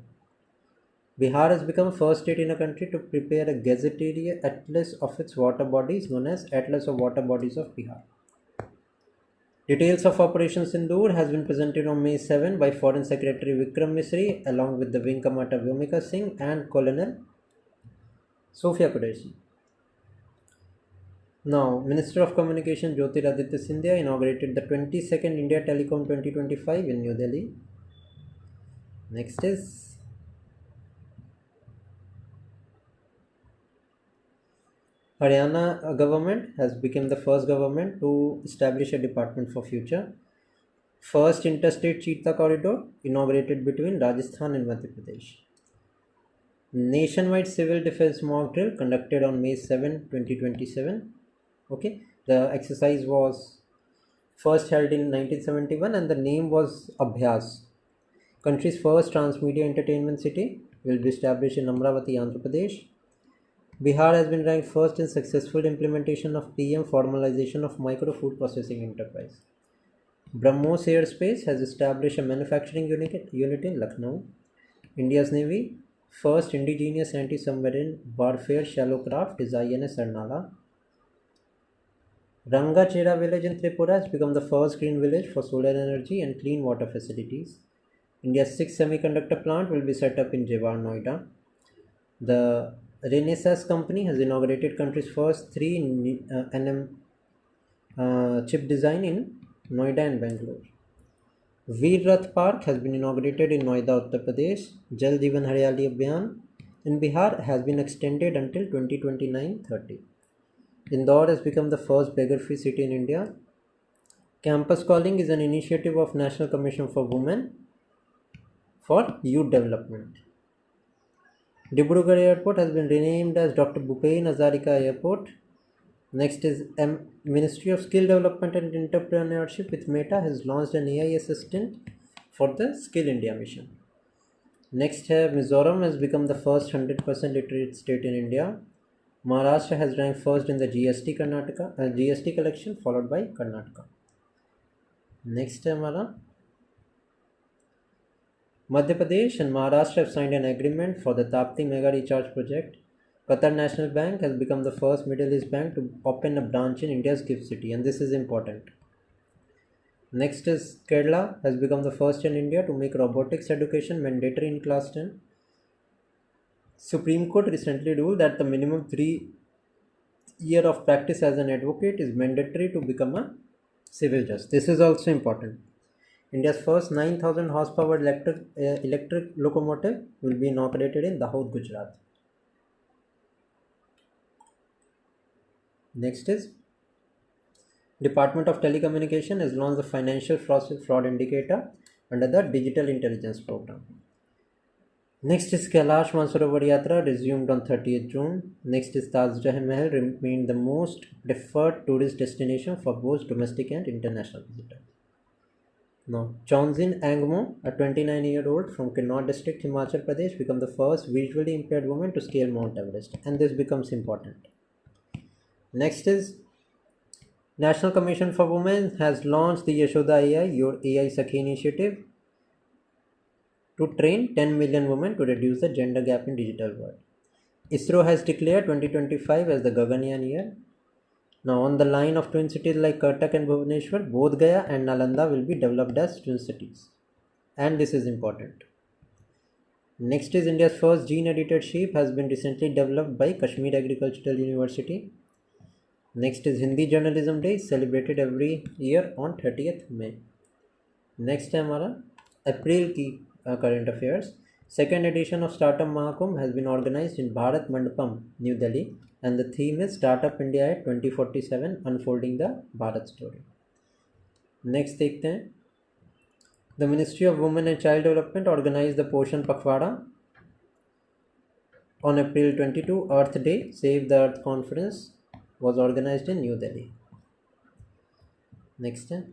Bihar has become first state in a country to prepare a gazetteria atlas of its water bodies known as Atlas of Water Bodies of Bihar. Details of Operation Sindoor has been presented on May 7 by Foreign Secretary Vikram Misri along with the Wing Commander Vyomika Singh and Colonel Sophia Qureshi. Now, Minister of Communication Jyotiraditya Scindia inaugurated the 22nd India Telecom 2025 in New Delhi. Next is Haryana government has become the first government to establish a department for future. First interstate cheetah corridor inaugurated between Rajasthan and Madhya Pradesh. Nationwide civil defense mock drill conducted on May 7, 2027. Okay, the exercise was first held in 1971 and the name was Abhyas. Country's first transmedia entertainment city will be established in Amravati, Andhra Pradesh. Bihar has been ranked first in successful implementation of PM formalization of micro food processing enterprise. BrahMos Airspace has established a manufacturing unit in Lucknow. India's Navy first indigenous anti-submarine warfare shallow craft is INS Arnala. Rangachera village in Tripura has become the first green village for solar energy and clean water facilities. India's 6th semiconductor plant will be set up in Jewar, Noida. The Renesas company has inaugurated country's first 3 nm chip design in Noida and Bangalore. Veer Rath Park has been inaugurated in Noida, Uttar Pradesh. Jal Jeevan Haryali Abhiyan in Bihar has been extended until 2029-30. Indore has become the first beggar-free city in India. Campus calling is an initiative of National Commission for Women for Youth Development. Dibrugarh Airport has been renamed as Dr. Bhupen Hazarika Airport. Next is Ministry of Skill Development and Entrepreneurship with Meta has launched an AI assistant for the Skill India mission. Next here, Mizoram has become the first 100% literate state in India. Maharashtra has ranked first in the GST collection, followed by Karnataka. Next है हमारा Madhya Pradesh and Maharashtra have signed an agreement for the Tapti Mega Recharge Project. Qatar National Bank has become the first Middle East bank to open a branch in India's gift city, and this is important. Next is Kerala has become the first in India to make robotics education mandatory in class 10. Supreme Court recently ruled that the minimum 3 years of practice as an advocate is mandatory to become a civil judge. This is also important. India's first 9,000 horsepower electric locomotive will be inaugurated in Dahod, Gujarat. Next is Department of Telecommunication has launched the Financial Fraud Indicator under the Digital Intelligence Program. Next is Kailash Mansarovar Yatra resumed on 30th June. Next is Taj Mahal remained the most preferred tourist destination for both domestic and international visitors. Now, Chonzin Angmo, a 29-year-old from Kinnaur district, Himachal Pradesh, became the first visually impaired woman to scale Mount Everest, and this becomes important. Next is National Commission for Women has launched the Yashoda AI, Your AI Sakhi initiative to train 10 million women to reduce the gender gap in digital world. ISRO has declared 2025 as the Gaganyaan year. Now, on the line of twin cities like Kartak and Bhubaneswar, Bodh Gaya and Nalanda will be developed as twin cities. And this is important. Next is India's first gene-edited sheep has been recently developed by Kashmir Agricultural University. Next is Hindi Journalism Day, celebrated every year on 30th May. Next है हमारा अप्रैल की current affairs. Second edition of Startup Mahakumbh has been organized in Bharat Mandapam, New Delhi, and the theme is Startup India at 2047, unfolding the Bharat story. Next देखते हैं The Ministry of Women and Child Development organized the Poshan Pakhwada on April 22. Earth Day, Save the Earth Conference was organized in New Delhi. Next है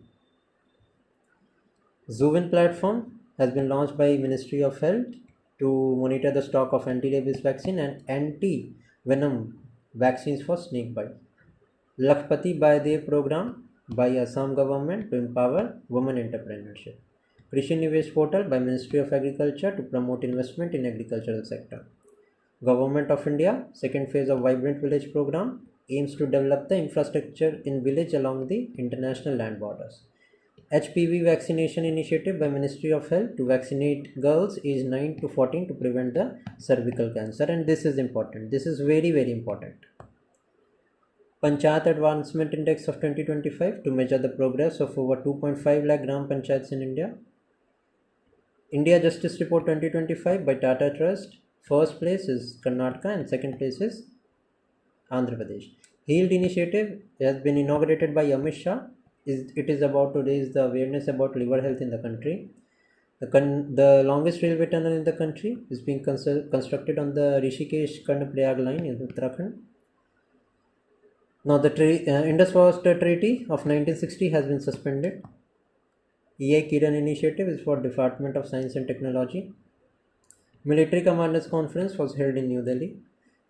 Zuvin platform has been launched by Ministry of Health to monitor the stock of anti-rabies vaccine and anti-venom vaccines for snake bite. Lakhpati Baidev program by Assam government to empower women entrepreneurship. Krishi Nivesh portal by Ministry of Agriculture to promote investment in agricultural sector. Government of India second phase of Vibrant Village program aims to develop the infrastructure in village along the international land borders. HPV vaccination initiative by Ministry of Health to vaccinate girls aged 9 to 14 to prevent the cervical cancer, and this is important. This is very, very important. Panchayat Advancement Index of 2025 to measure the progress of over 2.5 lakh Gram Panchayats in India. India Justice Report 2025 by Tata Trust. First place is Karnataka and second place is Andhra Pradesh. Healed initiative has been inaugurated by Amit Shah. It is about to raise the awareness about liver health in the country. The longest railway tunnel in the country is being constructed on the Rishikesh-Karnaprayag line in Uttarakhand. Now, the Indus Water Treaty of 1960 has been suspended. EI Kiran initiative is for Department of Science and Technology. Military Commanders Conference was held in New Delhi.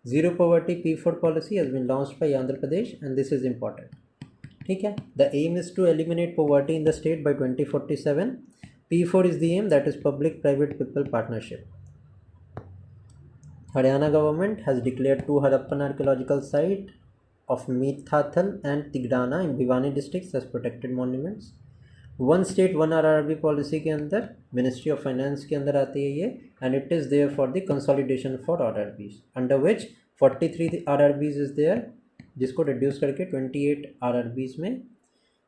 Zero Poverty P4 policy has been launched by Andhra Pradesh, and this is important. The aim is to eliminate poverty in the state by 2047. P4 is the aim, that is public-private people partnership. Haryana government has declared 2 Harappan archaeological sites of Mithathal and Tigrana in Bhiwani districts as protected monuments. One state one RRB policy के अंदर Ministry of Finance के अंदर आती है ये, and it is there for the consolidation for RRBs, under which 43 RRBs is there, जिसको reduce करके 28 RRBs में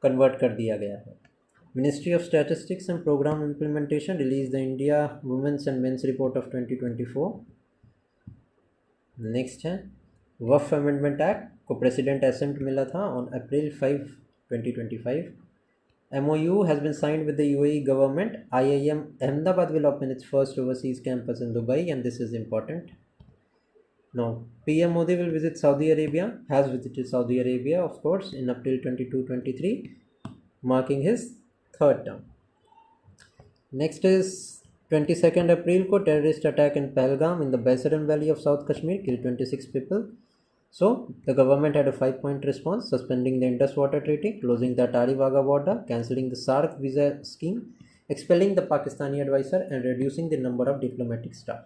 convert कर दिया गया है. Ministry of Statistics and Program Implementation released the India Women's and Men's Report of 2024. Next है वक्फ Amendment Act को President Assent मिला था on April 5, 2025. MOU has been signed with the UAE government. IIM Ahmedabad will open its first overseas campus in Dubai, and this is important. Now, PM Modi will visit Saudi Arabia, has visited Saudi Arabia, of course, in April 22-23, marking his third term. Next is 22nd April को terrorist attack in Pahalgam in the Baisaran Valley of South Kashmir killed 26 people. So the government had a 5-point response, suspending the Indus Water Treaty, closing the Atari-Wagah border, cancelling the SARC visa scheme, expelling the Pakistani advisor, and reducing the number of diplomatic staff.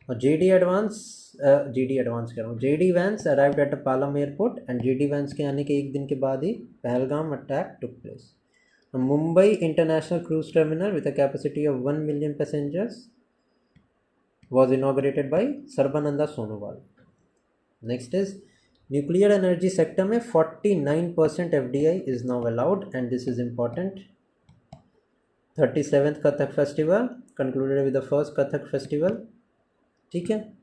Now JD Vance arrived at Palam airport, and JD Vance के आने के एक दिन के बाद ही Pahalgam attack took place. A Mumbai International Cruise Terminal with a capacity of 1 million passengers was inaugurated by Sarbananda Sonowal. Next is nuclear energy sector में 49% FDI is now allowed, and this is important. 37th Kathak Festival concluded with the first Kathak Festival, ठीक है,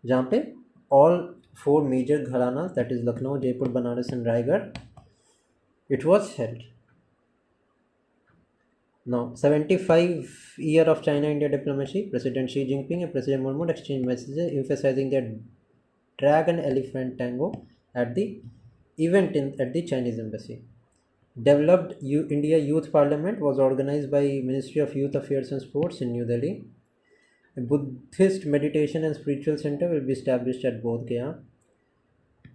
जहाँ पे all 4 major घराना, that is Lucknow, Jaipur, Banaras and Raigad, it was held. Now, 75 year of China-India diplomacy, President Xi Jinping and President Murmu exchanged messages emphasizing their dragon elephant tango at the event at the Chinese embassy. Developed India Youth Parliament was organized by Ministry of Youth Affairs and Sports in New Delhi. A Buddhist meditation and spiritual center will be established at Bodh Gaya.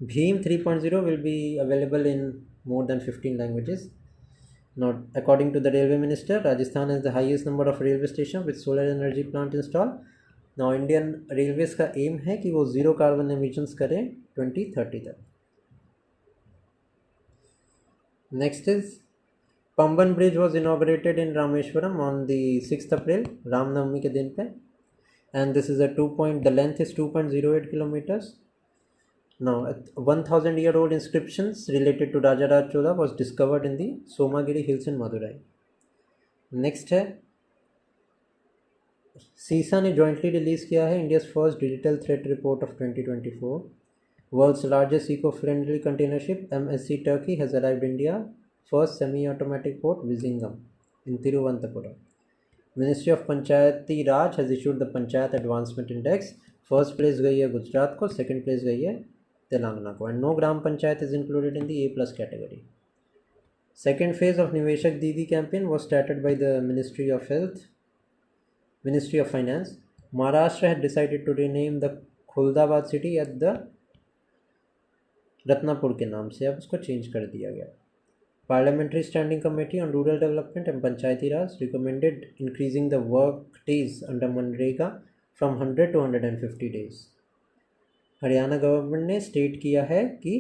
Bheem 3.0 will be available in more than 15 languages. Now, according to the railway minister, Rajasthan has the highest number of railway stations with solar energy plant installed. Now, Indian Railways का aim है कि वो zero carbon emissions करें 2030 तक. Next is Pamban Bridge was inaugurated in Rameshwaram on the 6th April, Ram Navami के दिन पे, and this is the length is 2.08 kilometers. Now, 1,000-year-old inscriptions related to Rajaraj Chola was discovered in the Somagiri Hills in Madurai. Next है सीसा ने jointly release किया है India's first digital threat report of 2024. World's largest eco-friendly container ship MSC Turkey has arrived India first semi-automatic port Vizhinjam in Thiruvananthapuram. Ministry of Panchayati Raj has issued the Panchayat Advancement Index. First place गई है गुजरात को, second place गई है तेलंगाना को, and no gram panchayat is included in the A+ category. Second phase of Niveshak Didi campaign was started by the Ministry of Finance. Maharashtra had decided to rename the Khuldabad city at the Ratnapur के नाम से, अब उसको change कर दिया गया. Parliamentary Standing Committee on Rural Development and Panchayati Raj recommended increasing the work days under Manrega from 100 to 150 days. Haryana government ने state किया है कि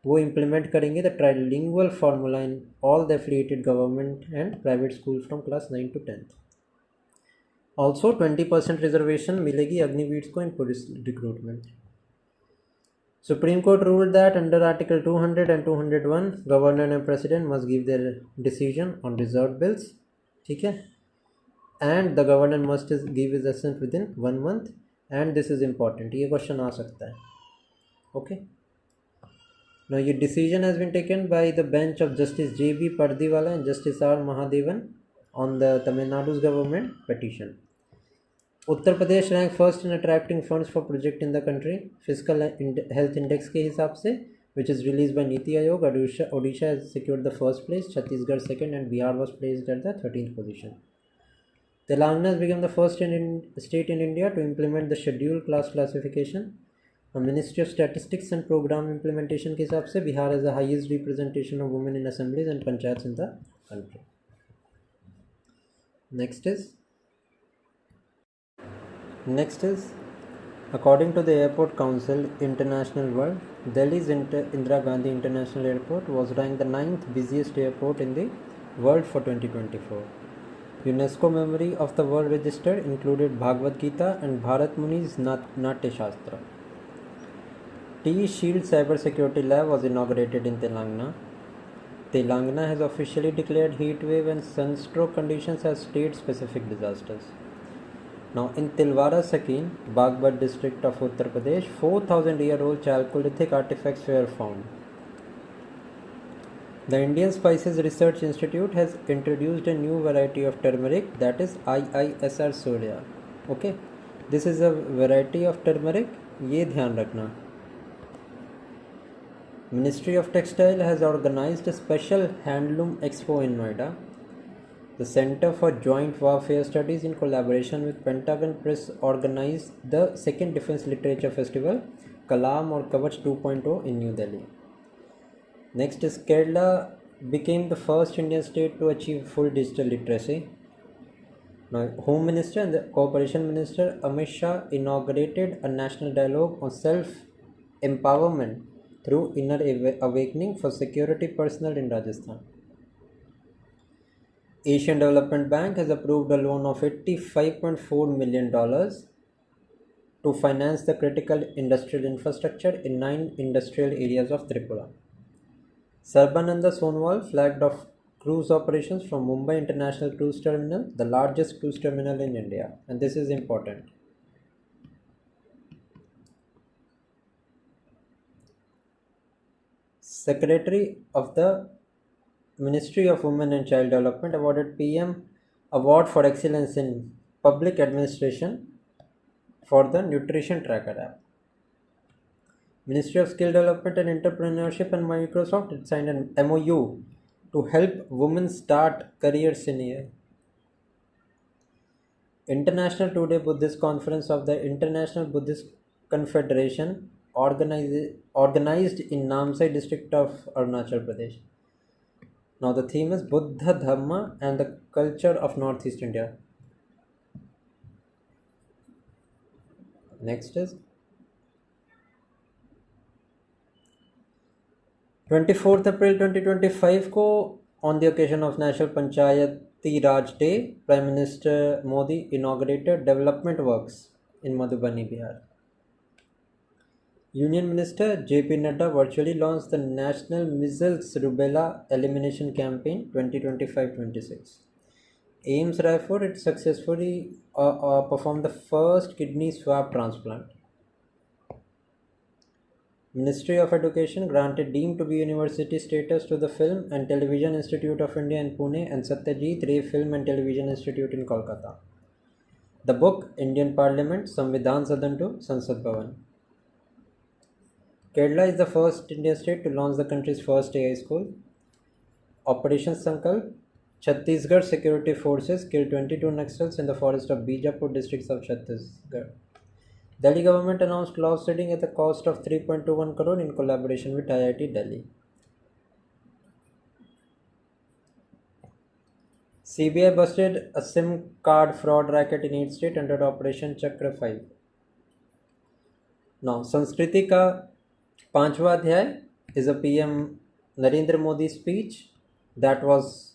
वो इम्प्लीमेंट करेंगे the trilingual formula in all the affiliated government and private school from class 9 to 10th. Also 20% reservation मिलेगी अग्निवीर को in police recruitment. Supreme Court ruled that under Article 200 and 201, Governor and President must give their decision on reserved bills. ठीक है, and the Governor must give his assent within 1 month, and this is important. ये question आ सकता है. Okay. Now, your decision has been taken by the bench of Justice J.B. Pardiwala and Justice R. Mahadevan on the Tamil Nadu's government petition. Uttar Pradesh ranked first in attracting funds for project in the country. Fiscal health index के हिसाब से, which is released by Niti Aayog, Odisha has secured the first place, Chhattisgarh second, and Bihar was placed at the 13th position. Telangana has become the first state in India to implement the scheduled class classification. The Ministry of Statistics and Program Implementation के हिसाब से Bihar has the highest representation of women in assemblies and panchayats in the country. Next is, according to the Airport Council International World, Delhi's Indira Gandhi International Airport was ranked the 9th busiest airport in the world for 2024. UNESCO Memory of the World Register included Bhagavad Gita and Bharat Muni's Natya Shastra. T-Shield Cyber Security Lab was inaugurated in Telangana. Telangana has officially declared heat wave and sunstroke conditions as state-specific disasters. Now, in Tilwara Sakin, Baghbat district of Uttar Pradesh, 4,000-year-old chalcolithic artifacts were found. The Indian Spices Research Institute has introduced a new variety of turmeric, that is IISR Soya. Okay, this is a variety of turmeric, ये ध्यान रखना. Ministry of Textile has organized a special handloom expo in Noida. The Center for Joint Warfare Studies, in collaboration with Pentagon Press, organized the second Defense Literature Festival, Kalam or Kavach 2.0 in New Delhi. Next is Kerala became the first Indian state to achieve full digital literacy. Now, Home Minister and the Cooperation Minister Amit Shah inaugurated a national dialogue on self-empowerment through inner awakening for security personnel in Rajasthan. Asian Development Bank has approved a loan of $85.4 million to finance the critical industrial infrastructure in 9 industrial areas of Tripura. Sarbananda Sonowal flagged off cruise operations from Mumbai International Cruise Terminal, the largest cruise terminal in India, and this is important. Secretary of the Ministry of Women and Child Development awarded PM Award for Excellence in Public Administration for the Nutrition Tracker app. Ministry of Skill Development and Entrepreneurship and Microsoft had signed an MOU to help women start careers in AI. International Two-Day Buddhist Conference of the International Buddhist Confederation organized in Namsai district of Arunachal Pradesh. Now the theme is Buddha Dhamma and the culture of Northeast India. Next is 24th April 2025 को on the occasion of National Panchayati Raj Day, Prime Minister Modi inaugurated development works in Madhubani, Bihar. Union Minister J.P. Nadda virtually launched the National Measles Rubella Elimination Campaign 2025-26. AIIMS Raipur, it successfully performed the first kidney swab transplant. Ministry of Education granted deemed to be university status to the Film and Television Institute of India in Pune and Satyajit Ray Film and Television Institute in Kolkata. The book Indian Parliament, Samvidhan Sadan to Sansad Bhavan. Kerala is the first Indian state to launch the country's first AI school. Operation Sankalp, Chhattisgarh security forces killed 22 Naxals in the forest of Bijapur districts of Chhattisgarh. Delhi government announced cloud seeding at the cost of 3.21 crore in collaboration with IIT Delhi. CBI busted a SIM card fraud racket in 8 states under Operation Chakra 5. Now, Sanskriti का 5वां अध्याय is a PM Narendra Modi speech that was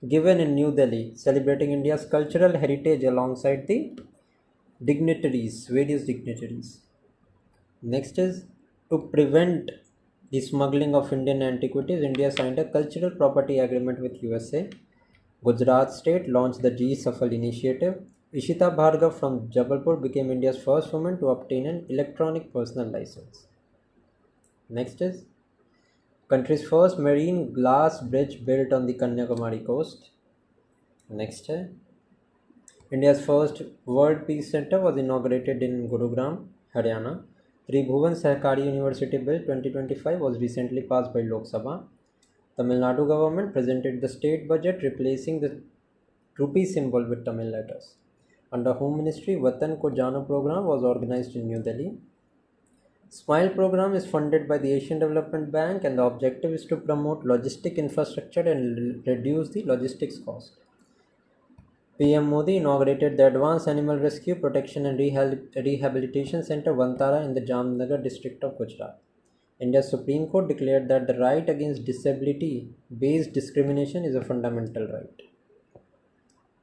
given in New Delhi, celebrating India's cultural heritage alongside the various dignitaries. Next is to prevent the smuggling of Indian antiquities, India signed a cultural property agreement with USA. Gujarat state launched the G Safal initiative. Ishita Bhargav from Jabalpur became India's first woman to obtain an electronic personal license. Next is country's first marine glass bridge built on the Kanyakumari coast. Next है India's first World Peace Center was inaugurated in Gurugram, Haryana. Tribhuvan Sahakari University Bill 2025 was recently passed by Lok Sabha. Tamil Nadu government presented the state budget replacing the rupee symbol with Tamil letters. Under Home Ministry, Vatan Ko Jano program was organized in New Delhi. SMILE program is funded by the Asian Development Bank and the objective is to promote logistic infrastructure and reduce the logistics cost. PM Modi inaugurated the Advanced Animal Rescue, Protection and Rehabilitation Center Vantara in the Jamnagar district of Gujarat. India's Supreme Court declared that the right against disability-based discrimination is a fundamental right.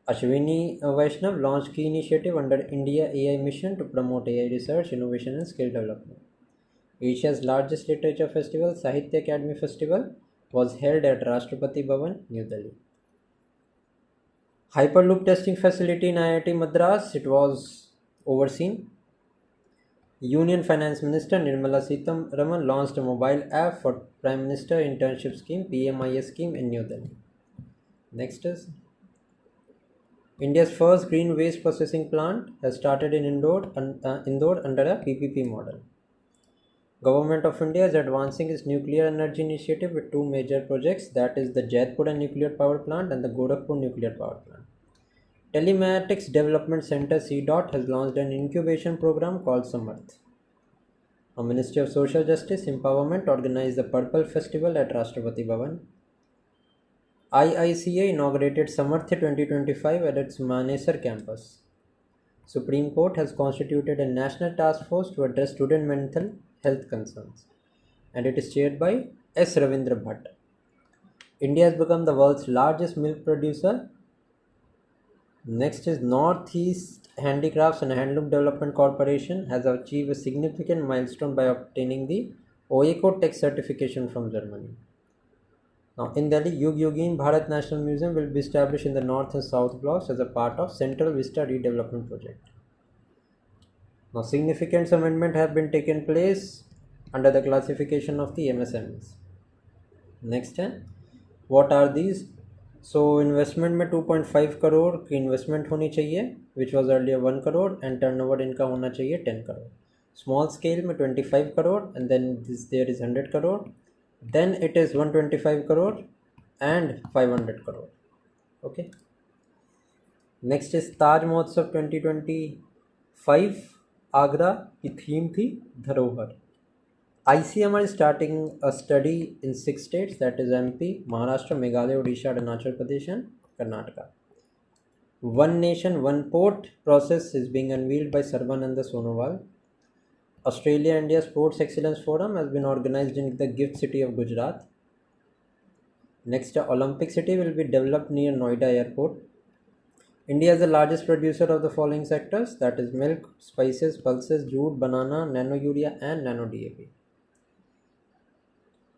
Ashwini Vaishnav launched key initiative under India AI Mission to promote AI research, innovation and skill development. Asia's largest literature festival, Sahitya Academy Festival, was held at Rashtrapati Bhavan, New Delhi. Hyperloop testing facility in IIT Madras, it was overseen. Union Finance Minister Nirmala Sitharaman launched a mobile app for Prime Minister Internship Scheme (PMIS) scheme in New Delhi. Next is India's first green waste processing plant has started in Indore under a PPP model. Government of India is advancing its nuclear energy initiative with two major projects, that is the Jaitpura nuclear power plant and the Gorakhpur nuclear power plant. Telematics Development Center (CDOT) has launched an incubation program called Samarth. Now, Ministry of Social Justice Empowerment organized the Purple Festival at Rashtrapati Bhavan. IICA inaugurated Samarth 2025 at its Manesar campus. Supreme Court has constituted a national task force to address student mental health concerns, and it is chaired by S. Ravindra Bhatt. India has become the world's largest milk producer. Next is Northeast Handicrafts and Handloom Development Corporation has achieved a significant milestone by obtaining the OECO Tech certification from Germany. Now, in Delhi, Yug Yogin Bharat National Museum will be established in the north and south blocks as a part of Central Vista Redevelopment Project. Now, significant amendments have been taken place under the classification of the MSMEs. Next, what are these? So, investment में 2.5 करोड़ की investment होनी चाहिए, which was earlier 1 crore, and turnover income होना चाहिए 10 crore. Small scale में 25 crore, and then there is 100 crore. Then it is 125 crore and 500 crore. Okay. Next is Taj Mahotsav 2025. Agra की theme थी धरोहर. ICMR is starting a study in 6 states, that is MP, Maharashtra, Meghalaya, Odisha, Arunachal Pradesh and Karnataka. One Nation, One Port process is being unveiled by Sarbananda Sonowal. Australia-India Sports Excellence Forum has been organized in the gift city of Gujarat. Next, Olympic City will be developed near Noida Airport. India is the largest producer of the following sectors, that is milk, spices, pulses, jute, banana, nano urea and nano DAP.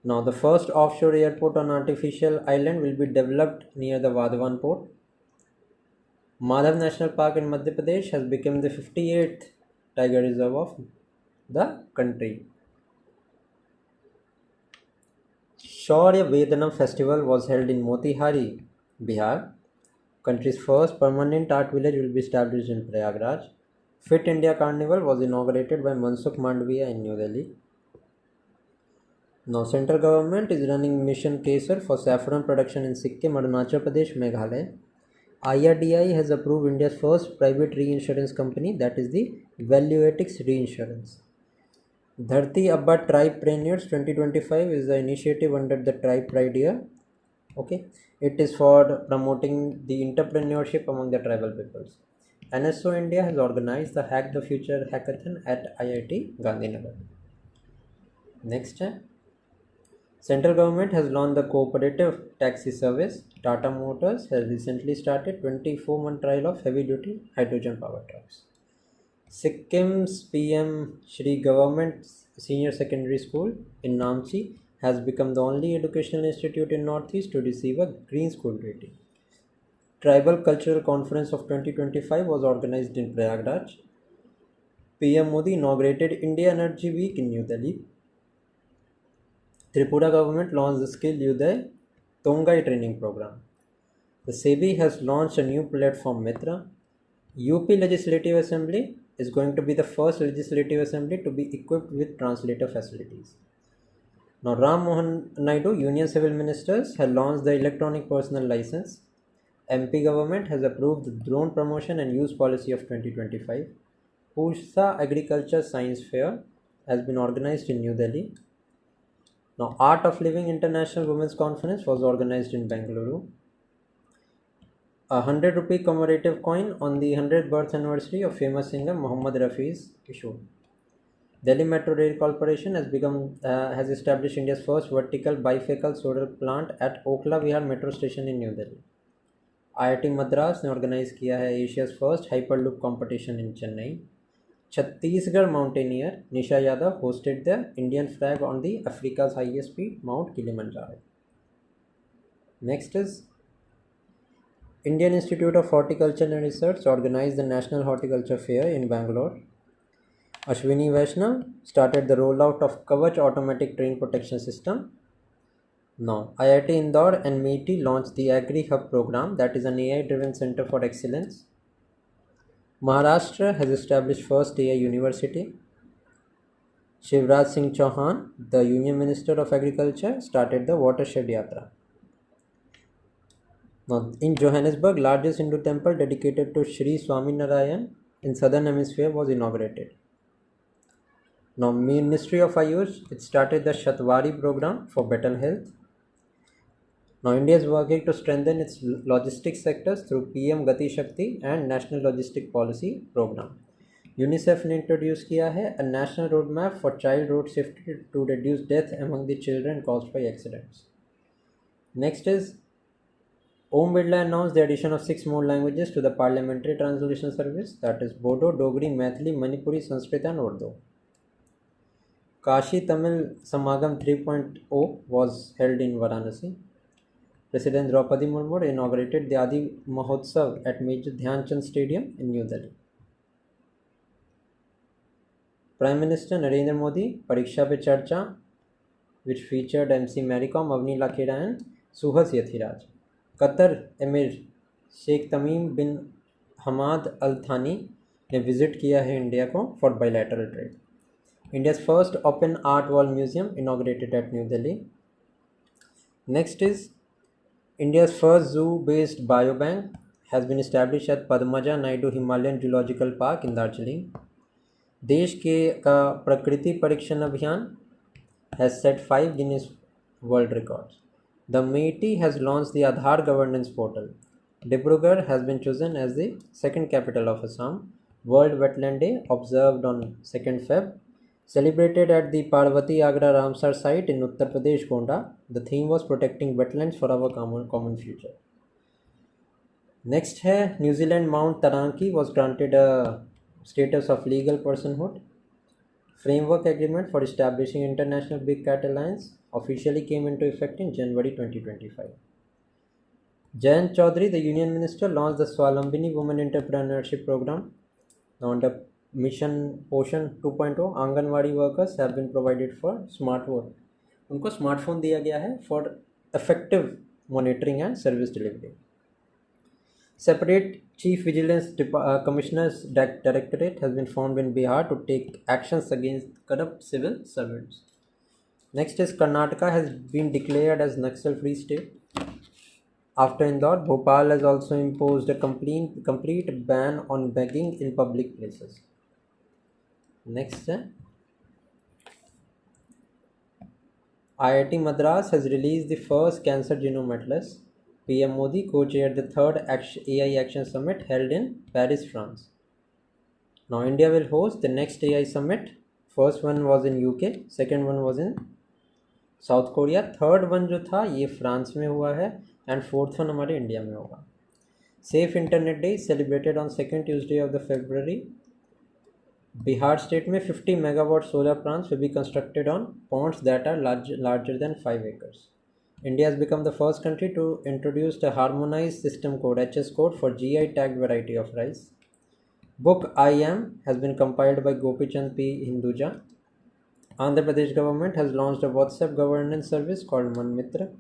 Now, the first offshore airport on artificial island will be developed near the Vadhavan port. Madhav National Park in Madhya Pradesh has become the 58th tiger reserve of the country. Shaurya Vedanam festival was held in Motihari, Bihar. Country's first permanent art village will be established in Prayagraj. Fit India Carnival was inaugurated by Mansukh Mandviya in New Delhi. Now, central government is running Mission Kesar for saffron production in Sikkim, Arunachal Pradesh, Meghalaya. IRDAI has approved India's first private reinsurance company, that is the Valuetics Reinsurance. Dharti Abba Tribepreneurs 2025 is the initiative under the Tribe Pride Year. Okay, it is for promoting the entrepreneurship among the tribal peoples. NSO India has organized the Hack the Future Hackathon at IIT Gandhinagar. Next, central government has launched the cooperative taxi service. Tata Motors has recently started 24-month trial of heavy-duty hydrogen power trucks. Sikkim's PM Shri Government Senior Secondary School in Namchi has become the only educational institute in Northeast to receive a Green School rating. Tribal Cultural Conference of 2025 was organized in Prayagraj. PM Modi inaugurated India Energy Week in New Delhi. Tripura government launched the Skill Uday Tongai training program. The SEBI has launched a new platform Mitra. UP Legislative Assembly is going to be the first legislative assembly to be equipped with translator facilities. Now, Ram Mohan Naidu, Union Civil Ministers, have launched the electronic personal license. MP government has approved the drone promotion and use policy of 2025. Pusa Agriculture Science Fair has been organized in New Delhi. Now, Art of Living International Women's Conference was organized in Bengaluru. A 100 rupee commemorative coin on the 100th birth anniversary of famous singer Muhammad Rafi is issued. Delhi Metro Rail Corporation has established India's first vertical bifocal solar plant at Okla Vihar Metro Station in New Delhi. IIT Madras ने organize किया है Asia's first Hyperloop competition in Chennai. Chhattisgarh mountaineer Nisha Yadav hosted the Indian flag on the Africa's highest peak, Mount Kilimanjaro. Next is Indian Institute of Horticulture and Research organized the National Horticulture Fair in Bangalore. Ashwini Vaishnav started the rollout of Kavach automatic train protection system. Now, IIT Indore and MET launched the Agri Hub program, that is an AI-driven center for excellence. Maharashtra has established first AI university. Shivraj Singh Chauhan, the Union Minister of Agriculture, started the Watershed Yatra. Now, in Johannesburg, largest Hindu temple dedicated to Sri Swaminarayan in southern hemisphere was inaugurated. Now, Ministry of Ayush, it started the Shatwari program for better health. Now, India is working to strengthen its logistics sectors through PM Gati Shakti and National Logistic Policy Program. UNICEF ने introduce किया है a national roadmap for child road safety to reduce death among the children caused by accidents. Next is Om Birla announced the addition of 6 more languages to the Parliamentary Translation Service, that is Bodo, Dogri, Maithili, Manipuri, Sanskrit and Urdu. Kashi Tamil Samagam 3.0 was held in Varanasi. President Draupadi Murmu inaugurated the Adi Mahotsav at Major Dhyan Chand Stadium in New Delhi. Prime Minister Narendra Modi, Pariksha Pe Charcha, which featured MC Maricom, Avni Lakhera and Suhas Yathiraj. Qatar Emir Sheikh Tamim bin Hamad Al Thani ने visit किया है India को for bilateral trade. India's first open art wall museum inaugurated at New Delhi. Next is India's first zoo-based biobank has been established at Padmaja Naidu Himalayan Zoological Park in Darjeeling. देश के का प्रकृति परीक्षण अभियान has set 5 Guinness World Records. The MET has launched the Aadhaar governance portal. Dibrugarh has been chosen as the second capital of Assam. World Wetland Day observed on 2nd Feb. Celebrated at the Parvati Agra Ramsar site in Uttar Pradesh, Gonda. The theme was protecting wetlands for our common future. Next है New Zealand Mount Taranaki was granted a status of legal personhood. Framework agreement for establishing International Big Cat Alliance officially came into effect in January 2025. Jayant Chaudhary, the Union Minister, launched the Swalambini Women Entrepreneurship Program. Now under Mission Poshan 2.0, Anganwadi workers have been provided for smartphone. उनको smartphone दिया गया है for effective monitoring and service delivery. Separate Chief Vigilance Commissioners Directorate has been formed in Bihar to take actions against corrupt civil servants. Next is Karnataka has been declared as Naxal-free state. After Indore, Bhopal has also imposed a complete ban on begging in public places. Next, IIT Madras has released the first Cancer Genome Atlas. PM Modi co-chaired the 3rd AI Action Summit held in Paris, France. Now India will host the next AI Summit. First one was in UK, second one was in South Korea, third one जो था ये France में हुआ है and fourth one हमारे India में होगा. Safe Internet Day celebrated on 2nd Tuesday of the February. Bihar state में 50 megawatt solar plants will be constructed on ponds that are larger than 5 acres. India has become the first country to introduce a harmonized system code HS code for GI tagged variety of rice. Book I Am has been compiled by Gopichand P. Hinduja. Andhra Pradesh government has launched a WhatsApp governance service called Manmitra.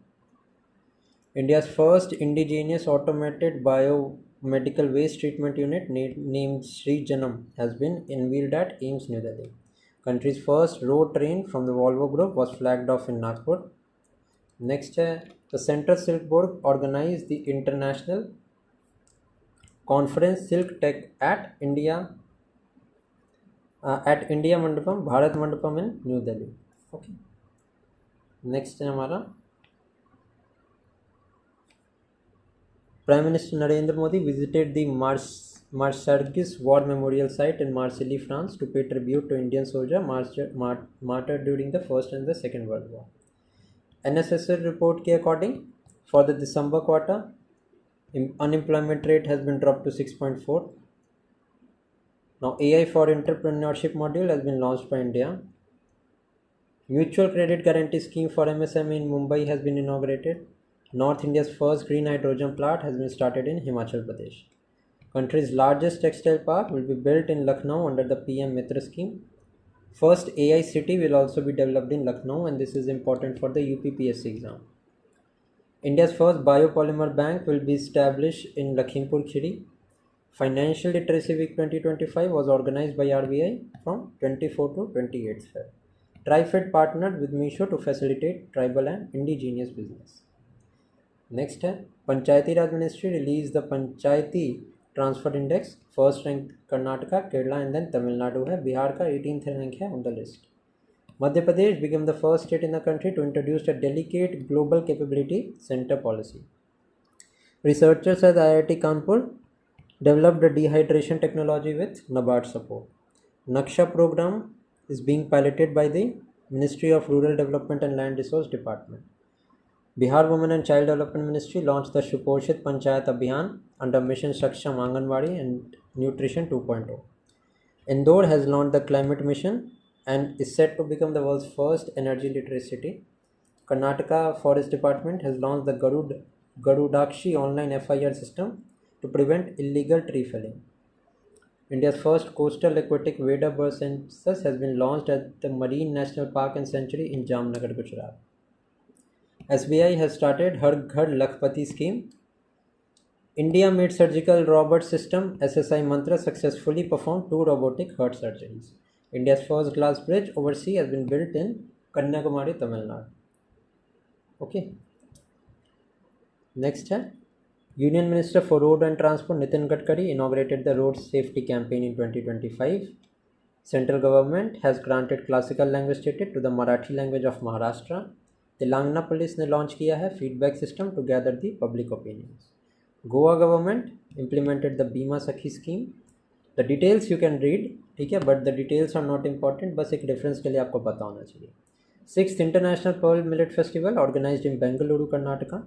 India's first indigenous automated biomedical waste treatment unit named Sri Janam has been unveiled at AIIMS New Delhi. Country's first road train from the Volvo Group was flagged off in Nagpur. Next, the Central Silk Board organized the international conference Silk Tech at India Mandapam, Bharat Mandapam in New Delhi. Okay. Next है हमारा Prime Minister Narendra Modi visited the Marsargis War Memorial Site in Marseille, France, to pay tribute to Indian soldier martyred during the First and the Second World War. NSSL report के according, for the December quarter, unemployment rate has been dropped to 6.4. Now, AI for Entrepreneurship module has been launched by India. Mutual Credit Guarantee Scheme for MSME in Mumbai has been inaugurated. North India's first green hydrogen plant has been started in Himachal Pradesh. Country's largest textile park will be built in Lucknow under the PM Mitra scheme. First AI city will also be developed in Lucknow, and this is important for the UPSC exam. India's first biopolymer bank will be established in Lakhimpur Kheri. Financial Literacy Week 2025 was organized by RBI from 24 to 28 Feb. TriFed partnered with Misho to facilitate tribal and indigenous business. Next है Panchayati Raj ministry release the Panchayati transfer index. First rank Karnataka, Kerala and then Tamil Nadu है. बिहार का 18th rank है on the list. Madhya Pradesh became the first state in the country to introduce a delicate global capability center policy. Researchers at IIT Kanpur developed a dehydration technology with NABARD support. Naksha program is being piloted by the Ministry of Rural Development and Land Resource Department. Bihar Women and Child Development Ministry launched the Suposhit Panchayat Abhiyan under Mission Saksham Anganwadi and Nutrition 2.0. Indore has launched the Climate Mission and is set to become the world's first energy literate city. Karnataka Forest Department has launched the Garudakshi online FIR system to prevent illegal tree felling. India's first coastal aquatic Veda bird census has been launched at the Marine National Park and Sanctuary in Jamnagar, Gujarat. SBI has started Har Ghar Lakhpati scheme. India made surgical robot system SSI Mantra successfully performed 2 robotic heart surgeries. India's first glass bridge over sea has been built in Kanyakumari, Tamil Nadu. Okay. Next है Union Minister for Road and Transport Nitin Gadkari inaugurated the road safety campaign in 2025. Central government has granted classical language status to the Marathi language of Maharashtra. Telangana police ने launch किया है feedback system to gather the public opinions. Goa government implemented the Bima Sakhi scheme. The details you can read, ठीक है, but the details are not important, बस एक reference के लिए आपको पता होना चाहिए. 6th international pearl millet festival organised in Bengaluru, Karnataka.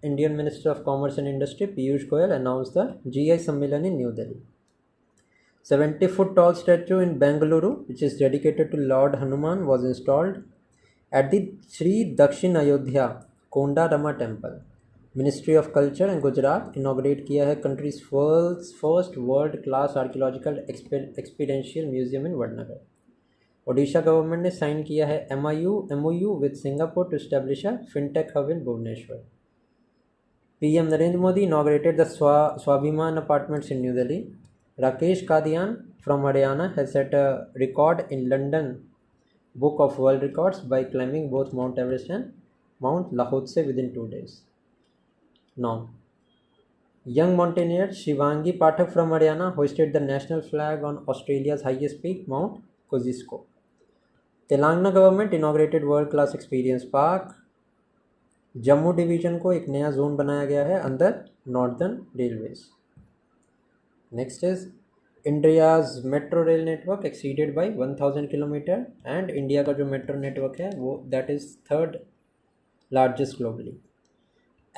Indian Minister of Commerce and Industry Piyush Goyal announced the GI Sammelan in New Delhi. 70-foot tall statue in Bengaluru, which is dedicated to Lord Hanuman, was installed at the Sri Dakshin Ayodhya Konda Rama Temple. Ministry of Culture and Gujarat inaugurate किया है country's first world-class archaeological experiential museum in Vadnagar. Odisha government ने sign किया है MOU with Singapore to establish a fintech hub in Bhubaneswar. PM Narendra Modi inaugurated the Swabhiman apartments in New Delhi. Rakesh Kadian from Haryana has set a record in London Book of World Records by climbing both Mount Everest and Mount Lahotse within 2 days. Now, young mountaineer Shivangi Pathak from Haryana hoisted the national flag on Australia's highest peak, Mount Kosciuszko. Telangana government inaugurated world class experience park. Jammu division को एक नया zone बनाया गया है अंदर northern railways. Next is India's metro rail network exceeded by 1000 kilometre and India का जो metro network है वो that is 3rd largest globally.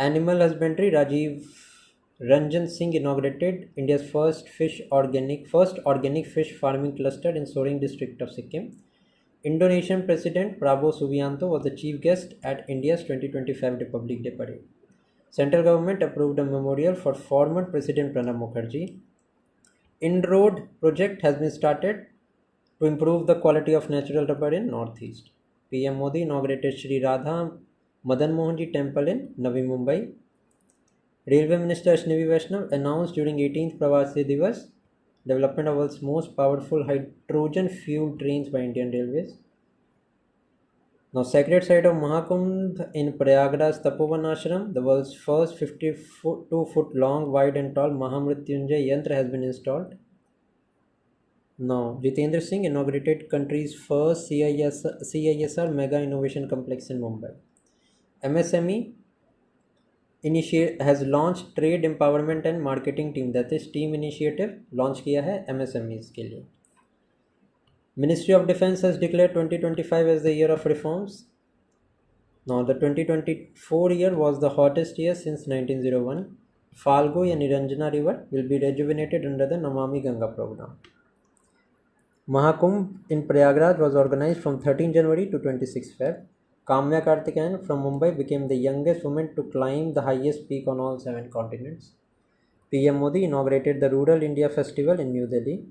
Animal husbandry Rajiv Ranjan Singh inaugurated India's first organic fish farming cluster in Soring district of Sikkim. Indonesian President Prabowo Subianto was the chief guest at India's 2025 Republic Day parade. Central government approved a memorial for former President Pranab Mukherjee. Inroad project has been started to improve the quality of natural rubber in Northeast. PM Modi inaugurated Shri Radha Madan Mohanji Temple in Navi Mumbai. Railway Minister Ashwini Vaishnav announced during 18th Pravasi Divas development of world's most powerful hydrogen fuel trains by Indian Railways. Now, sacred site of Mahakumbh in Prayagraj Tapovan Ashram, the world's first 52-foot long, wide and tall Mahamrityunjay Yantra has been installed. Now, Jitendra Singh inaugurated country's first CISR Mega Innovation Complex in Mumbai. MSME has launched trade empowerment and marketing team, that is team initiative launch किया है MSMEs के लिए. Ministry of Defense has declared 2025 as the year of reforms. Now the 2024 year was the hottest year since 1901. Falgu and Niranjana river will be rejuvenated under the Namami Ganga program. Mahakumbh in Prayagraj was organized from 13 January to 26 Feb. Kamya Karthikeyan from Mumbai became the youngest woman to climb the highest peak on all 7 continents. PM Modi inaugurated the Rural India Festival in New Delhi.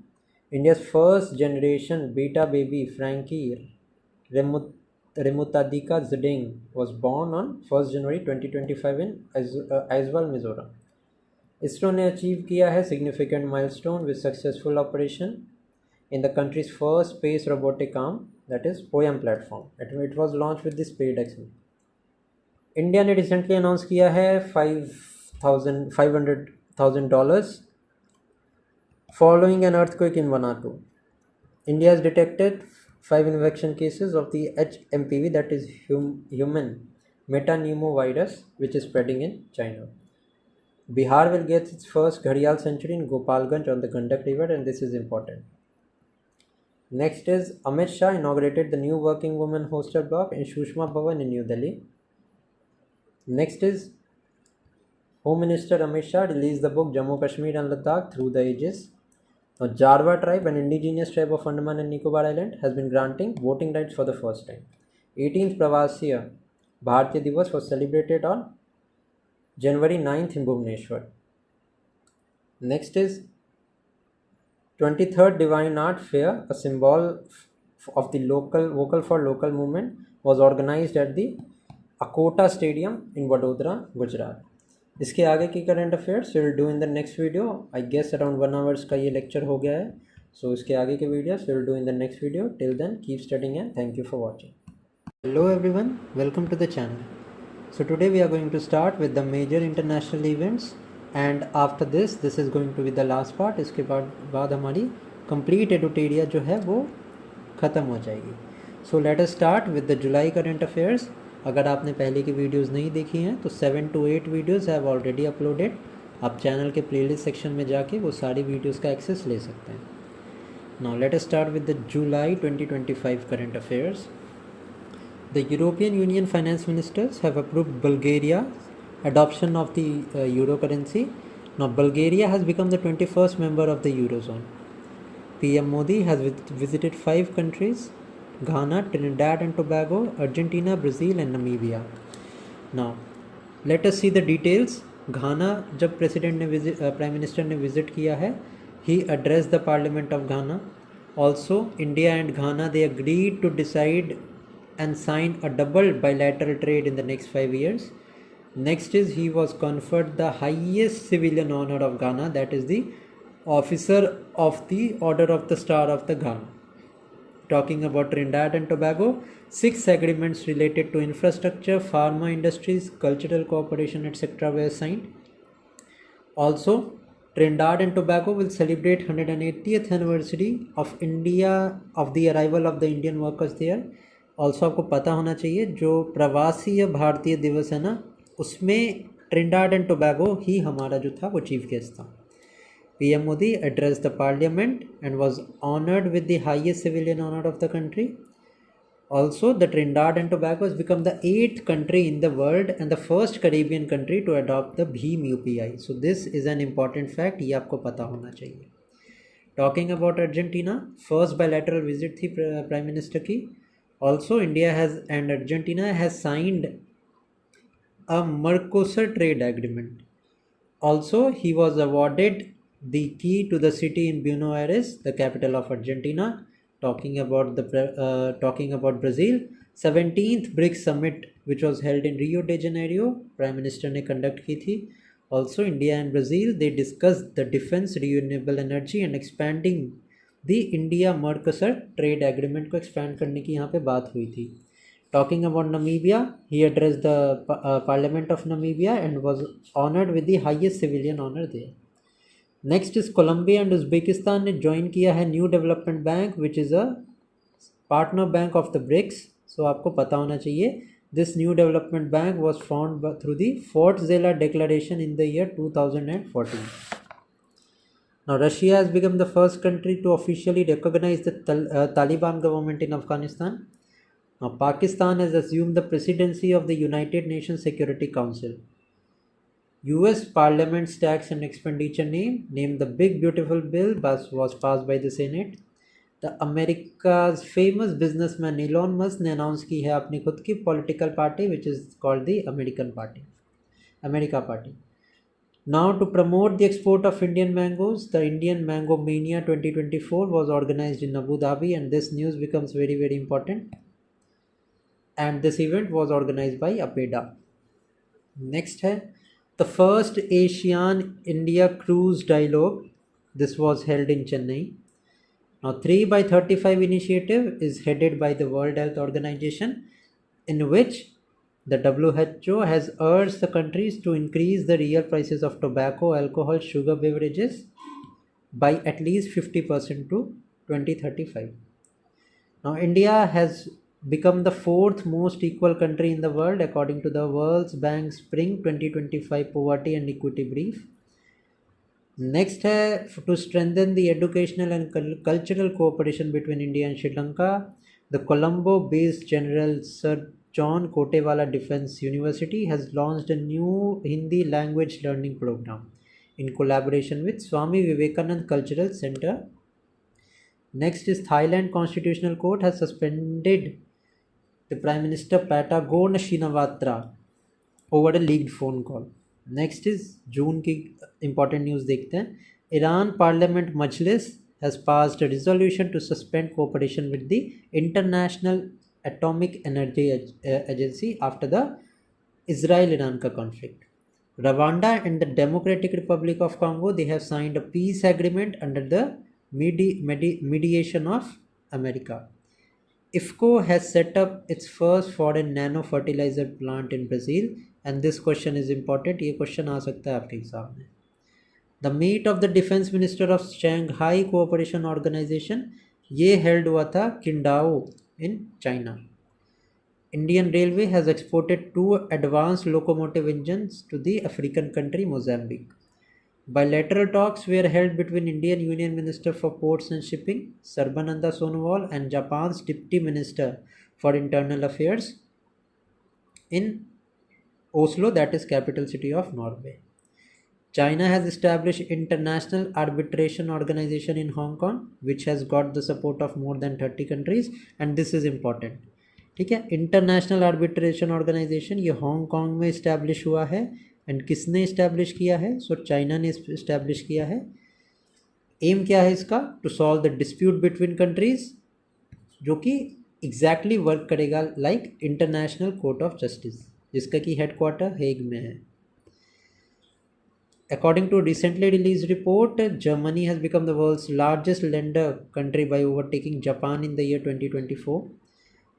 India's first generation beta baby Frankie Remutadika Zeding was born on 1st January 2025 in Aizawl, Mizoram. ISRO ने achieve किया है significant milestone with successful operation in the country's first space robotic arm, that is POEM platform. It was launched with the SpaceX. India ने recently announce किया है $500,000 following an earthquake in Vanuatu. India has detected 5 infection cases of the HMPV, that is human metapneumovirus, which is spreading in China. Bihar will get its first Gharial century in Gopalganj on the Gandak River, and this is important. Next is Amit Shah inaugurated the new working women hostel block in Sushma Bhavan in New Delhi. Next is Home Minister Amit Shah released the book Jammu Kashmir and Ladakh Through the Ages. Now, Jarwa tribe, an indigenous tribe of Andaman and Nicobar Island, has been granting voting rights for the first time. 18th Pravasiya Bharatiya Divas was celebrated on January 9th in Bhubaneswar. Next is 23rd Divine Art Fair, a symbol of the Vocal for Local movement, was organized at the Akota Stadium in Vadodara, Gujarat. इसके आगे की current affairs will do in the next video. I guess around 1 hours का ये lecture हो गया है. सो इसके आगे के videos will do in the next video. Till then keep studying and thank you for watching. Hello everyone, welcome to the channel. So today we are going to start with the major international events and after this is going to be the last part. इसके बाद हमारी complete एडुटेरिया जो है वो ख़त्म हो जाएगी. So let us start with the July current affairs. अगर आपने पहले की वीडियोस नहीं देखी हैं तो 7 to 8 videos have already uploaded. आप चैनल के प्लेलिस्ट सेक्शन में जाके वो सारी वीडियोस का एक्सेस ले सकते हैं. Now let us start with the July 2025 current affairs. The European union finance ministers have approved Bulgaria adoption of the euro currency. Now Bulgaria has become the 21st member of the eurozone. PM Modi has visited 5 countries: Ghana, Trinidad and Tobago, Argentina, Brazil and Namibia. Now let us see the details. Ghana, जब president ने prime minister ने visit किया है, he addressed the parliament of Ghana. Also India and Ghana, they agreed to decide and sign a double bilateral trade in the next 5 years. Next is he was conferred the highest civilian honor of Ghana, that is the Officer of the Order of the Star of the Ghana. Talking about Trinidad and Tobago, 6 agreements related to infrastructure, pharma industries, cultural cooperation etc. were signed. Also, Trinidad and Tobago will celebrate 180th anniversary of the arrival of the Indian workers there. Also आपको पता होना चाहिए जो प्रवासी भारतीय दिवस है ना, उसमें ट्रिनिडाड एंड टोबैगो ही हमारा जो था वो चीफ गेस्ट था. PM Modi addressed the parliament and was honored with the highest civilian honor of the country. Also, the Trinidad and Tobago has become the 8th country in the world and the first Caribbean country to adopt the BHIM UPI. So this is an important fact, ये आपको पता होना चाहिए. Talking about Argentina, first bilateral visit थी prime minister की. Also, India and Argentina has signed a Mercosur trade agreement. Also, he was awarded the key to the city in Buenos Aires, the capital of Argentina. Talking about Brazil, 17th BRICS summit which was held in Rio de Janeiro, Prime Minister ने conduct की थी. Also, India and Brazil, they discussed the defense, renewable energy and expanding the India Mercosur trade agreement को expand करने की यहाँ पे बात हुई थी. Talking about Namibia, he addressed the Parliament of Namibia and was honored with the highest civilian honor there. Next is Colombia and Uzbekistan ने join किया है new development bank which is a partner bank of the BRICS. So आपको पता होना चाहिए this new development bank was formed through the Fort Zella Declaration in the year 2014. Now Russia has become the first country to officially recognize the Taliban government in Afghanistan. Now Pakistan has assumed the presidency of the United Nations Security Council. US Parliament's Tax and Expenditure named the Big Beautiful Bill was passed by the Senate. The America's famous businessman Elon Musk ने announce की है अपनी खुद की political party which is called the America Party. Now, to promote the export of Indian mangoes, the Indian Mango Mania 2024 was organized in Abu Dhabi, and this news becomes very, very important. And this event was organized by APEDA. Next है the first Asian India Cruise Dialogue. This was held in Chennai. Now, 3 by 35 initiative is headed by the World Health Organization, in which the WHO has urged the countries to increase the real prices of tobacco, alcohol, sugar beverages by at least 50% to 2035. Now, India has become the fourth most equal country in the world according to the World Bank Spring 2025 Poverty and Equity Brief. Next है to strengthen the educational and cultural cooperation between India and Sri Lanka, the Colombo-based General Sir John Kotewala Defence University has launched a new Hindi language learning program in collaboration with Swami Vivekanand Cultural Center. Next is Thailand Constitutional Court has suspended the Prime Minister Patagona Shinawatra over a leaked phone call. Next is June की important news देखते हैं. Iran parliament Majlis has passed a resolution to suspend cooperation with the international atomic energy agency after the Israel Iran का conflict. Rwanda and the democratic republic of Congo they have signed a peace agreement under the mediation of America. IFCO has set up its first foreign nano fertilizer plant in Brazil, and this question is important. ये question आ सकता है आपके exam में. The meet of the defense minister of Shanghai Cooperation Organization ये held हुआ था Qingdao in China. Indian Railway has exported 2 advanced locomotive engines to the African country Mozambique. Bilateral talks were held between Indian Union Minister for Ports and Shipping Sarbananda Sonowal and Japan's Deputy Minister for Internal Affairs in Oslo, that is capital city of Norway. China has established International Arbitration Organization in Hong Kong, which has got the support of more than 30 countries, and this is important. ठीक है, international arbitration organisation ये Hong Kong में establish हुआ है. And किसने establish किया है? So China ने इस्टेब्लिश किया है. एम क्या है इसका? To solve the dispute between countries, जो कि एग्जैक्टली वर्क करेगा like international court of justice, जिसका कि हेडक्वार्टर हेग में है. According to recently released report, Germany has become the world's largest lender country by overtaking Japan in the year 2024.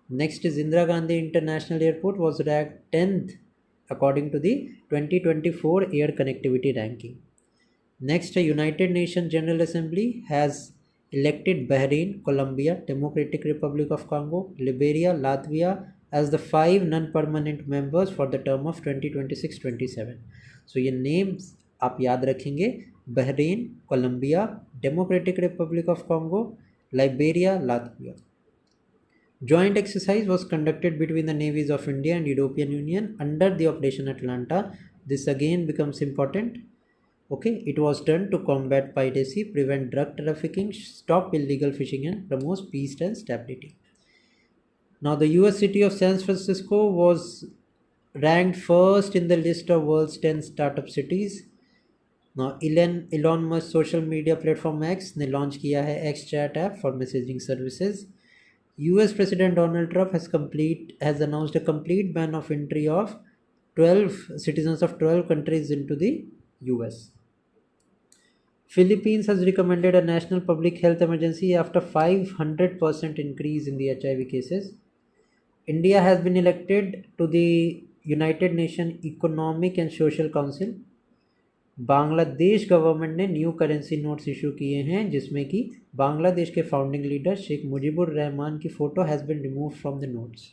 Next is Indira Gandhi International Airport was ranked 10th according to the 2024 Air Connectivity Ranking. Next, United Nations General Assembly has elected Bahrain, Colombia, Democratic Republic of Congo, Liberia, Latvia as the 5 non-permanent members for the term of 2026-27. So ये names आप याद रखेंगे: Bahrain, Colombia, democratic republic of Congo, Liberia, Latvia. Joint exercise was conducted between the navies of India and European Union under the Operation Atlanta. This again becomes important. Okay, it was done to combat piracy, prevent drug trafficking, stop illegal fishing, and promote peace and stability. Now, the US city of San Francisco was ranked first in the list of world's 10 startup cities. Now, Elon Musk social media platform X ने launch किया है X chat app for messaging services. US President Donald Trump has announced a complete ban of entry of 12 citizens of 12 countries into the US. Philippines has recommended a national public health emergency after 500% increase in the HIV cases. India has been elected to the United Nations Economic and Social Council. Bangladesh government ने new currency notes issue किए हैं, जिसमें कि बांग्लादेश के founding leader Sheikh Mujibur Rahman की photo has been remove from the notes.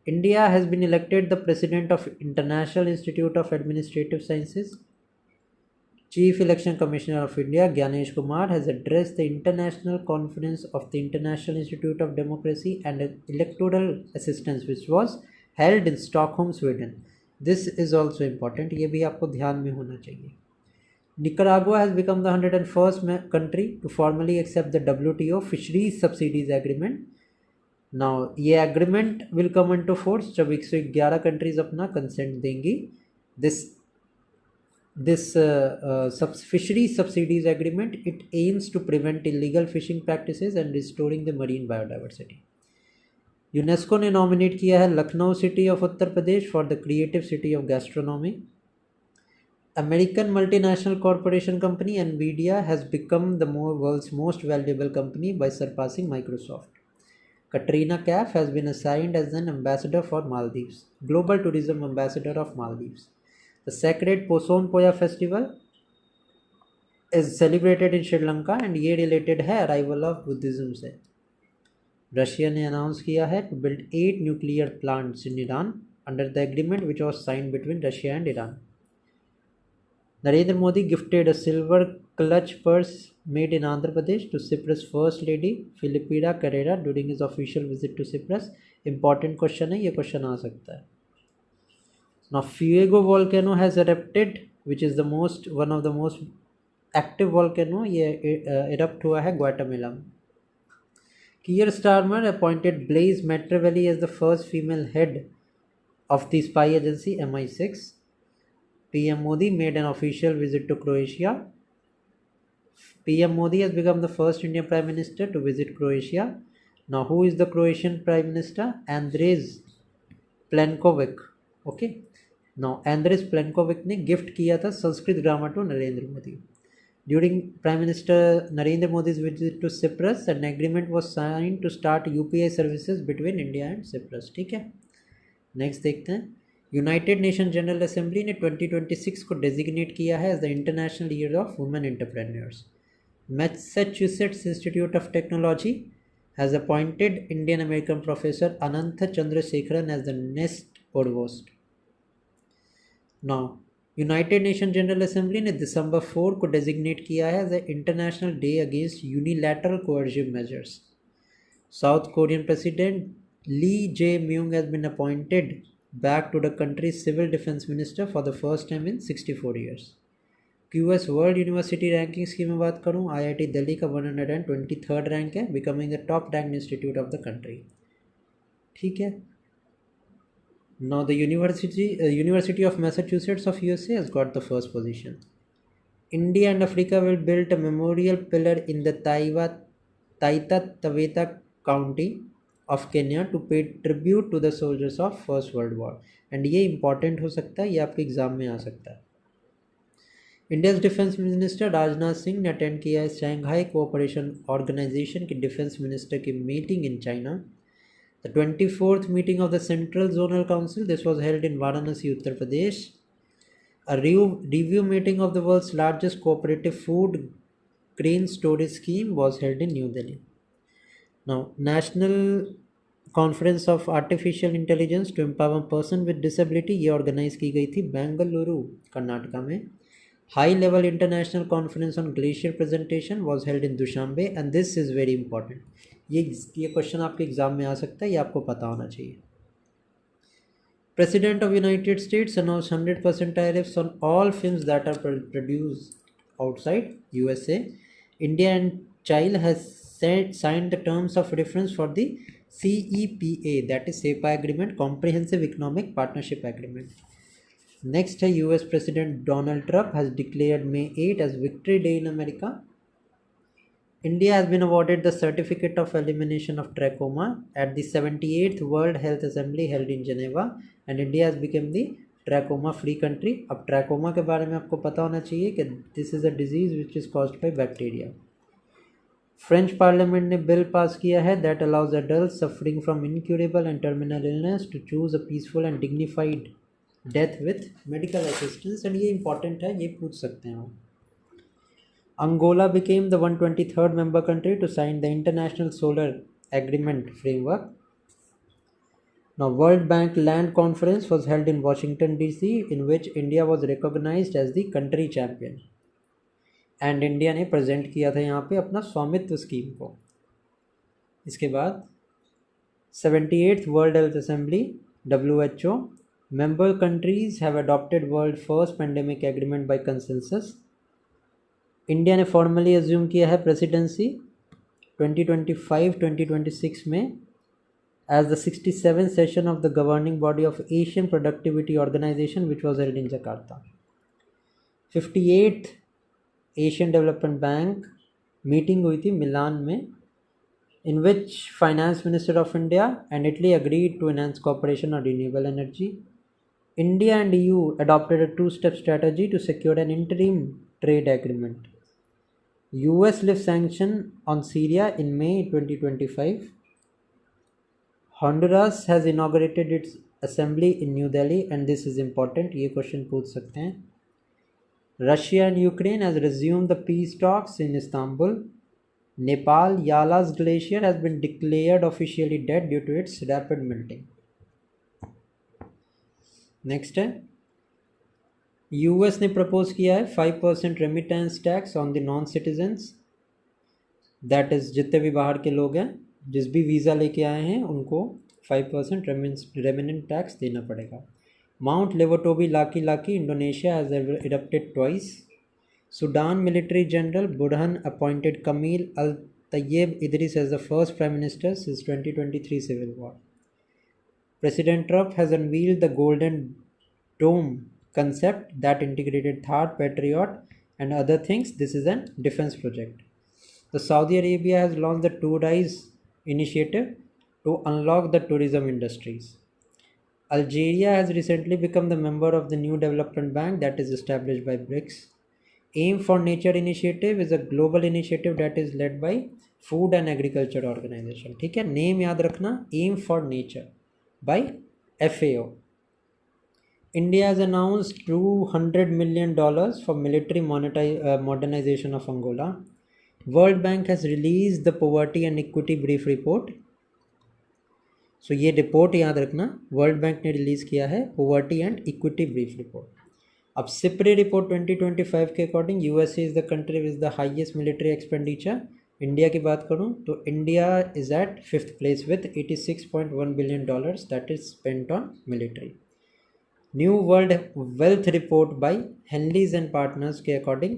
India has been elected the president of international institute of administrative sciences. Chief election commissioner of India Gyanesh Kumar has addressed the international conference of the international institute of democracy and electoral assistance which was held in Stockholm, Sweden. This is also important, ये भी आपको ध्यान में होना चाहिए. Nicaragua has become the 101st country to formally accept the WTO fisheries subsidies agreement. Now ये agreement will come into force जब 111 countries अपना कंसेंट देंगी. This this fishery subsidies agreement, it aims to prevent illegal fishing practices and restoring the marine biodiversity. UNESCO ने nominate किया है Lucknow city of Uttar Pradesh for the creative city of gastronomy. American multinational corporation company Nvidia has become the world's most valuable company by surpassing Microsoft. Katrina Kaif has been assigned as an ambassador for Maldives, global tourism ambassador of Maldives. The sacred Poson Poya festival is celebrated in Sri Lanka and ये related है arrival of Buddhism से. Russia ने announce किया है to build 8 nuclear plants in Iran under the agreement which was signed between Russia and Iran. Narendra Modi gifted a silver clutch purse made in Andhra Pradesh to Cyprus First Lady Filipina Carrera during his official visit to Cyprus. Important question है, ये question आ सकता है. Now Fuego volcano has erupted, which is one of the most active volcano. ये erupt हुआ है Guatemala में. Keir Starmer appointed Blaise Machiavelli as the first female head of the spy agency MI6. PM Modi made an official visit to Croatia. PM Modi has become the first Indian Prime Minister to visit Croatia. Now, who is the Croatian Prime Minister? Andrej Plenković. Okay. Now, Andrej Plenković ने gift किया था Sanskrit grammar to Narendra Modi. During Prime Minister Narendra Modi's visit to Cyprus, an agreement was signed to start UPI services between India and Cyprus. ठीक है. Next देखते हैं. United Nation general assembly ने 2026 को designate किया है as the international year of women entrepreneurs. Massachusetts institute of technology has appointed Indian American professor Anant Chandrasekaran as the next provost. Now United Nation general assembly ने दिसंबर 4 को designate किया है as the international day against unilateral coercive measures. South Korean president Lee Jae Myung has been appointed back to the country's civil defense minister for the first time in 64 years. QS World University Rankings की मैं बात करूँ, IIT Delhi का 123rd rank है, becoming the top ranked institute of the country. ठीक है. Now the University of Massachusetts of USA has got the first position. India and Africa will build a memorial pillar in the Taita Taveta County of Kenya to pay tribute to the soldiers of First World War. And ये important हो सकता है, ये आपके exam में आ सकता है. India's defence minister Rajnath Singh ने अटेंड किया है शंघाई कोऑपरेशन ऑर्गेनाइजेशन की डिफेंस मिनिस्टर की meeting in China. The 24th meeting of the central zonal council, this was held in Varanasi Uttar Pradesh. A review meeting of the world's largest cooperative food grain storage scheme was held in new Delhi. Now national conference of artificial intelligence to empower person with disability, ये organise की गई थी बेंगलुरु कर्नाटका में. High level international conference on glacier presentation was held in Dushanbe and this is very important. ये question आपके exam में आ सकता है, ये आपको पता होना चाहिए. President of United States announce 100% tariffs on all films that are produced outside USA. India and China has signed the terms of reference for the CEPA, that is SEPA agreement, Comprehensive Economic Partnership Agreement. Next, US President Donald Trump has declared May 8 as Victory Day in America. India has been awarded the Certificate of Elimination of Trachoma at the 78th World Health Assembly held in Geneva, and India has become the trachoma free country. अब trachoma के बारे में आपको पता होना चाहिए कि this is a disease which is caused by bacteria. French parliament ने बिल पास किया है that allows adult suffering from incurable and terminal illness to choose a peaceful and dignified death with medical assistance. And ये important है, ये पूछ सकते हैं हम. Angola became the 123rd member country to sign the International Solar Agreement framework. Now, World Bank Land Conference was held in Washington DC, in which India was recognized as the country champion. And India ने present किया था यहाँ पे अपना स्वामित्व scheme को. इसके बाद 78th world health assembly WHO, member countries have adopted world first pandemic agreement by consensus. India ने फॉर्मली अज्यूम किया है प्रेसिडेंसी 2025-2026 में as the 67th session of the governing body of Asian productivity organisation which was held in Jakarta. 58th Asian development bank meeting हुई थी मिलान में, in which Finance Minister of India and Italy agreed to enhance cooperation on renewable energy. India and EU adopted a two-step strategy to secure an interim trade agreement. US lifts sanction on Syria in May 2025. Honduras has inaugurated its assembly in New Delhi, and this is important, ये question पूछ सकते हैं. Russia and Ukraine has resumed the peace talks in Istanbul. Nepal Yala's glacier has been declared officially dead due to its rapid melting. Next है, US ने propose किया है 5% remittance tax on the non citizens, that is जितने भी बाहर के लोग हैं, जिस भी वीज़ा लेके आए हैं उनको 5% रेमिनेंट टैक्स देना पड़ेगा. Mount Lewotobi Laki Indonesia has erupted twice. Sudan military general Burhan appointed Kamil al-Tayyib Idris as the first prime minister since 2023 civil war. President Trump has unveiled the Golden Dome concept that integrated THAAD, Patriot and other things. This is a defense project. The Saudi Arabia has launched the Tourize initiative to unlock the tourism industries. Algeria has recently become the member of the new development bank that is established by BRICS. Aim for Nature initiative is a global initiative that is led by Food and Agriculture Organization. ठीक है, name याद रखना, Aim for Nature by FAO. India has announced $200 million for military modernization of Angola. World Bank has released the Poverty and Equity Brief Report. So ये report याद रखना, world bank ने release किया है poverty and equity brief report. अब SIPRI report 2025 के according USA is the country with the highest military expenditure. India की बात करूं तो India is at 5th place with $86.1 billion that is spent on military. New world wealth report by Henley's and partners के according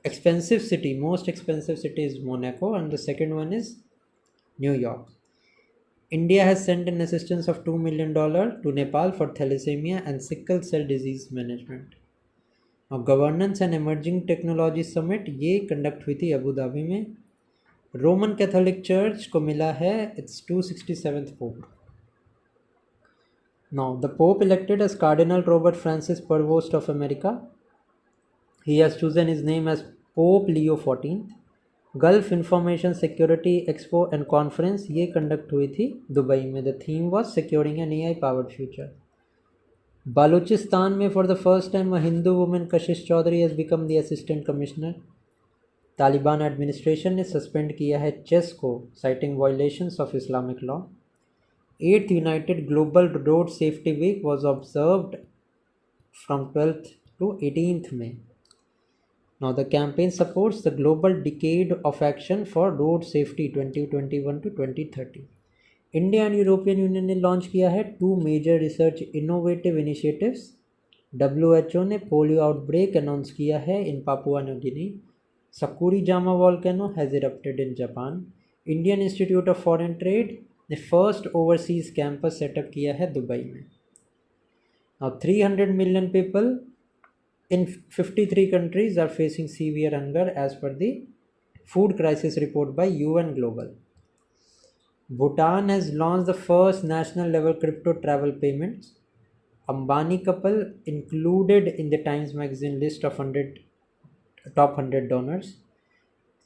expensive city, most expensive city is Monaco and the second one is New York. India has sent an assistance of $2 million to Nepal for thalassemia and sickle cell disease management. Now, Governance and Emerging Technology Summit ये conduct हुई थी Abu Dhabi में. Roman Catholic church को मिला है its 267th Pope. Now, the Pope elected as Cardinal Robert Francis Prevost of America. He has chosen his name as Pope Leo XIV. Gulf information security expo and conference ये conduct हुई थी Dubai में. The theme was securing an AI powered future. Balochistan में for the first time a Hindu women Kashish Chaudhary has become the assistant commissioner. Taliban administration ने suspend किया है chess को citing violations of Islamic law. 8th united global road safety week was observed from 12th to 18th May. Now, the campaign supports the Global Decade of Action for Road Safety 2021 to 2030. India and European Union ने launch किया है 2 major research innovative initiatives. WHO ने polio outbreak announce किया है in Papua New Guinea. Sakurajima volcano has erupted in Japan. Indian institute of foreign trade ने first overseas campus setup किया है Dubai में. Now, 300 million people in 53 countries are facing severe hunger as per the food crisis report by UN Global. Bhutan has launched the first national level crypto travel payments. Ambani couple included in the Times Magazine list of top 100 donors.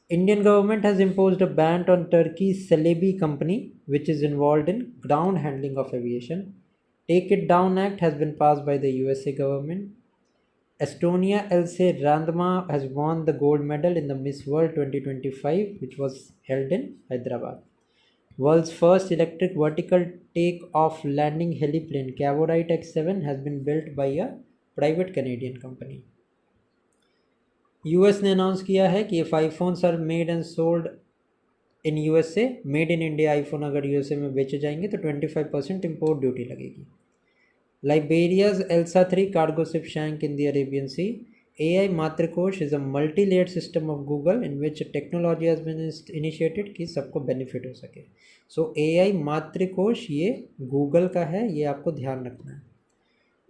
Indian government has imposed a ban on Turkey's Celebi company which is involved in ground handling of aviation. Take It Down Act has been passed by the USA government. Estonia Else Randma has won the gold medal in the Miss World 2025 which was held in Hyderabad. World's first electric vertical take-off landing heliplane Cavorite X7 has been built by a private Canadian company. US ने announce किया है कि if iPhones are made and sold in USA, made in India iPhone अगर USA में बेचे जाएंगे तो 25% import duty लगेगी. Liberia's Elsa 3 cargo ship sank in the Arabian Sea. AI Matrikosh is a multi-layered system of Google in which technology has been initiated कि सबको benefit हो सके. So AI Matrikosh ये Google का है, ये आपको ध्यान रखना है.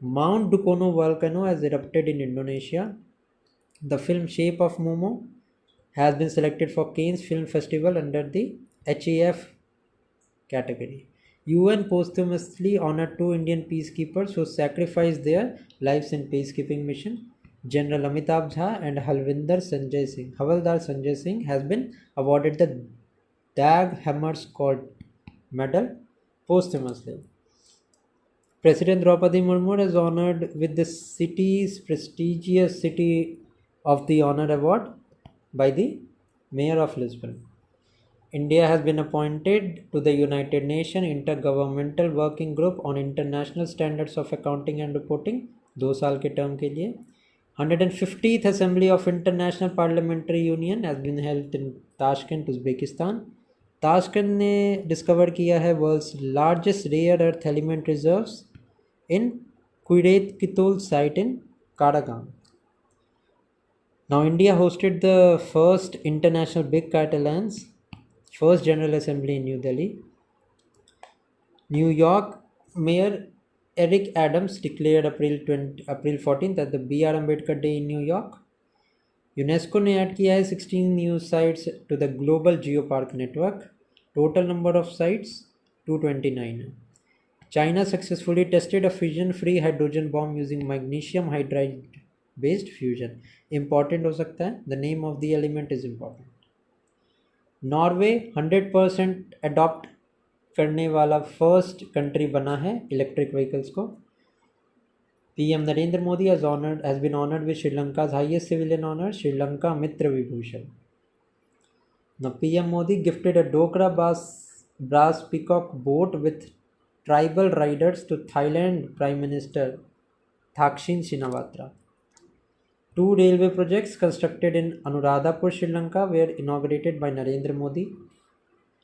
Mount Dukono volcano has erupted in Indonesia. The film Shape of Momo has been selected for Cannes Film Festival under the HAF category. UN posthumously honored two Indian peacekeepers who sacrificed their lives in peacekeeping mission. General Amitabh Jha and Havaldar Sanjay Singh has been awarded the Dag Hammarskjöld Medal posthumously. President Draupadi Murmu is honored with the city's prestigious City of the Honor Award by the Mayor of Lisbon. India has been appointed to the United Nations Intergovernmental Working Group on International Standards of Accounting and Reporting 2 साल के term के लिए. 150th Assembly of International Parliamentary Union has been held in Tashkent, Uzbekistan. Tashkent ने discover किया है world's largest rare earth element reserves in Kuidetkitul site in Karagang. Now India hosted the first International Big Cat Alliance, first General Assembly in New Delhi. New York Mayor Eric Adams declared April 14th as the B.R. Ambedkar Day in New York. UNESCO ने add किया है 16 new sites to the Global Geopark Network. Total number of sites 229 है. China successfully tested a fission-free hydrogen bomb using magnesium hydride-based fusion. Important हो सकता है. The name of the element is important. Norway 100% adopt करने वाला first country बना है electric vehicles को. PM Narendra Modi has been honored with Sri Lanka's highest civilian honor, Sri Lanka Mitra Vibhushan. Now PM Modi gifted a Dokra brass peacock boat with tribal riders to Thailand Prime Minister Thaksin Shinawatra. 2 railway projects constructed in Anuradhapur, Sri Lanka were inaugurated by Narendra Modi.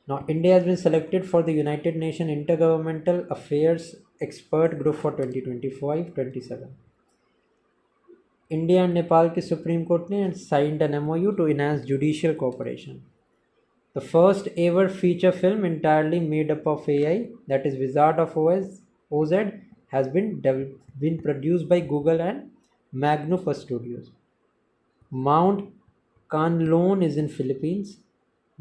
Now India has been selected for the United Nations Intergovernmental Affairs Expert Group for 2025-27. India and Nepal के Supreme Court ने signed an MOU to enhance judicial cooperation. The first ever feature film entirely made up of AI, that is Wizard of Oz, has been produced by Google and Magnum Studios. Mount Kanlon is in Philippines.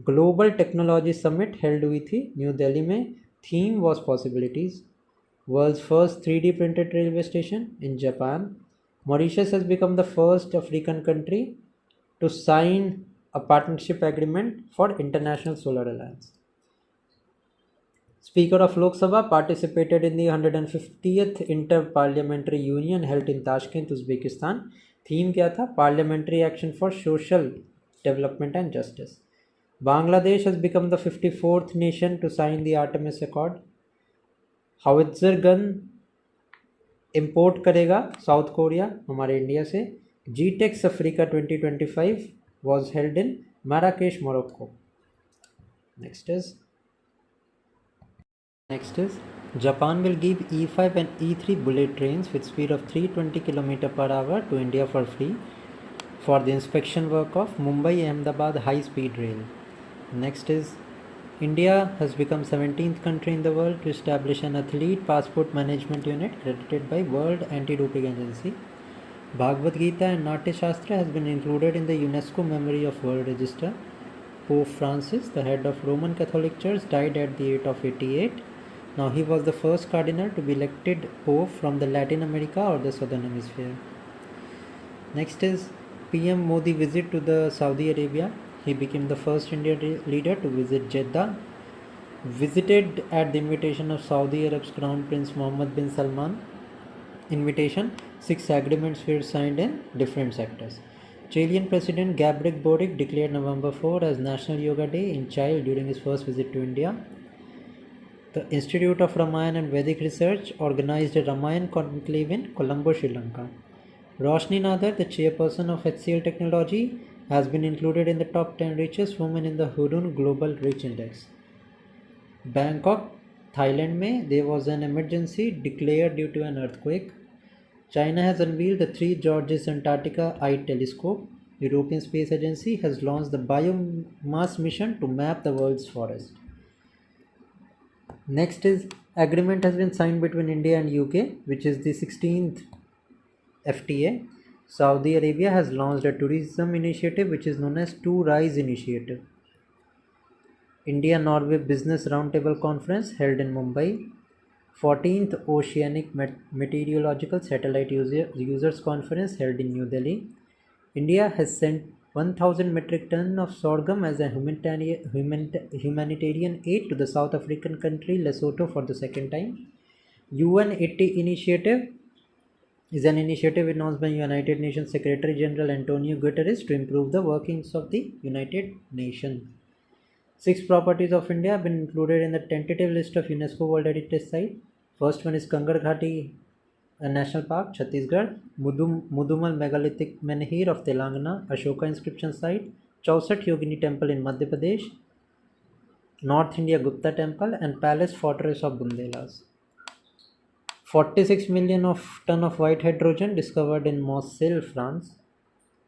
Global Technology Summit held हुई थी new Delhi में. Theme was possibilities. World's first 3D printed railway station in Japan. Mauritius has become the first African country to sign a partnership agreement for International Solar Alliance. Speaker of Lok Sabha participated in the 150th Inter-Parliamentary Union held in Tashkent, Uzbekistan. Theme क्या था? Parliamentary Action for Social Development and Justice. Bangladesh has become the 54th nation to sign the Artemis Accord. Howitzer gun import करेगा south Korea हमारे India से. GTEX Africa 2025 was held in Marrakesh, Morocco. Next is Japan will give E5 and E3 bullet trains with speed of 320 km per hour to India for free for the inspection work of Mumbai-Ahmedabad high-speed rail. Next is India has become 17th country in the world to establish an athlete passport management unit credited by World Anti-Doping Agency. Bhagavad Gita and Natya Shastra has been included in the UNESCO Memory of World Register. Pope Francis, the head of Roman Catholic Church, died at the age of 88. Now he was the first cardinal to be elected Pope from the Latin America or the Southern Hemisphere. Next is PM Modi visit to the Saudi Arabia. He became the first Indian leader to visit Jeddah. Visited at the invitation of Saudi Arab's Crown Prince Mohammed bin Salman. Invitation, 6 agreements were signed in different sectors. Chilean President Gabriel Boric declared November 4 as National Yoga Day in Chile during his first visit to India. The Institute of Ramayana and Vedic Research organized a Ramayana conclave in Colombo, Sri Lanka. Roshni Nadar, the chairperson of HCL Technology, has been included in the top 10 richest women in the Hurun Global Rich Index. Bangkok, Thailand में there was an emergency declared due to an earthquake. China has unveiled the 3 Georges Antarctica Eye Telescope. European Space Agency has launched the biomass mission to map the world's forest. Next is agreement has been signed between India and UK, which is the 16th FTA. Saudi Arabia has launched a tourism initiative which is known as Two Rise Initiative. India-Norway Business Roundtable Conference held in Mumbai. 14th Oceanic Meteorological Satellite Users Conference held in New Delhi. India has sent 1,000 metric tons of sorghum as a humanitarian aid to the South African country Lesotho for the second time. UN 80 initiative is an initiative announced by United Nations Secretary General Antonio Guterres to improve the workings of the United Nations. 6 properties of India have been included in the tentative list of UNESCO World Heritage Site. First one is Kangar Ghati National Park, Chhattisgarh, Mudumal Megalithic Menhir of Telangana, Ashoka Inscription Site, Chausat Yogini Temple in Madhya Pradesh, North India Gupta Temple, and Palace Fortress of Bundelas. 46 million ton of white hydrogen discovered in Marseille, France.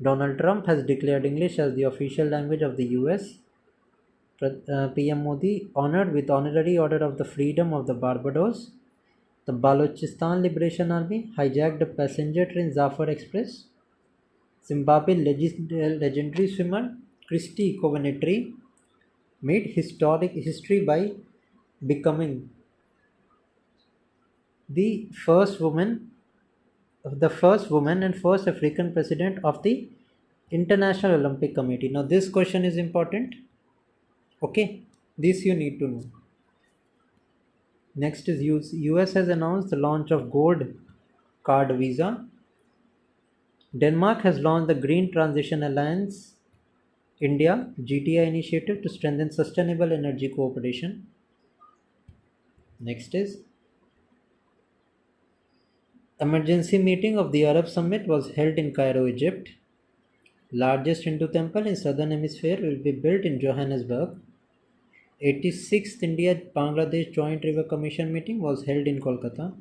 Donald Trump has declared English as the official language of the US. PM Modi honored with Honorary Order of the Freedom of the Barbados. The Balochistan Liberation Army hijacked a passenger train Zafar Express. Zimbabwe legendary swimmer Christy Covenetry made history by becoming the first woman and first African president of the International Olympic Committee. Now this question is important. Okay, this you need to know. Next is US has announced the launch of Gold Card Visa. Denmark has launched the Green Transition Alliance India GTI initiative to strengthen sustainable energy cooperation. Next is emergency meeting of the Arab Summit was held in Cairo, Egypt. Largest Hindu temple in southern hemisphere will be built in Johannesburg. 86th India-Bangladesh Joint River Commission meeting was held in Kolkata.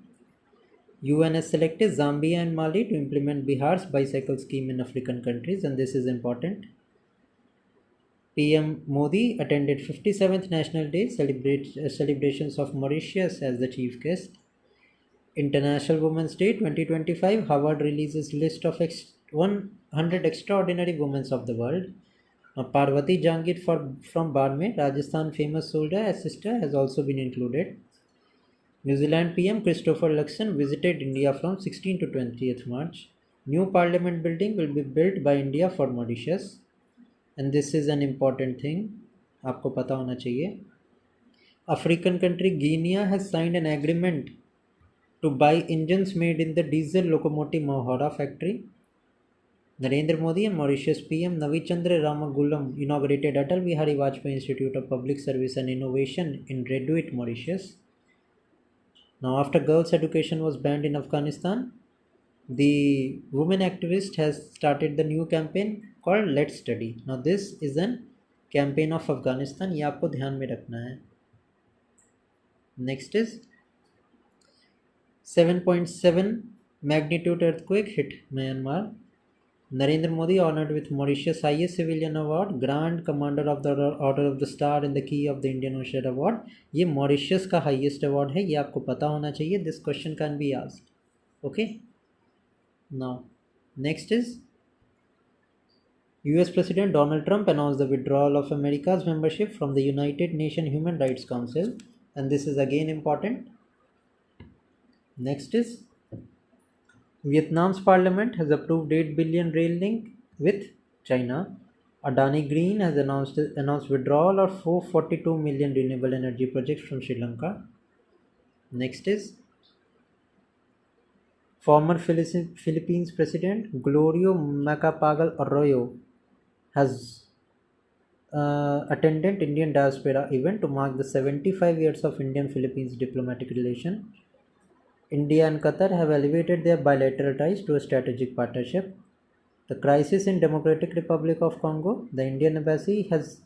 UN has selected Zambia and Mali to implement Bihar's bicycle scheme in African countries, and this is important. PM Modi attended 57th National Day celebrations of Mauritius as the chief guest. International Women's Day 2025, Harvard releases list of 100 extraordinary women of the world. Parvati Jangir from Barmer, Rajasthan famous soldier as sister has also been included. New Zealand PM Christopher Luxon visited India from 16 to 20th March. New parliament building will be built by India for Mauritius. And this is an important thing. आपको पता होना चाहिए. African country Guinea has signed an agreement to buy engines made in the diesel locomotive Mohora factory. Narendra Modi and Mauritius PM Navichandra Ramagulam inaugurated Atal Bihari Vajpayee Institute of Public Service and Innovation in Redouit, Mauritius. Now, after girls' education was banned in Afghanistan, the women activist has started the new campaign called Let's Study. Now, this is an campaign of Afghanistan. ये आपको ध्यान में रखना है. Next is 7.7 magnitude earthquake hit Myanmar. Narendra Modi honored with Mauritius highest civilian award, Grand Commander of the Order of the Star in the Key of the Indian Ocean Award. ये Mauritius का highest award है, ये आपको पता होना चाहिए. This question can be asked. Okay. Now, next is US President Donald Trump announced the withdrawal of America's membership from the United Nations Human Rights Council, and this is again important. Next is Vietnam's parliament has approved 8 billion rail link with China. Adani Green has announced withdrawal of 442 million renewable energy projects from Sri Lanka. Next is former Philippines President Glorio Macapagal Arroyo has attended Indian diaspora event to mark the 75 years of Indian-Philippines diplomatic relation. India and Qatar have elevated their bilateral ties to a strategic partnership. The crisis in Democratic Republic of Congo, the Indian embassy has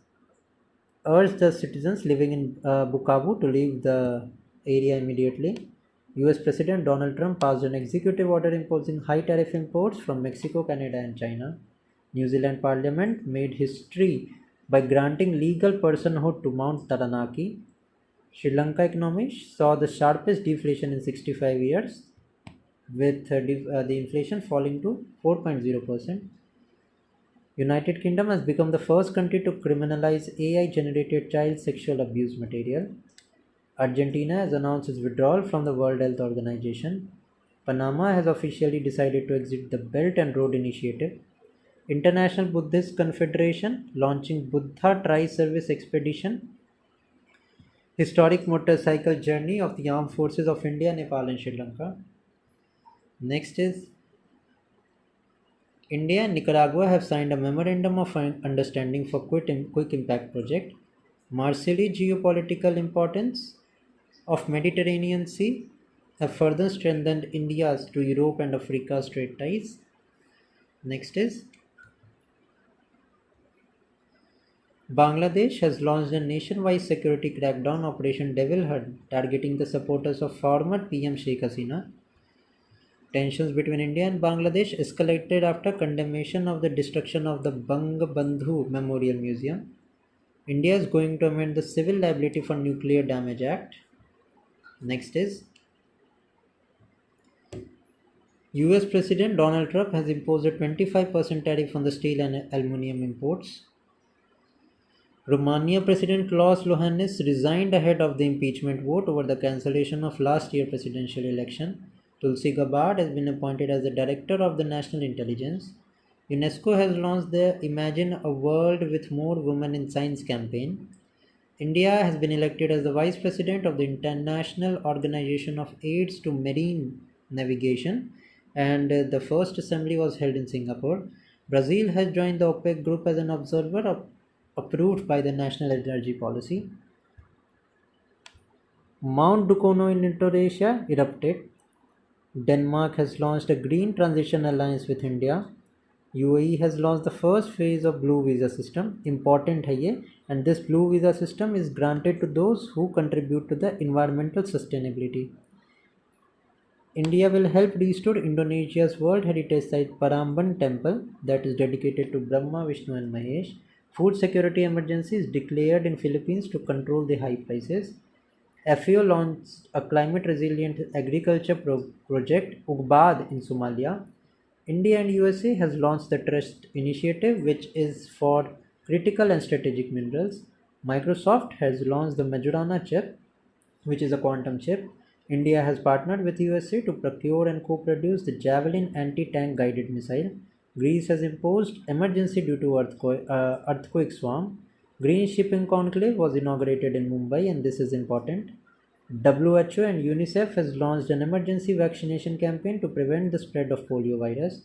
urged the citizens living in Bukavu to leave the area immediately. US President Donald Trump passed an executive order imposing high tariff imports from Mexico, Canada and China. New Zealand Parliament made history by granting legal personhood to Mount Taranaki. Sri Lanka economy saw the sharpest deflation in 65 years. with the inflation falling to 4.0%. United Kingdom has become the first country to criminalize AI-generated child sexual abuse material. Argentina has announced its withdrawal from the World Health Organization. Panama has officially decided to exit the Belt and Road Initiative. International Buddhist Confederation launching Buddha Tri-Service Expedition. Historic motorcycle journey of the armed forces of India, Nepal and Sri Lanka. Next is India and Nicaragua have signed a memorandum of understanding for quick impact project. Marseille geopolitical importance of Mediterranean Sea have further strengthened India's to Europe and Africa's trade ties. Next is Bangladesh has launched a nationwide security crackdown Operation Devil Hunt targeting the supporters of former PM Sheikh Hasina. Tensions between India and Bangladesh escalated after condemnation of the destruction of the Bangabandhu Memorial Museum. India is going to amend the Civil Liability for Nuclear Damage Act. Next is US President Donald Trump has imposed a 25% tariff on the steel and aluminium imports. Romania President Klaus Iohannis resigned ahead of the impeachment vote over the cancellation of last year's presidential election. Tulsi Gabbard has been appointed as the Director of the National Intelligence. UNESCO has launched the Imagine a World with More Women in Science campaign. India has been elected as the Vice President of the International Organization of Aids to Marine Navigation, and the first assembly was held in Singapore. Brazil has joined the OPEC group as an observer approved by the National Energy Policy. Mount Dukono in Indonesia erupted. Denmark has launched a green transition alliance with India. UAE has launched the first phase of blue visa system. Important है ये, and this blue visa system is granted to those who contribute to the environmental sustainability. India will help restore Indonesia's World Heritage Site Paramban Temple that is dedicated to Brahma, Vishnu and Mahesh. Food security emergency is declared in Philippines to control the high prices. FAO launched a climate resilient agriculture project Ugbad in Somalia. India and USA has launched the Trust Initiative, which is for critical and strategic minerals. Microsoft has launched the Majorana chip, which is a quantum chip. India has partnered with USA to procure and co-produce the Javelin anti-tank guided missile. Greece has imposed emergency due to earthquake swarm. Green Shipping Conclave was inaugurated in Mumbai, and this is important. WHO and UNICEF has launched an emergency vaccination campaign to prevent the spread of polio virus.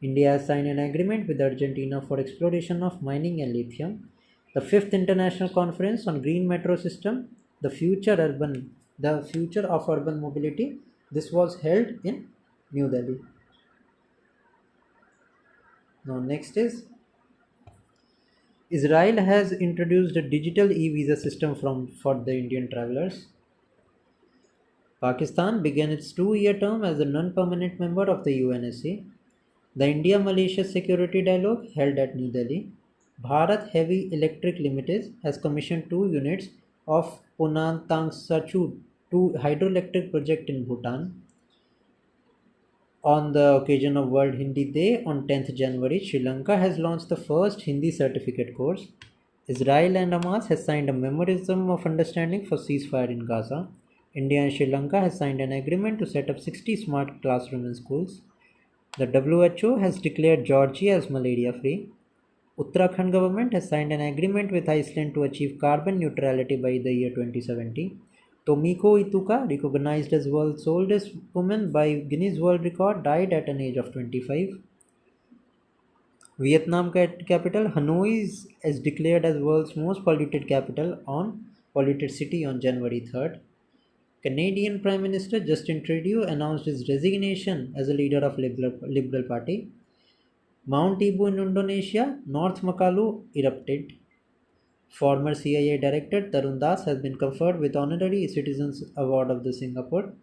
India has signed an agreement with Argentina for exploration of mining and lithium. The 5th International Conference on Green Metro System, the future of urban mobility, this was held in New Delhi. Now next is Israel has introduced a digital e-visa system for the Indian travelers. Pakistan began its 2-year term as a non-permanent member of the UNSC. The India-Malaysia Security Dialogue held at New Delhi. Bharat Heavy Electric Limited has commissioned 2 units of Punantangsachu 2 hydroelectric project in Bhutan. On the occasion of World Hindi Day on 10th January, Sri Lanka has launched the first Hindi certificate course. Israel and Hamas has signed a memorandum of understanding for ceasefire in Gaza. India and Sri Lanka has signed an agreement to set up 60 smart classrooms in schools. The WHO has declared Georgia as malaria-free. Uttarakhand government has signed an agreement with Iceland to achieve carbon neutrality by the year 2070. Tomiko Ituka, recognized as world's oldest woman by Guinness World Record, died at an age of 25. Vietnam capital Hanoi is declared as world's most polluted city on January 3rd. Canadian Prime Minister Justin Trudeau announced his resignation as a leader of Liberal Party. Mount Ibu in Indonesia, North Makalu erupted. Former CIA Director Tarun Das has been conferred with Honorary Citizens Award of the Singapore.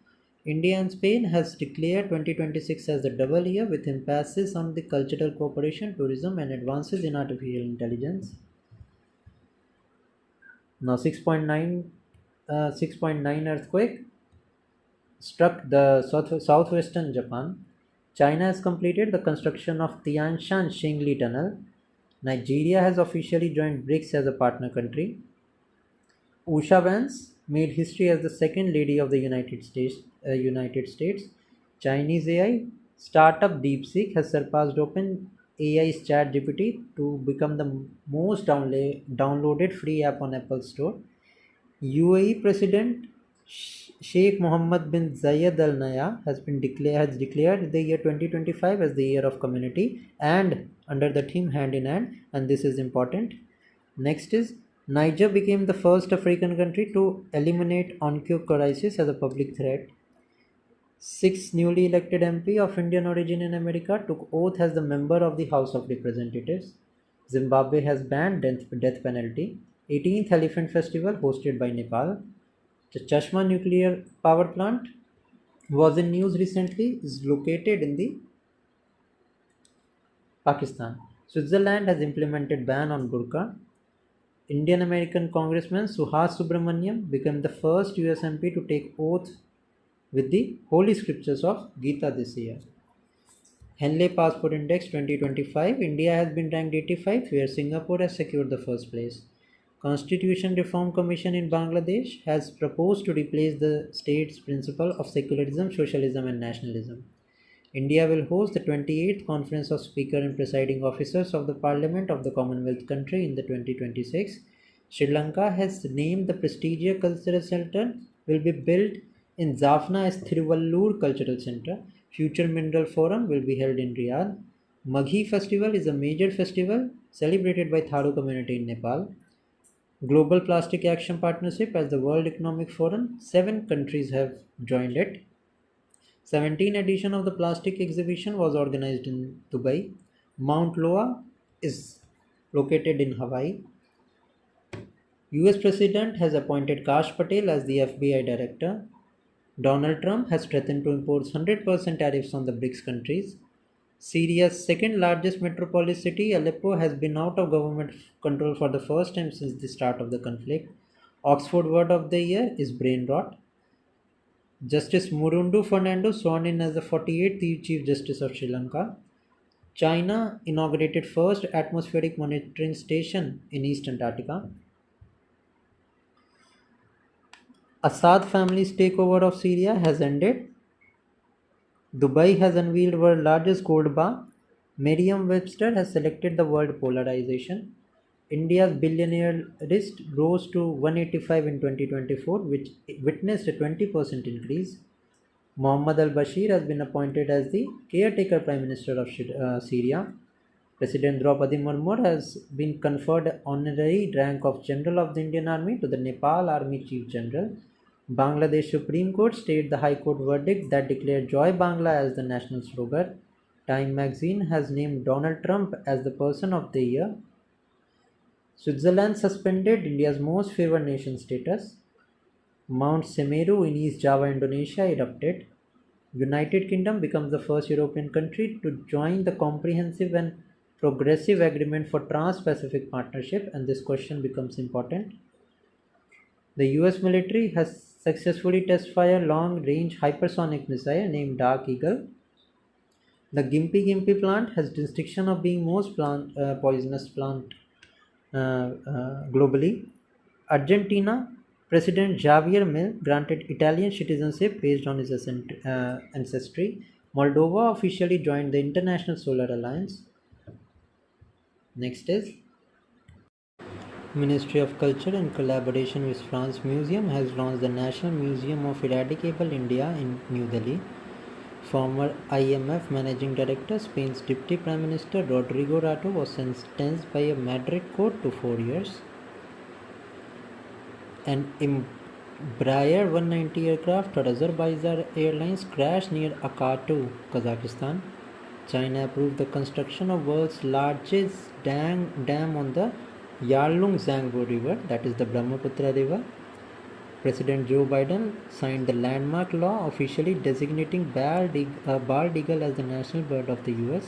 India and Spain has declared 2026 as the double year with emphasis on the cultural cooperation, tourism and advances in artificial intelligence. Now 6.9 earthquake struck the southwestern Japan. China has completed the construction of Tianshan Shingli Tunnel. Nigeria has officially joined BRICS as a partner country. Usha Vance made history as the second lady of the United States. Chinese AI startup DeepSeek has surpassed OpenAI's ChatGPT to become the most downloaded free app on Apple Store. UAE President Sheikh Mohammed bin Zayed Al Nahyan has declared the year 2025 as the year of community and under the theme hand in hand, and this is important. Next is Niger became the first African country to eliminate onchocerciasis as a public threat. Six newly elected MP of Indian origin in America took oath as the member of the House of Representatives. Zimbabwe has banned death penalty. 18th Elephant Festival hosted by Nepal. The Chashma nuclear power plant was in news recently, is located in the Pakistan. Switzerland has implemented ban on burqa. Indian American Congressman Suhas Subramaniam became the first US MP to take oath with the Holy Scriptures of Gita this year. Henley Passport Index 2025, India has been ranked 85, where Singapore has secured the first place. Constitution Reform Commission in Bangladesh has proposed to replace the state's principle of secularism, socialism and nationalism. India will host the 28th Conference of Speaker and Presiding Officers of the Parliament of the Commonwealth country in the 2026. Sri Lanka has named the prestigious cultural center will be built in Jaffna as Thiruvallur Cultural Center. Future Mineral Forum will be held in Riyadh. Maghi Festival is a major festival celebrated by Tharo community in Nepal. Global Plastic Action Partnership as the World Economic Forum, 7 countries have joined it. 17th edition of the plastic exhibition was organized in Dubai. Mount Loa is located in Hawaii. US President has appointed Kash Patel as the FBI Director. Donald Trump has threatened to impose 100% tariffs on the BRICS countries. Syria's second largest metropolis city, Aleppo, has been out of government control for the first time since the start of the conflict. Oxford Word of the Year is brain rot. Justice Murundu Fernando sworn in as the 48th Chief Justice of Sri Lanka. China inaugurated first atmospheric monitoring station in East Antarctica. Assad family's takeover of Syria has ended. Dubai has unveiled world's largest gold bar. Merriam-Webster has selected the word polarization. India's billionaire list rose to 185 in 2024, which witnessed a 20% increase. Mohammad al-Bashir has been appointed as the caretaker Prime Minister of Syria. President Draupadi Murmu has been conferred honorary rank of General of the Indian Army to the Nepal Army Chief General. Bangladesh Supreme Court stayed the High Court verdict that declared Joy Bangla as the national slogan. Time magazine has named Donald Trump as the Person of the Year. Switzerland suspended India's most favored nation status. Mount Semeru in East Java, Indonesia erupted. United Kingdom becomes the first European country to join the Comprehensive and Progressive Agreement for Trans-Pacific Partnership, and this question becomes important. The US military has successfully test-fired long-range hypersonic missile named Dark Eagle. The Gympie plant has distinction of being most poisonous plant globally. Argentina President Javier Milei granted Italian citizenship based on his ancestry. Moldova officially joined the International Solar Alliance. Next is Ministry of Culture in collaboration with France Museum has launched the National Museum of Eradicable India in New Delhi. Former IMF Managing Director, Spain's Deputy Prime Minister Rodrigo Rato was sentenced by a Madrid court to 4 years. An Embraer 190 aircraft for Azerbaijan Airlines crashed near Akatu, Kazakhstan. China approved the construction of world's largest dam on the Yarlung-Zangbo River, that is the Brahmaputra River. President Joe Biden signed the landmark law officially designating bald eagle as the national bird of the US.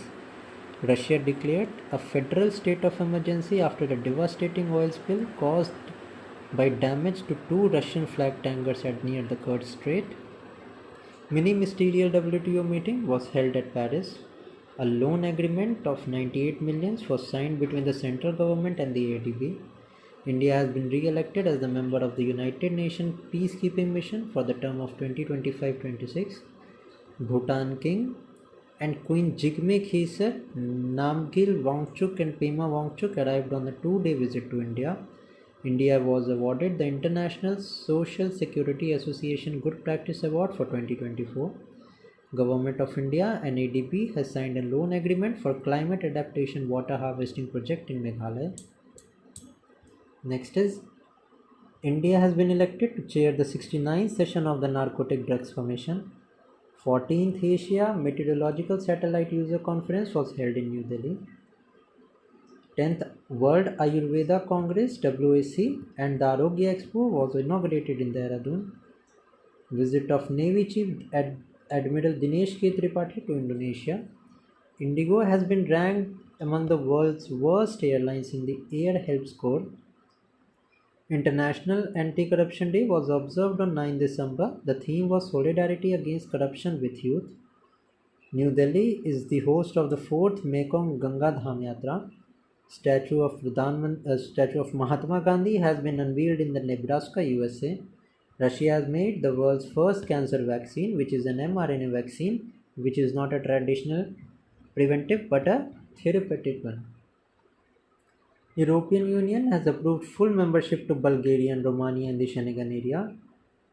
Russia declared a federal state of emergency after a devastating oil spill caused by damage to 2 Russian flag tankers near the Kerch Strait. Mini-ministerial WTO meeting was held at Paris. A loan agreement of 98 millions was signed between the central government and the ADB. India has been re-elected as the member of the United Nations Peacekeeping Mission for the term of 2025-26. Bhutan King and Queen Jigme Khesar, Namgyal Wangchuk and Pema Wangchuk arrived on a 2-day visit to India. India was awarded the International Social Security Association Good Practice Award for 2024. Government of India and ADB has signed a loan agreement for climate adaptation water harvesting project in Meghalaya. Next is India has been elected to chair the 69th session of the Narcotic Drugs Commission. 14th Asia Meteorological Satellite User Conference was held in New Delhi. 10th World Ayurveda Congress WAC and the Arogya Expo was inaugurated in Dehradun. Visit of Navy Chief Admiral Dinesh K. Tripathi to Indonesia. Indigo has been ranked among the world's worst airlines in the Air Health Score. International Anti-Corruption Day was observed on 9 December. The theme was Solidarity Against Corruption with Youth. New Delhi is the host of the 4th Mekong Ganga Dham Yatra. Statue of Mahatma Gandhi has been unveiled in the Nebraska, USA. Russia has made the world's first cancer vaccine, which is an mRNA vaccine, which is not a traditional preventive but a therapeutic one. European Union has approved full membership to Bulgaria and Romania in the Schengen area.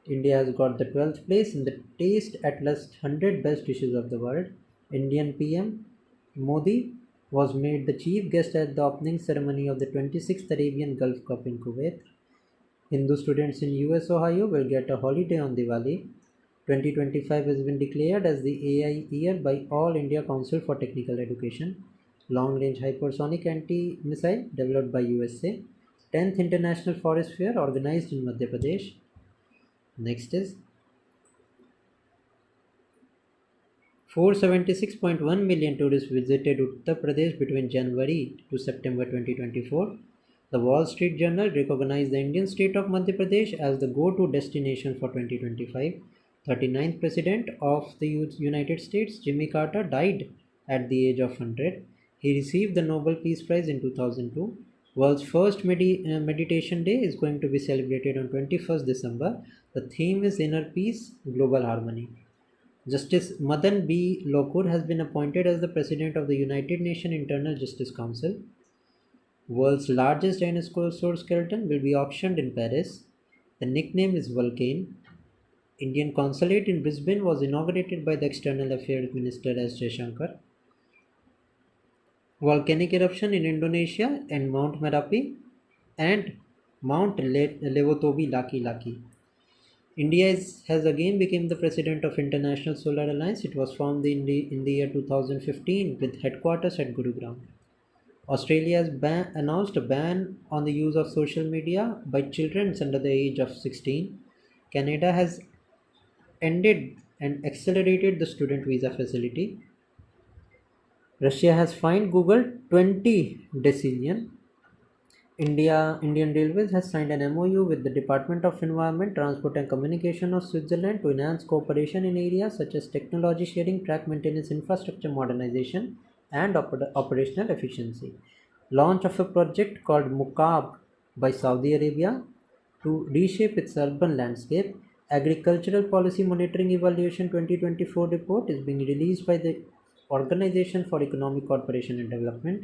India has got the 12th place in the Taste Atlas 100 Best Dishes of the World. Indian PM Modi was made the chief guest at the opening ceremony of the 26th Arabian Gulf Cup in Kuwait. Hindu students in US Ohio will get a holiday on Diwali. 2025 has been declared as the AI year by All India Council for Technical Education. Long-range hypersonic anti-missile developed by USA. 10th International Forest Fair organized in Madhya Pradesh. Next is 476.1 million tourists visited Uttar Pradesh between January to September 2024. The Wall Street Journal recognized the Indian state of Madhya Pradesh as the go-to destination for 2025. 39th President of the United States, Jimmy Carter, died at the age of 100. He received the Nobel Peace Prize in 2002. World's first meditation day is going to be celebrated on 21st December. The theme is Inner Peace, Global Harmony. Justice Madan B. Lokur has been appointed as the President of the United Nations Internal Justice Council. World's largest dinosaur skeleton will be auctioned in Paris. The nickname is Vulcane. Indian consulate in Brisbane was inaugurated by the External Affairs Minister S. Jaishankar. Volcanic eruption in Indonesia and Mount Merapi and Mount Levotobi Laki. India has again become the president of International Solar Alliance. It was formed in the year 2015 with headquarters at Gurugram. Australia has announced a ban on the use of social media by children under the age of 16. Canada has ended and accelerated the student visa facility. Russia has fined Google 20 decillion. Indian Railways has signed an MOU with the Department of Environment, Transport and Communication of Switzerland to enhance cooperation in areas such as technology sharing, track maintenance, infrastructure modernization, and operational efficiency. Launch of a project called Mukab by Saudi Arabia to reshape its urban landscape. Agricultural Policy Monitoring Evaluation 2024 report is being released by the Organization for Economic Cooperation and Development.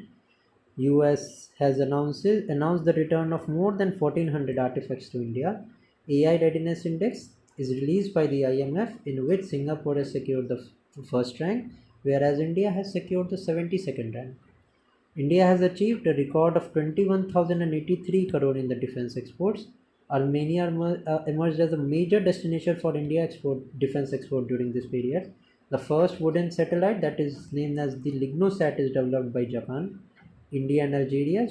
US has announced the return of more than 1400 artifacts to India. AI Readiness Index is released by the IMF, in which Singapore has secured the first rank, whereas India has secured the 72nd rank. India has achieved a record of 21,083 crore in the defense exports. Armenia emerged as a major destination for India defense export during this period. The first wooden satellite, that is named as the Lignosat, is developed by Japan. India and Algeria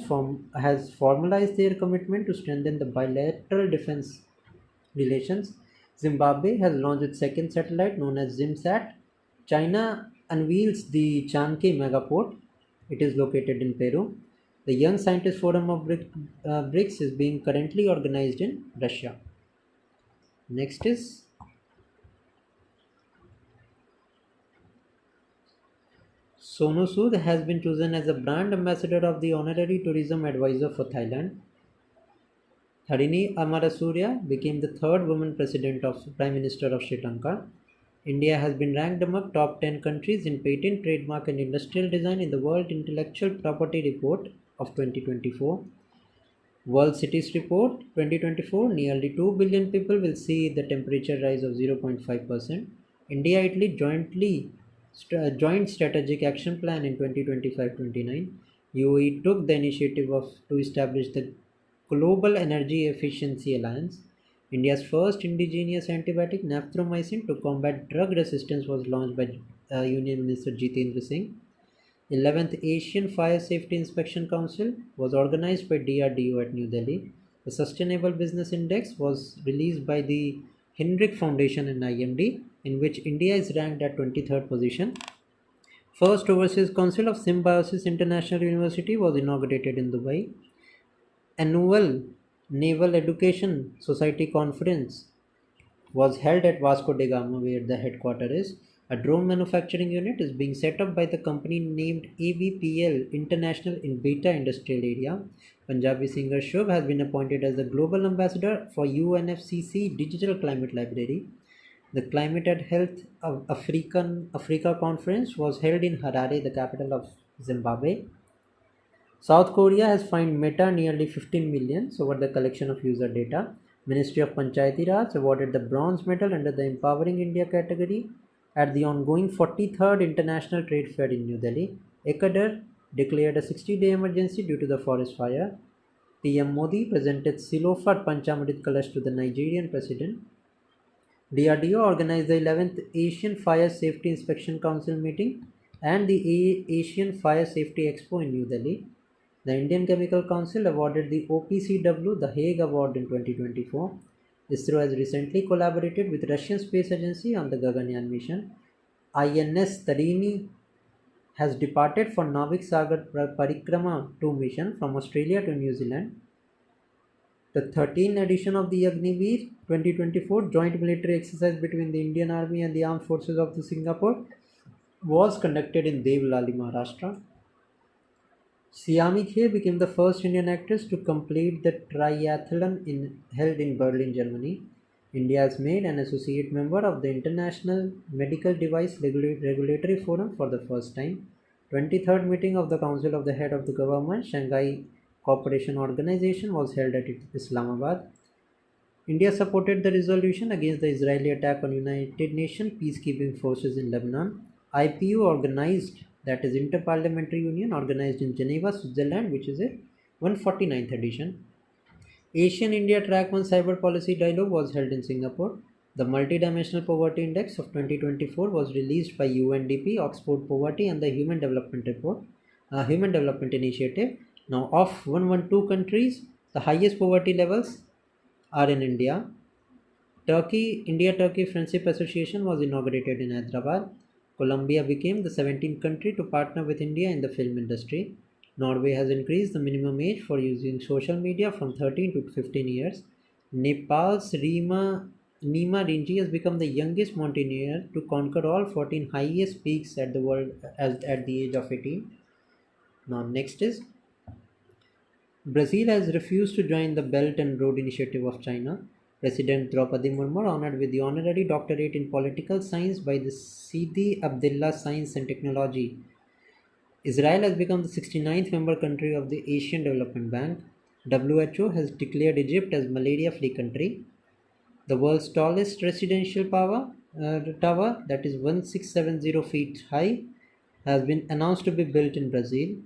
has formalized their commitment to strengthen the bilateral defense relations. Zimbabwe has launched its second satellite known as ZimSat. China unveils the Chanke megaport. It is located in Peru. The Young Scientist Forum of BRICS is being currently organized in Russia. Next is Sonu Sood has been chosen as a brand ambassador of the Honorary Tourism Advisor for Thailand. Harini Amarasuriya became the third woman Prime Minister of Sri Lanka. India has been ranked among top 10 countries in patent, trademark and industrial design in the World Intellectual Property Report of 2024. World Cities Report 2024, nearly 2 billion people will see the temperature rise of 0.5%. India-Italy joint strategic action plan in 2025-29. UAE took the initiative to establish the Global Energy Efficiency Alliance. India's first indigenous antibiotic, naphthromycin, to combat drug resistance was launched by Union Minister Jitendra Singh. 11th Asian Fire Safety Inspection Council was organized by DRDO at New Delhi. The Sustainable Business Index was released by the Hendrik Foundation and IMD, in which India is ranked at 23rd position. First Overseas Council of Symbiosis International University was inaugurated in Dubai. Annual Naval Education Society Conference was held at Vasco da Gama, where the headquarters is. A drone manufacturing unit is being set up by the company named AVPL International in Beta Industrial Area. Punjabi singer Shubh has been appointed as the global ambassador for UNFCCC Digital Climate Library. The Climate and Health of Africa Conference was held in Harare, the capital of Zimbabwe. South Korea has fined Meta nearly 15 million over the collection of user data. Ministry of Panchayati Raj awarded the bronze medal under the Empowering India category at the ongoing 43rd International Trade Fair in New Delhi. Ecuador declared a 60-day emergency due to the forest fire. PM Modi presented Silofat Panchamrit Kalash to the Nigerian president. DRDO organized the 11th Asian Fire Safety Inspection Council meeting and the Asian Fire Safety Expo in New Delhi. The Indian Chemical Council awarded the OPCW the Hague Award in 2024. ISRO has recently collaborated with Russian Space Agency on the Gaganyaan mission. INS Tarini has departed for Navik Sagar Parikrama 2 mission from Australia to New Zealand. The 13th edition of the Agniveer 2024 joint military exercise between the Indian Army and the Armed Forces of Singapore was conducted in Devlali, Maharashtra. Siami Khe became the first Indian actress to complete the triathlon held in Berlin, Germany. India has made an associate member of the International Medical Device Regulatory Forum for the first time. 23rd meeting of the Council of the Head of the Government, Shanghai Cooperation Organization was held at Islamabad. India supported the resolution against the Israeli attack on United Nations peacekeeping forces in Lebanon. IPU organized, that is Interparliamentary Union, organized in Geneva, Switzerland, which is a 149th edition. Asian India Track 1 Cyber Policy Dialogue was held in Singapore. The Multidimensional Poverty Index of 2024 was released by UNDP, Oxford Poverty and the Human Development Initiative. Now, of 112 countries, the highest poverty levels are in India. India-Turkey Friendship Association was inaugurated in Hyderabad. Colombia became the 17th country to partner with India in the film industry. Norway has increased the minimum age for using social media from 13 to 15 years. Nepal's Nima Rinji has become the youngest mountaineer to conquer all 14 highest peaks at the world at the age of 18. Now next is Brazil has refused to join the Belt and Road Initiative of China. President Draupadi Murmu honored with the honorary doctorate in political science by the Sidi Abdullah Science and Technology. Israel has become the 69th member country of the Asian Development Bank. WHO has declared Egypt as malaria-free country. The world's tallest residential tower, that is 1670 feet high, has been announced to be built in Brazil.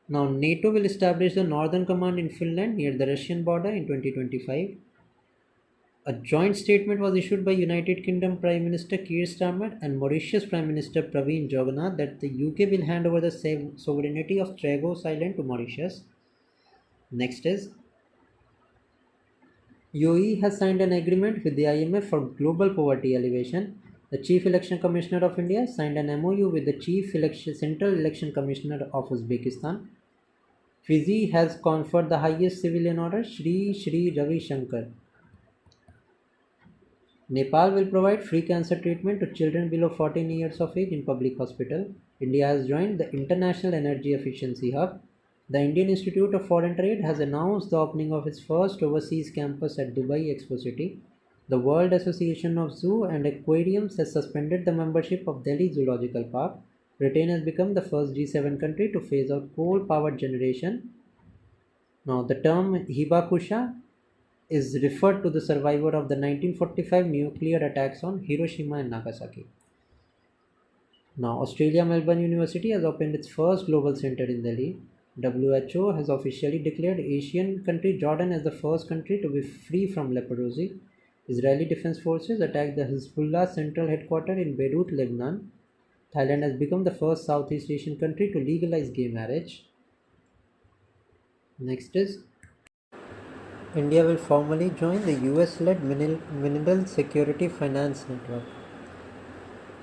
Now, NATO will establish the Northern Command in Finland near the Russian border in 2025. A joint statement was issued by United Kingdom Prime Minister Keir Starmer and Mauritius Prime Minister Praveen Jagannath that the UK will hand over the sovereignty of Chagos Island to Mauritius. Next is UAE has signed an agreement with the IMF for global poverty alleviation. The Chief Election Commissioner of India signed an MOU with the Central Election Commissioner of Uzbekistan. Fiji has conferred the highest civilian order, Sri Ravi Shankar. Nepal will provide free cancer treatment to children below 14 years of age in public hospital. India has joined the International Energy Efficiency Hub. The Indian Institute of Foreign Trade has announced the opening of its first overseas campus at Dubai Expo City. The World Association of Zoo and Aquariums has suspended the membership of Delhi Zoological Park. Britain has become the first G7 country to phase out coal-powered generation. Now, the term Hibakusha is referred to the survivor of the 1945 nuclear attacks on Hiroshima and Nagasaki. Now, Australia Melbourne University has opened its first global center in Delhi. WHO has officially declared Asian country Jordan as the first country to be free from leprosy. Israeli Defense Forces attacked the Hezbollah central headquarters in Beirut, Lebanon. Thailand has become the first Southeast Asian country to legalize gay marriage. Next is India will formally join the US-led Mineral Security Finance Network.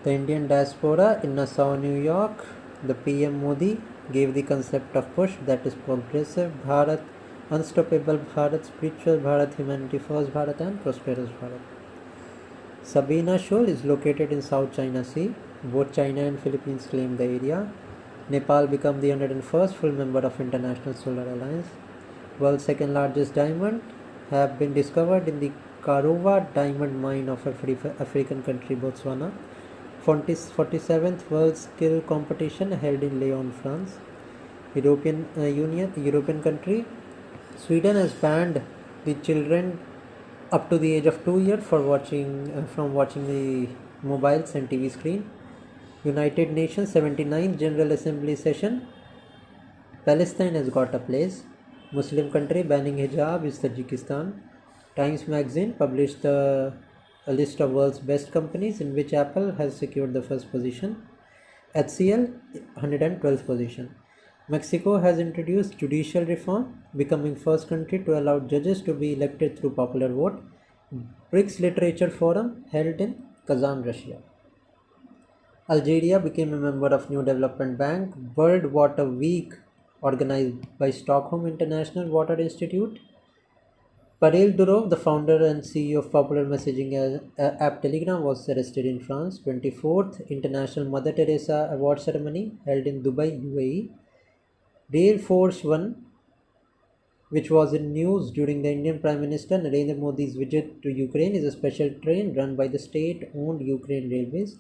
The Indian diaspora in Nassau, New York, the PM Modi gave the concept of push, that is progressive Bharat, unstoppable Bharat, spiritual Bharat, humanity first Bharat and prosperous Bharat. Sabina Shoal is located in South China Sea. Both China and Philippines claim the area. Nepal became the 101st full member of International Solar Alliance. World's second largest diamond have been discovered in the Karova diamond mine of African country Botswana. 47th World Skill Competition held in Lyon, France. European country Sweden has banned the children up to the age of 2 years for from watching the mobiles and TV screen. United Nations 79th General Assembly session. Palestine has got a place. Muslim country banning hijab is Tajikistan. Times magazine published a list of world's best companies in which Apple has secured the first position. HCL 112th position. Mexico has introduced judicial reform, becoming first country to allow judges to be elected through popular vote. BRICS Literature Forum held in Kazan, Russia. Algeria became a member of New Development Bank. World Water Week organized by Stockholm International Water Institute. Parel Durov, the founder and CEO of popular messaging app Telegram, was arrested in France. 24th International Mother Teresa Award Ceremony held in Dubai, UAE. Rail Force One, which was in news during the Indian Prime Minister Narendra Modi's visit to Ukraine, is a special train run by the state-owned Ukraine Railways.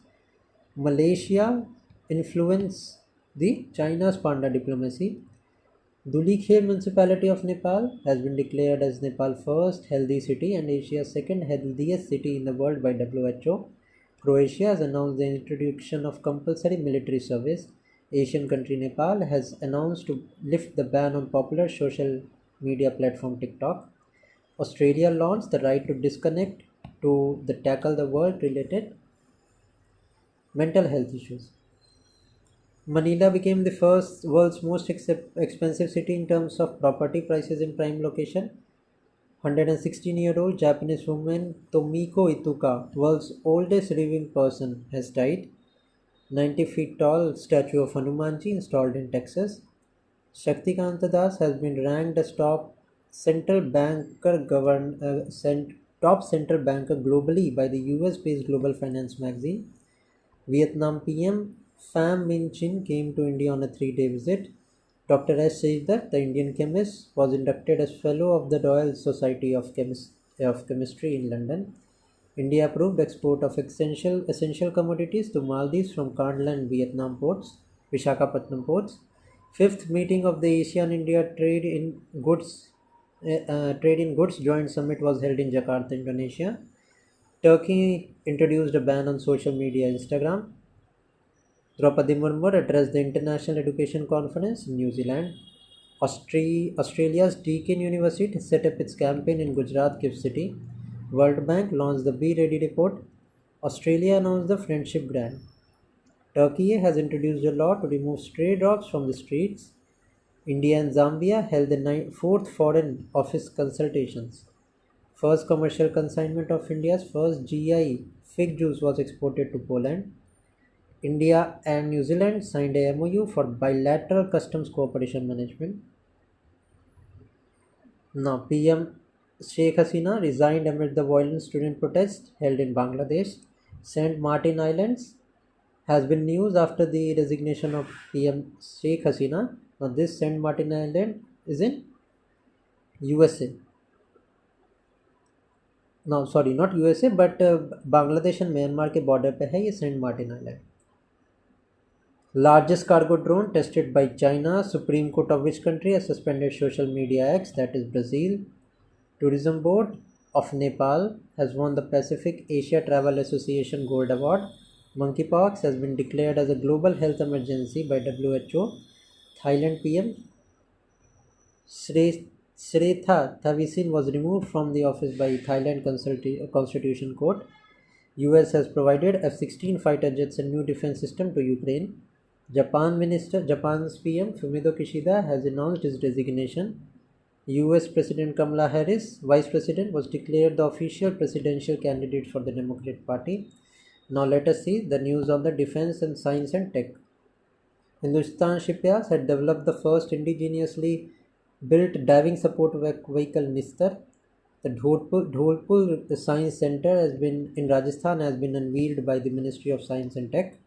Malaysia influenced the China's panda diplomacy. Dhulikhe municipality of Nepal has been declared as Nepal's first healthy city and Asia's second healthiest city in the world by WHO. Croatia has announced the introduction of compulsory military service. Asian country Nepal has announced to lift the ban on popular social media platform TikTok. Australia launched the right to disconnect to tackle the world-related mental health issues. Manila became the world's most expensive city in terms of property prices in prime location. 116-year-old Japanese woman Tomiko Ituka, world's oldest living person, has died. 90 feet tall statue of Hanumanji installed in Texas. Shaktikanta Das has been ranked as top central banker globally by the US-based Global Finance magazine. Vietnam PM Pham Minh Chinh came to India on a 3-day visit. Dr. S. Sridhar, the Indian chemist, was inducted as Fellow of the Royal Society of Chemistry in London. India approved export of essential commodities to Maldives from Kandla and Visakhapatnam ports. 5th meeting of the ASEAN-India Trade in Goods Joint Summit was held in Jakarta, Indonesia. Turkey introduced a ban on social media Instagram. Draupadi Murmu addressed the International Education Conference in New Zealand. Australia's Deakin University set up its campaign in Gujarat Gift City. World Bank launched the Be Ready report. Australia announced the Friendship Grant. Turkey has introduced a law to remove stray dogs from the streets. India and Zambia held the 4th Foreign Office consultations. First commercial consignment of India's first GI fig juice was exported to Poland. India and New Zealand signed a MOU for bilateral customs cooperation management. Now, PM Sheikh Hasina resigned amid the violent student protests held in Bangladesh. St. Martin Islands has been news after the resignation of PM Sheikh Hasina. Now this Saint Martin Island is in USA. No, sorry, not USA, but Bangladesh and Myanmar के border पे है ये saint Martin island. Largest cargo drone tested by China. Supreme Court of which country has suspended social media acts? That is Brazil. Tourism Board of Nepal has won the Pacific Asia Travel Association Gold Award. Monkeypox has been declared as a global health emergency by WHO. Thailand PM Sretha Thavisin was removed from the office by Thailand Constitution Court. US has provided F-16 fighter jets and new defense system to Ukraine. Japan's PM Fumio Kishida has announced his resignation. US President Kamala Harris, Vice President, was declared the official presidential candidate for the Democratic Party. Now let us see the news on the defense and science and tech. Hindustan Shipyards had developed the first indigenously built diving support vehicle Nistar. The Dholpur Science Center in Rajasthan has been unveiled by the Ministry of Science and Tech.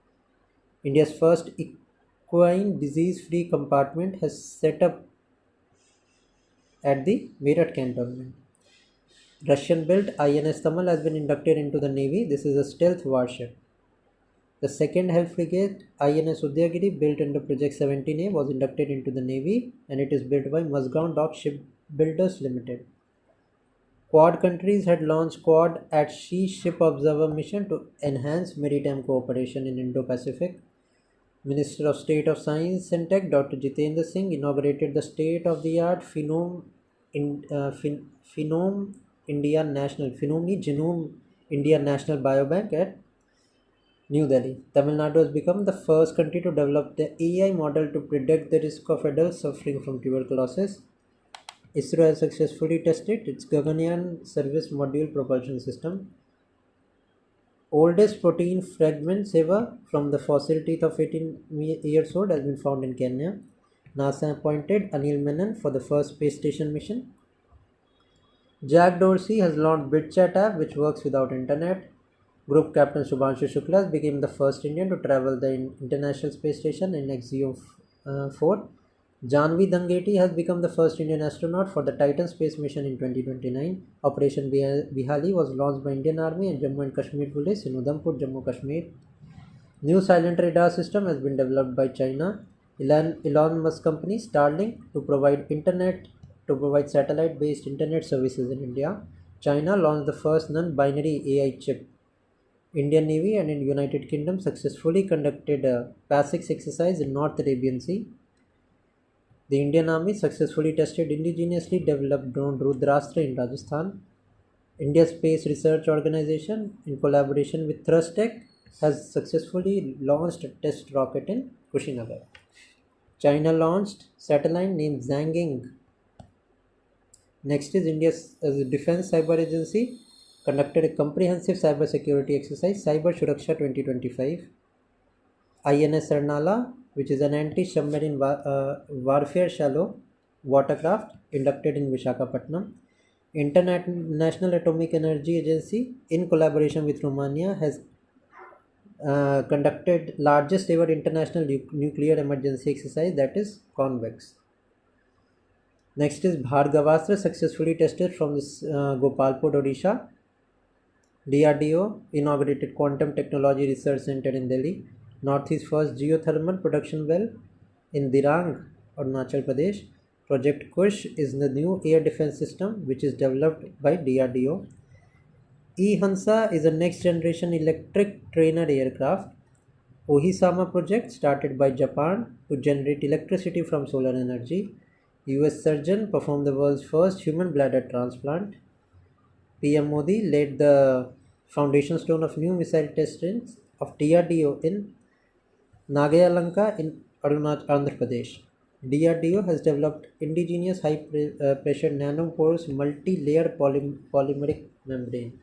India's first equine disease-free compartment has set up at the Meerut cantonment. Russian-built INS Tamal has been inducted into the Navy. This is a stealth warship. The second Health Frigate INS Udyagiri, built under Project 17A, was inducted into the Navy, and it is built by Mazgaon Dock Shipbuilders Limited. Quad countries had launched Quad at Sea Ship Observer mission to enhance maritime cooperation in Indo-Pacific. Minister of State of Science and Tech Dr. Jitendra Singh inaugurated the state-of-the-art Phenome Genome India National Biobank at New Delhi. Tamil Nadu has become the first country to develop the AI model to predict the risk of adults suffering from tuberculosis. ISRO has successfully tested its Gaganyaan service module propulsion system. Oldest protein fragment ever from the fossil teeth of 18 years old has been found in Kenya. NASA appointed Anil Menon for the first space station mission. Jack Dorsey has launched BitChat app, which works without internet. Group Captain Shubhanshu Shukla became the first Indian to travel the International Space Station in XZO-4. Janvi Dangeti has become the first Indian astronaut for the Titan space mission in 2029. Operation Bihali was launched by Indian Army and Jammu and Kashmir Police in Udhampur, Jammu Kashmir. New silent radar system has been developed by China. Elon Musk company Starlink to provide satellite-based internet services in India. China launched the first non-binary AI chip. Indian Navy and in United Kingdom successfully conducted a PASIX exercise in North Arabian Sea. The Indian Army successfully tested indigenously developed drone Rudrastra in Rajasthan. India's Space Research Organization, in collaboration with Thrustech, has successfully launched a test rocket in Kushinagar. China launched satellite named Zhanging. Next is India's Defense Cyber Agency conducted a comprehensive cyber security exercise, Cyber Shuraksha 2025. INS Sarnala, which is an anti-submarine warfare shallow watercraft, inducted in Visakhapatnam. International Atomic Energy Agency, in collaboration with Romania, has conducted largest ever international nuclear emergency exercise, that is Convex. Next is Bhargavastra, successfully tested from this Gopalpur, Odisha. DRDO inaugurated Quantum Technology Research Center in Delhi. Northeast's first geothermal production well in Dirang, Arunachal Pradesh. Project Kush is the new air defense system which is developed by DRDO. E-Hansa is a next generation electric trainer aircraft. Ohisama project started by Japan to generate electricity from solar energy. US surgeon performed the world's first human bladder transplant. PM Modi laid the foundation stone of new missile test range of DRDO in Nagayalanka in Andhra Pradesh. DRDO has developed indigenous high-pressure nanoporous multi-layer polymeric membrane.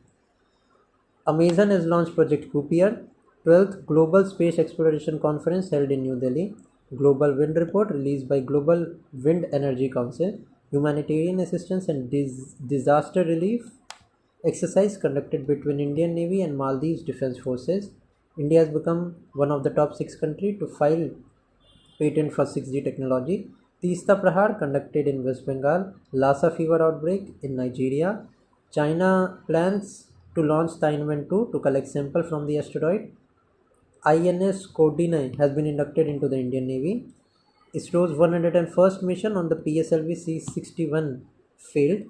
Amazon has launched Project Kuiper, 12th Global Space Exploration Conference held in New Delhi. Global Wind Report released by Global Wind Energy Council. Humanitarian assistance and disaster relief exercise conducted between Indian Navy and Maldives Defense Forces. India has become one of the top 6 countries to file patent for 6G technology. Teesta Prahar conducted in West Bengal. Lassa fever outbreak in Nigeria. China plans to launch Tianwen 2 to collect sample from the asteroid. INS Kodinai has been inducted into the Indian Navy. ISRO's 101st mission on the PSLV C-61 failed.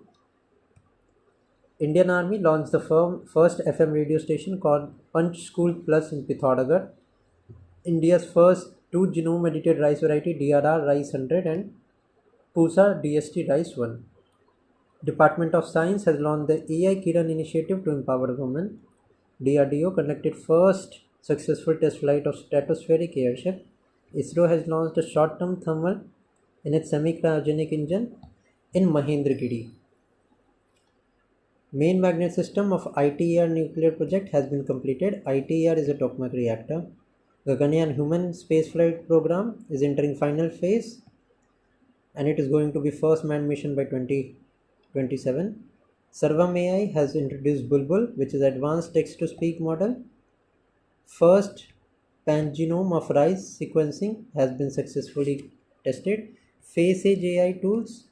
Indian Army launched the first FM radio station called Punch School Plus in Pithoragarh. India's first two genome edited rice variety DRR Rice 100 and Pusa DST Rice 1. Department of Science has launched the AI Kiran initiative to empower women. DRDO conducted first successful test flight of stratospheric airship. ISRO has launched a short-term thermal in its semi-cryogenic engine in Mahendragiri. Main magnet system of ITER nuclear project has been completed. ITER is a tokamak reactor. Gaganyaan human spaceflight program is entering final phase and it is going to be first manned mission by 2027. Sarvam AI has introduced Bulbul, which is advanced text-to-speak model. First pangenome of rice sequencing has been successfully tested. FaceAge AI tools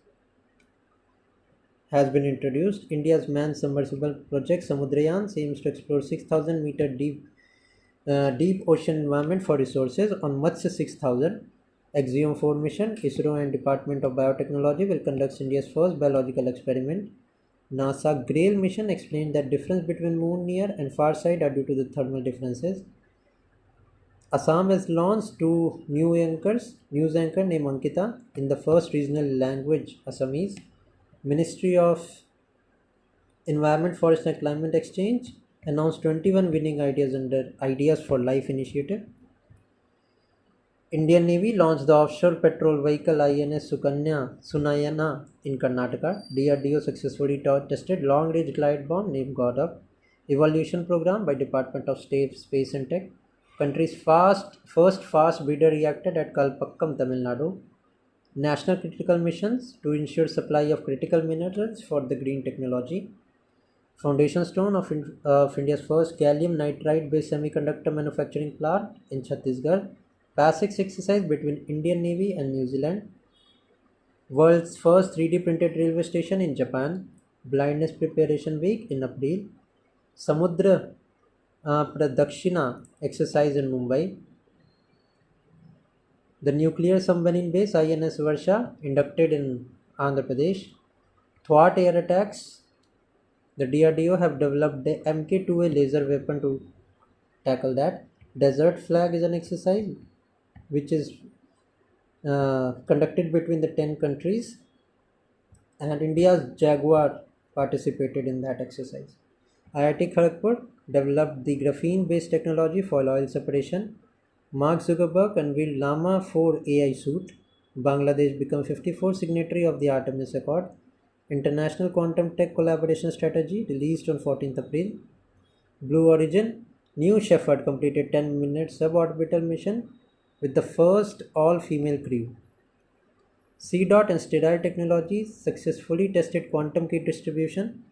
has been introduced. India's manned submersible project Samudrayan aims to explore 6,000 meter deep ocean environment for resources on Matsya 6000. Axiom 4 mission. ISRO and Department of Biotechnology will conduct India's first biological experiment. NASA GRAIL mission explained that difference between moon near and far side are due to the thermal differences. Assam has launched two news anchor named Ankita in the first regional language Assamese. Ministry of Environment, Forest and Climate Exchange announced 21 winning ideas under Ideas for Life initiative. Indian Navy launched the offshore patrol vehicle INS Sunayana in Karnataka. DRDO successfully tested long-range glide bomb named Gaurav. Evolution program by Department of State Space and Tech. Country's first fast breeder reactor at Kalpakkam, Tamil Nadu. National critical missions to ensure supply of critical minerals for the green technology. Foundation stone of India's first gallium nitride based semiconductor manufacturing plant in Chhattisgarh. PASIX exercise between Indian Navy and New Zealand. World's first 3D printed railway station in Japan. Blindness Preparation Week in April. Samudra Pradakshina exercise in Mumbai. The nuclear submarine base INS Varsha inducted in Andhra Pradesh. Thwart air attacks. The DRDO have developed the MK-2A laser weapon to tackle that. Desert flag is an exercise which is conducted between the 10 countries, and India's Jaguar participated in that exercise. IIT Kharagpur developed the graphene based technology for oil separation. Mark Zuckerberg unveiled Llama 4 AI suit. Bangladesh became 54th signatory of the Artemis Accord. International Quantum Tech Collaboration Strategy released on 14th April. Blue Origin New Shepard completed 10-minute suborbital mission with the first all-female crew. CDOT and sterile technologies successfully tested quantum key distribution,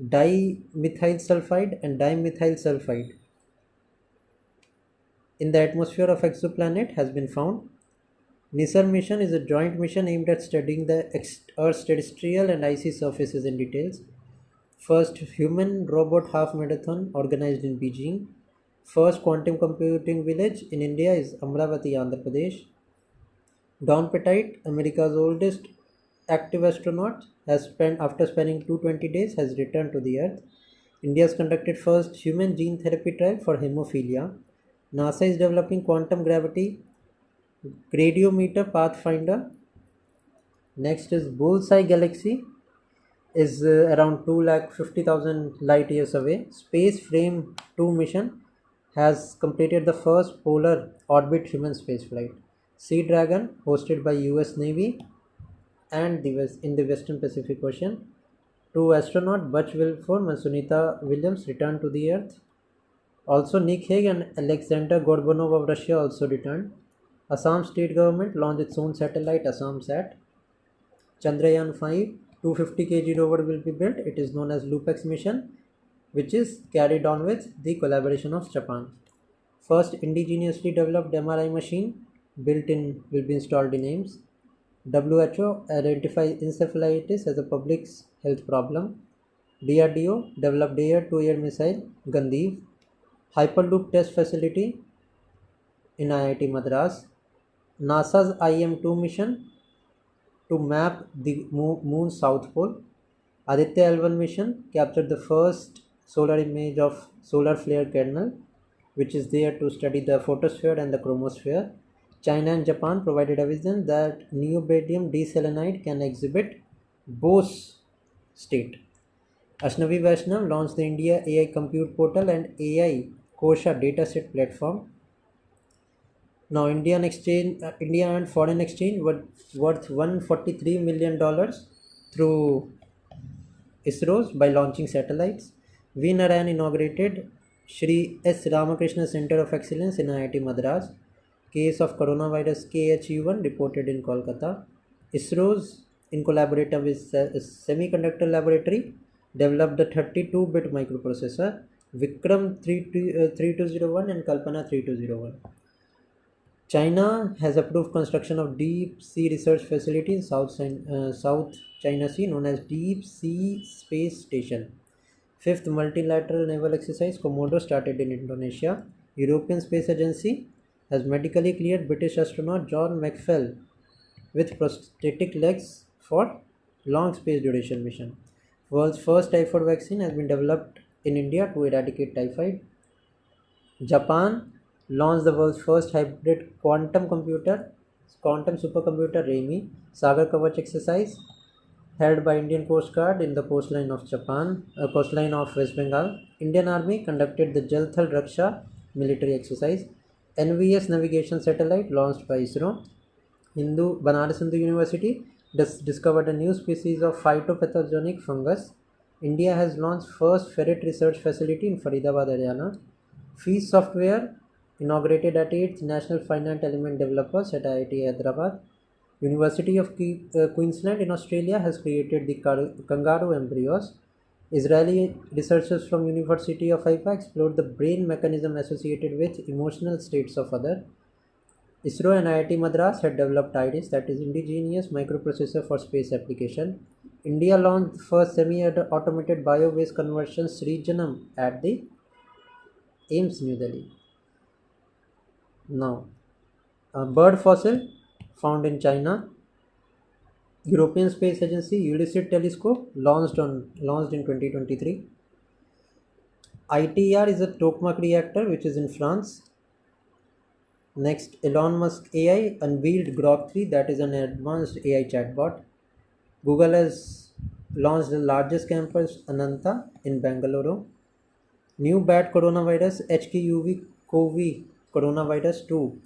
dimethyl sulfide and dimethyl sulfide in the atmosphere of exoplanet has been found. NISAR mission is a joint mission aimed at studying the Earth's terrestrial and icy surfaces in details. First human robot half marathon organized in Beijing. First quantum computing village in India is Amravati, Andhra Pradesh. Don Pettit, America's oldest active astronaut, after spending 220 days, has returned to the Earth. India has conducted first human gene therapy trial for hemophilia. NASA is developing quantum gravity gradiometer pathfinder. Next is Bullseye Galaxy is around 250,000 light years away. Space Frame 2 mission has completed the first polar orbit human spaceflight. Sea Dragon, hosted by US Navy and in the Western Pacific Ocean. Two astronauts, Butch Wilford and Sunita Williams, returned to the Earth. Also, Nick Hague and Alexander Gorbanov of Russia also returned. Assam state government launched its own satellite, AssamSat. Chandrayaan 5, 250 kg rover will be built. It is known as LUPEX mission, which is carried on with the collaboration of Japan. First indigenously developed MRI machine built in will be installed in AIMS. WHO identifies encephalitis as a public health problem. DRDO developed air-to-air missile Gandhi. Hyperloop test facility in IIT Madras. NASA's IM-2 mission to map the moon's south pole. Aditya L1 mission captured the first solar image of solar flare kernel, which is there to study the photosphere and the chromosphere. China and Japan provided evidence that neodymium diselenide can exhibit Bose state. Ashnavi Vaishnav launched the India AI Compute Portal and AI Kosha dataset platform. Now, India and foreign exchange were worth $143 million through ISROs by launching satellites. V. Narayan inaugurated Shri S. Ramakrishna Center of Excellence in IIT Madras. Case of coronavirus KHU1 reported in Kolkata. ISROs, in collaboration with Semiconductor Laboratory, developed the 32-bit microprocessor Vikram 3201 and Kalpana 3201. China has approved construction of deep sea research facility in South China Sea known as Deep Sea Space Station. Fifth multilateral naval exercise Komodo started in Indonesia. European Space Agency has medically cleared British astronaut John McPhail with prosthetic legs for long space duration mission. World's first typhoid vaccine has been developed in India to eradicate typhoid. Japan launched the world's first hybrid quantum supercomputer RAMI Sagar Kavach exercise held by Indian Coast Guard in the coastline of West Bengal. Indian Army conducted the Jal Thal Raksha military exercise. NVS navigation satellite launched by ISRO. Banaras Hindu University discovered a new species of phytopathogenic fungus. India has launched first ferret research facility in Faridabad, Haryana. Fees Software inaugurated at 8th National Finite Element Developers at IIT Hyderabad. University of Queensland in Australia has created the kangaroo embryos. Israeli researchers from University of Haifa explored the brain mechanism associated with emotional states of others. ISRO and IIT Madras had developed IRIS, that is indigenous microprocessor for space application. India launched the first semi-automated bio-waste conversion Srijanam at the AIMS New Delhi. Now, a bird fossil found in China. European Space Agency Ulysses telescope launched in 2023. ITR is a tokamak reactor which is in France. Next, Elon Musk AI unveiled Grok 3, that is an advanced AI chatbot. Google has launched the largest campus Ananta in Bangalore. New bat coronavirus HKUV coronavirus 2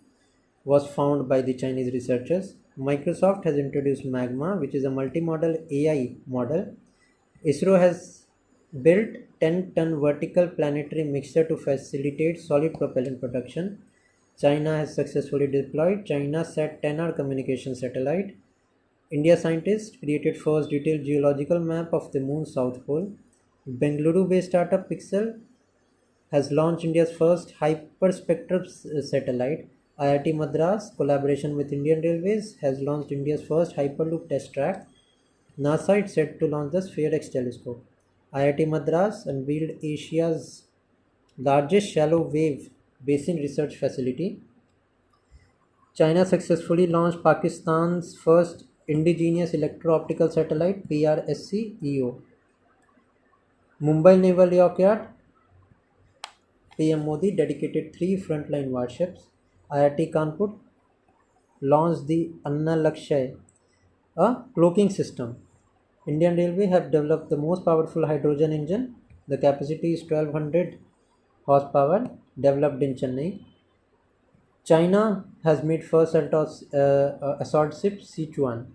was found by the Chinese researchers. Microsoft has introduced Magma, which is a multimodal AI model. ISRO has built 10-ton vertical planetary mixer to facilitate solid propellant production. China has successfully deployed ChinaSat 10R communication satellite. India scientists created first detailed geological map of the moon's south pole. Bengaluru-based startup Pixel has launched India's first hyperspectral satellite. IIT Madras, collaboration with Indian Railways, has launched India's first Hyperloop test track. NASA is set to launch the Sphere-X telescope. IIT Madras unveiled Asia's largest shallow wave basin research facility. China successfully launched Pakistan's first indigenous electro-optical satellite PRSC-EO. Mumbai Naval Dockyard, PM Modi dedicated 3 frontline warships. IIT Kanpur launched the Anna Lakshay, a cloaking system. Indian Railway have developed the most powerful hydrogen engine. The capacity is 1200 horsepower, developed in Chennai. China has made first assault ship Sichuan.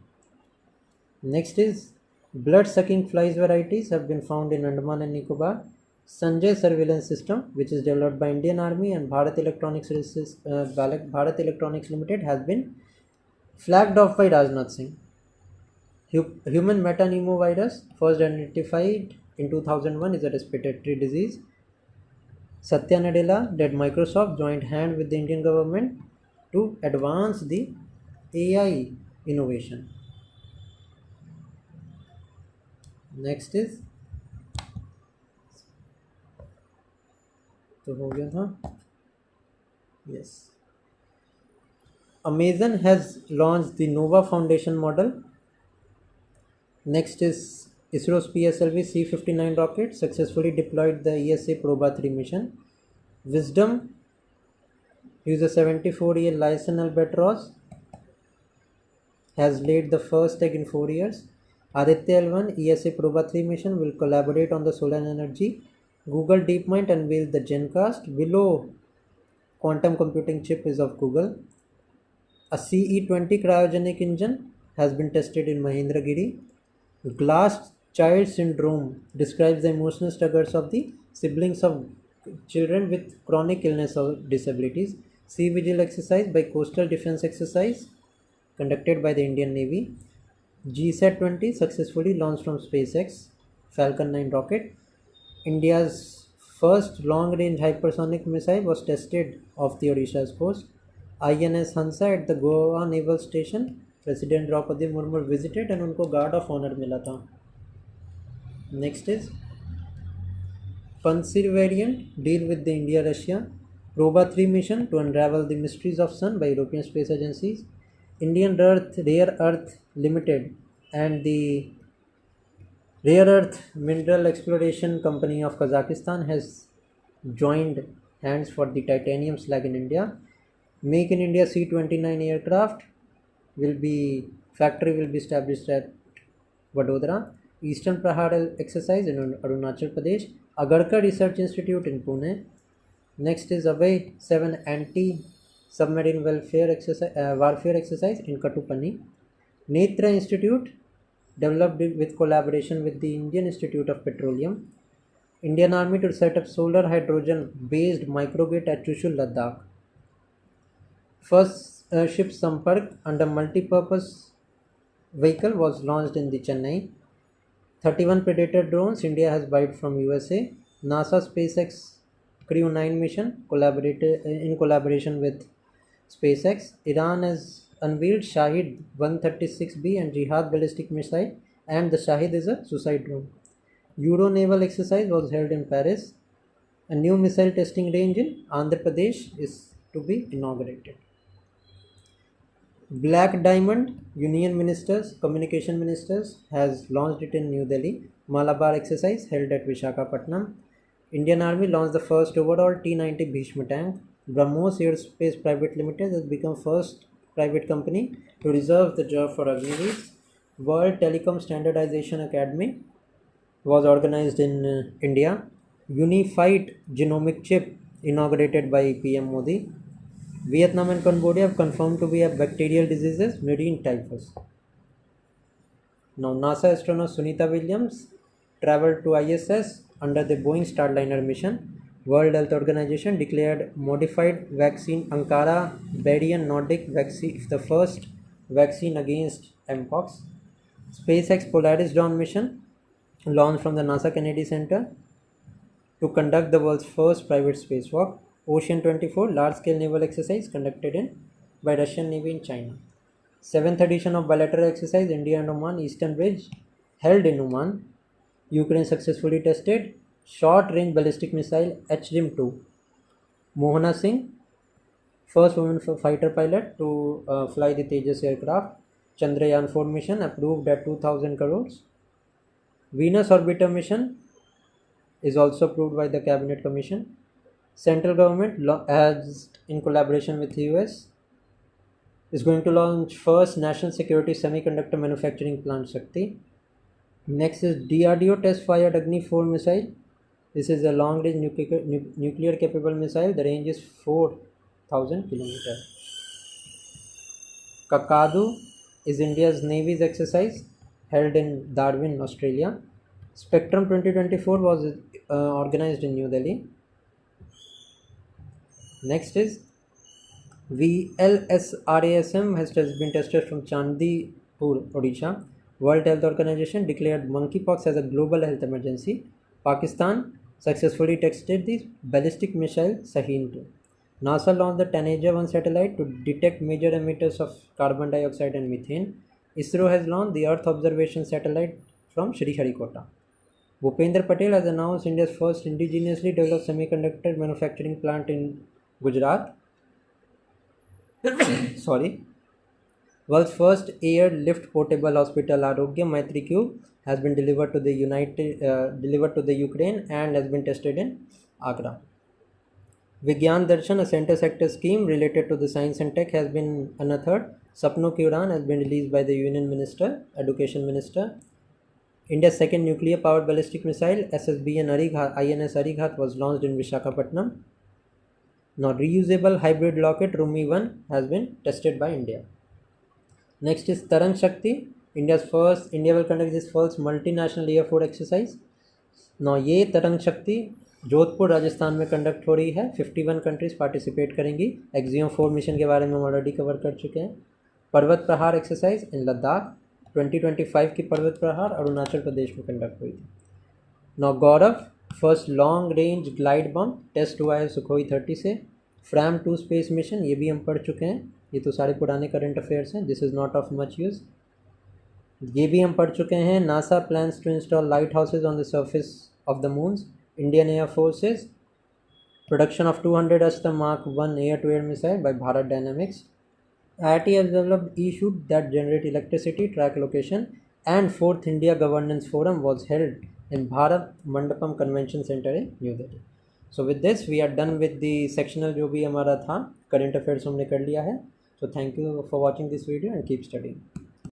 Next is blood-sucking flies varieties have been found in Andaman and Nicobar. Sanjay surveillance system, which is developed by Indian Army and Bharat Electronics Limited, has been flagged off by Rajnath Singh. Human metapneumovirus, first identified in 2001, is a respiratory disease. Satya Nadella that Microsoft joined hand with the Indian government to advance the AI innovation. Next is तो हो गया था. Yes. Amazon has launched the Nova Foundation model. Next is ISRO's PSLV C-59 rocket successfully deployed the ESA Proba 3 mission. Wisdom user 74-year Lyson Albatros has laid the first egg in 4 years. Aditya L1 ESA Proba 3 mission will collaborate on the solar energy. Google DeepMind unveiled the Gencast. Willow quantum computing chip is of Google. A CE20 cryogenic engine has been tested in Mahendragiri. Glass child syndrome describes the emotional struggles of the siblings of children with chronic illness or disabilities. Sea vigil exercise by Coastal Defense Exercise conducted by the Indian Navy. GSAT-20 successfully launched from SpaceX Falcon 9 rocket. India's first long-range hypersonic missile was tested off the Odisha's coast. INS Hansa at the Goa Naval Station. President Draupadi Murmu visited and उनको guard of honour मिला था. Next is Perseverant deal with the India-Russia Proba 3 mission to unravel the mysteries of Sun by European space agencies. Indian Rare Earth Limited and the Rare Earth Mineral Exploration Company of Kazakhstan has joined hands for the titanium slag in India. Make in India C-29 aircraft factory will be established at Vadodara. Eastern Prahar exercise in Arunachal Pradesh. Agarkar Research Institute in Pune. Next is Abhay 7 anti-submarine warfare exercise in Katupani. Netra Institute developed with collaboration with the Indian Institute of Petroleum. Indian Army to set up solar hydrogen based microgrid at Chushul, Ladakh. First ship Sampark under multi-purpose vehicle was launched in the Chennai. 31 Predator drones India has bought from USA. NASA SpaceX Crew 9 mission in collaboration with SpaceX. Iran has unveiled Shahid 136B and Jihad ballistic missile, and the Shahid is a suicide drone. Euro naval exercise was held in Paris. A new missile testing range in Andhra Pradesh is to be inaugurated. Black Diamond Union Ministers, Communication Ministers has launched it in New Delhi. Malabar exercise held at Vishakhapatnam. Indian Army launched the first overall T-90 Bhishma tank. BrahMos Aerospace Private Limited has become first private company to reserve the job for Agniveer. World Telecom Standardization Academy was organized in India. Unified Genomic Chip inaugurated by PM Modi. Vietnam and Cambodia have confirmed to be bacterial diseases, marine typhus. Now, NASA astronaut Sunita Williams traveled to ISS under the Boeing Starliner mission. World Health Organization declared modified vaccine Ankara Bavarian Nordic vaccine the first vaccine against Mpox. SpaceX Polaris Dawn mission launched from the NASA Kennedy Center to conduct the world's first private spacewalk. Ocean 24 large-scale naval exercise conducted by Russian Navy in China. 7th edition of bilateral exercise India and Oman Eastern Bridge held in Oman. Ukraine successfully tested short-range ballistic missile HDIM-2. Mohana Singh, first woman fighter pilot to fly the Tejas aircraft. Chandrayaan-4 mission approved at 2,000 crores. Venus Orbiter mission is also approved by the Cabinet Commission. Central government has, in collaboration with the US, is going to launch first national security semiconductor manufacturing plant Shakti. Next is DRDO test fired Agni 4 missile. This is a long range nuclear capable missile. The range is 4,000 km. Kakadu is India's Navy's exercise held in Darwin, Australia. Spectrum 2024 was organized in New Delhi. Next is VLSRASM has been tested from Chandipur, Odisha. World Health Organization declared monkeypox as a global health emergency. Pakistan successfully tested the ballistic missile Sahin-2. NASA launched the Tanager-1 satellite to detect major emitters of carbon dioxide and methane. ISRO has launched the Earth Observation Satellite from Sriharikota. Bhupendra Patel has announced India's first indigenously developed semiconductor manufacturing plant in Gujarat. Sorry. World's first air-lift portable hospital, Arogya Maitri Cube, has been delivered to the Ukraine and has been tested in Agra. Vigyan Darshan, a center sector scheme related to the science and tech, has been unearthed. Sapno Ki Udan has been released by the Union Minister, Education Minister. India's second nuclear-powered ballistic missile, SSBN INS Arighat, was launched in Visakhapatnam. Now, reusable hybrid rocket Rumi-1 has been tested by India. Next is Tarang Shakti. India will conduct this first multinational Air Force exercise. Now, ये तरंग शक्ति जोधपुर राजस्थान में conduct हो रही है. 51 countries participate करेंगी. Axiom 4 mission के बारे में हम ऑलरेडी कवर कर चुके हैं. पर्वत प्रहार एक्सरसाइज इन लद्दाख 2025 की पर्वत प्रहार अरुणाचल प्रदेश में कंडक्ट हुई थी. Now Gaurav first long range glide bomb test हुआ है सुखोई 30 से. फ्रैम 2 स्पेस मिशन ये भी हम पढ़ चुके हैं. ये तो सारे पुराने करंट अफेयर्स हैं. This is not of much use. ये भी हम पढ़ चुके हैं. NASA plans to install light houses on the surface of the moons. Indian Air Forces production of 200 Astra Mark 1 air-to-air missile by Bharat Dynamics. IIT has developed e-shoot that generate electricity track location, and 4th India Governance Forum was held in Bharat Mandapam Convention Center in New Delhi. So with this we are done with the sectional जो भी हमारा था current affairs हमने कर लिया है. So thank you for watching this video and keep studying.